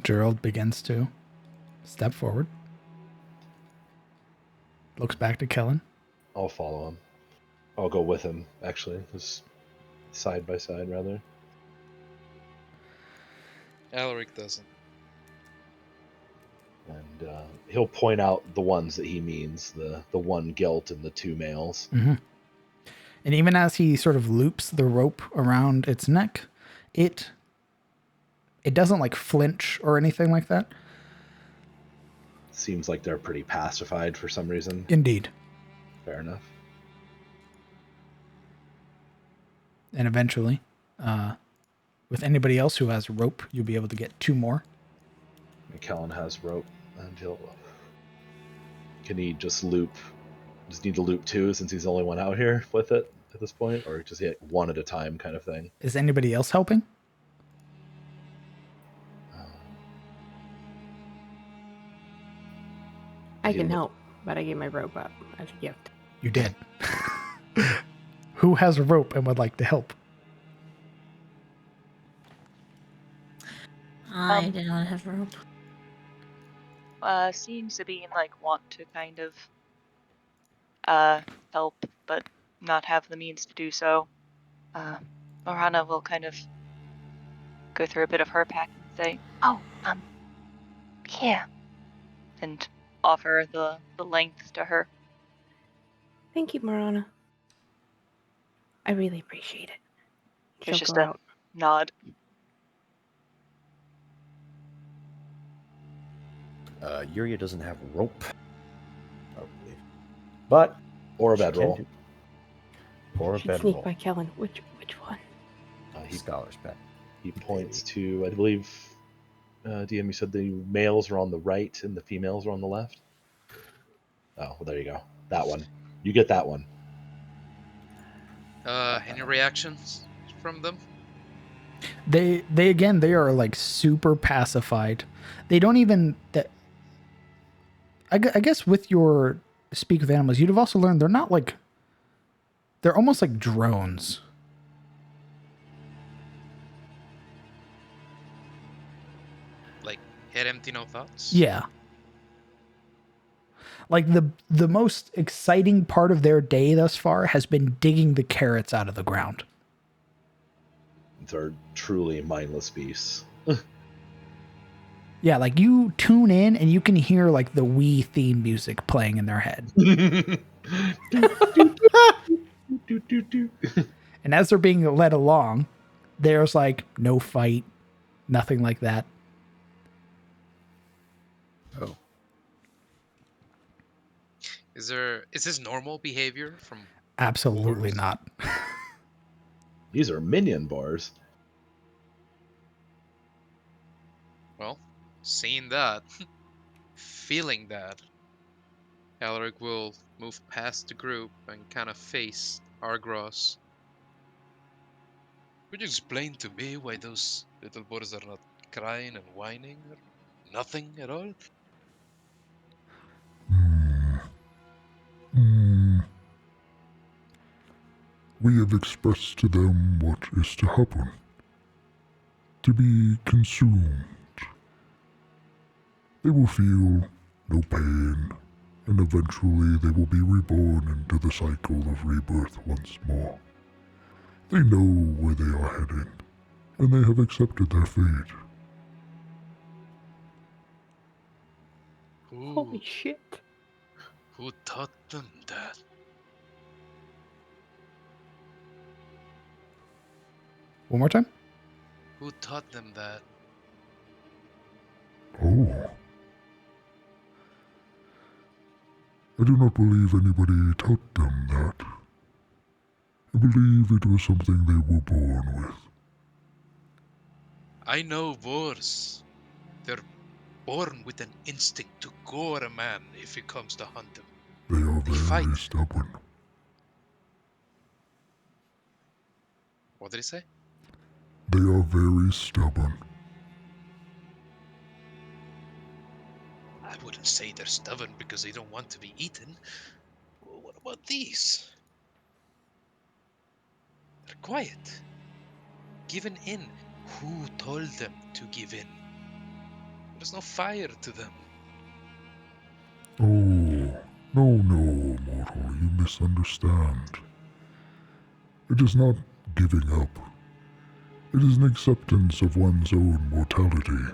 Gerald begins to step forward. Looks back to Kellen. I'll follow him. I'll go with him, actually. Just side by side, rather. Alaric doesn't. And he'll point out the ones that he means, the one gelt and the two males. Mm-hmm. And even as he sort of loops the rope around its neck, it doesn't like flinch or anything like that. Seems like they're pretty pacified for some reason. Indeed. Fair enough. And eventually, with anybody else who has rope, you'll be able to get 2 more. Kellen has rope, and can he just loop? Just need to loop 2 since he's the only one out here with it at this point, or just hit 1 at a time kind of thing? Is anybody else helping? I can help, but I gave my rope up as a gift. You did. Who has a rope and would like to help? I do not have rope. Seems to be like want to kind of help, but not have the means to do so. Morana will kind of go through a bit of her pack and say, "Oh, here," and offer the length to her. Thank you, Marana. I really appreciate it. There's just a nod. Yuria doesn't have rope, I believe. But or a bedroll. Or a Should bedroll. sneak by Kellen. Which one? Scholar's pet. He points to, I believe, DM, you said the males are on the right and the females are on the left? Oh, well, there you go. That one. You get that one. Any reactions from them? They are like super pacified. They don't even... I guess with your speak with animals, you'd have also learned they're not like... They're almost like drones. Like, head empty, no thoughts? Yeah. Like the most exciting part of their day thus far has been digging the carrots out of the ground. These are truly mindless beasts. Yeah, like you tune in and you can hear like the Wii theme music playing in their head. And as they're being led along, there's like no fight, nothing like that. Oh. Is this normal behavior from Absolutely boars? not. These are minion bars. Well, seeing that, feeling that, Alaric will move past the group and kind of face Argros. Could you explain to me why those little boars are not crying and whining or nothing at all? We have expressed to them what is to happen. To be consumed. They will feel no pain, and eventually they will be reborn into the cycle of rebirth once more. They know where they are heading, and they have accepted their fate. Holy shit. Who taught them that? One more time. Who taught them that? Oh. I do not believe anybody taught them that. I believe it was something they were born with. I know boars. They're born with an instinct to gore a man if he comes to hunt them. They are They very fight. stubborn. What did he say? They are very stubborn. I wouldn't say they're stubborn because they don't want to be eaten. What about these? They're quiet. Given in. Who told them to give in? There's no fire to them. Oh, no, mortal, you misunderstand. It is not giving up. It is an acceptance of one's own mortality.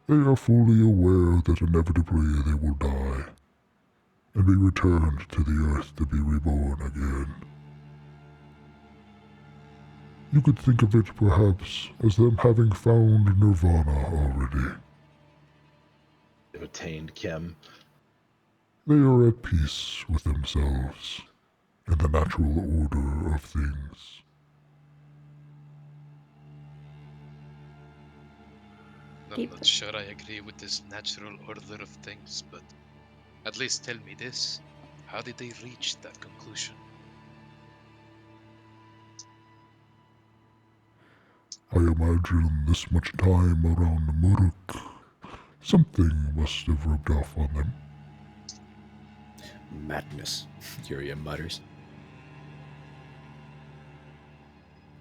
They are fully aware that inevitably they will die, and be returned to the earth to be reborn again. You could think of it perhaps as them having found nirvana already. They've attained Kim. They are at peace with themselves and the natural order of things. I'm not sure I agree with this natural order of things, but at least tell me this. How did they reach that conclusion? I imagine this much time around Muruk, something must have rubbed off on them. Madness, Yuria mutters.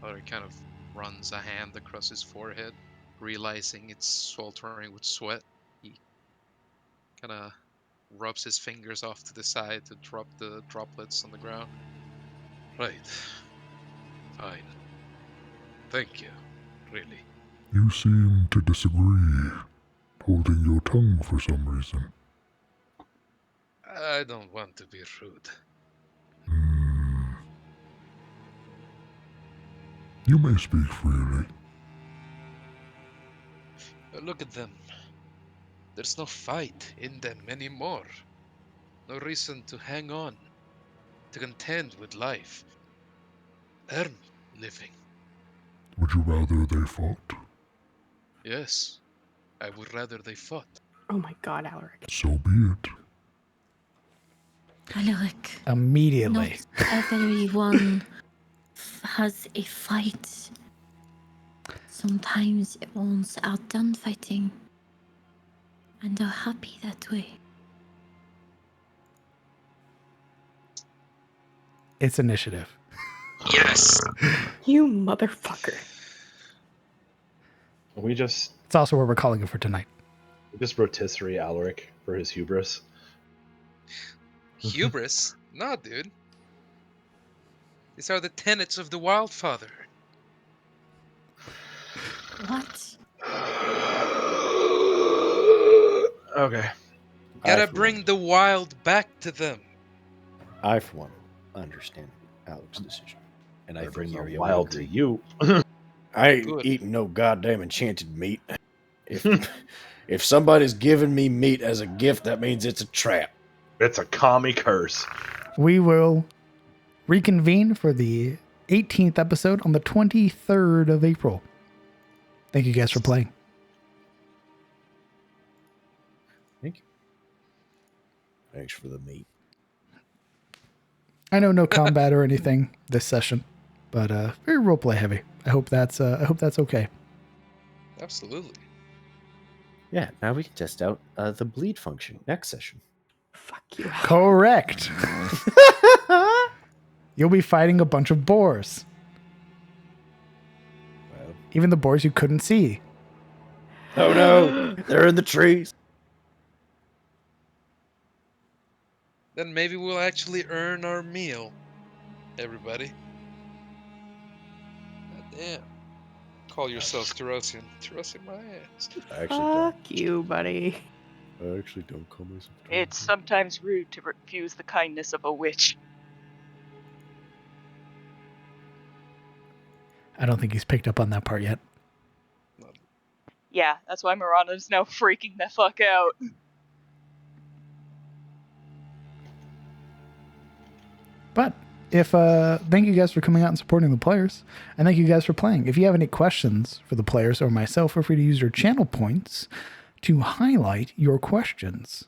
Or he kind of runs a hand across his forehead, realizing it's sweltering with sweat. He kind of rubs his fingers off to the side to drop the droplets on the ground. Right. Fine. Thank you. Really. You seem to disagree, holding your tongue for some reason. I don't want to be rude. You may speak freely. Look at them. There's no fight in them anymore. No reason to hang on, to contend with life. Earn living. Would you rather they fought? Yes, I would rather they fought. Oh my god, Alaric. So be it. Alaric, Immediately. not everyone has a fight. Sometimes everyone's outdone fighting, and are happy that way. It's initiative. Yes! You motherfucker. We just It's also what we're calling it for tonight. Just rotisserie Alaric for his hubris. Hubris? No, dude. These are the tenets of the Wildfather. What? Okay. Gotta bring the wild back to them. I, for one, understand Alex's decision. And I I think bring the Yuri wild would to agree. you. I ain't Good. eating no goddamn enchanted meat. If somebody's giving me meat as a gift, that means it's a trap. It's a commie curse. We will reconvene for the 18th episode on the 23rd of April. Thank you guys for playing. Thank you. Thanks for the meat. I know no combat or anything this session, but very roleplay heavy. I hope that's okay. Absolutely. Yeah, now we can test out the bleed function next session. Fuck you. Correct. You'll be fighting a bunch of boars. Well, Even the boars you couldn't see. oh no, they're in the trees. Then maybe we'll actually earn our meal. Everybody. God damn. Call yourselves Terosian. Terosian my ass. I actually don't. Fuck you, buddy. I actually don't call myself. It's sometimes rude to refuse the kindness of a witch. I don't think he's picked up on that part yet. Yeah, that's why Marana's now freaking the fuck out. But if thank you guys for coming out and supporting the players, and thank you guys for playing. If you have any questions for the players or myself, feel free to use your channel points to highlight your questions.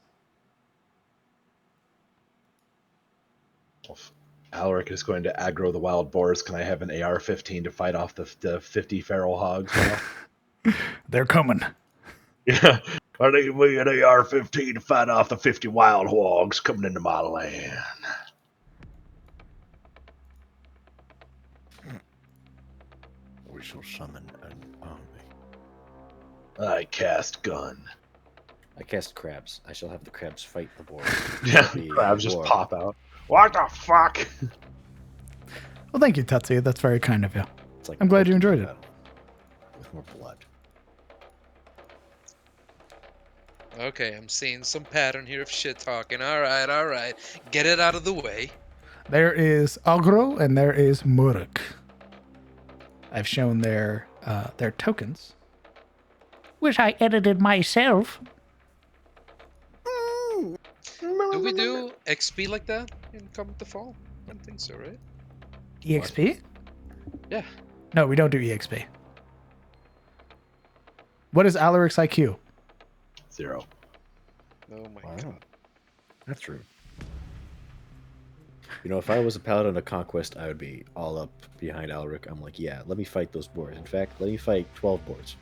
Alaric is going to aggro the wild boars. Can I have an AR-15 to fight off the 50 feral hogs? They're coming. Yeah. I need me an AR-15 to fight off the 50 wild hogs coming into my land. We shall summon an army. I cast gun. I cast crabs. I shall have the crabs fight the boar. Yeah, It'll be crabs just war. pop out. What the fuck? Well, thank you, Tetsuya. That's very kind of you. It's like I'm glad you enjoyed it. battle with more blood. Okay, I'm seeing some pattern here of shit talking. Alright. Get it out of the way. There is Agro and there is Muruk. I've shown their tokens, which I edited myself. Do we do XP like that in Cometh the Fall? I don't think so, right? EXP? Yeah. No, we don't do EXP. What is Alaric's IQ? 0. Oh my Wow. god. That's true. You know, if I was a paladin of conquest, I would be all up behind Alaric. I'm like, yeah, let me fight those boars. In fact, let me fight 12 boars.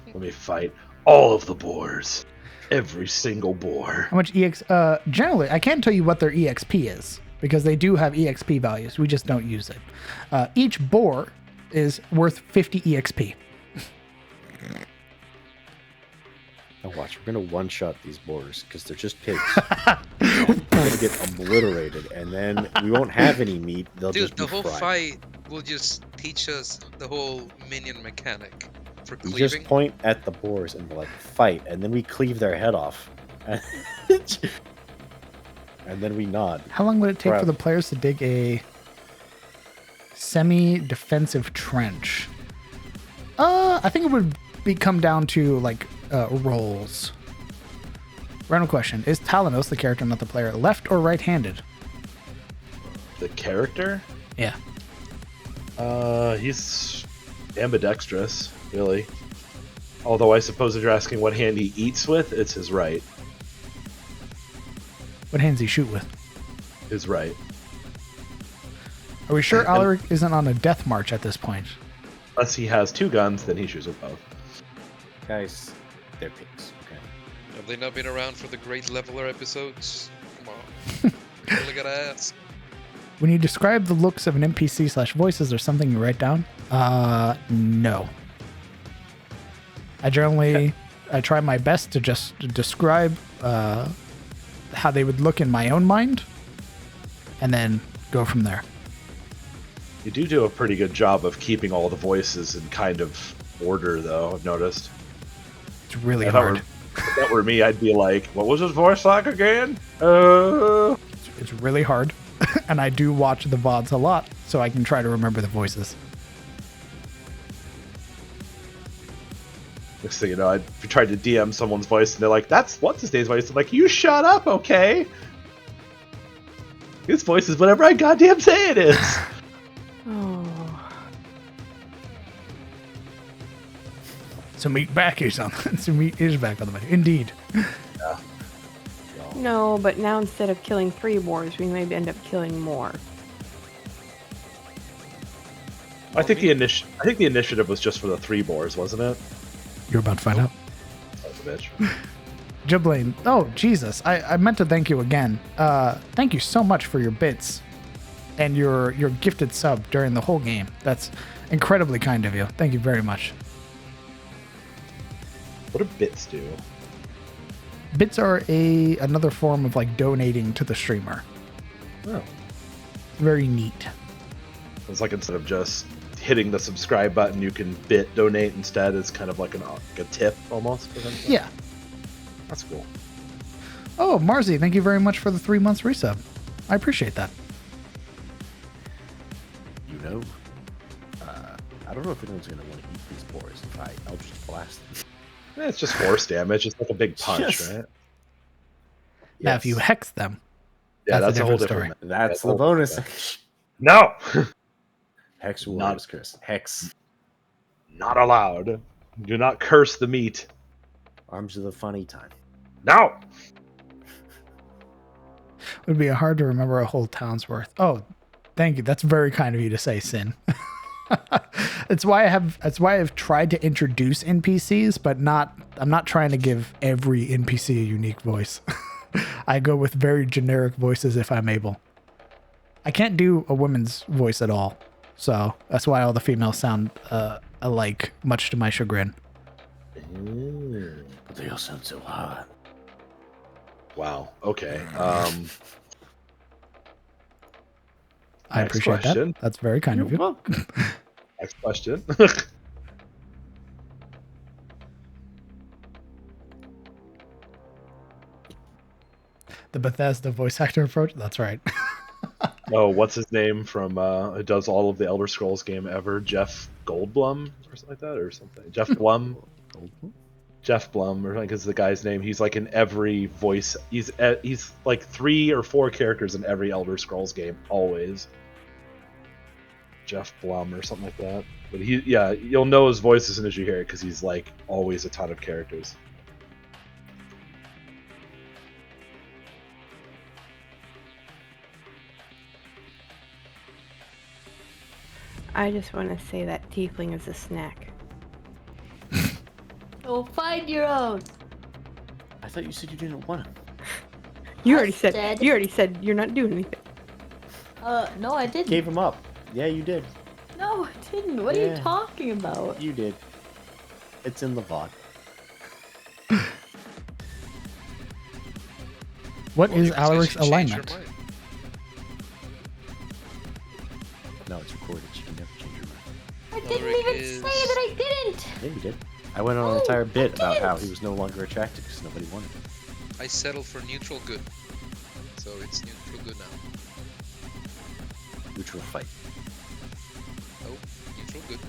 Let me fight all of the boars. Every single boar. How much generally, I can't tell you what their EXP is because they do have EXP values. We just don't use it. Each boar is worth 50 EXP. Now watch, we're gonna one-shot these boars because they're just pigs. They're gonna get obliterated, and then we won't have any meat. They'll Dude, just be the whole fried. fight will just teach us the whole minion mechanic for We cleaving. just point at the boars and we're like, fight, and then we cleave their head off. And then we nod. How long would it take for Crap. the players to dig a semi-defensive trench? I think it would come down to like rolls. Random question: is Talanos, the character, not the player, left or right-handed? The character? Yeah. He's ambidextrous, really. Although I suppose if you're asking what hand he eats with, it's his right. What hands he shoot with? His right. Are we sure Alaric isn't on a death march at this point? Unless he has two guns, then he shoots with both. Guys, they're pigs. Okay. Have they not been around for the Great Leveler episodes? Come on. Really gotta ask. When you describe the looks of an NPC/voice, is there something you write down? No. I generally I try my best to just describe how they would look in my own mind, and then go from there. You do a pretty good job of keeping all the voices in kind of order, though, I've noticed. It's really If hard. If that were me, I'd be like, what was his voice like again? It's really hard. And I do watch the VODs a lot, so I can try to remember the voices. Next thing you know, I tried to DM someone's voice, and they're like, that's what's his name's voice. I'm like, you shut up, okay? His voice is whatever I goddamn say it is. Oh. So meat back is on. So meat is back on the way. Indeed. Yeah. No, but now instead of killing 3 boars, we may end up killing more. I think the initiative was just for the 3 boars, wasn't it? You're about to find out. Son of a bitch. Jiblain. Oh, Jesus. I meant to thank you again. Thank you so much for your bits and your gifted sub during the whole game. That's incredibly kind of you. Thank you very much. What do bits do? Bits are another form of like donating to the streamer. Oh. Very neat. It's like instead of just hitting the subscribe button, you can bit donate instead. It's kind of like a tip almost. Yeah. That's cool. Oh, Marzi, thank you very much for the 3 months resub. I appreciate that. You know, I don't know if anyone's going to want to eat these boars. I'll just blast them. Yeah, it's just force damage. It's like a big punch, Yes. right? Now, if you hex them, Yeah, that's a whole different different. story. That's a the whole bonus. different- No, Hex Not- warriors, Chris. Hex. not allowed. Do not curse the meat. Arms of the funny time. No. it would be hard to remember a whole town's worth. Oh, thank you. That's very kind of you to say, Sin. That's why I've tried to introduce NPCs, but I'm not trying to give every NPC a unique voice. I go with very generic voices if I'm able. I can't do a woman's voice at all, so that's why all the females sound alike, much to my chagrin. But they all sound so hot. Wow. Okay. I Next appreciate question. that. That's very kind of you. welcome. Next question. The Bethesda voice actor approach. That's right. Oh, what's his name from who does all of the Elder Scrolls game ever? Jeff Goldblum or something like that, or something. Jeff Blum. Jeff Blum, or I think is the guy's name. He's like in every voice. He's like 3 or 4 characters in every Elder Scrolls game, always. Jeff Blum or something like that. But you'll know his voice as soon as you hear it because he's like always a ton of characters. I just want to say that tiefling is a snack. Go find your own. I thought you said you didn't want him. You I already said said- you already said you're not doing anything. No, I didn't. Gave him up. Yeah, you did. No, I didn't. What are you Yeah. talking about? You did. It's in the VOD. What Well, is you can say Alaric's she changed her alignment? mind. No, it's recorded. You can never change your mind. I didn't Ulrich even is- say that I didn't. Yeah, you did. I went on an Oh, entire bit I about how didn't. he was no longer attractive because nobody wanted him. I settled for neutral good. So it's neutral good now. Neutral fight. Oh, neutral good.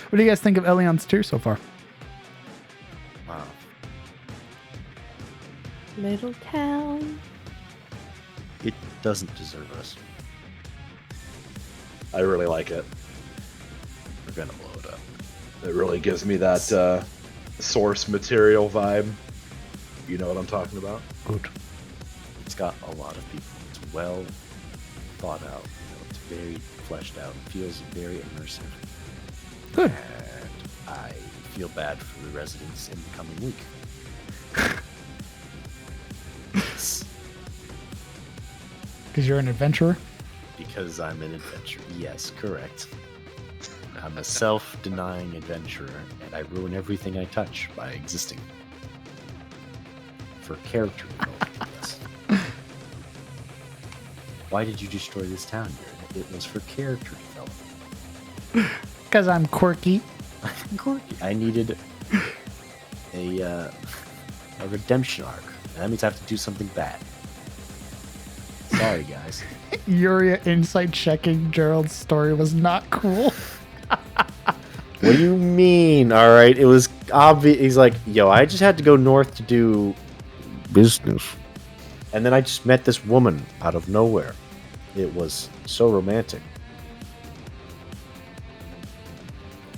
What do you guys think of Eliond's 2 so far? Wow. Little town. It doesn't deserve us. I really like it. We're gonna blow it up. It really gives me that source material vibe. You know what I'm talking about? Good. It's got a lot of people. It's well thought out. You know, it's very fleshed out. It feels very immersive. Good. And I feel bad for the residents in the coming week. Because you're an adventurer? Because I'm an adventurer. Yes, correct. I'm a self-denying adventurer, and I ruin everything I touch by existing. For character development, yes. Why did you destroy this town, Jared? It was for character development. Because I'm quirky. Quirky. I needed a redemption arc. That means I have to do something bad. Sorry, guys. Yuria insight checking Gerald's story was not cool. What do you mean? All right, it was obvious. He's like, yo, I just had to go north to do business. And then I just met this woman out of nowhere. It was so romantic.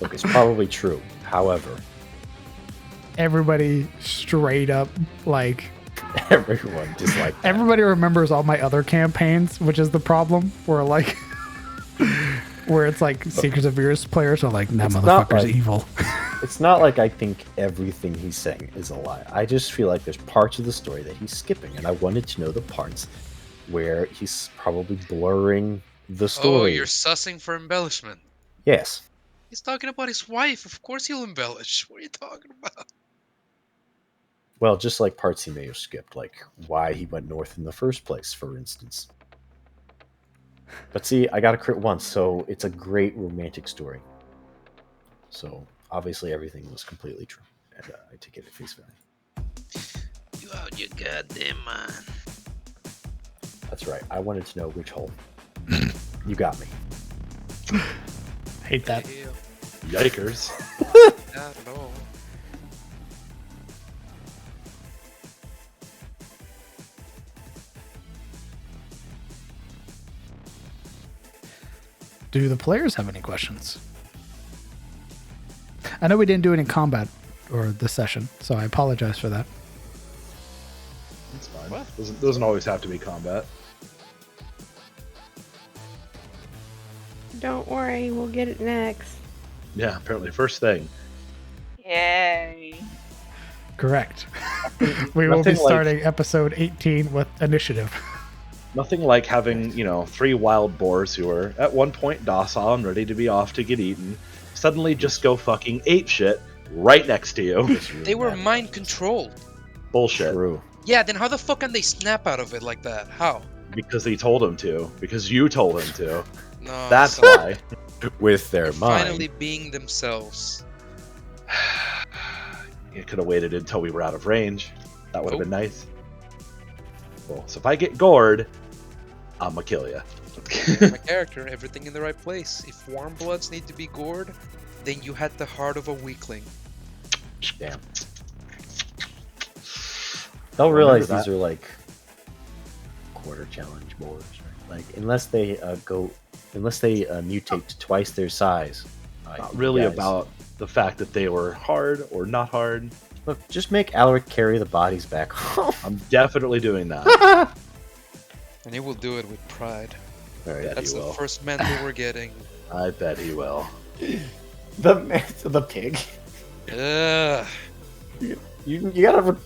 Look, it's probably true. However, Everybody straight up, like, everyone just like that. everybody remembers all my other campaigns, which is the problem. Where, like, where it's like Secrets of Virus players are like, that It's not motherfucker's like- evil. It's not like I think everything he's saying is a lie. I just feel like there's parts of the story that he's skipping, and I wanted to know the parts where he's probably blurring the story. Oh, you're sussing for embellishment. Yes. He's talking about his wife. Of course he'll embellish. What are you talking about? Well, just like parts he may have skipped, like why he went north in the first place, for instance. But see, I got a crit once, so it's a great romantic story. So obviously everything was completely true, and I take it at face value. You out your goddamn mind. That's right. I wanted to know which hole. You got me. Hate that. Hell, Yikers. not at all. Do the players have any questions? I know we didn't do any combat or this session, so I apologize for that. It's fine. Doesn't always have to be combat. Don't worry, we'll get it next. Yeah, apparently first thing. Yay. Correct. We will be Nothing like- starting episode 18 with initiative. Nothing like having, 3 wild boars who are at one point docile and ready to be off to get eaten, suddenly just go fucking ape shit right next to you. They were mind controlled. Bullshit. True. Yeah, then how the fuck can they snap out of it like that? How? Because they told him to. Because you told him to. No. That's so- why. With their mind. Finally being themselves. You could have waited until we were out of range. That would have Nope. been nice. Cool. So if I get gored, I'm gonna kill you. My character, everything in the right place. If warm bloods need to be gored, then you had the heart of a weakling. Damn. They'll realize Remember these are like quarter challenge boars, right? Like unless they mutate to twice their size. Not you really guys- about the fact that they were hard or not hard. Look, just make Alaric carry the bodies back home. I'm definitely doing that. And he will do it with pride. All right, That's he the will. first mantle we're getting. I bet he will. the pig. Ugh. You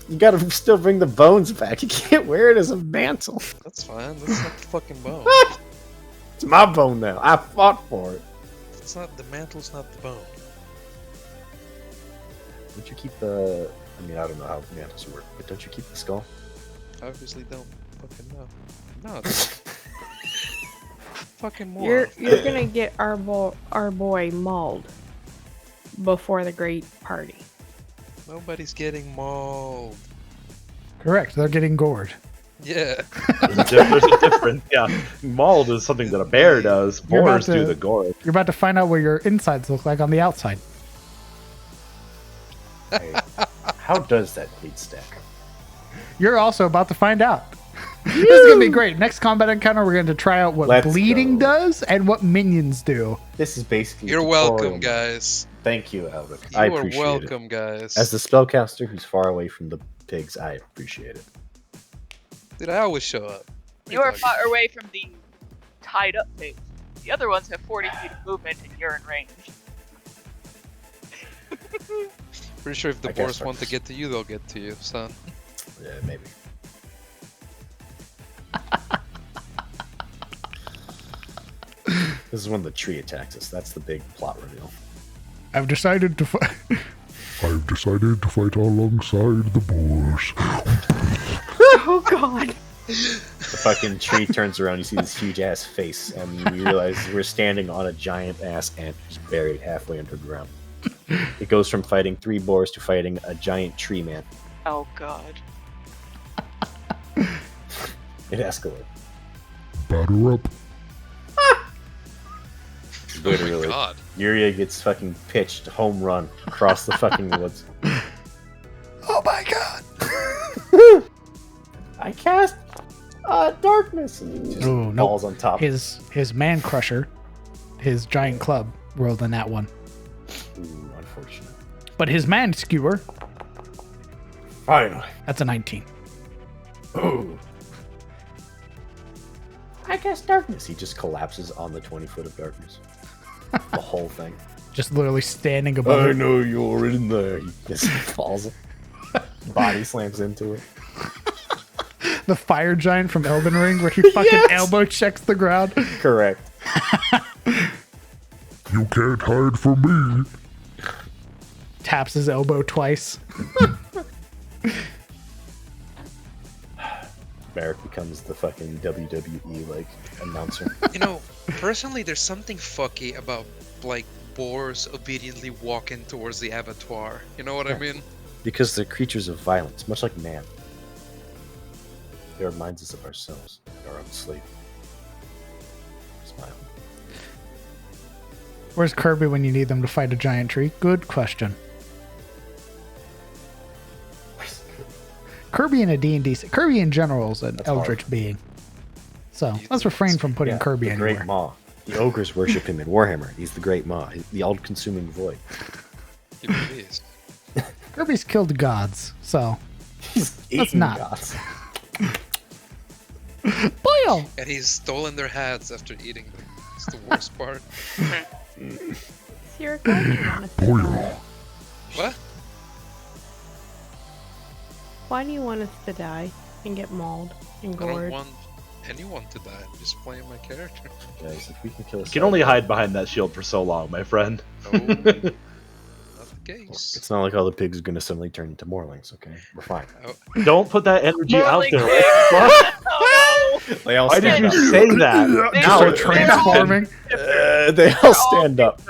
gotta still bring the bones back. You can't wear it as a mantle. That's fine. That's not the fucking bone. It's my bone now. I fought for it. It's not the mantle's not the bone. Don't you keep the? I mean, I don't know how mantles work, but don't you keep the skull? Obviously don't fucking know. No, it's fucking more. You're gonna get our boy mauled before the great party. Nobody's getting mauled. Correct. They're getting gored. Yeah. There's a difference. Yeah, mauled is something that a bear does. You're about Boars do to- the gore. You're about to find out what your insides look like on the outside. Hey, how does that bleed stack? You're also about to find out. This is gonna be great. Next combat encounter, we're going to try out what Let's bleeding go. does and what minions do. This is basically. You're tutorial welcome, mode. guys. Thank you, Alaric. You I are appreciate it. welcome, guys. As the spellcaster who's far away from the pigs, I appreciate it. Dude, I always show up. You are far away from the tied up things. The other ones have 40 feet of movement and you're in range. Pretty sure if the I guess boars so. want to get to you, they'll get to you, son. Yeah, maybe. This is when the tree attacks us. That's the big plot reveal. I've decided to fight. I've decided to fight alongside the boars. Oh God. The fucking tree turns around, you see this huge ass face, and we realize we're standing on a giant ass ant who's buried halfway underground. It goes from fighting 3 boars to fighting a giant tree man. Oh God. It escalates. Batter up. Literally. Oh my god. Yuria gets fucking pitched home run across the fucking woods. Oh my god! I cast darkness, and he just Oh, nope. falls on top. His man crusher, his giant club, rolled in that one. Ooh, unfortunate. But his man skewer, Finally. that's a 19. Ooh. I cast darkness. He just collapses on the 20 foot of darkness. The whole thing. Just literally standing above it. know you're in there. He just falls. Body slams into it. The fire giant from Elden Ring where he fucking Yes! elbow checks the ground. Correct. You can't hide from me. Taps his elbow twice. Merrick becomes the fucking WWE like announcer. You know, personally, there's something fucky about like boars obediently walking towards the abattoir. You know what I mean? Because they're creatures of violence, much like man. They remind us of ourselves, our own sleep. Smile. Where's Kirby when you need them to fight a giant tree? Good question. Kirby in a D&D... Kirby in general is an That's eldritch hard. being. So, let's refrain from putting Kirby the anywhere. Great Maw. The ogres worship him in Warhammer. He's the Great Maw, the all-consuming void. He really is. Kirby's killed gods, so... He's Let's eating not. gods. Boyle! And he's stolen their hats after eating them. It's the worst part. Sierra, why do you want us to die? Boyle. What? Why do you want us to die and get mauled and I don't gored? want anyone to die. I'm just playing my character. Guys, if we can kill You can only hide behind that shield for so long, my friend. No, not the case. It's not like all the pigs are going to suddenly turn into Morlings, okay? We're fine. Don't put that energy out Morling there. pig. What? Oh They all Why did stand you up. say that? They Now Start it's transforming. They all stand up.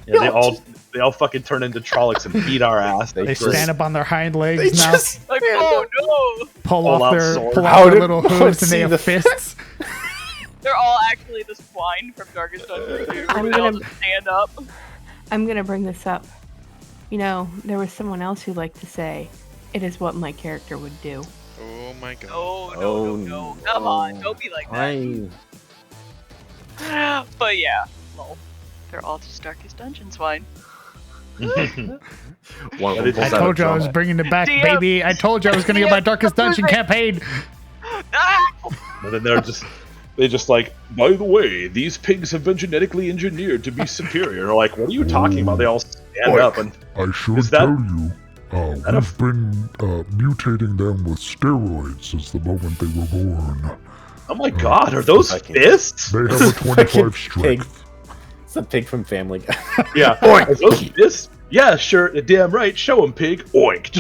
Yeah, they all fucking turn into Trollocs and beat our ass. They just- stand up on their hind legs They now, just Like, oh no! pull pull off out their, sword. pull How out their did little one hooves and see they have the- fists. They're all actually the swine from Darkest Dungeon 2. I'm They all gonna- just stand up. I'm gonna bring this up. You know, there was someone else who liked to say, "It is what my character would do." Oh my god. Oh no, Oh, no. Come on, don't be like that. Fine. But yeah, lol. They're all just Darkest Dungeon swine. One What of did them I you pulls out a told you I was drum. bringing it back, DM. baby. I told you I was going to get my DM. Darkest Dungeon campaign. Ah! And then they just like, by the way, these pigs have been genetically engineered to be superior. Like, what are you talking about? They all stand Oi. up and I should Is that- tell you, that a- we've been mutating them with steroids since the moment they were born. oh my god, are those Fucking- fists? They have a 25 Pig. strength. It's the pig from Family Guy. Yeah, are those fists? Yeah, sure, damn right. Show him, pig. Oink,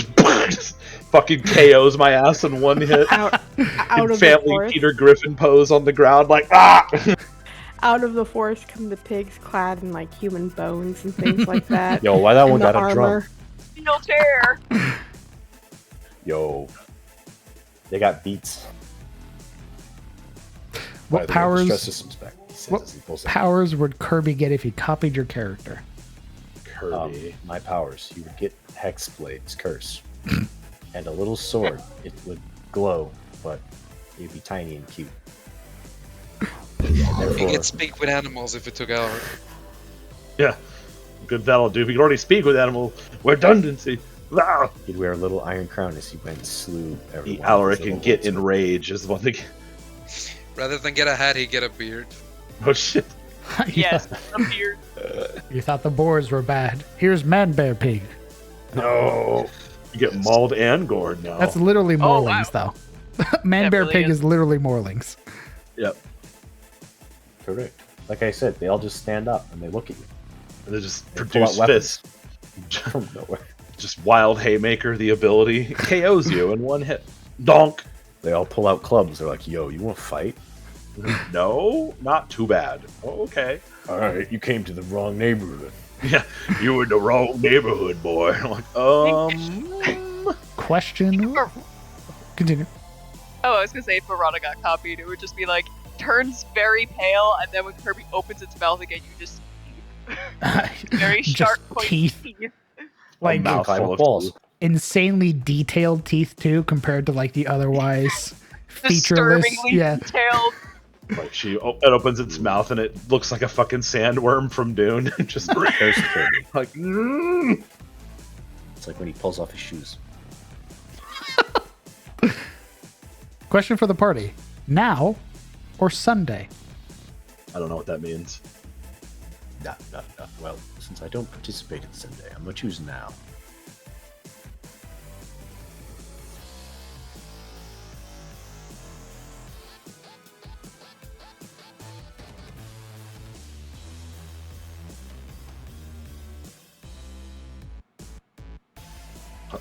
just fucking KOs my ass in one hit. Out In of the family forest, Peter Griffin pose on the ground, like ah. out of the forest come the pigs clad in like human bones and things like that. Yo, why that and one the got a drum? armor. Steel chair! Yo. They got beats. What By the way, powers? stress system's back. He says What as he pulls out. powers would Kirby get if he copied your character? Kirby. My powers. You would get Hexblade's curse. And a little sword. It would glow, but it'd be tiny and cute. He Therefore, could speak with animals if it took out. Yeah, good that'll do. We can already speak with animal redundancy. Ah! he'd wear a little iron crown as he went and slew The everyone. Alaric with his can little get sword. enraged is one thing. Rather than get a hat, he'd get a beard. Oh shit. Yes, a beard. You thought the boars were bad. Here's Man Bear Pig. No. You get mauled and gored now. That's literally Oh, Morlings, though. Man Yeah, Bear really Pig is. is literally Morlings. Yep. Correct. Like I said, they all just stand up and they look at you. And they just They pull out produce weapons fists. from nowhere. Just wild haymaker, the ability KOs you in one hit. Donk. They all pull out clubs. They're like, "Yo, you want to fight?" No, not too bad. Oh, okay. All right, you came to the wrong neighborhood. Yeah, you were in the wrong neighborhood, boy. I'm like, Question. Continue. Oh, I was gonna say if Verona got copied, it would just be like turns very pale, and then when Kirby opens its mouth again, you just very Just sharp pointy teeth. Like mouth Climb full up of walls. teeth. insanely detailed teeth too, compared to like the otherwise featureless. disturbingly Yeah. detailed. Like it opens its mouth and it looks like a fucking sandworm from Dune. Just There's Kirby. like, It's like when he pulls off his shoes. Question for the party: now or Sunday? I don't know what that means. Nah. Well, since I don't participate in Sunday, I'm gonna choose now.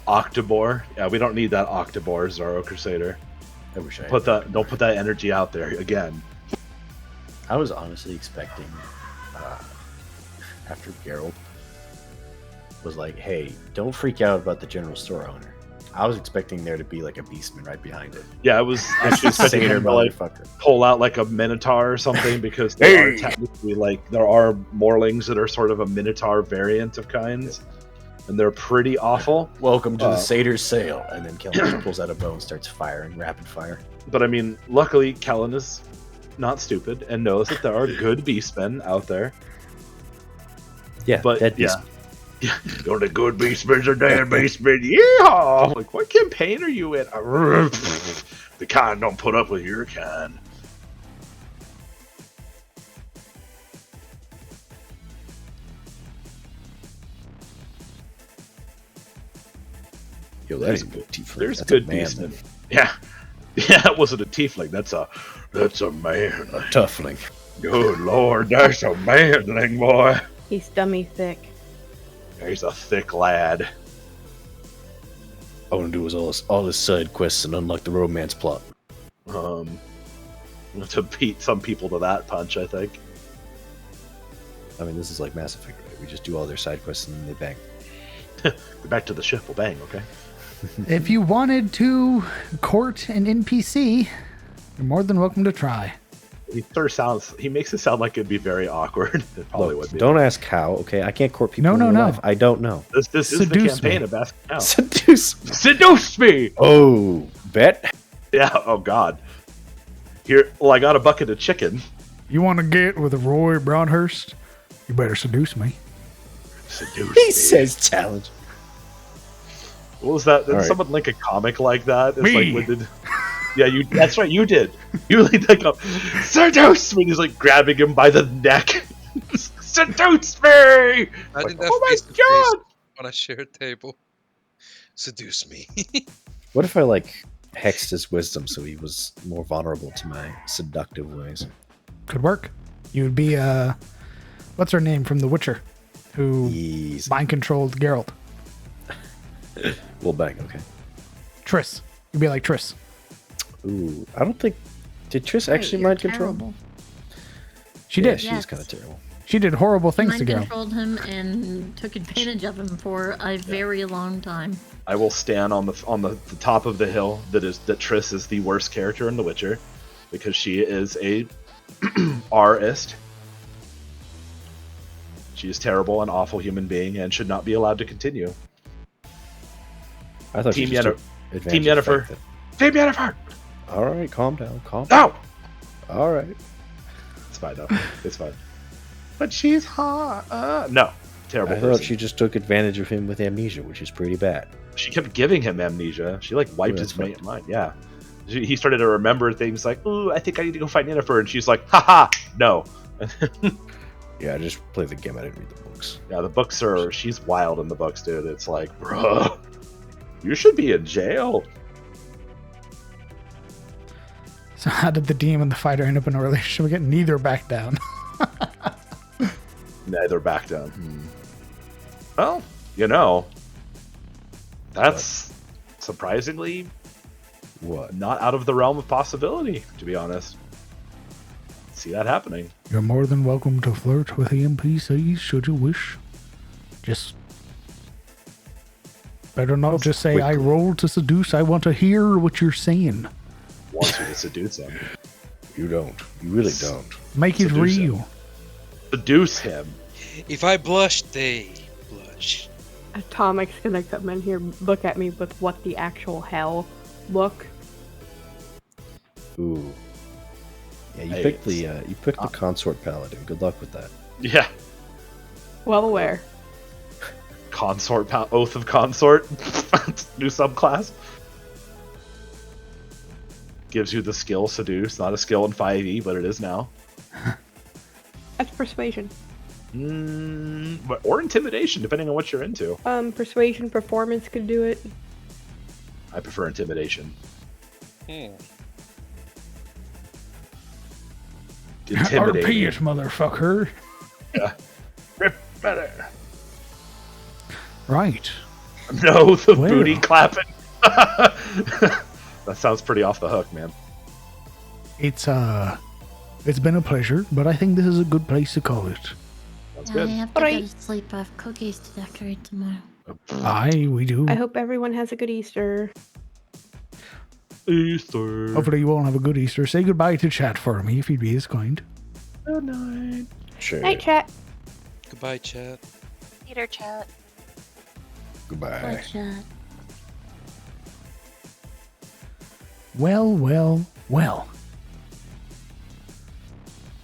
Octobor. Yeah, we don't need that Octobor, Zoro Crusader. I wish I Don't put that energy out there again. I was honestly expecting, after Geralt was like, "Hey, don't freak out about the general store owner." I was expecting there to be like a beastman right behind it. Yeah, I was actually expecting Satyr him to like motherfucker. pull out like a minotaur or something because there are technically like there are morlings that are sort of a minotaur variant of kinds, and they're pretty awful. Welcome to the satyr's sale, and then Kellen pulls out a bow and starts firing rapid fire. But I mean, luckily Kellen is not stupid and knows that there are good beastmen out there. Yeah, But dead yeah. beastman. Yeah, the only good beastmen are dead beastmen. Yeah, like what campaign are you in? The kind don't put up with your kind. Yo, that is a good tiefling. There's That's good a man, beastmen. Yeah, that wasn't a tiefling. That's a man. a toughling. Good lord, that's a manling boy. He's dummy thick. He's a thick lad. All I want to do is all his side quests and unlock the romance plot. To beat some people to that punch, I think. I mean, this is like Mass Effect, right? We just do all their side quests and then they bang. Go back to the ship. We'll bang, okay? If you wanted to court an NPC, you're more than welcome to try. He makes it sound like it'd be very awkward. It probably would be. Don't ask how, okay? I can't court people No. in real life. I don't know. This is the Seduce campaign me. of Ask Now. Seduce me! Oh, bet? Yeah, oh god. Here, well, I got a bucket of chicken. You want to get with Roy Broadhurst? You better seduce me. Seduce He me. says challenge. What was that? Did All right. someone link a comic like that? It's Me. like when did... Yeah, that's right, you did. You linked like a seduce me. He's like grabbing him by the neck. Seduce me! Imagine Like, that oh my face to face god! on a shared table. Seduce me. What if I, like, hexed his wisdom so he was more vulnerable to my seductive ways? Could work. You would be, what's her name from The Witcher? Who Easy. mind controlled Geralt. We'll bang, okay. Triss. You'd be like Triss. Ooh, I don't think... Did Triss actually You're mind control? terrible. She Yeah, did. she's Yes. kind of terrible. She did horrible things Mind to Geralt. controlled him and took advantage of him for a very long time. I will stand on the top of the hill that Triss is the worst character in The Witcher because she is a artist. She is terrible and awful human being and should not be allowed to continue. I thought Team she just took Team advantage of the Yennefer. fact Team Yennefer! that- All right, calm down, calm down. No! All right. It's fine though. It's fine. But she's hot. No. Terrible I thought person. she just took advantage of him with amnesia, which is pretty bad. She kept giving him amnesia. She like wiped that's his right. mind. Yeah. He started to remember things like, "Ooh, I think I need to go find Yennefer," and she's like, "Haha, no." Yeah, I just play the game. I didn't read the books. Yeah, the books are. She's wild in the books, dude. It's like, bruh, you should be in jail. So how did the DM and the fighter end up in a relationship? We get neither back down. Neither back down. Well, you know, that's surprisingly not out of the realm of possibility, to be honest. See that happening. You're more than welcome to flirt with the NPCs should you wish. Just better not just say, I rolled to seduce. I want to hear what you're saying. Wants you to seduce him. You don't. You really don't. Make it Seduce real. him. Seduce him. If I blush, they blush. Atomic's gonna come in here, look at me with what the actual hell look. Ooh. Yeah, you picked the consort paladin. Good luck with that. Yeah. Well aware. Consort, Oath of Consort. New subclass. Gives you the skill Seduce. Not a skill in 5e, but it is now. That's persuasion. Or intimidation, depending on what you're into. Persuasion, performance could do it. I prefer intimidation. Intimidate. RP it, motherfucker. Yeah. Rip better. Right. No, the booty clapping. That sounds pretty off the hook, man. It's been a pleasure, but I think this is a good place to call it. Sounds I good. have to go to sleep. I have cookies to decorate tomorrow. Aye, we do. I hope everyone has a good Easter. Easter. Hopefully you won't have a good Easter. Say goodbye to chat for me, if you'd be as kind. Good night. Sure. Night, chat. Goodbye, chat. Peter chat. Goodbye. Bye, chat. Well, well, well.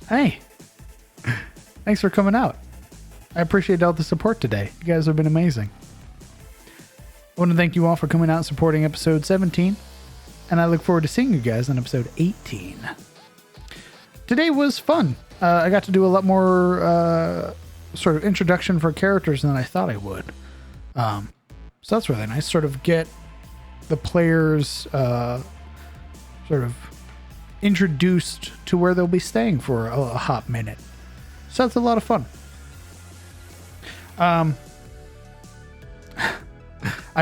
Hey. Thanks for coming out. I appreciate all the support today. You guys have been amazing. I want to thank you all for coming out and supporting episode 17. And I look forward to seeing you guys on episode 18. Today was fun. I got to do a lot more sort of introduction for characters than I thought I would. So that's really nice. Sort of get the players sort of introduced to where they'll be staying for a hot minute. So that's a lot of fun. I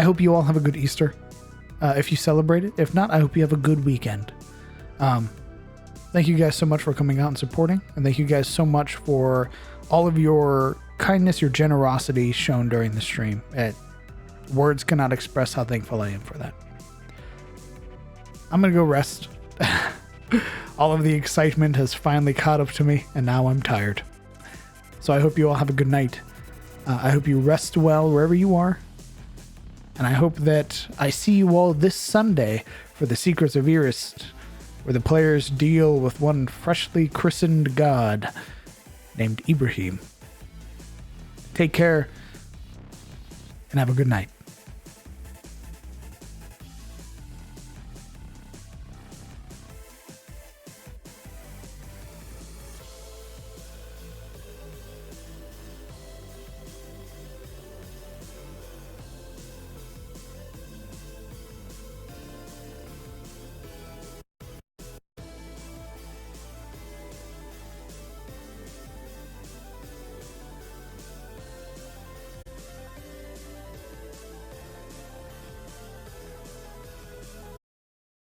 hope you all have a good Easter. If you celebrate it. If not, I hope you have a good weekend. Thank you guys so much for coming out and supporting. And thank you guys so much for all of your kindness, your generosity shown during the stream. Words cannot express how thankful I am for that. I'm going to go rest. All of the excitement has finally caught up to me, and now I'm tired. So I hope you all have a good night. I hope you rest well wherever you are. And I hope that I see you all this Sunday for the Secrets of Erist, where the players deal with one freshly christened god named Ibrahim. Take care, and have a good night.